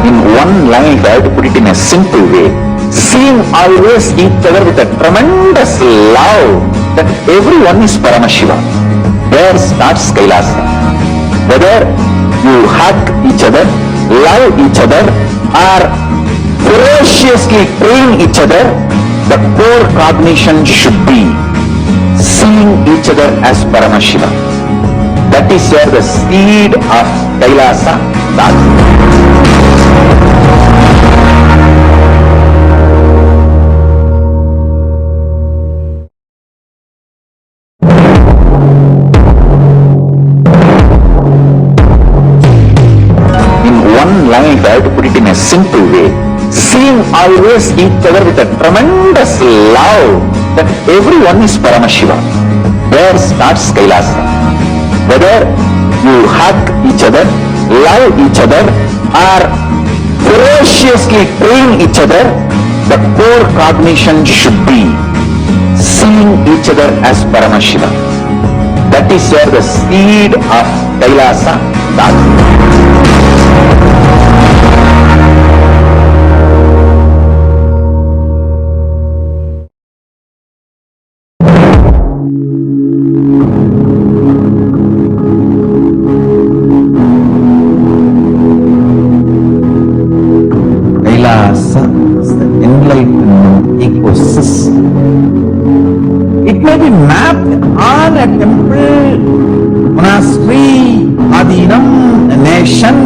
In one line, if I have to put it in a simple way, seeing always each other with a tremendous love that everyone is Paramashiva. There starts KAILASA. Whether you hug each other, love each other, or ferociously train each other, the core cognition should be seeing each other as Paramashiva. That is where the seed of KAILASA starts. always each other with a tremendous love that everyone is Paramashiva. There starts Kailasa. Whether you hug each other, love each other, or ferociously train each other, the core cognition should be seeing each other as Paramashiva. That is where the seed of Kailasa starts. Kailasa is the enlightenment ecosystem. It may be mapped on a temple, monastery, adinam, a nation.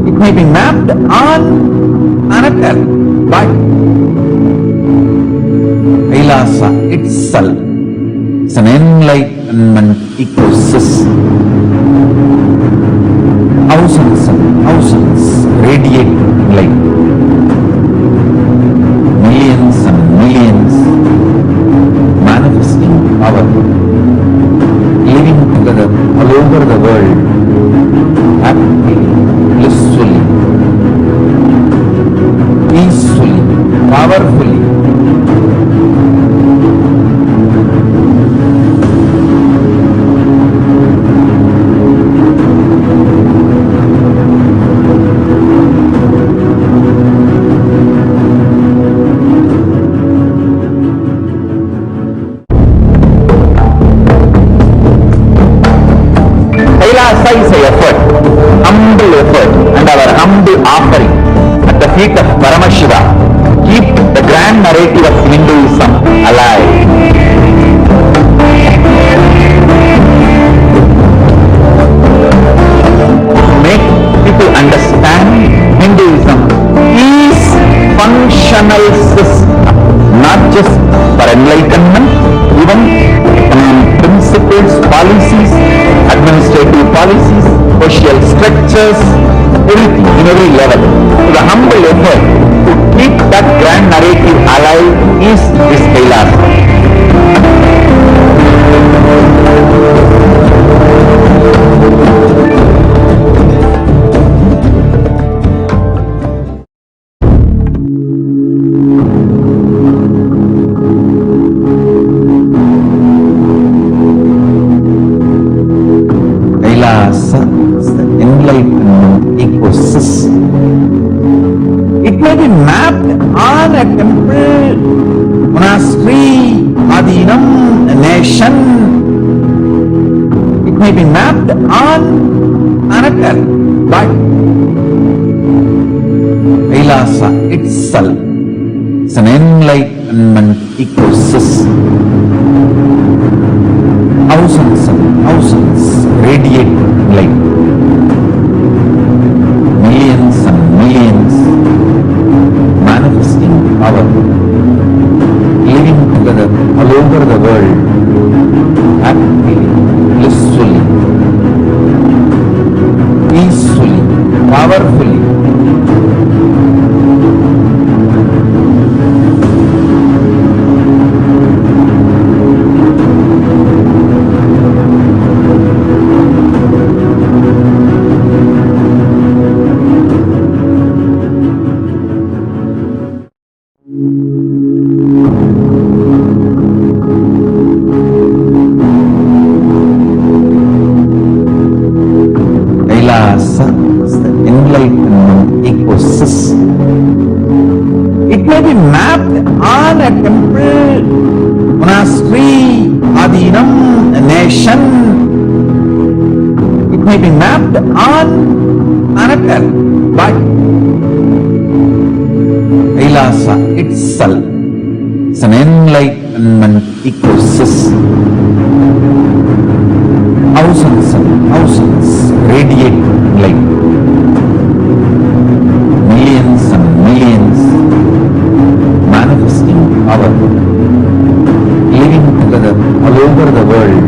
It may be mapped on an earth, but Kailasa itself is an enlightenment ecosystem. Thousands and thousands radiating light. Millions and millions manifesting power, living together all over the world, happily, blissfully, peacefully, powerfully. Kailasa is an effort, humble effort, and our humble offering at the feet of Paramashiva keep the grand narrative of Hinduism alive. To make people understand Hinduism is functional system, not just for enlightenment, even economic principles, policies, administrative policies, social structures, everything in every level. So the humble effort to keep that grand narrative alive is this Kailasa. Kailasa is the enlightenment ecosystem. It may be mapped on a temple, monastery, adinam, a nation. It may be mapped on an earth, but Kailasa itself is an enlightenment ecosystem. Thousands and thousands radiating light. Millions and millions manifesting power, living together all over the world, happily, blissfully, peacefully, powerfully. Kailasa is the enlightenment ecosystem. It may be mapped on a temple, monastery, adinam, a nation. It may be mapped on an earth, but Kailasa itself is an enlightenment ecosystem. Thousands and thousands radiating light. Millions and millions manifesting power, living together all over the world,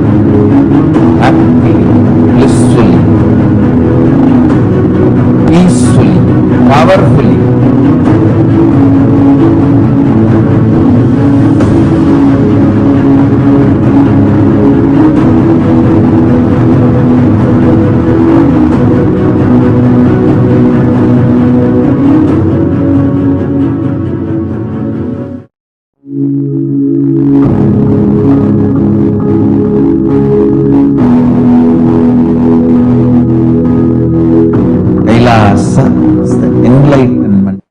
happily, blissfully, peacefully, powerfully. Kailasa is the enlightenment.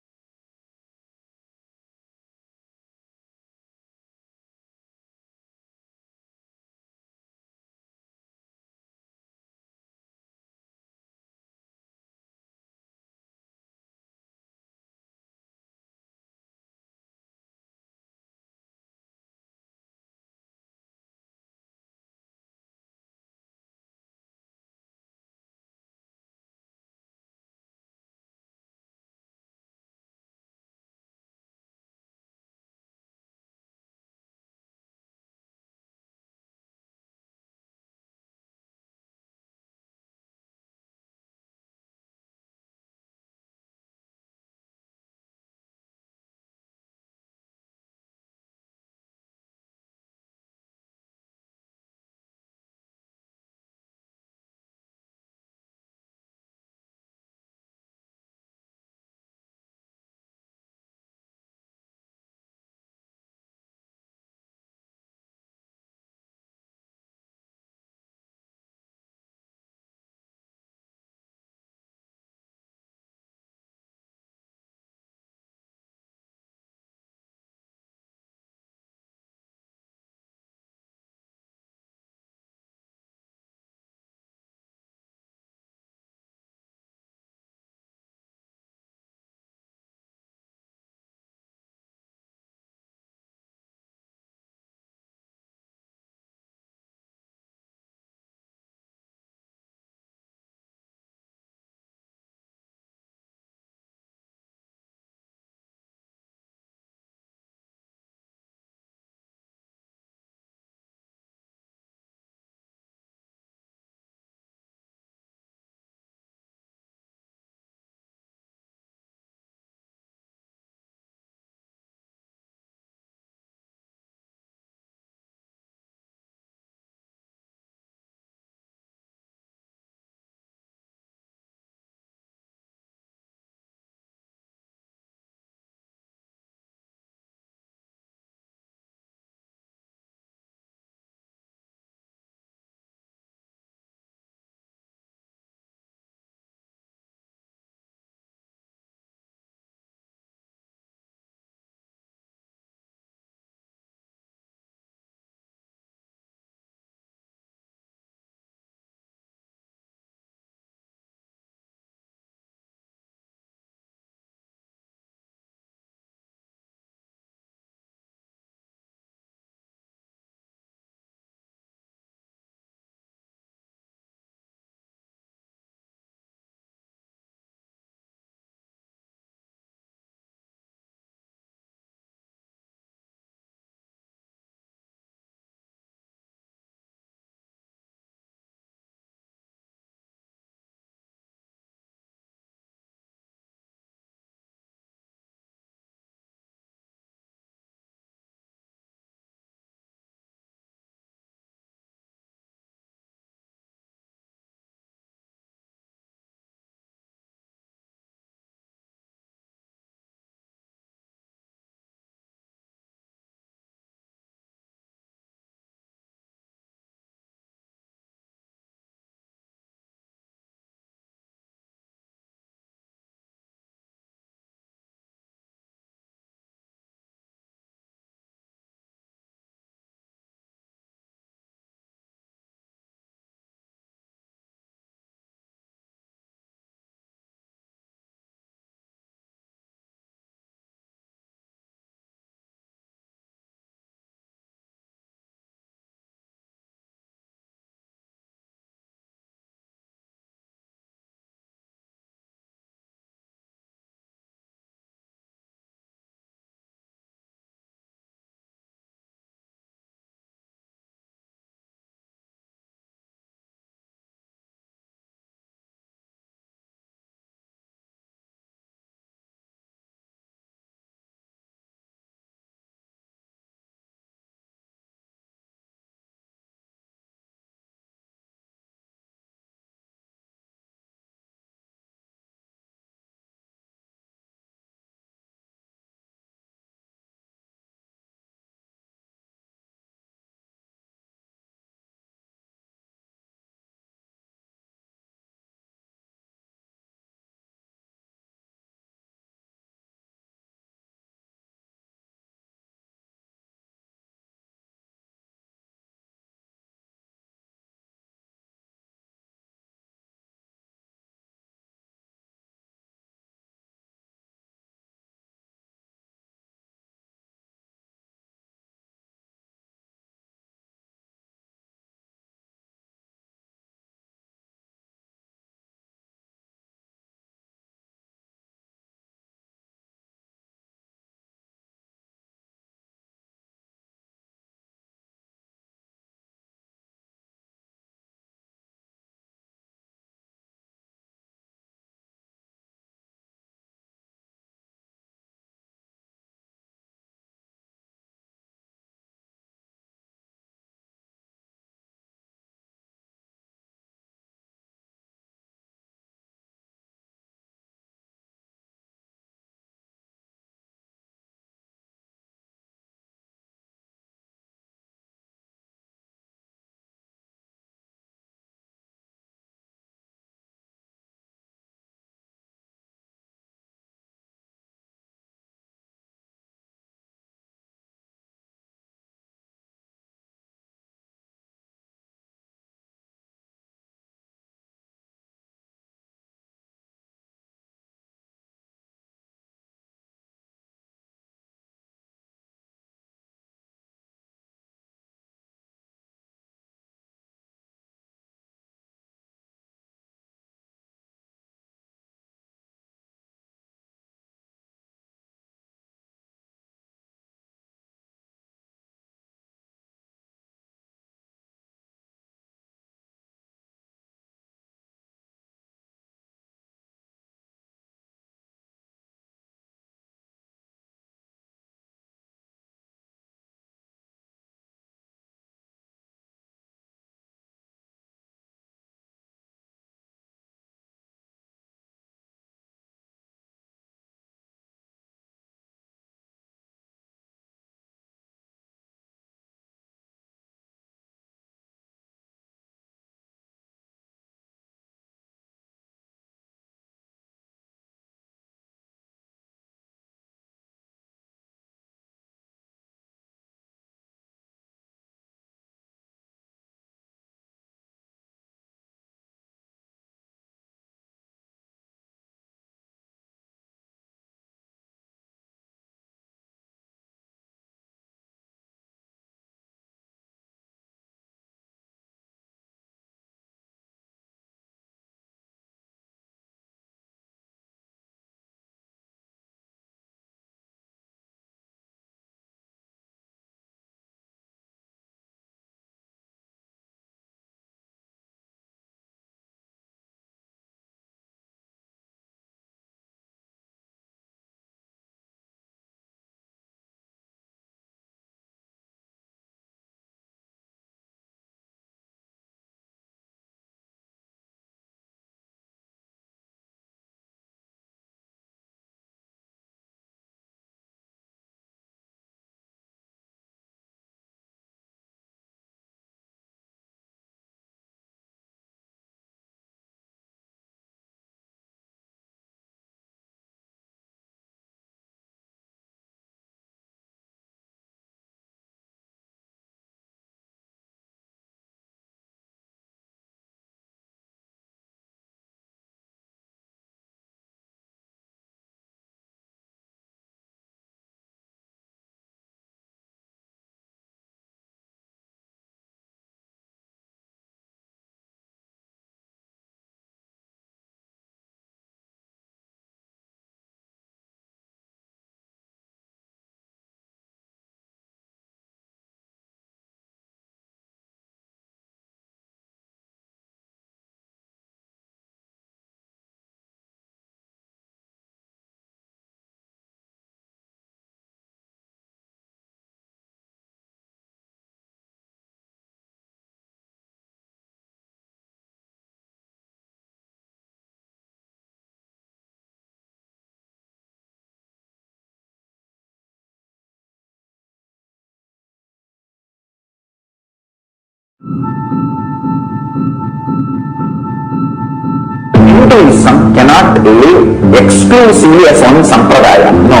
Hinduism cannot live exclusively as one sampradaya. No.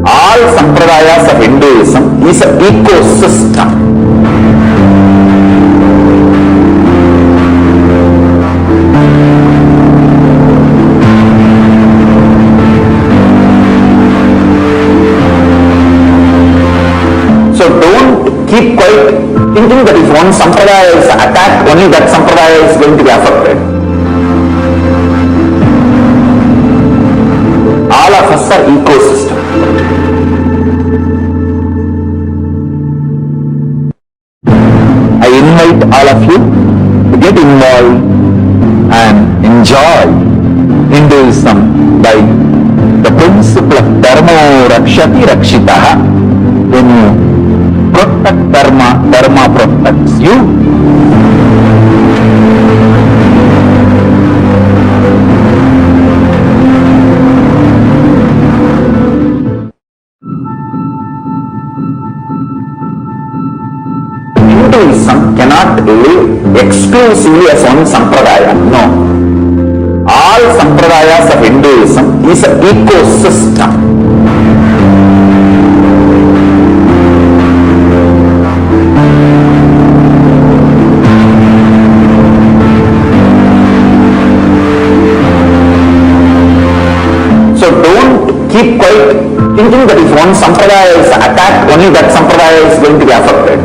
All sampradayas of Hinduism is an ecosystem. So don't keep quiet thinking that if one sampradaya is attacked, only that sampradaya is going to be affected. All of us are ecosystem. I invite all of you to get involved and enjoy Hinduism by the principle of Dharmo Rakshati Rakshitaha. When you protect Dharma, Dharma protects you. Hinduism cannot live exclusively as one sampradaya. No. All sampradayas of Hinduism is an ecosystem. So don't keep quiet thinking that if one sampradaya is attacked, only that sampradaya is going to be affected.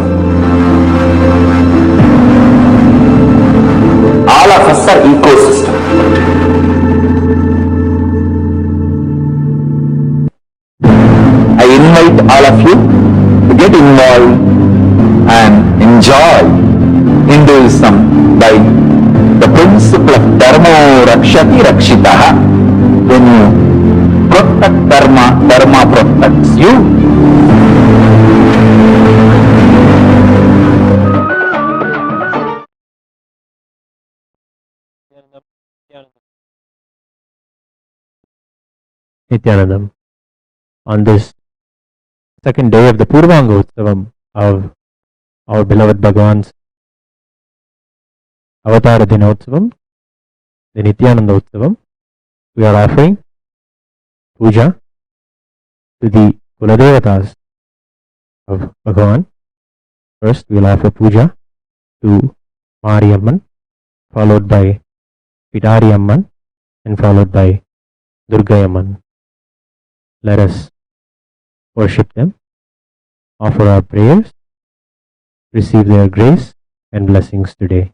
All of us are ecosystem. I invite all of you to get involved and enjoy Hinduism by the principle of Dharmo Rakshati Rakshitaha. When you protect Dharma, Dharma protects you. Nithyanandam. On this second day of the Purvanga Utsavam of our beloved Bhagavan's Avatara Dinotsavam, the Nithyananda Utsavam, we are offering puja to the Kuladevatas of Bhagavan. First, we will offer puja to Mariamman, followed by Pitari Amman, and followed by Durgayamman. Let us worship them, offer our prayers, receive their grace and blessings today.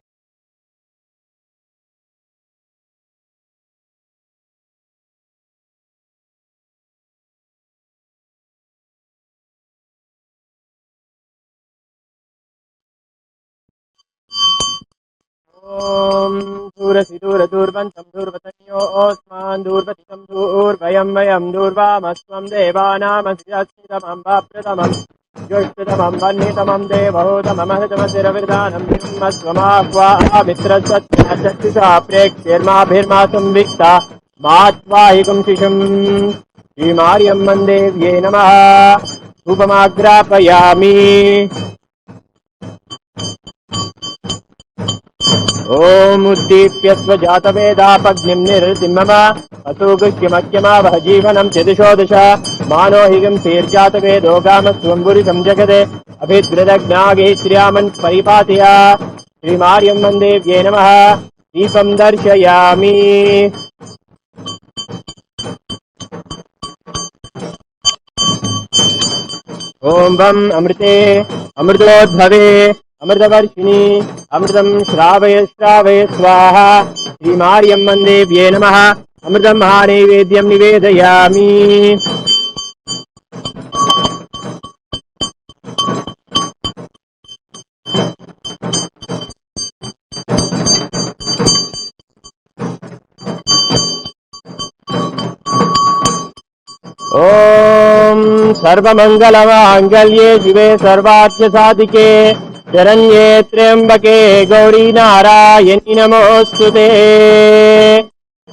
Om Durasi Durbantam Durvatanyo Osman Durvatikam Durvayam Vayam Durvamaswam Devanam Asyasidamam Bapradamam Yoshidamam Vannitamam Devahodamam Ahadamasiravirdanam Maswamakwa Mitra Satyasaktisha Prekshirma Bhirmasam Vikta Matvahikam Shisham Shri Mariam Mandevye Namaha Upamagrapayami. Om Uddipya Svajatavedapagnim Nirtimama Atugushyamakyama Vahajivanam Chedishodasha Manohigam Sirjatavedo Gamaswamburi Samjagade Abhidradagnyagi Sriyaman Paripatiya Sri Mariam Mandevye Namaha Deepam Darshayami. Om Vam Amrite Amritodbhave Amritavarshini Amritam Shravaya Shravaya Swaha Sri Mariam Mandevye Namaha Amritam Mahanevedyam Nivedayami. Om Sarvamangalamangallye Shive Sarvartha Sadike Sharanye Triambake Gauri Narayani Namostute.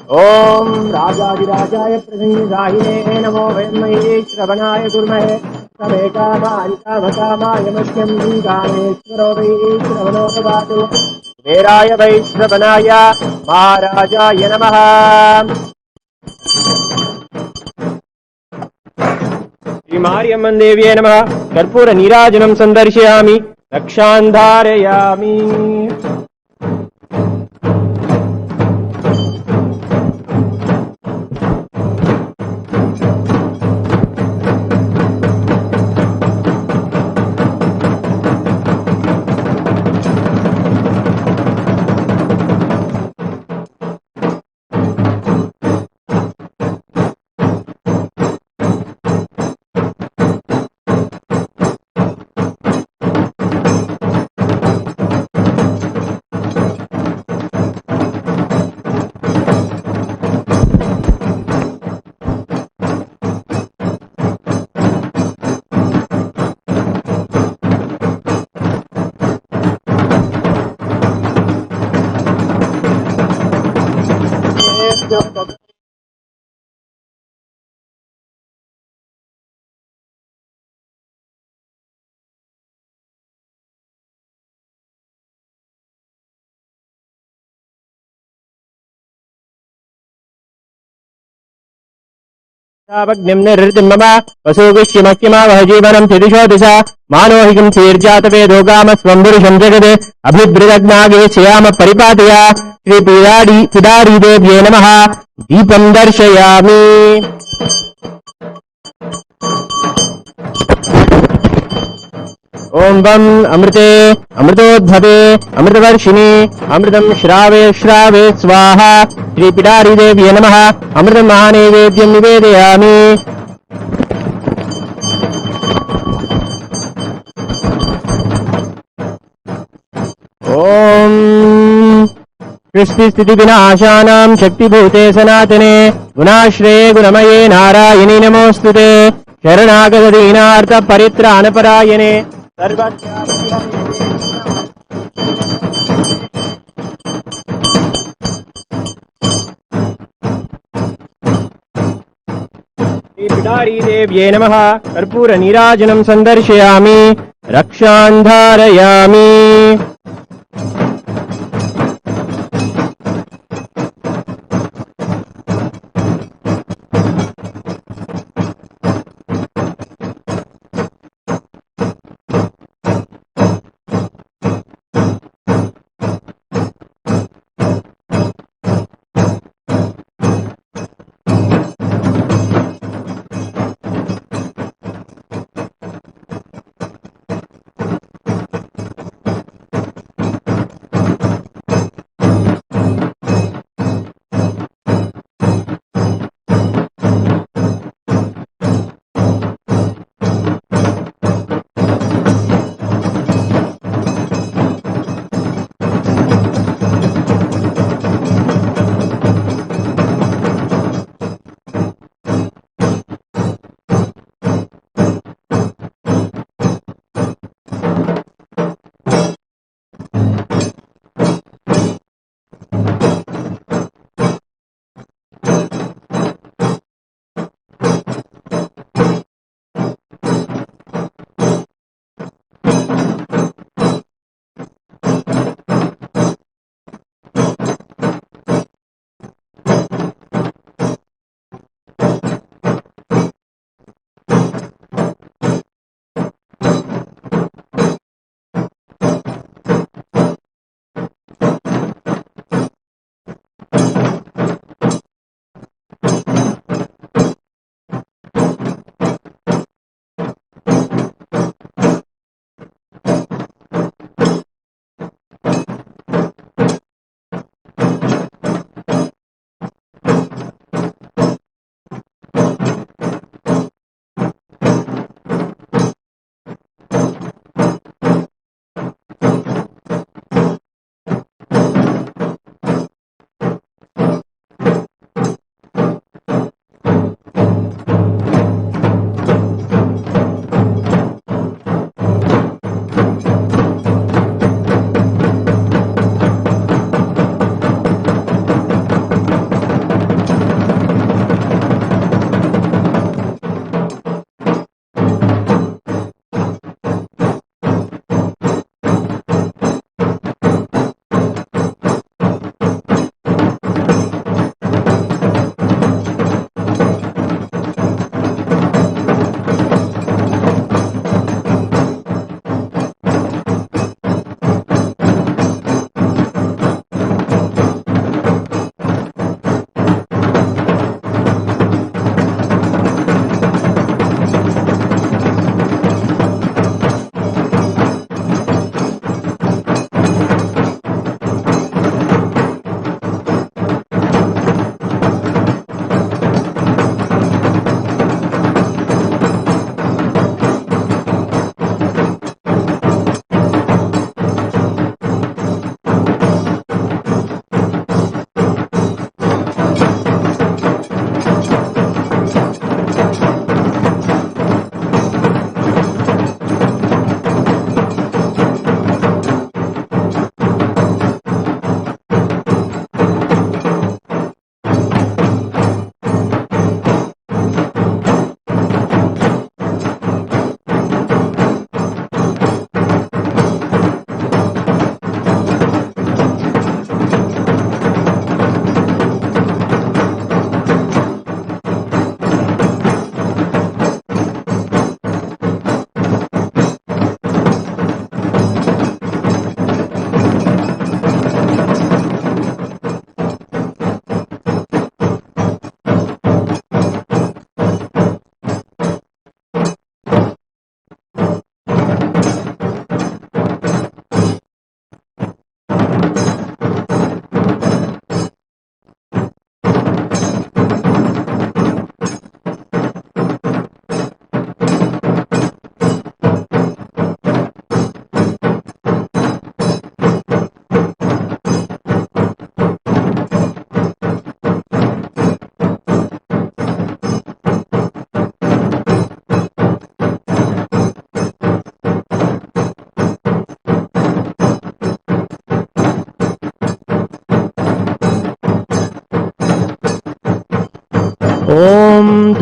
Om Rajadi Rajaya Prasanni Rahine Namo Vayamai Shravanaya Gurmahe समे कामानि कामकामाय मह्यं कामेश्वरो वै श्रवणो ददातु कुबेराय वै श्रवणाय महाराजाय नमः श्रीमार्यम्मन् देव्यै नमः कर्पूर नीराजनं सन्दर्शयामि रक्षां धारयामि मम वसूविष्यमह्यमावह जीवनं त्रिदिशो दिशा मानोहिकं चीर्जातवेदो गामस्वं पुरुषं जगत् अभिभृदग्नागे श्याम परिपातया श्रीपिडारी देव्ये नमः दीपं दर्शयामि ओम वम अमृते अमृतोद्भवे अमृतवर्षिणी अमृतं श्रावे श्रावे स्वाहा श्रीपिडारी देव्ये नमः अमृतं महानैवेद्यं निवेदयामि ओम सृष्टि विनाशानां शक्तिभूते सनातने गुणाश्रये गुणमये नारायणी नमोस्तुते शरणागत दीनार्थ परित्राणपरायणे श्रीपिडारी देव्ये नमः कर्पूर नीराजनं सन्दर्शयामि रक्षां धारयामि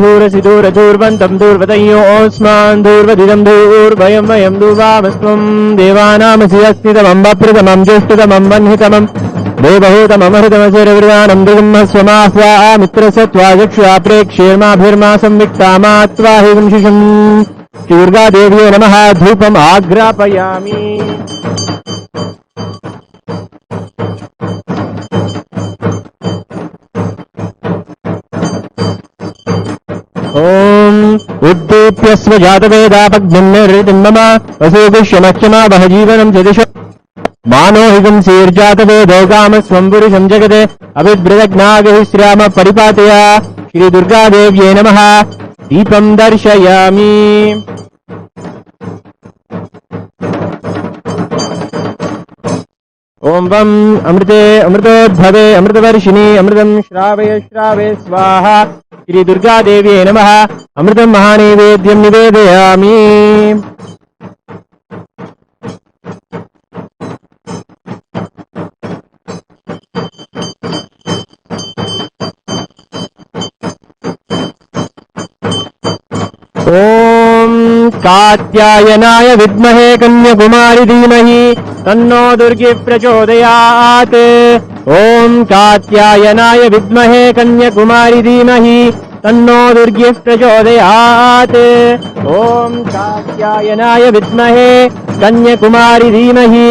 धूरसि दूरधूर्वन्तं धूर्वतयोऽस्मान् धूर्वदिदं धूर्वयं वयं धूर्वामस्त्वं देवानामसि अस्तितमं वप्रतमं ज्येष्ठतमं वह्नितमं देवहूतममहृतमशरवृदानं दुर्मस्वमाह्वा मित्रसत्त्वाचक्षुषा प्रेक्ष्येर्माभिर्मा संविक्तामा त्वा हि विंशिषम् श्रीदुर्गादेव्यै नमः धूपम् आग्रापयामि ॐ उद्दीप्य स्वजातवेदापग्निं निर्ऋतिं मम वसूगुष्यमक्षमा वह जीवनं च दिशो मानो हिगं सीर्जातवेदो कामस्वं पुरुषं जगते अभिद्रदग्नागहि श्राम परिपातया श्रीदुर्गादेव्यै नमः दीपं दर्शयामि ॐ वं अमृते अमृतोद्भवे अमृतवर्षिणि अमृतं श्रावय श्रावय स्वाहा श्रीदुर्गादेव्यै नमः अमृतं महानैवेद्यं निवेदयामि ॐ कात्यायनाय विद्महे कन्याकुमारी धीमहि तन्नो दुर्गे प्रचोदयात् ॐ कात्यायनाय विद्महे कन्याकुमारी धीमहि तन्नो दुर्गे प्रचोदयात् ॐ कात्यायनाय विद्महे कन्याकुमारी धीमहि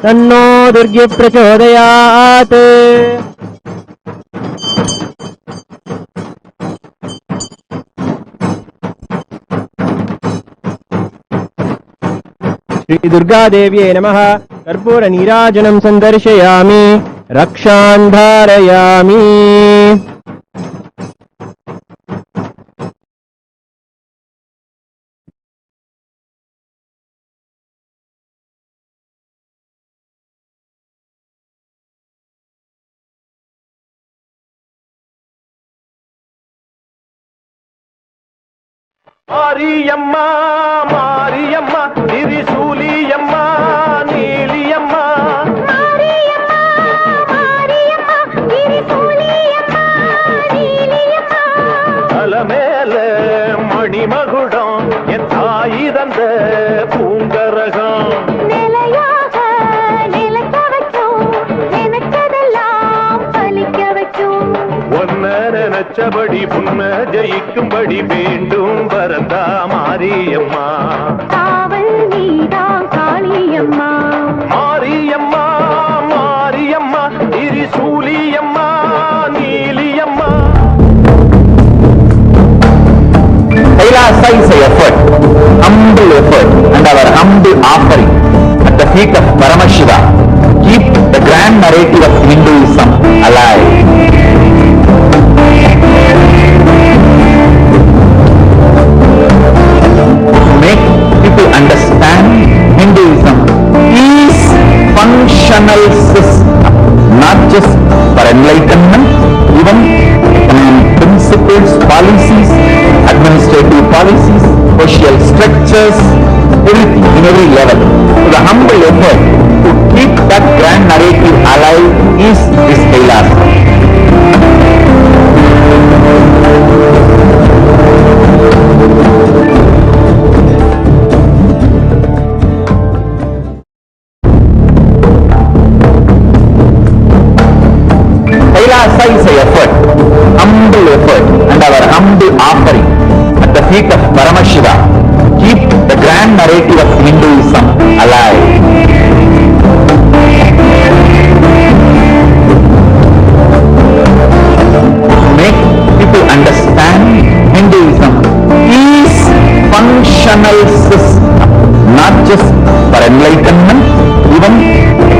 तन्नो दुर्गे प्रचोदयात् श्रीदुर्गादेव्यै नमः कर्पूरनीराजनं सन्दर्शयामि रक्षान् धारयामि மாரியம்மா மாரியம்மா திரிசூலியம்மா நீலியம்மா அலமேல மணிமகுடம் என் தாய் தந்த பூங்கரகம் நினைச்சபடி புன்ன ஜெயிக்கும்படி வேண்டும் வரந்தா மாரியம்மா காவல் நீதான் Kaliyamma Mariamma Mariamma திரிசூலியம்மா Neeliyamma Kailasa is an effort, humble effort, and our humble offering at the feet of Paramashiva keep the grand narrative of Hinduism alive. Make people understand Hinduism is functional system, not just for enlightenment, even economic principles, policies, administrative policies, social structures, everything in every level. So the humble effort to keep that grand narrative alive is this Kailasa. Kailasa is an effort, humble effort, and our humble offering at the feet of Paramashiva keep the grand narrative of Hinduism alive. Make people understand Hinduism is functional system, not just for enlightenment, even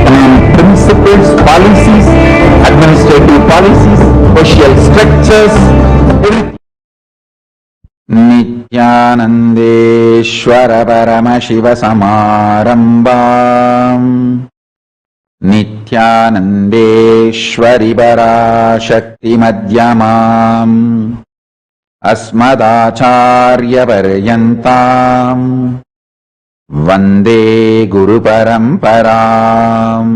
economic principles, policies, administrative policies, social structures, everything. Nithyanandeshwara Paramashiva Samarambam Nithyanandeshwari Parashakti Madhyamam Asmadacharya Paryantam Vande Guru Paramparam.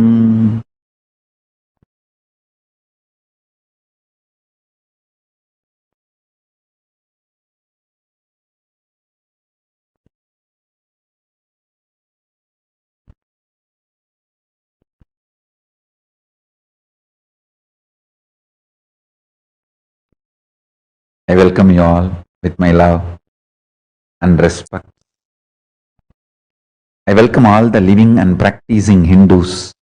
I welcome you all with my love and respect. I welcome all the living and practicing Hindus,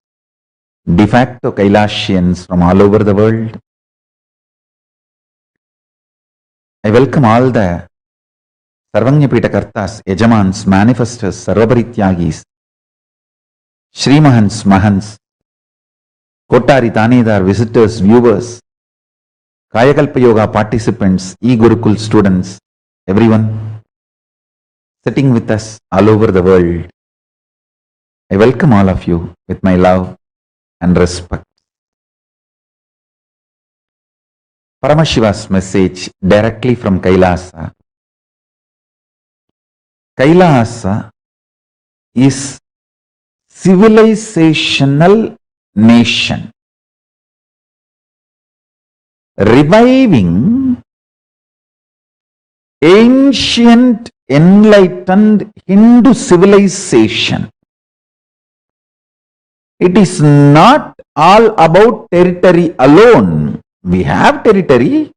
de facto Kailasians from all over the world. I welcome all the Sarvanyapita Kartas, Yajamans, Manifestors, Sarvabharityagis, Srimahans, Mahans, Kotari Tanedar, visitors, viewers, Kayakalpa Yoga participants, e-Gurukul students, everyone sitting with us all over the world. I welcome all of you with my love and respect. Paramashiva's message directly from Kailasa. Kailasa is civilizational nation, reviving ancient enlightened Hindu civilization. It is not all about territory alone. We have territory,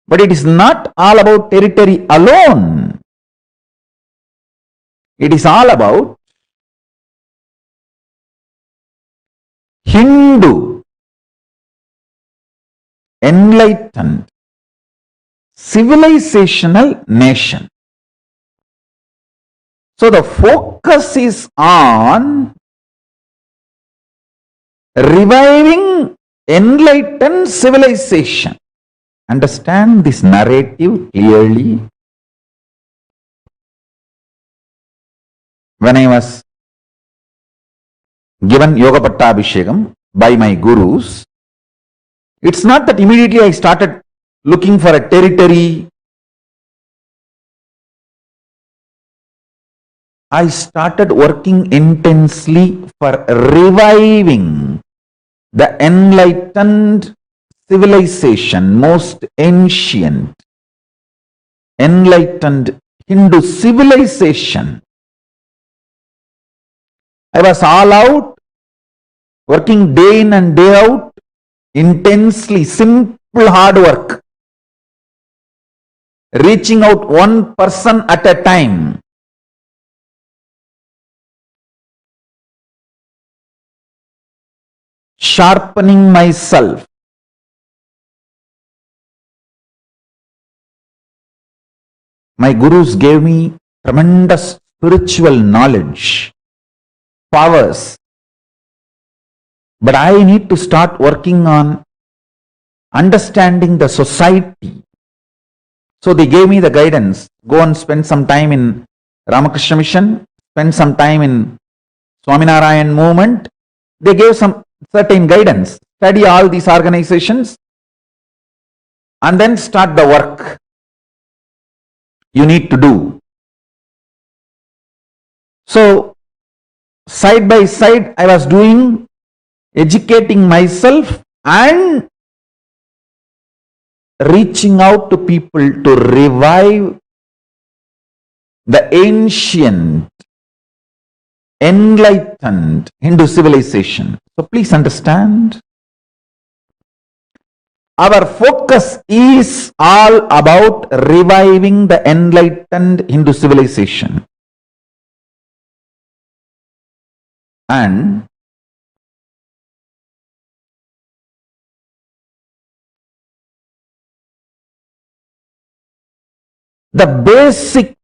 but it is not all about territory alone. It is all about Hindu enlightened civilizational nation. So the focus is on reviving enlightened civilization. Understand this narrative clearly. When I was given Yoga Pattabhishekam by my gurus, it's not that immediately I started looking for a territory. I started working intensely for reviving the enlightened civilization, most ancient, enlightened Hindu civilization. I was all out, working day in and day out, intensely, simple hard work, reaching out one person at a time. Sharpening myself. My gurus gave me tremendous spiritual knowledge, powers. But I need to start working on understanding the society. So they gave me the guidance. Go and spend some time in Ramakrishna Mission, spend some time in Swaminarayan movement. They gave some certain guidance. Study all these organizations and then start the work you need to do. So side by side I was doing, educating myself and reaching out to people to revive the ancient, enlightened Hindu civilization. So please understand, our focus is all about reviving the enlightened Hindu civilization. And the basic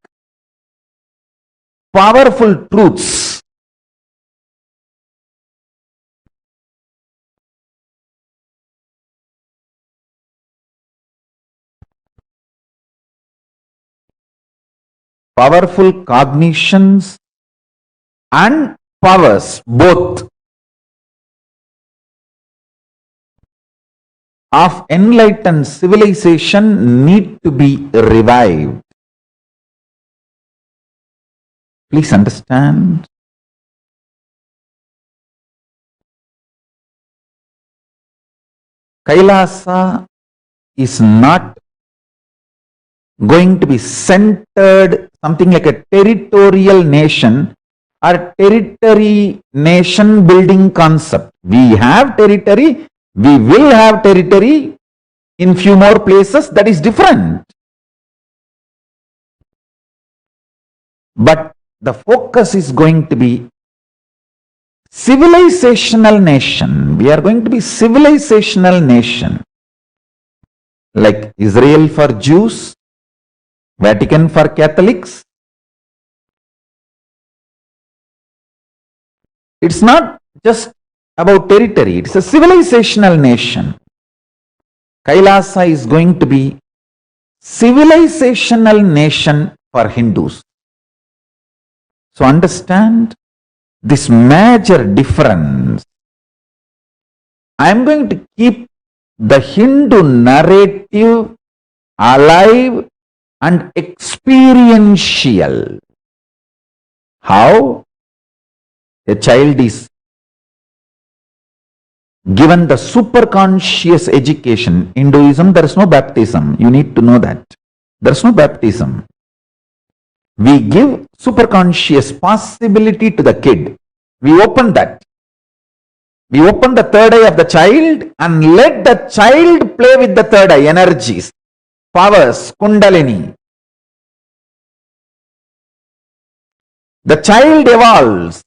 powerful truths powerful cognitions and powers, both, of enlightened civilization need to be revived. Please understand. Kailasa is not going to be centered something like a territorial nation or territory nation building concept. We have territory, we will have territory, in few more places, that is different. But the focus is going to be civilizational nation. We are going to be civilizational nation. Like Israel for Jews, Vatican for Catholics. It's not just about territory, it's a civilizational nation. KAILASA is going to be civilizational nation for Hindus. So understand this major difference. I am going to keep the Hindu narrative alive and experiential. How? A child is given the superconscious education. In Hinduism, there is no baptism. You need to know that. There is no baptism. We give superconscious possibility to the kid. We open that. We open the third eye of the child and let the child play with the third eye energies, powers, kundalini. The child evolves.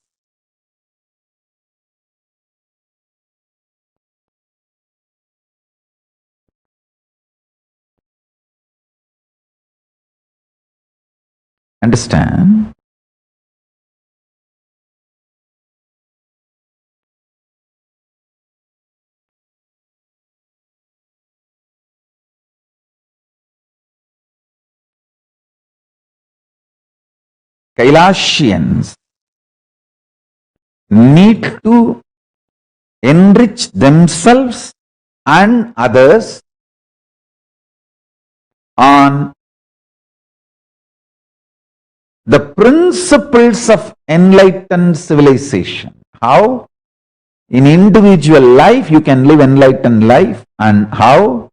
Understand? Kailasians need to enrich themselves and others on the principles of enlightened civilization. How? In individual life you can live enlightened life, and how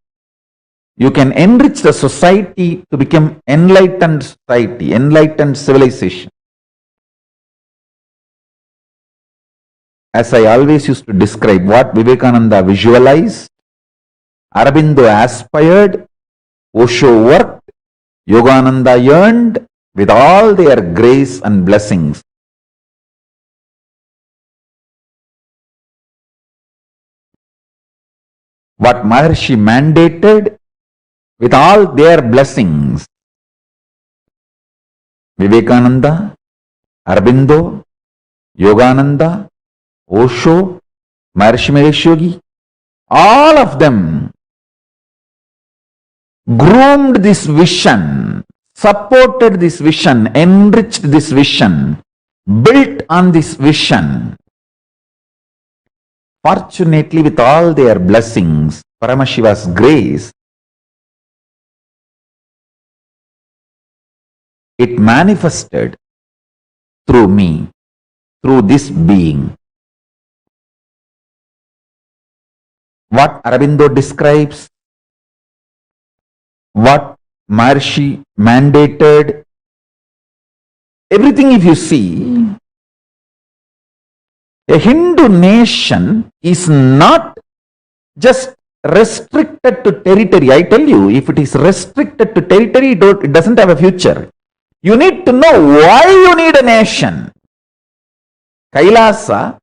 you can enrich the society to become enlightened society, enlightened civilization. As I always used to describe what Vivekananda visualized, Aurobindo aspired, Osho worked, Yogananda yearned, with all their grace and blessings. What Maharshi mandated, with all their blessings. Vivekananda, Aurobindo, Yogananda, Osho, Maharshi Mahesh Yogi, all of them groomed this vision, supported this vision, enriched this vision, built on this vision. Fortunately, with all their blessings, Paramashiva's grace, it manifested through me, through this being. What Aurobindo describes, what Maharshi mandated, everything if you see, a Hindu nation is not just restricted to territory. I tell you, if it is restricted to territory, it doesn't have a future. You need to know why you need a nation. KAILASA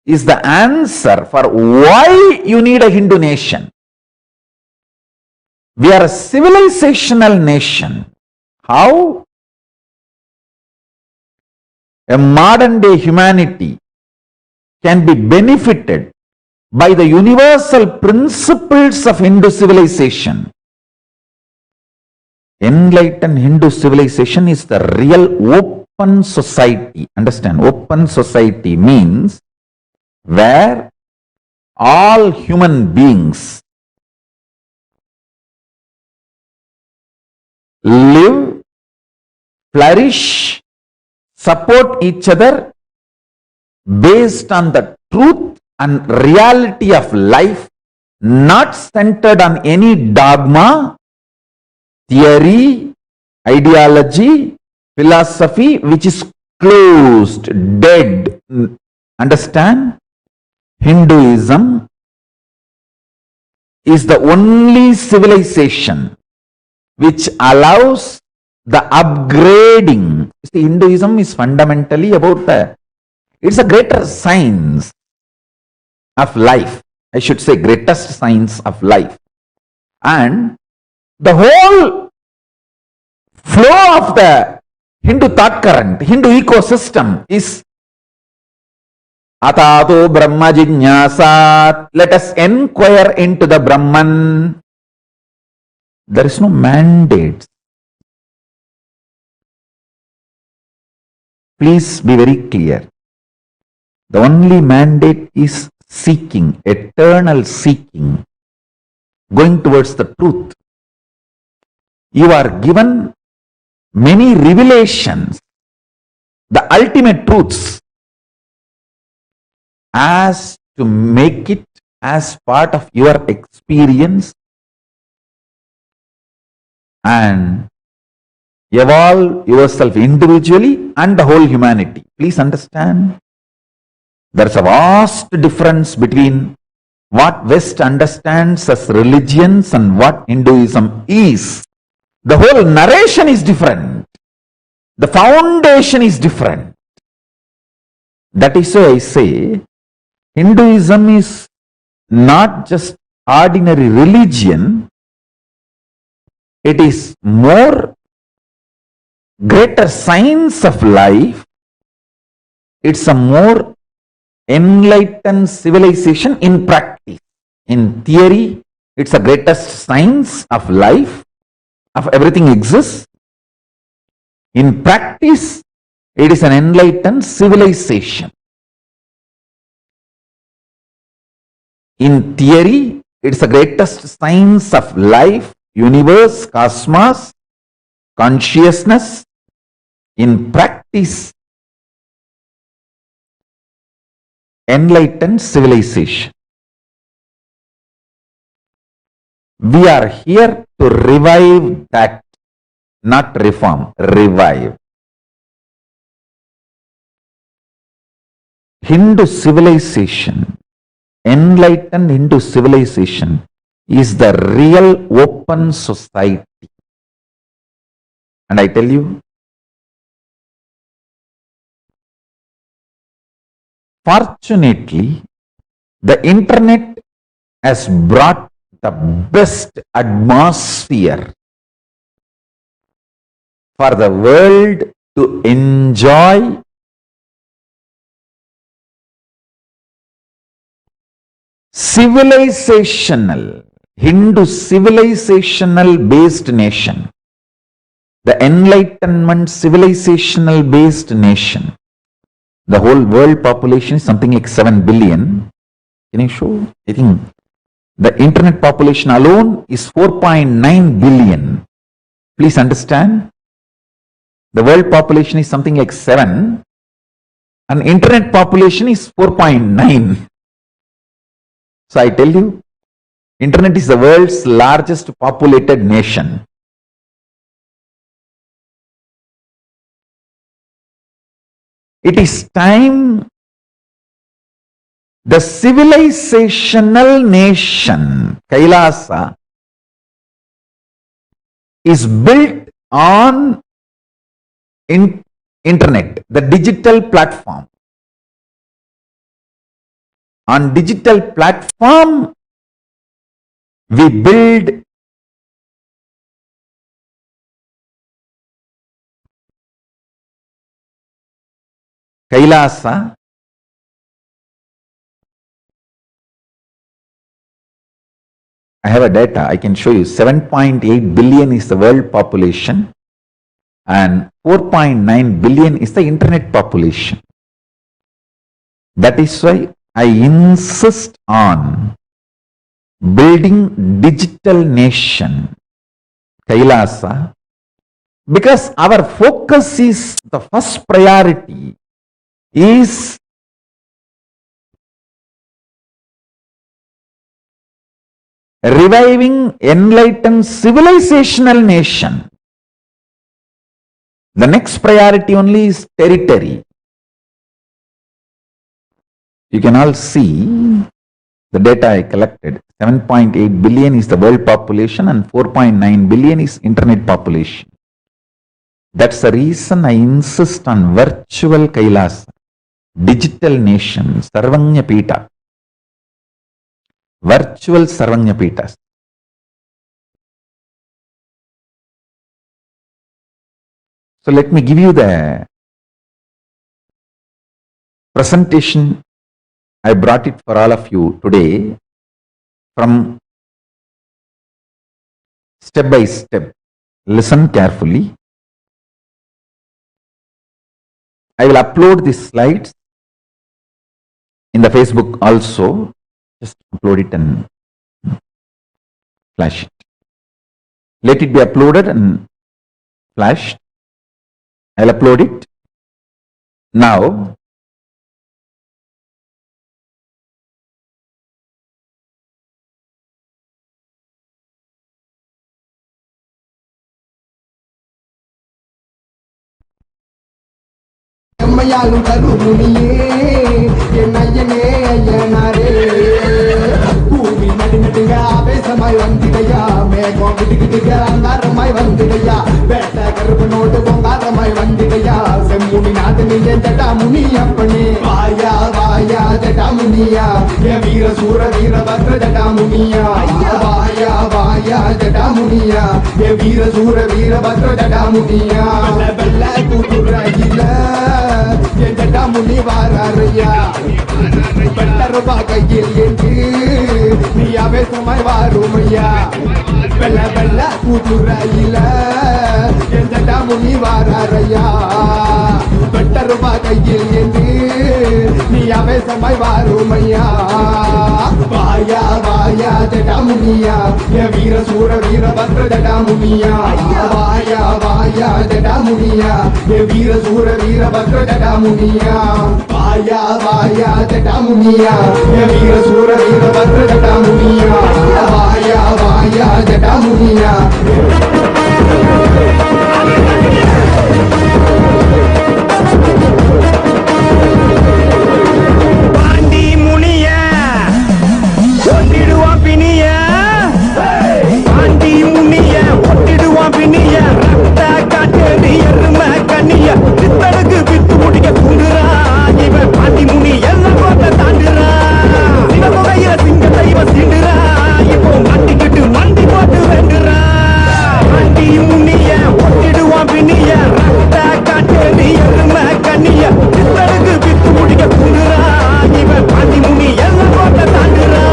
is the answer for why you need a Hindu nation. We are a civilizational nation. How? A modern day humanity can be benefited by the universal principles of Hindu civilization. Enlightened Hindu civilization is the real open society. Understand? Open society means where all human beings live, flourish, support each other based on the truth and reality of life, not centered on any dogma, theory, ideology, philosophy which is closed, dead. Understand? Hinduism is the only civilization which allows the upgrading. See, Hinduism is fundamentally about it's a greater science of life. I should say greatest science of life. And the whole flow of the Hindu thought current, Hindu ecosystem is Atato Brahma Jignasat. Let us inquire into the Brahman. There is no mandate. Please be very clear. The only mandate is seeking, eternal seeking, going towards the truth. You are given many revelations, the ultimate truths, as to make it as part of your experience and evolve yourself individually and the whole humanity. Please understand, there is a vast difference between what West understands as religions and what Hinduism is. The whole narration is different. The foundation is different. That is why I say Hinduism is not just ordinary religion. It is more greater science of life. It's a more enlightened civilization in practice. In theory, it's the greatest science of life, of everything exists. In practice, it is an enlightened civilization. In theory, it's the greatest science of life, universe, cosmos, consciousness. In practice, enlightened civilization. We are here to revive that, not reform, revive. Hindu civilization, enlightened Hindu civilization, is the real open society. And I tell you, fortunately, the internet has brought the best atmosphere for the world to enjoy civilizational, Hindu civilizational based nation, the enlightenment civilizational based nation. The whole world population is something like 7 billion. Can you show? I think the internet population alone is 4.9 billion. Please understand. The world population is something like 7 and internet population is 4.9. So I tell you, internet is the world's largest populated nation. It is time the civilizational nation, KAILASA, is built on internet, the digital platform. On digital platform, we build KAILASA. I have a data, I can show you. 7.8 billion is the world population and 4.9 billion is the internet population. That is why I insist on building digital nation, KAILASA, because our focus is, the first priority is reviving enlightened civilizational nation. The next priority only is territory. You can all see the data I collected. 7.8 billion is the world population and 4.9 billion is internet population. That's the reason I insist on virtual KAILASA, digital nation, Sarvanya Pita, virtual Sarvanya Pitas. So let me give you the presentation. I brought it for all of you today from step by step. Listen carefully. I will upload these slides in the Facebook also. Just upload it and flash it. Let it be uploaded and flashed. I'll upload it. Now, ஆவேசமாய் வந்திடையா மேகம் கிட்டுக்கிட்டுக அங்காரமாய் வந்திடையா வேட்ட கருப்பனோடு பொங்காரமாய் வந்திடையா செம்முனி நாட்டு நீங்க ஜட்டா முனி அப்பனே வாயா வாயா ஜட்டா முனியா என் வீர சூர வீர பத்ர ஜட்டா முனியா வாயா வாயா ஜட்டா முனியா என் வீர சூர வீர பத்ர ஜட்டா முனியா வெள்ள கூட்டுறையில என் ஜட்டா முனி வாராரையா பெட்டருபா கையில் என்று நீ ஆவேசமாய் வாருமையா வெள்ள வெள்ள கூட்டுறையில என் ஜட்டா முனி வாராரையா பெட்டருபா கையில் என்று நீ ஆவேசமாய் வாருமையா வாயா வாயா ஜட்டா முனியா என் வீர சூர வீர பத்ர ஜட்டா முனியா வாயா வாயா ஜட்டா முனியா என் வீர சூர வீர பத்ர ஜட்டா முனியா வாயா வாயா ஜட்டா முனியா என் வீர சூர வீர பத்ர ஜட்டா முனியா வாயா வாயா ஜட்டா முனியா பாண்டி முனிய ஒட்டிடுவான் பிணிய பாண்டி முனிய ஒட்டிடுவான் பிணிய ரத்த காட்டு எருமை கண்ணிய சித்தனுக்கு வித்து முடிக்க குண்டுறா இவன் பாண்டி முனி எல்லாம் கோட்டை தாண்டுறா சிவமுகையில சிங்கத்தை இவன் சிண்டுறா இப்போ மாட்டிக்கிட்டு மண்டி போட்டு வெண்டுறா பாண்டி முனிய ஒட்டிடுவான் பிணிய ரத்த காட்டு எருமை கண்ணிய சித்தனுக்கு வித்து முடிக்க குண்டுறா இவன் பாண்டி முனி எல்லாம் கோட்டை தாண்டுறா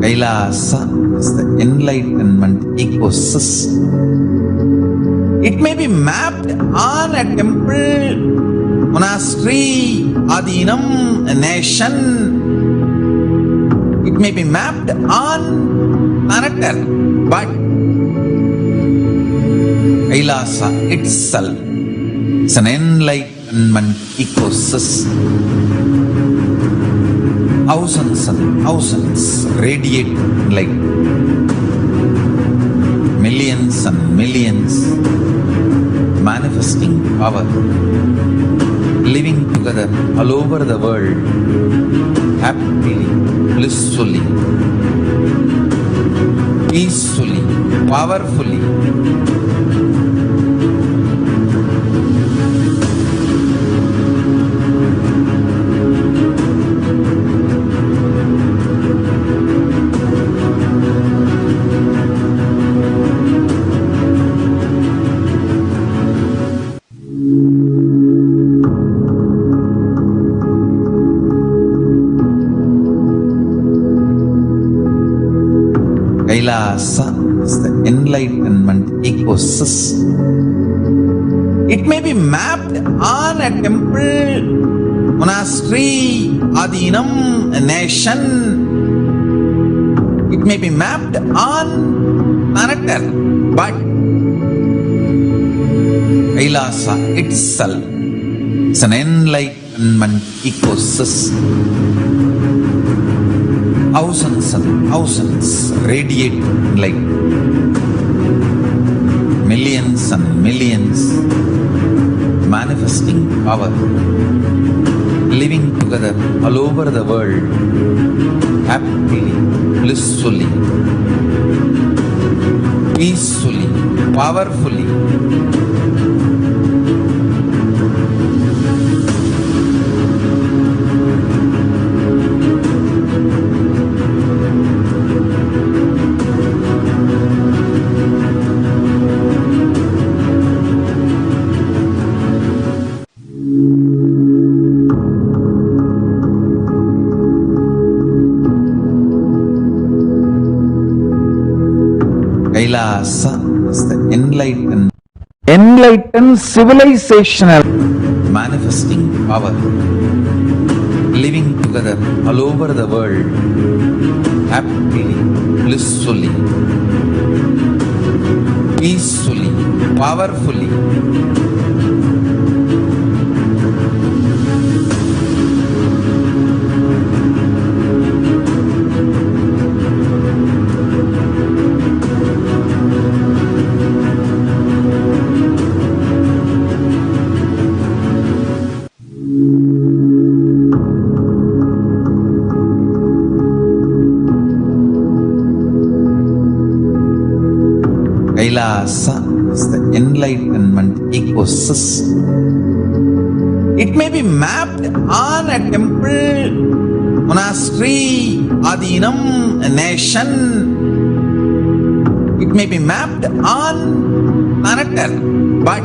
KAILASA is the enlightenment ecosystem. It may be mapped on a temple, monastery, adinam, a nation. It may be mapped on planet Earth, but KAILASA itself is an enlightenment ecosystem. Thousands and thousands radiating light, millions and millions manifesting power, living together all over the world, happily, blissfully, peacefully, powerfully. Kailasa is the enlightenment ecosystem. It may be mapped on a temple, monastery, adinam, a nation. It may be mapped on planet Earth, but Kailasa itself is an enlightenment ecosystem. Thousands and thousands radiating light. Millions and millions manifesting power, living together all over the world, happily, blissfully, peacefully, powerfully. Kailasa is the enlightened civilizational manifesting power, living together all over the world, happily, blissfully, peacefully, powerfully. Kailasa is the enlightenment ecosystem. It may be mapped on a temple, monastery, adinam, a nation. It may be mapped on planet Earth, but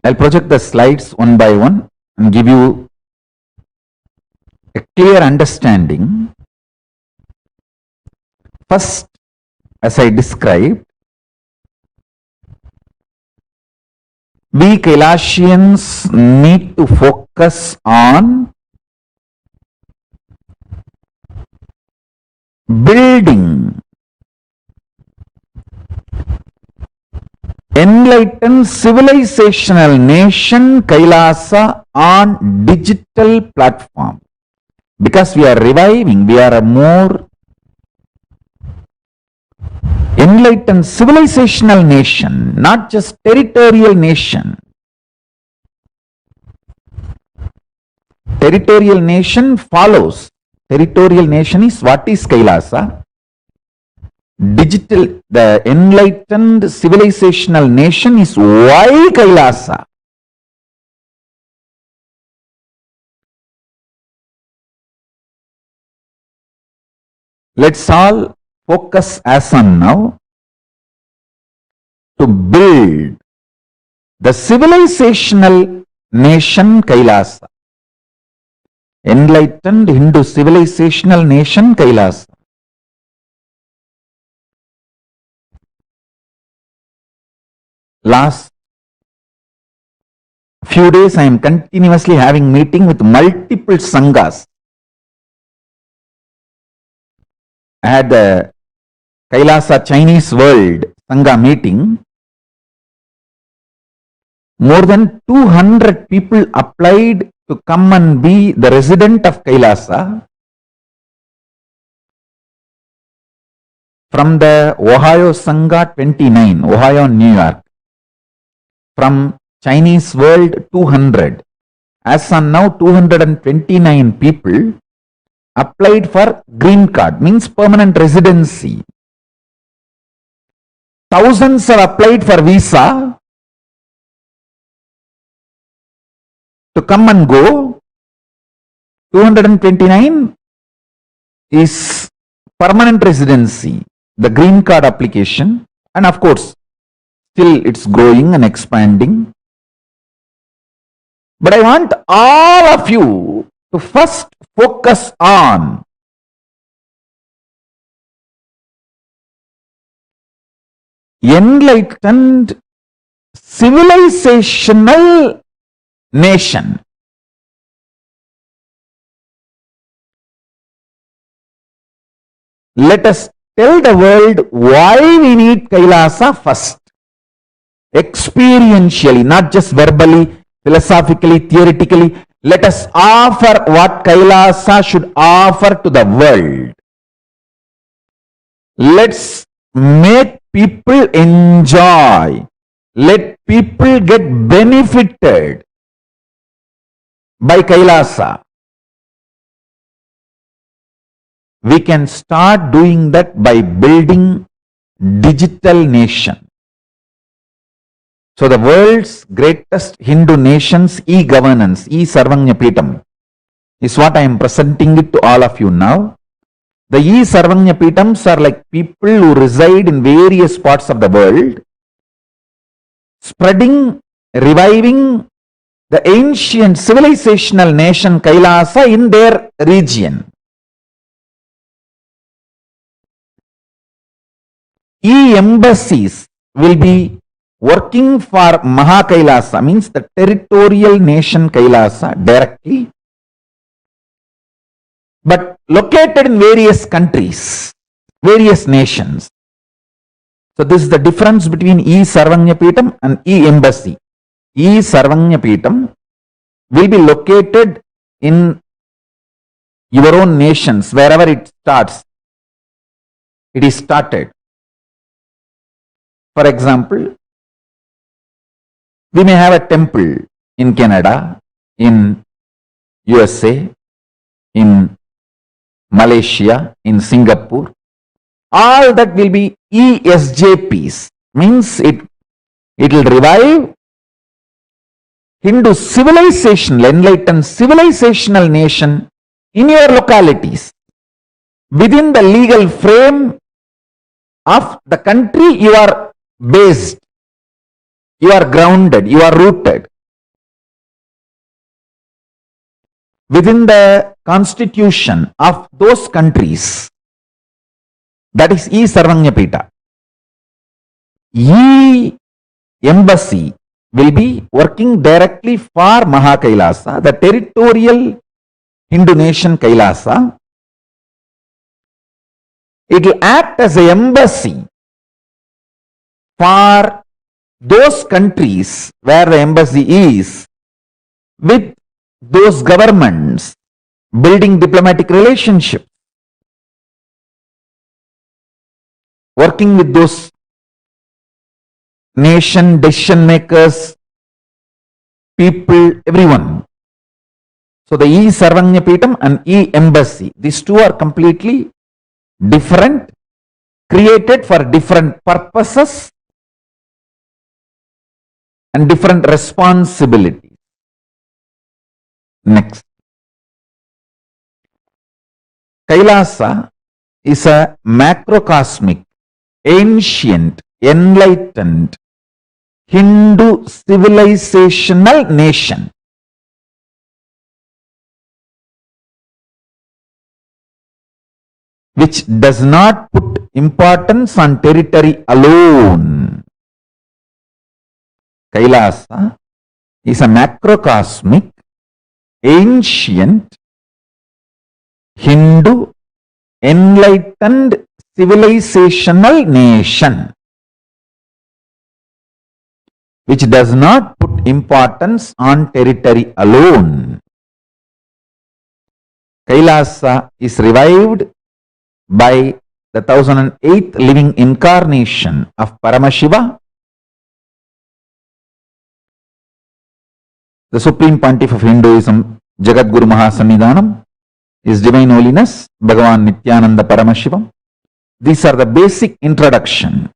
I'll project the slides one by one and give you a clear understanding. First, as I described, we Kailasians need to focus on building enlightened civilizational nation Kailasa on digital platform, because we are reviving, we are a more enlightened civilizational nation, not just territorial nation. Territorial nation follows. Territorial nation is what is Kailasa. Digital, the enlightened civilizational nation is why Kailasa. Let's all focus as on now to build the civilizational nation Kailasa. Enlightened Hindu civilizational nation Kailasa. Last few days I am continuously having meeting with multiple sanghas. I had the Kailasa Chinese World Sangha meeting. More than 200 people applied to come and be the resident of Kailasa from the Ohio Sangha 29, Ohio, New York. From Chinese World 200. As on now, 229 people applied for green card, means permanent residency. Thousands have applied for visa to come and go. 229 is permanent residency, the green card application, and of course, still it's growing and expanding. But I want all of you to first focus on enlightened civilizational nation. Let us tell the world why we need Kailasa first. Experientially, not just verbally, philosophically, theoretically. Let us offer what Kailasa should offer to the world. Let's make people enjoy. Let people get benefited by Kailasa. We can start doing that by building digital nation. So the world's greatest Hindu nation's e-governance, e-Sarvagnapitam, is what I am presenting it to all of you now. The e-Sarvangnapitams are like people who reside in various parts of the world, spreading, reviving the ancient civilizational nation Kailasa in their region. E-embassies will be working for Mahakailasa, means the territorial nation Kailasa directly, but located in various countries, various nations. So this is the difference between E-Sarvagnapitam and E-embassy. E-Sarvagnapitam will be located in your own nations, wherever it starts. It is started. For example, we may have a temple in Canada, in USA, in Malaysia, in Singapore. All that will be ESJPs, means it will revive Hindu civilizational, enlightened civilizational nation in your localities, within the legal frame of the country you are based. You are grounded, you are rooted. Within the constitution of those countries, that is E-Sarvangnapita. E-embassy will be working directly for Mahakailasa, the territorial Hindu nation Kailasa. It will act as an embassy for those countries where the embassy is, with those governments, building diplomatic relationships, working with those nation decision makers, people, everyone. So the E-Sarvagnapitam and E-embassy, these two are completely different, created for different purposes and different responsibilities. Next. Kailasa is a macrocosmic, ancient, enlightened Hindu civilizational nation. Which does not put importance on territory alone. Kailasa is a macrocosmic, ancient, Hindu, enlightened civilizational nation, which does not put importance on territory alone. Kailasa is revived by the 1008th living incarnation of Paramashiva, the Supreme Pontiff of Hinduism, Jagatguru Mahasannidhanam, His Divine Holiness, Bhagavan Nithyananda Paramashivam. These are the basic introduction.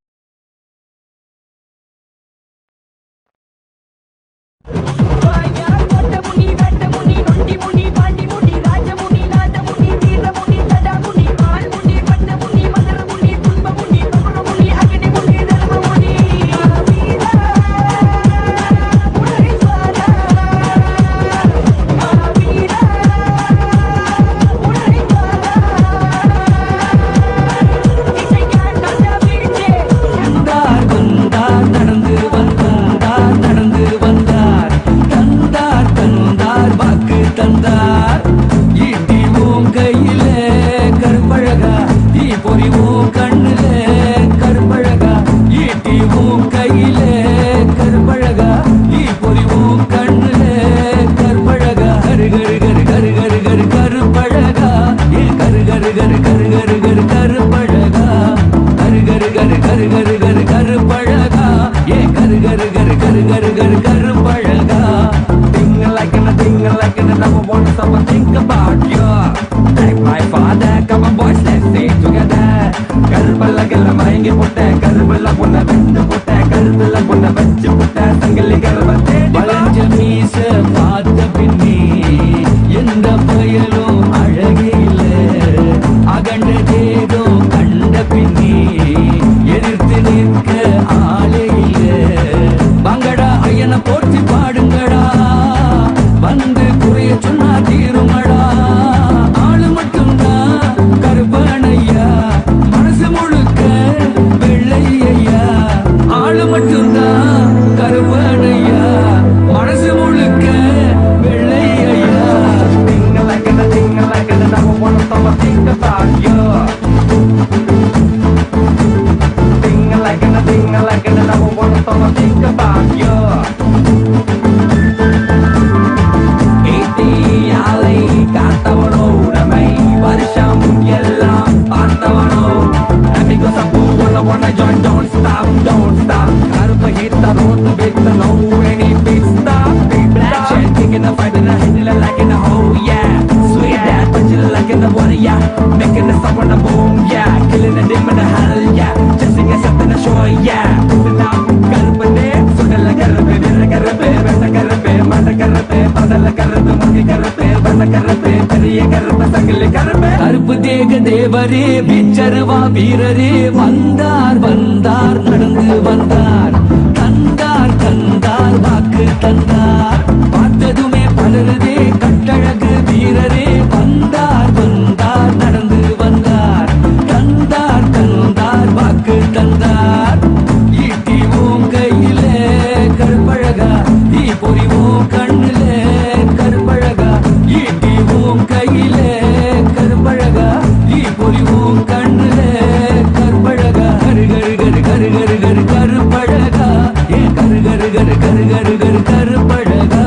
கருப்பு தேக தேவரே பிச்சருவா வீரரே வந்தார் வந்தார் நடந்து வந்தார் தந்தார் தந்தார் வாக்கு தந்தார் பார்த்ததுமே பலருதே கட்டழகு வீரரே வந்தார் வந்தார் நடந்து வந்தார் தந்தார் தந்தார் வாக்கு தந்தார் ஈட்டி ஓம் கையிலே கருப்பழகா ஈ பொறிவோம் கண்ணிலே கருப்பழகா ஈட்டி ஓம் கையிலே கருப்பழகா ஈ பொறிவோம் கண்ணிலே கருப்பழகா கரு கரு கரு கரு கரு கரு கருப்பழகா ஏ கரு கரு கரு கரு கரு கரு கருப்பழகா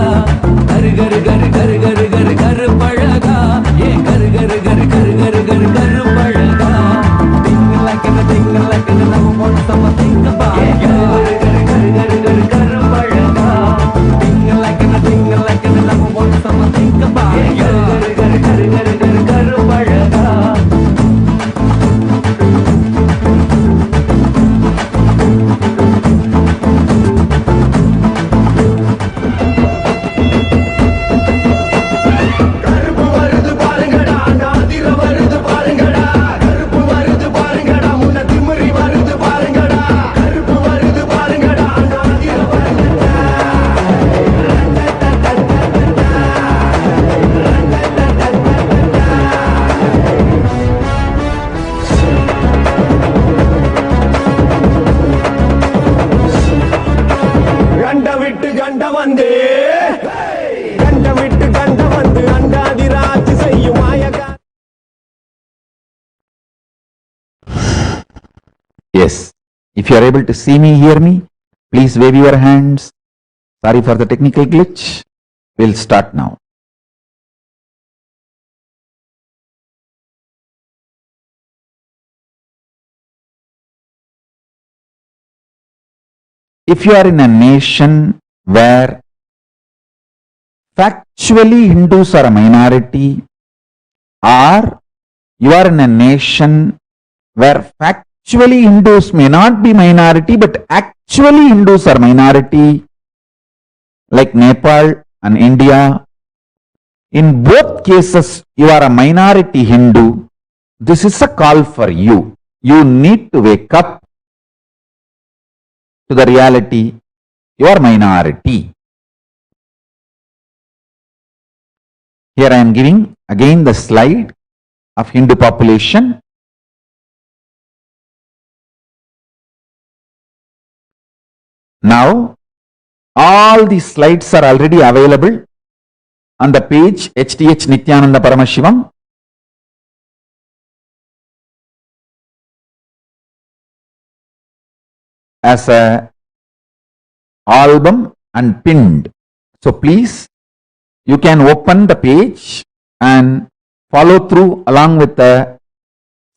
Yes. If you are able to see me, hear me, please wave your hands. Sorry for the technical glitch. We'll start now. If you are in a nation where factually Hindus are a minority, or you are in a nation where factually Hindus may not be minority, but actually Hindus are minority, like Nepal and India. In both cases, you are a minority Hindu. This is a call for you. You need to wake up to the reality. You are minority. Here I am giving again the slide of Hindu population. Now, all these slides are already available on the page HDH Nithyananda Paramashivam. As a album and pinned. So please, you can open the page and follow through along with the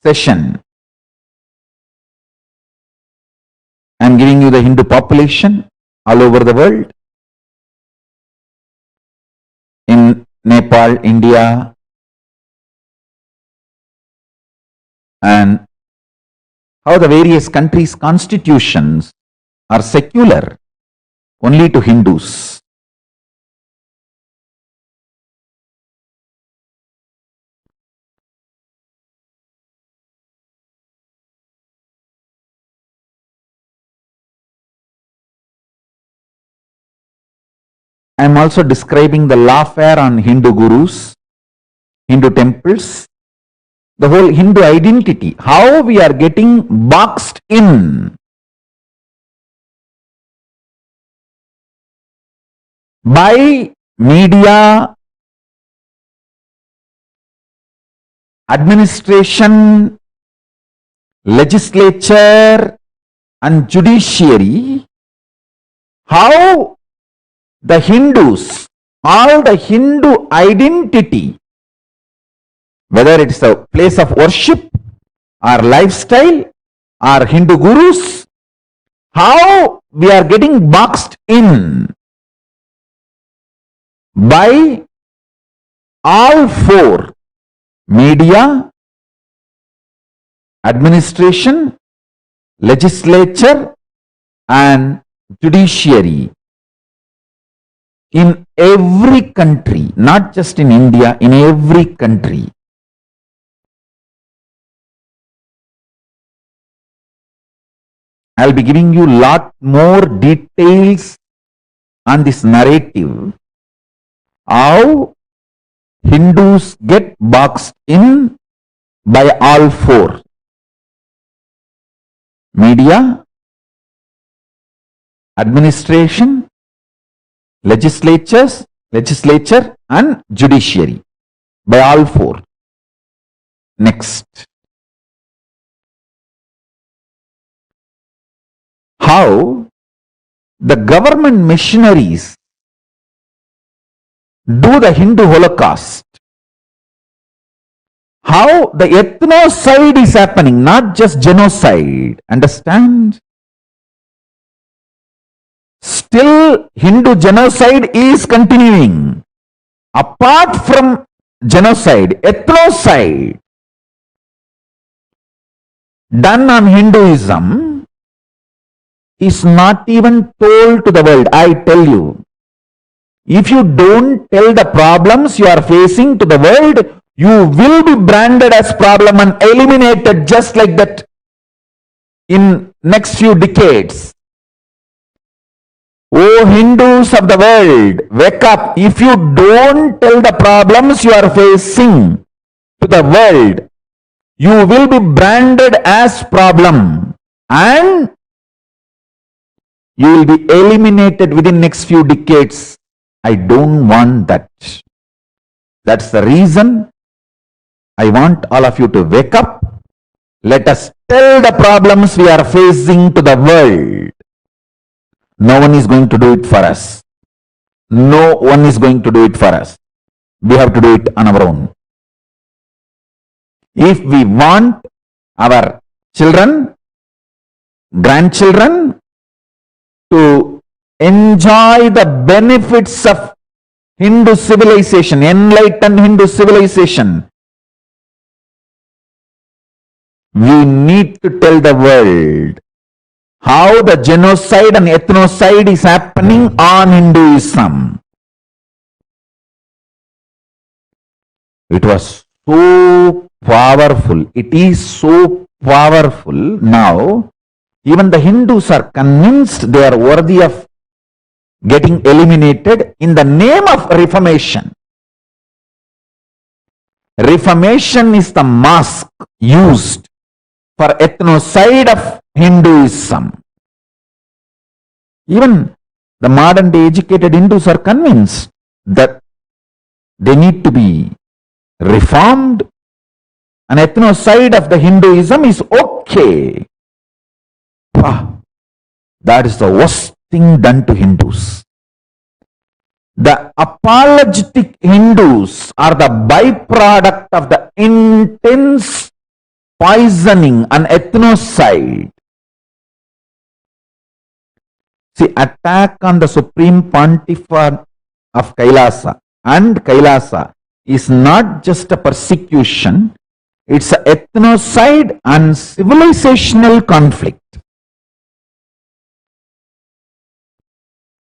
session. I am giving you the Hindu population all over the world. In Nepal, India, and how the various countries' constitutions are secular only to Hindus. I am also describing the lawfare on Hindu gurus, Hindu temples, the whole Hindu identity, how we are getting boxed in by media, administration, legislature and judiciary, how the Hindus, all the Hindu identity, whether it's a place of worship or lifestyle or Hindu gurus, how we are getting boxed in by all four: media, administration, legislature and judiciary. In every country, not just in India, in every country. I'll be giving you lot more details on this narrative, how Hindus get boxed in by all four: media, administration, legislature and judiciary, by all four. Next. How the government missionaries do the Hindu Holocaust. How the ethnocide is happening, not just genocide. Understand? Still, Hindu genocide is continuing. Apart from genocide, ethnocide done on Hinduism is not even told to the world. I tell you, if you don't tell the problems you are facing to the world, you will be branded as problem and eliminated just like that in next few decades. Oh Hindus of the world, wake up. If you don't tell the problems you are facing to the world, you will be branded as problem and you will be eliminated within next few decades. I don't want that. That's the reason I want all of you to wake up Let us tell the problems we are facing to the world. No one is going to do it for us. No one is going to do it for us. We have to do it on our own. If we want our children, grandchildren to enjoy the benefits of Hindu civilization, enlightened Hindu civilization, we need to tell the world how the genocide and ethnocide is happening on Hinduism. It was so powerful. It is so powerful now. Even the Hindus are convinced they are worthy of getting eliminated in the name of Reformation. Reformation is the mask used for ethnocide of Hinduism. Even the modern day educated Hindus are convinced that they need to be reformed. An ethnocide of the Hinduism is okay. That is the worst thing done to Hindus. The apologetic Hindus are the byproduct of the intense poisoning and ethnocide. See, attack on the Supreme Pontiff of KAILASA and KAILASA is not just a persecution, it's an ethnocide and civilizational conflict.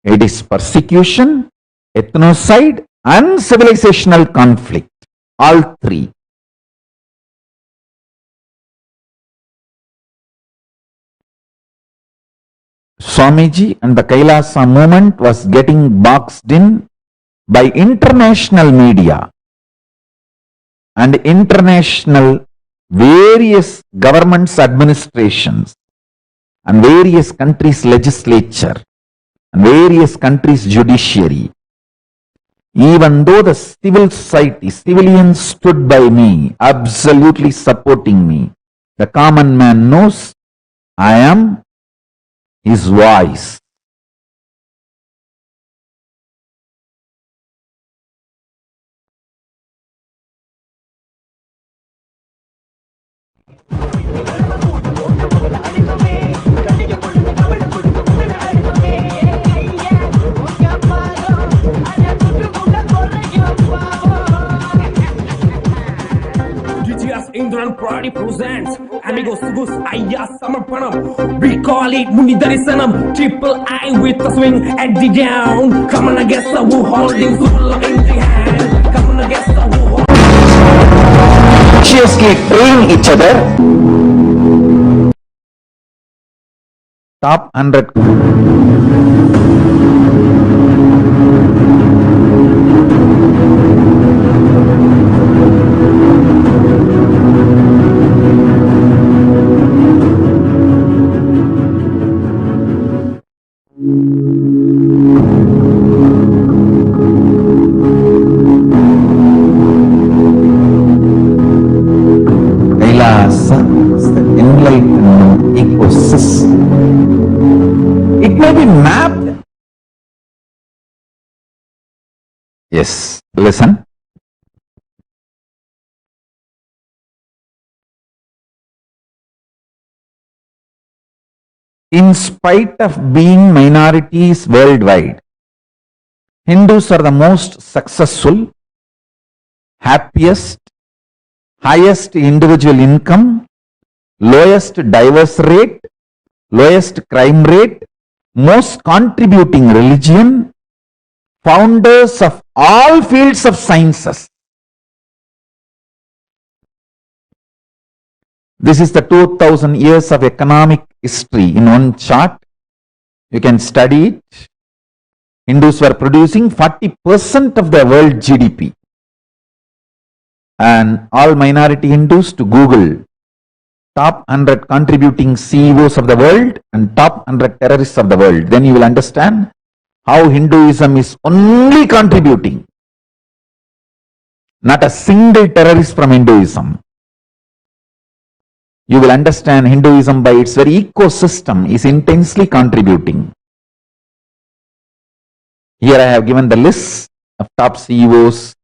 It is persecution, ethnocide and civilizational conflict. All three. Swamiji and the Kailasa movement was getting boxed in by international media and international various governments, administrations and various countries' legislature and various countries' judiciary. Even though the civil society, civilians stood by me, absolutely supporting me, the common man knows I am his voice. Indran Pradi presents Amigos Gus Ayya Samarpanam. We call it Muni Darisanam. Triple I with a swing at the down. Come on, I guess who holding Sula in the hand. Come on, I guess who consciously train each other. Top 100. KAILASA is the enlightenment ecosystem. It may be mapped. Yes, listen. In spite of being minorities worldwide, Hindus are the most successful, happiest, highest individual income, lowest divorce rate, lowest crime rate, most contributing religion, founders of all fields of sciences. This is the 2000 years of economic history in one chart. You can study it. Hindus were producing 40% of the world GDP. And all minority Hindus to Google top 100 contributing CEOs of the world and top 100 terrorists of the world. Then you will understand how Hinduism is only contributing. Not a single terrorist from Hinduism. you will understand Hinduism by its very ecosystem is intensely contributing. Here I have given the list of top CEOs.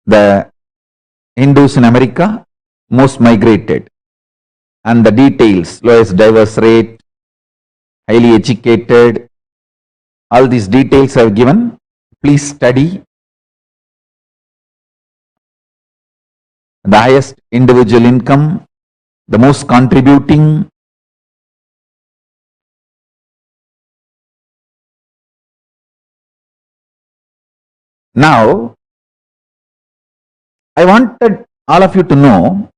The Hindus in America, most migrated, and the details, lowest divorce rate, highly educated, all these details I have given. Please study. The highest individual income, the most contributing. Now, I wanted all of you to know,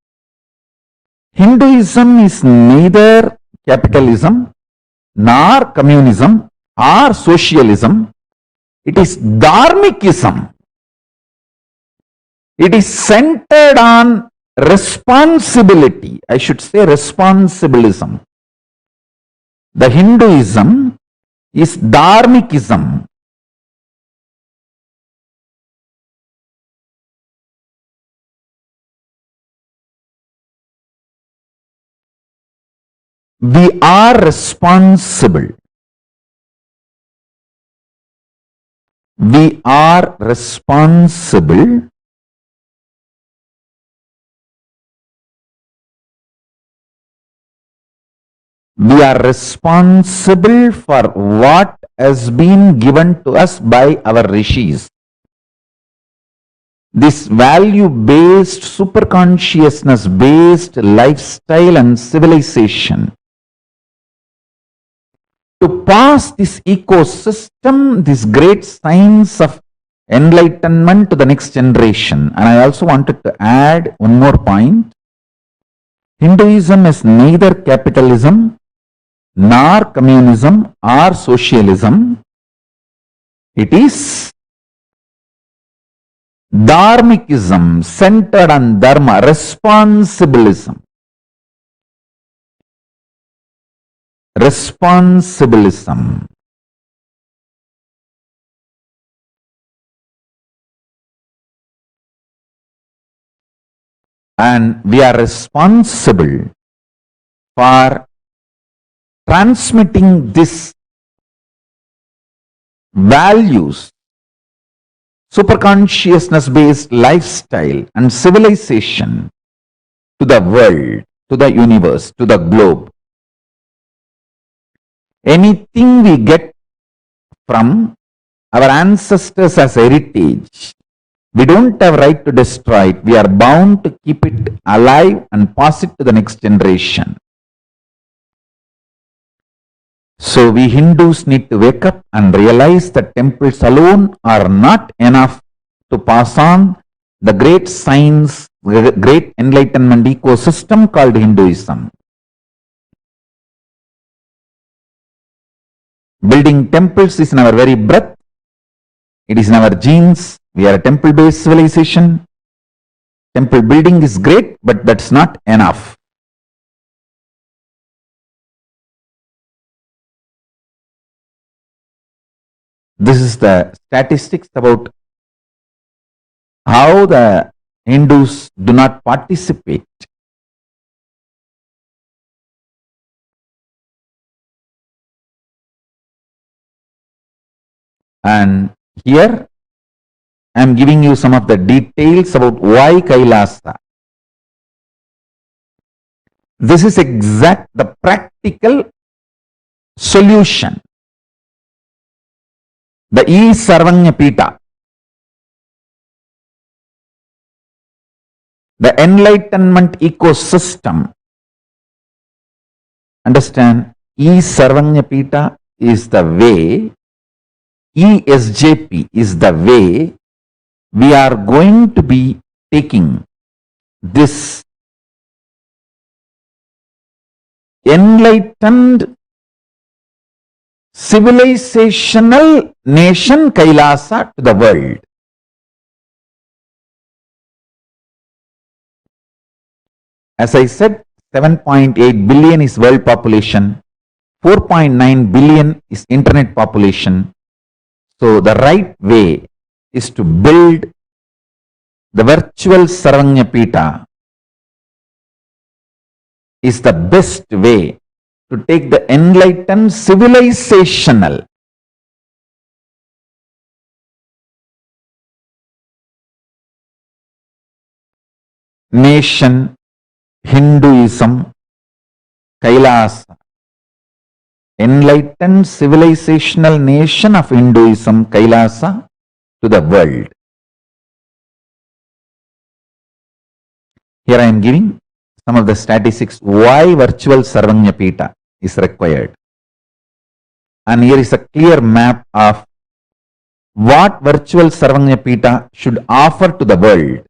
Hinduism is neither capitalism, nor communism, or socialism. It is dharmikism. It is centered on responsibility. I should say responsibilism. The Hinduism is dharmikism. We are responsible. We are responsible We are responsible for what has been given to us by our rishis. This value-based, superconsciousness-based lifestyle and civilization. To pass this ecosystem, this great science of enlightenment to the next generation. And I also wanted to add one more point. Hinduism is neither capitalism, nor communism, or socialism. It is dharmikism, centered on dharma, responsibilism. Responsibilism. And we are responsible for transmitting this values, superconsciousness-based lifestyle and civilization to the world, to the universe, to the globe. Anything we get from our ancestors as heritage, we don't have right to destroy it. We are bound to keep it alive and pass it to the next generation. So we Hindus need to wake up and realize that temples alone are not enough to pass on the great science, the great enlightenment ecosystem called Hinduism. Building temples is in our very breath. It is in our genes. We are a temple-based civilization. Temple building is great, but that's not enough. This is the statistics about how the Hindus do not participate. And here I am giving you some of the details about why KAILASA. This is the practical solution. The Sarvanyapita, the enlightenment ecosystem. Understand, Sarvanyapita is the way, ESJP is the way we are going to be taking this enlightened civilizational nation KAILASA to the world. As I said, 7.8 billion is world population, 4.9 billion is internet population. So the right way is to build the virtual Sarvanyapita is the best way to take the enlightened civilizational nation, Hinduism, KAILASA, enlightened civilizational nation of Hinduism, KAILASA, to the world. Here I am giving some of the statistics why virtual Sarvanyapita is required. And here is a clear map of what virtual Sarvanyapita should offer to the world.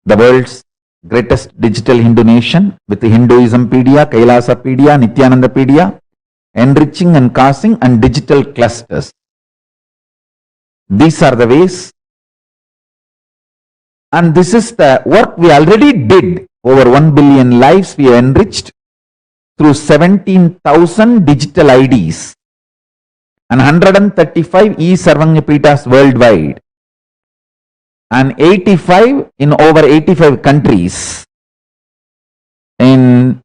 The world's greatest digital Hindu nation with the Hinduismpedia, KAILASapedia, Nithyanandapedia, enriching and causing and digital clusters. These are the ways, and this is the work we already did. Over 1 billion lives we enriched through 17,000 digital IDs and 135 e-Sarvanyapitas worldwide and 85 in over 85 countries in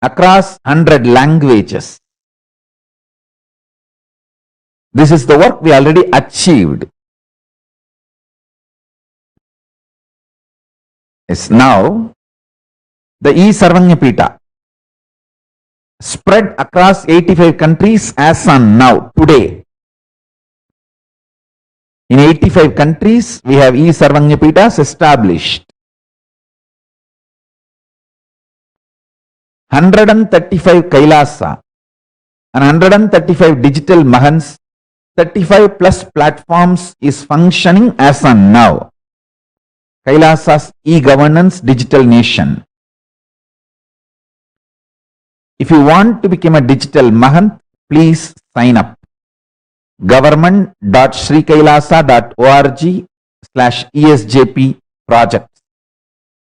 across 100 languages. This is the work we already achieved. Yes, now the e-Sarvanyapita spread across 85 countries as on now, today. In 85 countries, we have e-Sarvanyapitas established. 135 KAILASA and 135 digital Mahans, 35 plus platforms is functioning as on now. KAILASA's e-governance digital nation. If you want to become a digital Mahant, please sign up. government.srikailasa.org/ESJP projects.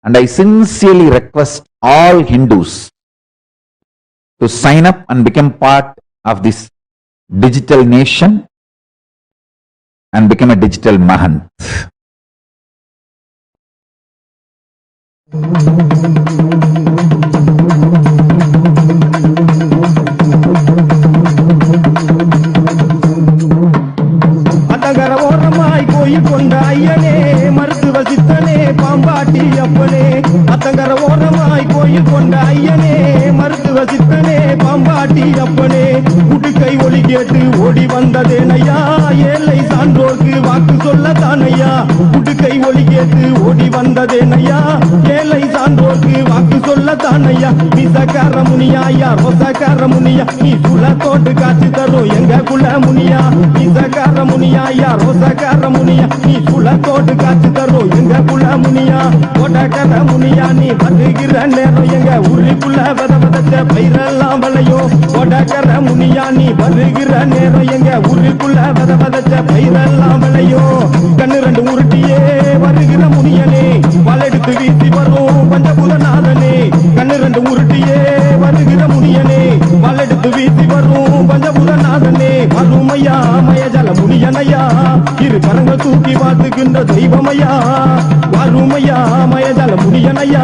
And I sincerely request all Hindus to sign up and become part of this digital nation and become a digital Mahant. அத்தங்கர ஓரமாய் கோயில் கொண்ட ஐயனே மருத்துவ சித்தனே பாம்பாட்டி அப்பனே அத்தங்கர ஓரமாய் கோயில் கொண்ட ஐயனே மருத்துவ சித்தனே பாம்பாட்டி அப்பனே உடுக்கை ஒலி கேட்டு ஓடி வந்ததேனையா ஏழை சான்றோர்க்கு வாக்கு சொல்ல தானையா உடுக்கை ஒலி கேட்டு ஓடி வந்ததேனையா ஏழை சான்றோர்க்கு வாக்கு சொல்ல தானையா மீசக்கார முனியா யா ரோசக்கார முனியா நீ சுல தோட்டு காட்சி தரும் எங்க குல முனியா மீசக்கார முனியா யா ரோசக்கார முனியா நீ சுல தோட்டு காட்சி தரும் எங்க குல முனியா கோட்டக்கார முனியா நீ வருகிற நேரம் எங்க உருக்குள்ள வத வதச்ச பயிரெல்லாம் வளையும் கோட்டக்கார முனியா நீ வருகிற நேரம் எங்க உருக்குள்ள வத வதச்ச பயிரெல்லாம் வளையும் கண்ணு ரெண்டு உருட்டியே வருகிற முனியனே வலெடுத்து வீசி வரும் பஞ்சபூதநாதனே கண்ணு ரெண்டு உருட்டியே வருகிற முனியனே வலெடுத்து வீசி வரும் பஞ்சபூதநாதனே வறுமையா மயஜல முனியனையா இரு கரங்கள் தூக்கி பார்த்துக்கின்ற தெய்வமையா வறுமையா மயஜல முனியனையா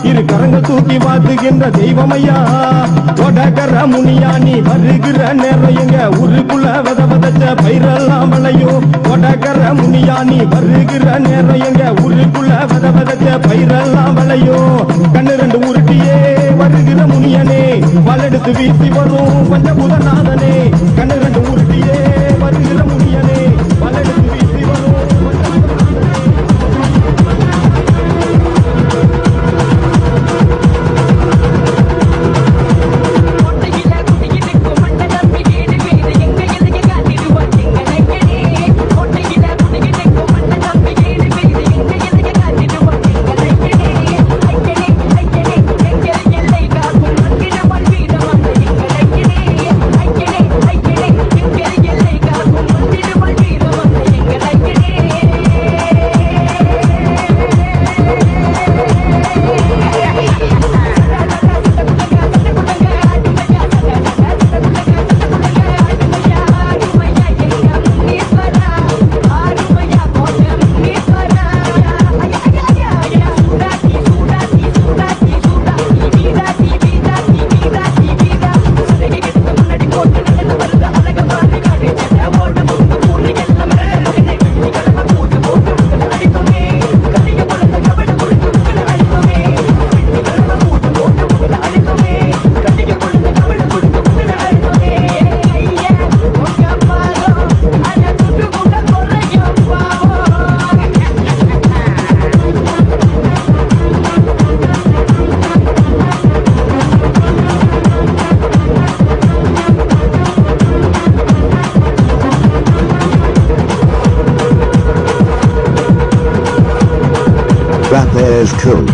இரு கரங்கள் தூக்கி பார்த்துக்கின்ற தெய்வமையா கொடகர முனியா நீ வருகிற நேரம் எங்க உருக்குள்ள வத வதச்ச பயிரெல்லாம் வளையும் கொடகர முனியா நீ வருகிற நேரம் எங்க உருக்குள்ள வத வதச்ச பயிரெல்லாம் வளையும் கண்ணு ரெண்டு உருட்டியே வருகிற முனியனே வலெடுத்து வீசி வரும் பஞ்சபூதநாதனே கண்ணு ரெண்டு உருட்டியே வருகிற முனியனே வலெடுத்து வீசி வரும் There's cool.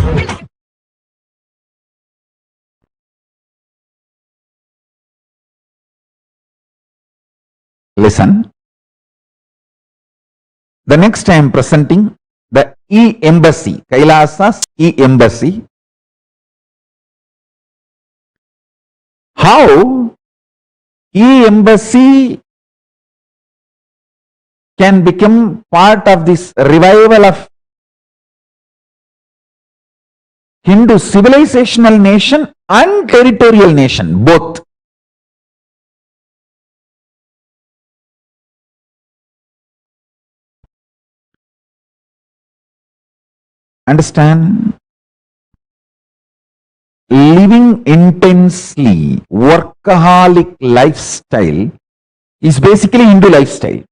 Listen. The next I am presenting the E-Embassy, Kailasa's E-Embassy. How E-Embassy can become part of this revival of Hindu civilizational nation and territorial nation, both. Understand? Living intensely, workaholic lifestyle is basically Hindu lifestyle.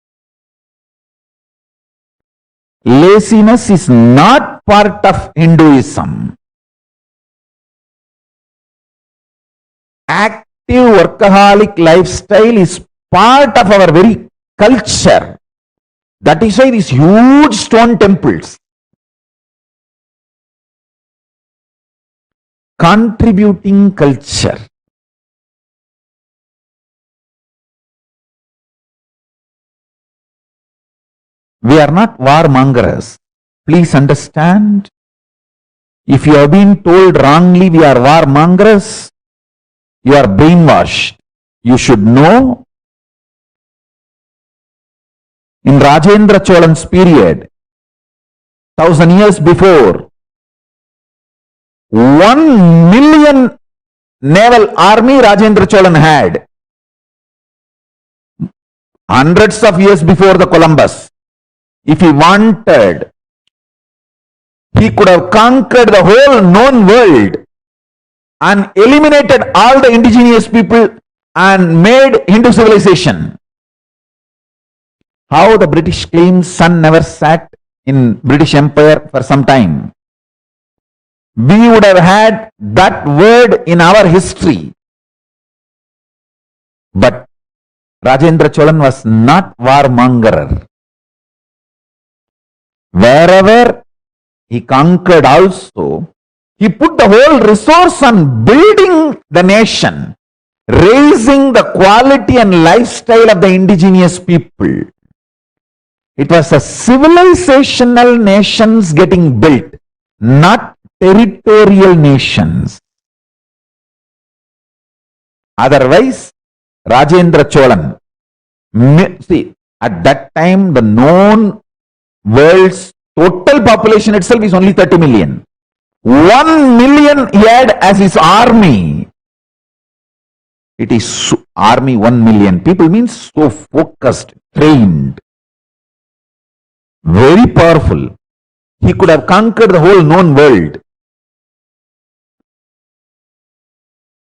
Laziness is not part of Hinduism. Active workaholic lifestyle is part of our very culture. That is why these huge stone temples. Contributing culture. We are not warmongers. Please understand. If you have been told wrongly we are warmongers, you are brainwashed. You should know. In Rajendra Cholan's period, 1000 years before, 1 million naval army Rajendra Cholan had. Hundreds of years before the Columbus. If he wanted, he could have conquered the whole known world and eliminated all the indigenous people and made Hindu civilization. How the British claims sun never sat in British Empire for some time. We would have had that word in our history. But Rajendra Cholan was not warmonger. Wherever he conquered also, he put the whole resource on building the nation, raising the quality and lifestyle of the indigenous people. It was a civilizational nations getting built, not territorial nations. Otherwise, Rajendra Cholan, see, at that time the known world's total population itself is only 30 million. 1 million he had as his army. It is army 1 million. People means so focused, trained, very powerful. He could have conquered the whole known world.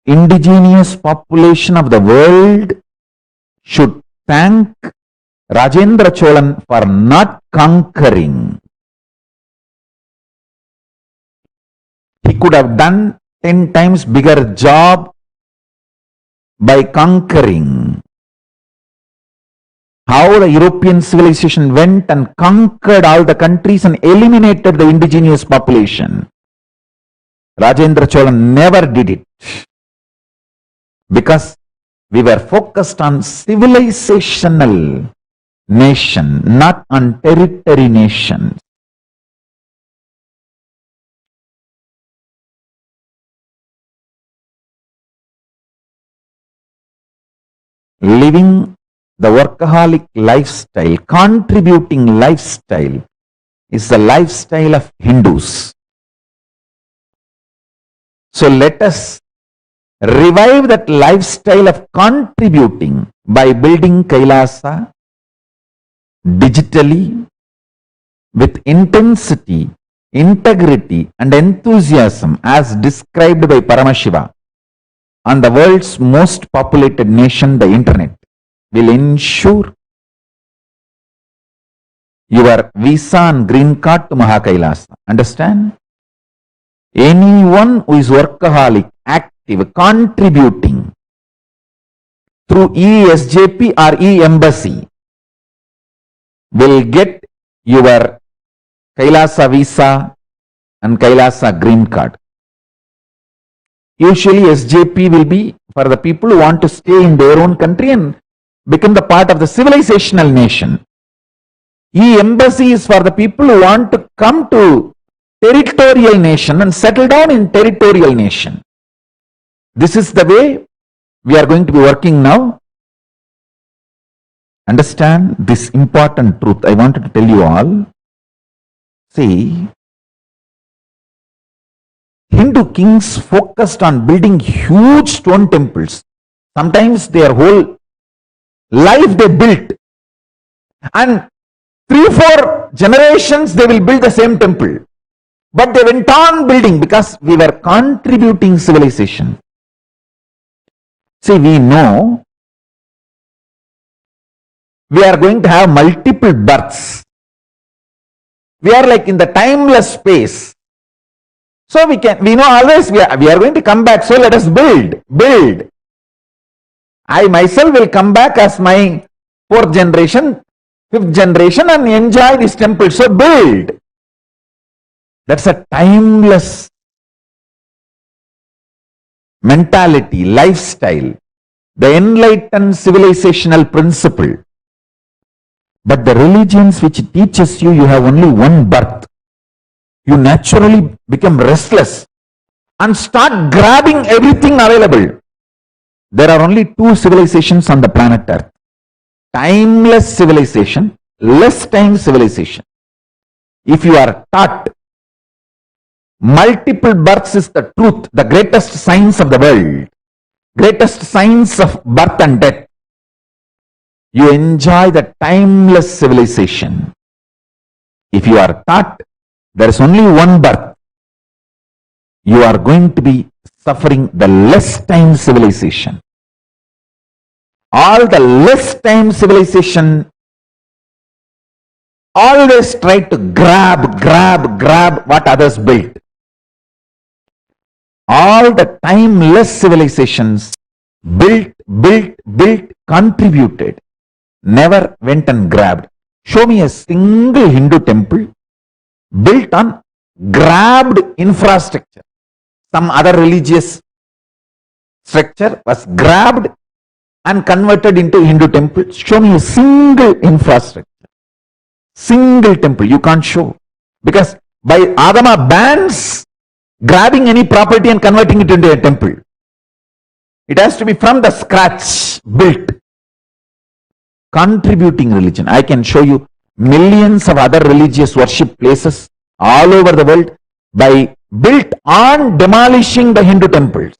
Indigenous population of the world should thank Rajendra Cholan for not conquering. He could have done 10 times bigger job by conquering. How the European civilization went and conquered all the countries and eliminated the indigenous population. Rajendra Cholan never did it. Because we were focused on civilizational nation, not on territory nation. Living the workaholic lifestyle, contributing lifestyle, is the lifestyle of Hindus. So let us revive that lifestyle of contributing by building Kailasa digitally with intensity, integrity and enthusiasm as described by Paramashiva on the world's most populated nation, the internet, will ensure your visa and green card to Mahakailasa. Understand? Anyone who is workaholic, active, contributing through ESJP or E-Embassy will get your Kailasa visa and KAILASA green card. Usually SJP will be for the people who want to stay in their own country and become the part of the civilizational nation. E-embassy is for the people who want to come to territorial nation and settle down in territorial nation. This is the way we are going to be working now. Understand this important truth. I wanted to tell you all. See, Hindu kings focused on building huge stone temples. Sometimes their whole life they built. And 3-4 generations they will build the same temple. But they went on building because we were contributing civilization. See, we know we are going to have multiple births. We are like in the timeless space. So we know always we are going to come back. So let us build. I myself will come back as my 4th generation, 5th generation and enjoy this temple. So build. That's a timeless mentality, lifestyle, the enlightened civilizational principle. But the religions which teaches you have only one birth, you naturally become restless and start grabbing everything available. There are only 2 civilizations on the planet Earth. Timeless civilization, less time civilization. If you are taught multiple births is the truth, the greatest science of the world, greatest science of birth and death, you enjoy the timeless civilization. If you are taught there is only one birth, you are going to be suffering the less time civilization. All the less time civilization always try to grab what others built. All the timeless civilizations built, contributed, never went and grabbed. Show me a single Hindu temple built on grabbed infrastructure. Some other religious structure was grabbed and converted into Hindu temple. Show me a single infrastructure. Single temple, you can't show. Because by Agama bans grabbing any property and converting it into a temple. It has to be from the scratch, built. Contributing religion. I can show you millions of other religious worship places all over the world by built on demolishing the Hindu temples,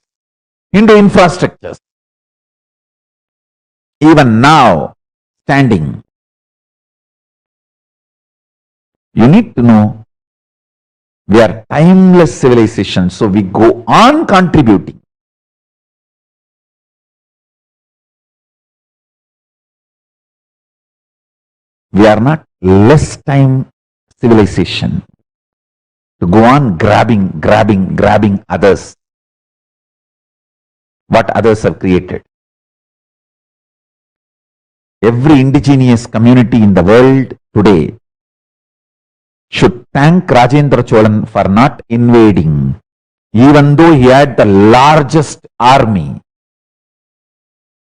Hindu infrastructures. Even now, standing. You need to know we are timeless civilization, so we go on contributing. We are not less time civilization to go on grabbing others, what others have created. Every indigenous community in the world today should thank Rajendra Cholan for not invading, even though he had the largest army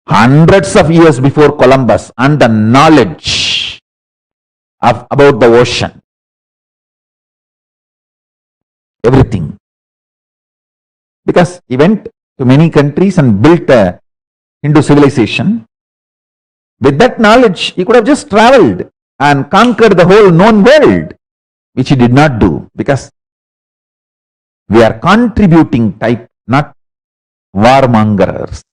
hundreds of years before Columbus and the knowledge about the ocean. Everything. Because he went to many countries and built a Hindu civilization. With that knowledge, he could have just traveled and conquered the whole known world, which he did not do, because we are contributing type, not warmongers.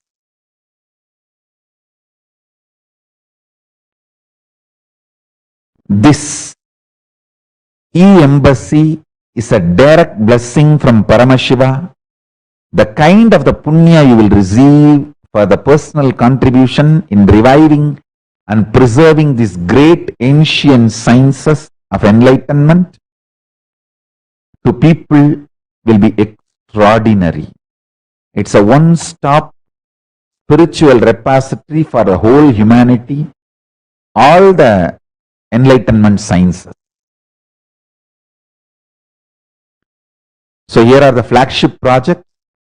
This e-embassy is a direct blessing from Paramashiva, the kind of the punya you will receive for the personal contribution in reviving and preserving these great ancient sciences of enlightenment to people will be extraordinary. It's a one-stop spiritual repository for the whole humanity, all the enlightenment sciences. So here are the flagship projects: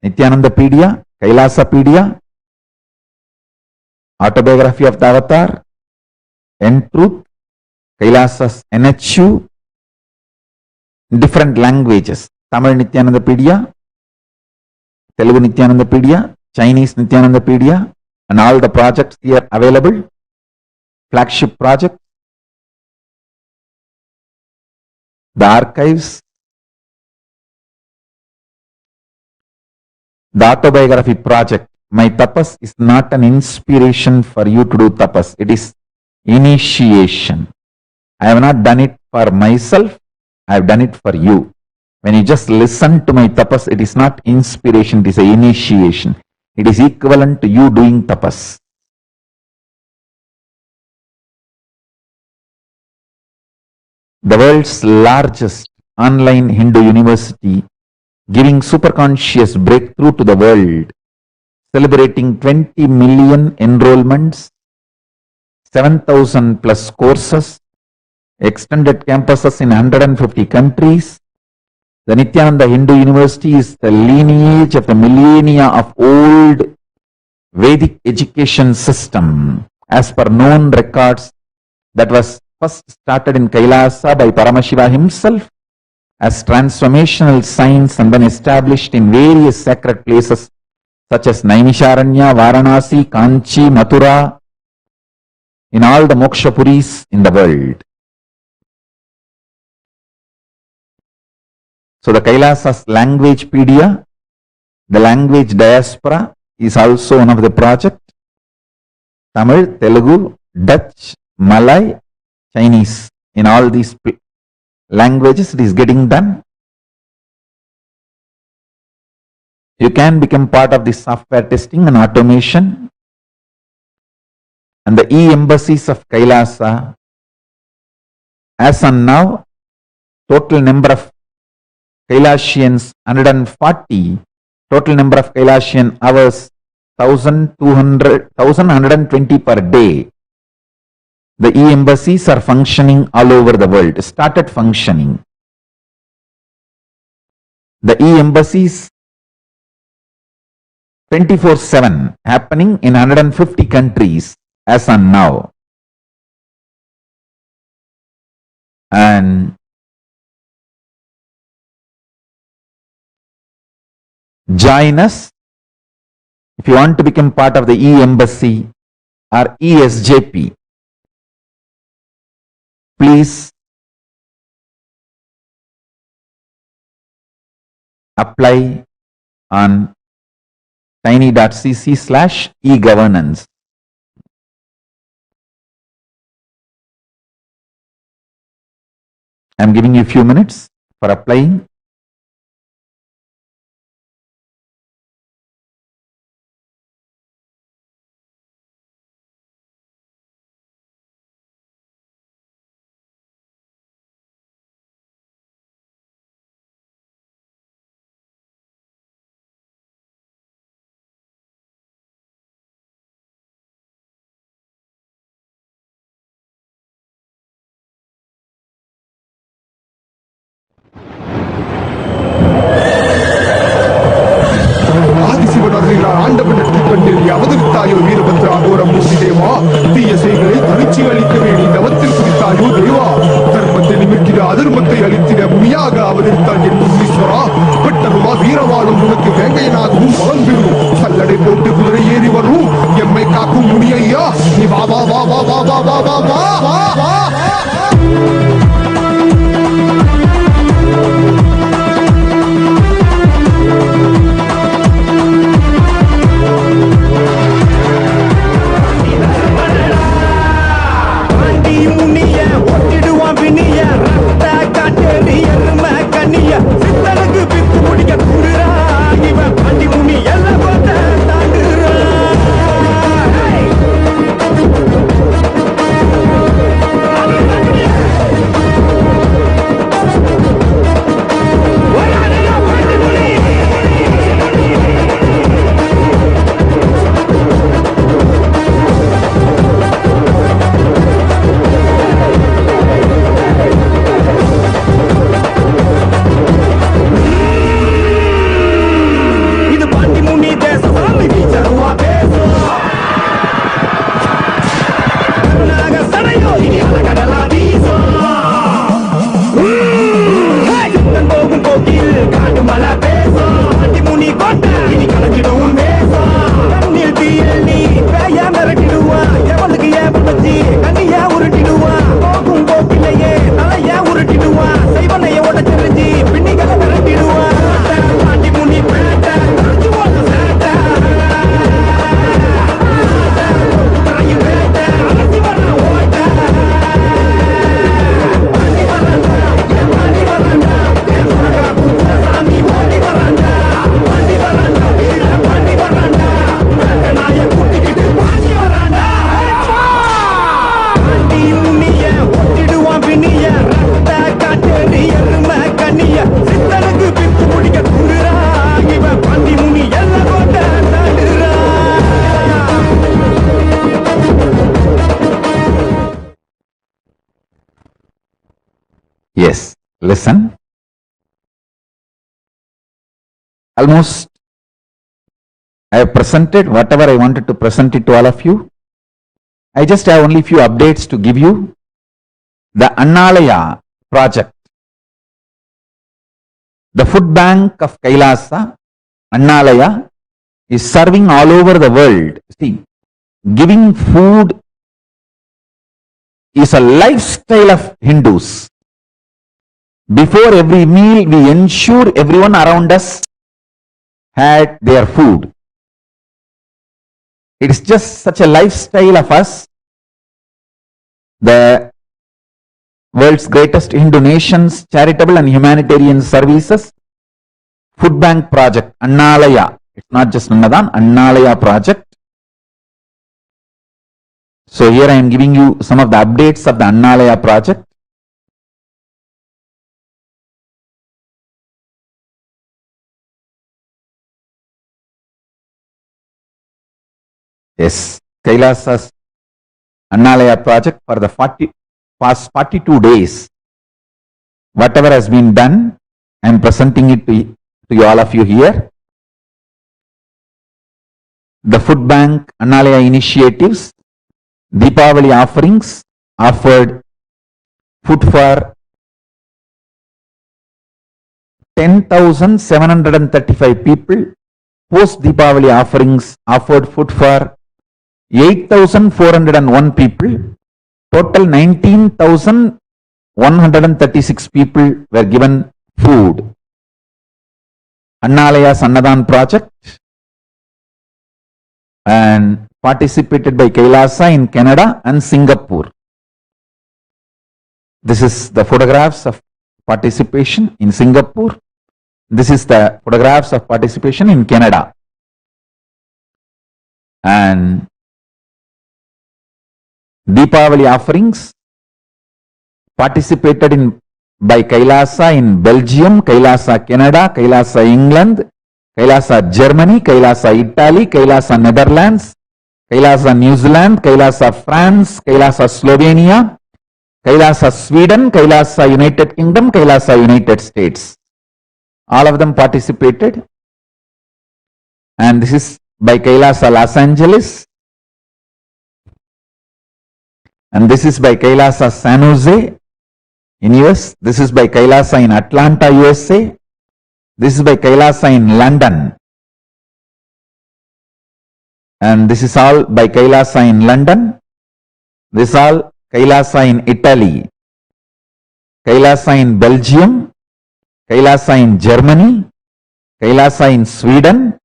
Nithyanandapedia, KAILASApedia, Autobiography of the Avatar, Truth, Kailasa's NHU, different languages: Tamil Nithyanandapedia, Telugu Nithyanandapedia, Chinese Nithyanandapedia, and all the projects here available. Flagship project, the archives, the autobiography project. My tapas is not an inspiration for you to do tapas. It is initiation. I have not done it for myself. I have done it for you. When you just listen to my tapas, it is not inspiration. It is an initiation. It is equivalent to you doing tapas. The world's largest online Hindu university, giving superconscious breakthrough to the world, celebrating 20 million enrollments, 7,000 plus courses, extended campuses in 150 countries. The Nithyananda Hindu University is the lineage of the millennia of old Vedic education system, as per known records, that was first started in Kailasa by Paramashiva himself as transformational science and then established in various sacred places such as Naimisharanya, Varanasi, Kanchi, Mathura, in all the mokshapuris in the world. So the Kailasa's Languagepedia, the language diaspora, is also one of the projects. Tamil, Telugu, Dutch, Malay, Chinese, in all these languages it is getting done. You can become part of the software testing and automation. And the e-embassies of Kailasa, as on now, total number of Kailasians 140, total number of Kailasian hours 1,120 per day. The e-embassies are functioning all over the world, started functioning. The e-embassies 24/7 happening in 150 countries as on now. And join us if you want to become part of the e-embassy or ESJP. Please apply on tiny.cc/e-governance. I am giving you a few minutes for applying. அவதரித்தாயோ Veerabhadra கோரமூர்த்தி தேவா, தீய செய்களை தனிச்சு அளிக்கவே நீ தவத்தில் குறித்தாயோ தேவா, தர்மத்தை நிமிர்த்திட அதர்மத்தை அளித்திட முனியாக அவதரித்தாய் என் முனீஸ்வரா, பெட்டருமா வீரவாளும் உனக்கு வேங்கையனாகவும் பலம் பெறும், சல்லடை போட்டு குதிரை ஏறி வரும் எம்மை காக்கும் முனியையா, நீ வா வா வா வா வா வா வா வா வா வா வா. Yes, listen. Almost I have presented whatever I wanted to present it to all of you. I just have only few updates to give you. The Annalaya project, the food bank of KAILASA, Annalaya, is serving all over the world. See, giving food is a lifestyle of Hindus. Before every meal, we ensure everyone around us had their food. It is just such a lifestyle of us. The world's greatest Hindu nations, charitable and humanitarian services, food bank project, Annalaya. It's not just Annadan, Annalaya project. So here I am giving you some of the updates of the Annalaya project. Yes, KAILASA's Annalaya project for the past 42 days. Whatever has been done, I am presenting it to all of you here. The food bank Annalaya initiatives, Deepavali offerings, offered food for 10,735 people. Post Deepavali offerings offered food for 8,401 people. Total 19,136 people were given food. Annalaya's Annadan project and participated by KAILASA in Canada and Singapore. This is the photographs of participation in Singapore. This is the photographs of participation in Canada. And Deepavali offerings participated in by KAILASA in Belgium, KAILASA Canada, KAILASA England, KAILASA Germany, KAILASA Italy, KAILASA Netherlands, KAILASA New Zealand, KAILASA France, KAILASA Slovenia, KAILASA Sweden, KAILASA United Kingdom, KAILASA United States. All of them participated. And this is by KAILASA Los Angeles. And this is by KAILASA San Jose in US. This is by KAILASA in Atlanta, USA. This is by KAILASA in London. And this is all by KAILASA in London. This is all KAILASA in Italy. KAILASA in Belgium. KAILASA in Germany. KAILASA in Sweden.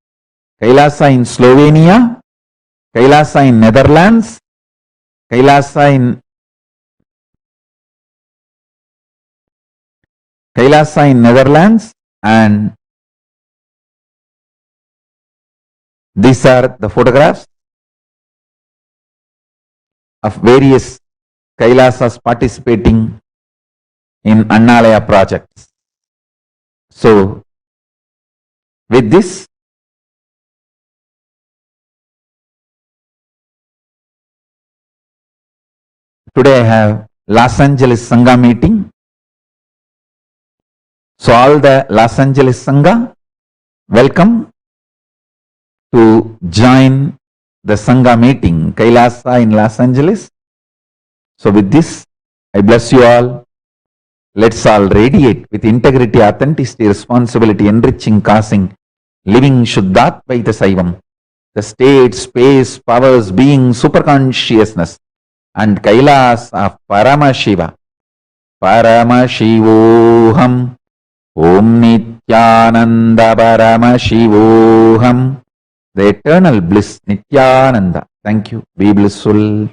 KAILASA in Slovenia. KAILASA in Netherlands. KAILASA in Netherlands, and these are the photographs of various KAILASAs participating in Annalaya projects. So, with this, today I have Los Angeles Sangha meeting. So all the Los Angeles Sangha, welcome to join the Sangha meeting, KAILASA in Los Angeles. So with this, I bless you all. Let's all radiate with integrity, authenticity, responsibility, enriching, causing, living Shuddhatvaita Saivam, the state, space, powers, being, superconsciousness, and KAILASA of Paramashiva, Paramashivoham, Om Nithyananda Paramashivoham, the eternal bliss, Nithyananda. Thank you. Be blissful.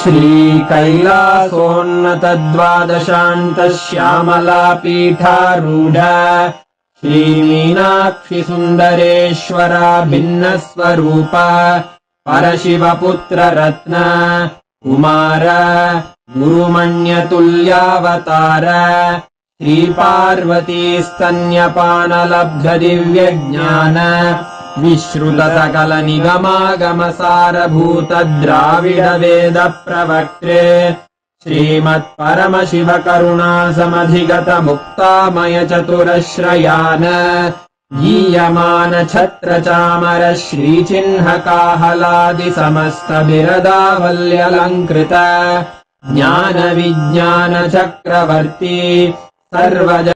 श्रीकैलासोन्नतद्वादशान्तश्यामला पीठारूढ श्रीमीनाक्षि सुन्दरेश्वरा भिन्नस्वरूप परशिवपुत्र रत्न कुमार गुरुमण्यतुल्यावतार श्रीपार्वती स्तन्यपानलब्ध दिव्यज्ञान विश्रुत सकल निगमागमसारभूत द्राविड वेद प्रवक्त्रे श्रीमत्परमशिव करुणा समधिगत मुक्तामय चतुरश्रयान् गीयमान छत्र चामर श्रीचिह्न काहलादि समस्त बिरदावल्यलङ्कृत ज्ञान विज्ञान चक्रवर्ती सर्वज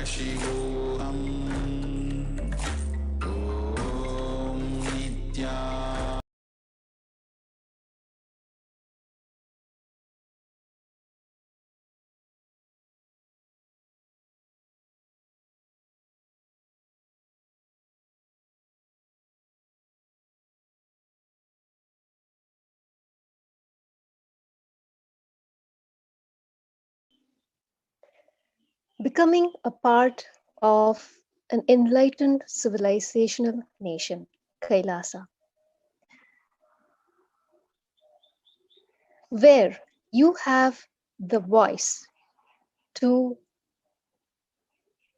Paramashivoham. Om Nitya. Becoming a part of an enlightened civilizational nation, Kailasa, where you have the voice to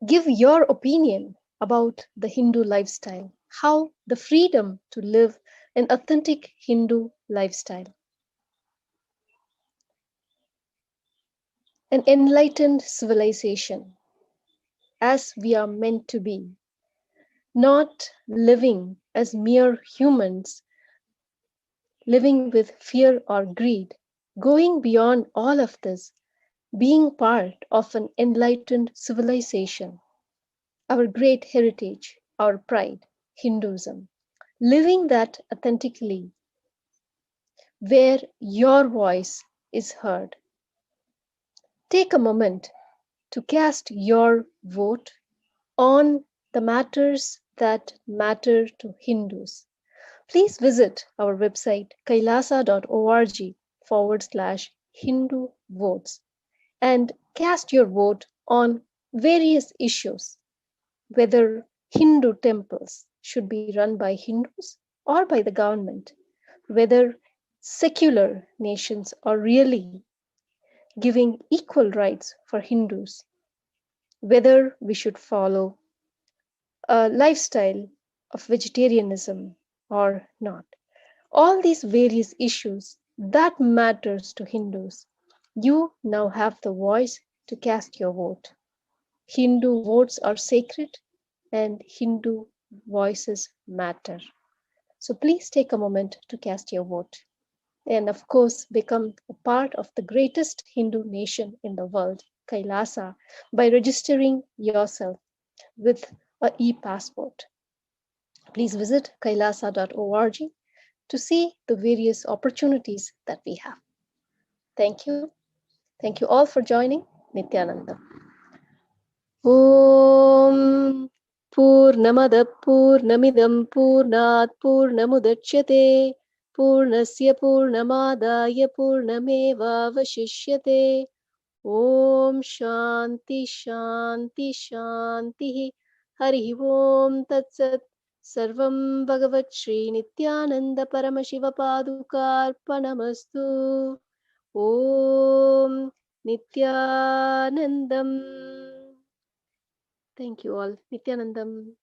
give your opinion about the Hindu lifestyle, how the freedom to live an authentic Hindu lifestyle. An enlightened civilization, as we are meant to be, not living as mere humans, living with fear or greed, going beyond all of this, being part of an enlightened civilization, our great heritage, our pride, Hinduism, living that authentically, where your voice is heard. Take a moment to cast your vote on the matters that matter to Hindus. Please visit our website kailasa.org/Hindu votes and cast your vote on various issues, whether Hindu temples should be run by Hindus or by the government, whether secular nations are really giving equal rights for Hindus, whether we should follow a lifestyle of vegetarianism or not. All these various issues that matters to Hindus, you now have the voice to cast your vote. Hindu votes are sacred and Hindu voices matter. So please take a moment to cast your vote. And of course, become a part of the greatest Hindu nation in the world, Kailasa, by registering yourself with an e-passport. Please visit kailasa.org to see the various opportunities that we have. Thank you. Thank you all for joining. Nithyananda. Om Purnamada Purnamidam Purnat Purnamudachyate Purnasya Purnamadaya Purnameva Vashishyate. Om Shanti Shanti Shanti Hari Om Tat Sat. Sarvam Bhagavat Shri Nithyananda Paramashiva Padukarpanamastu. Om Nithyanandam. Thank you all. Nithyanandam.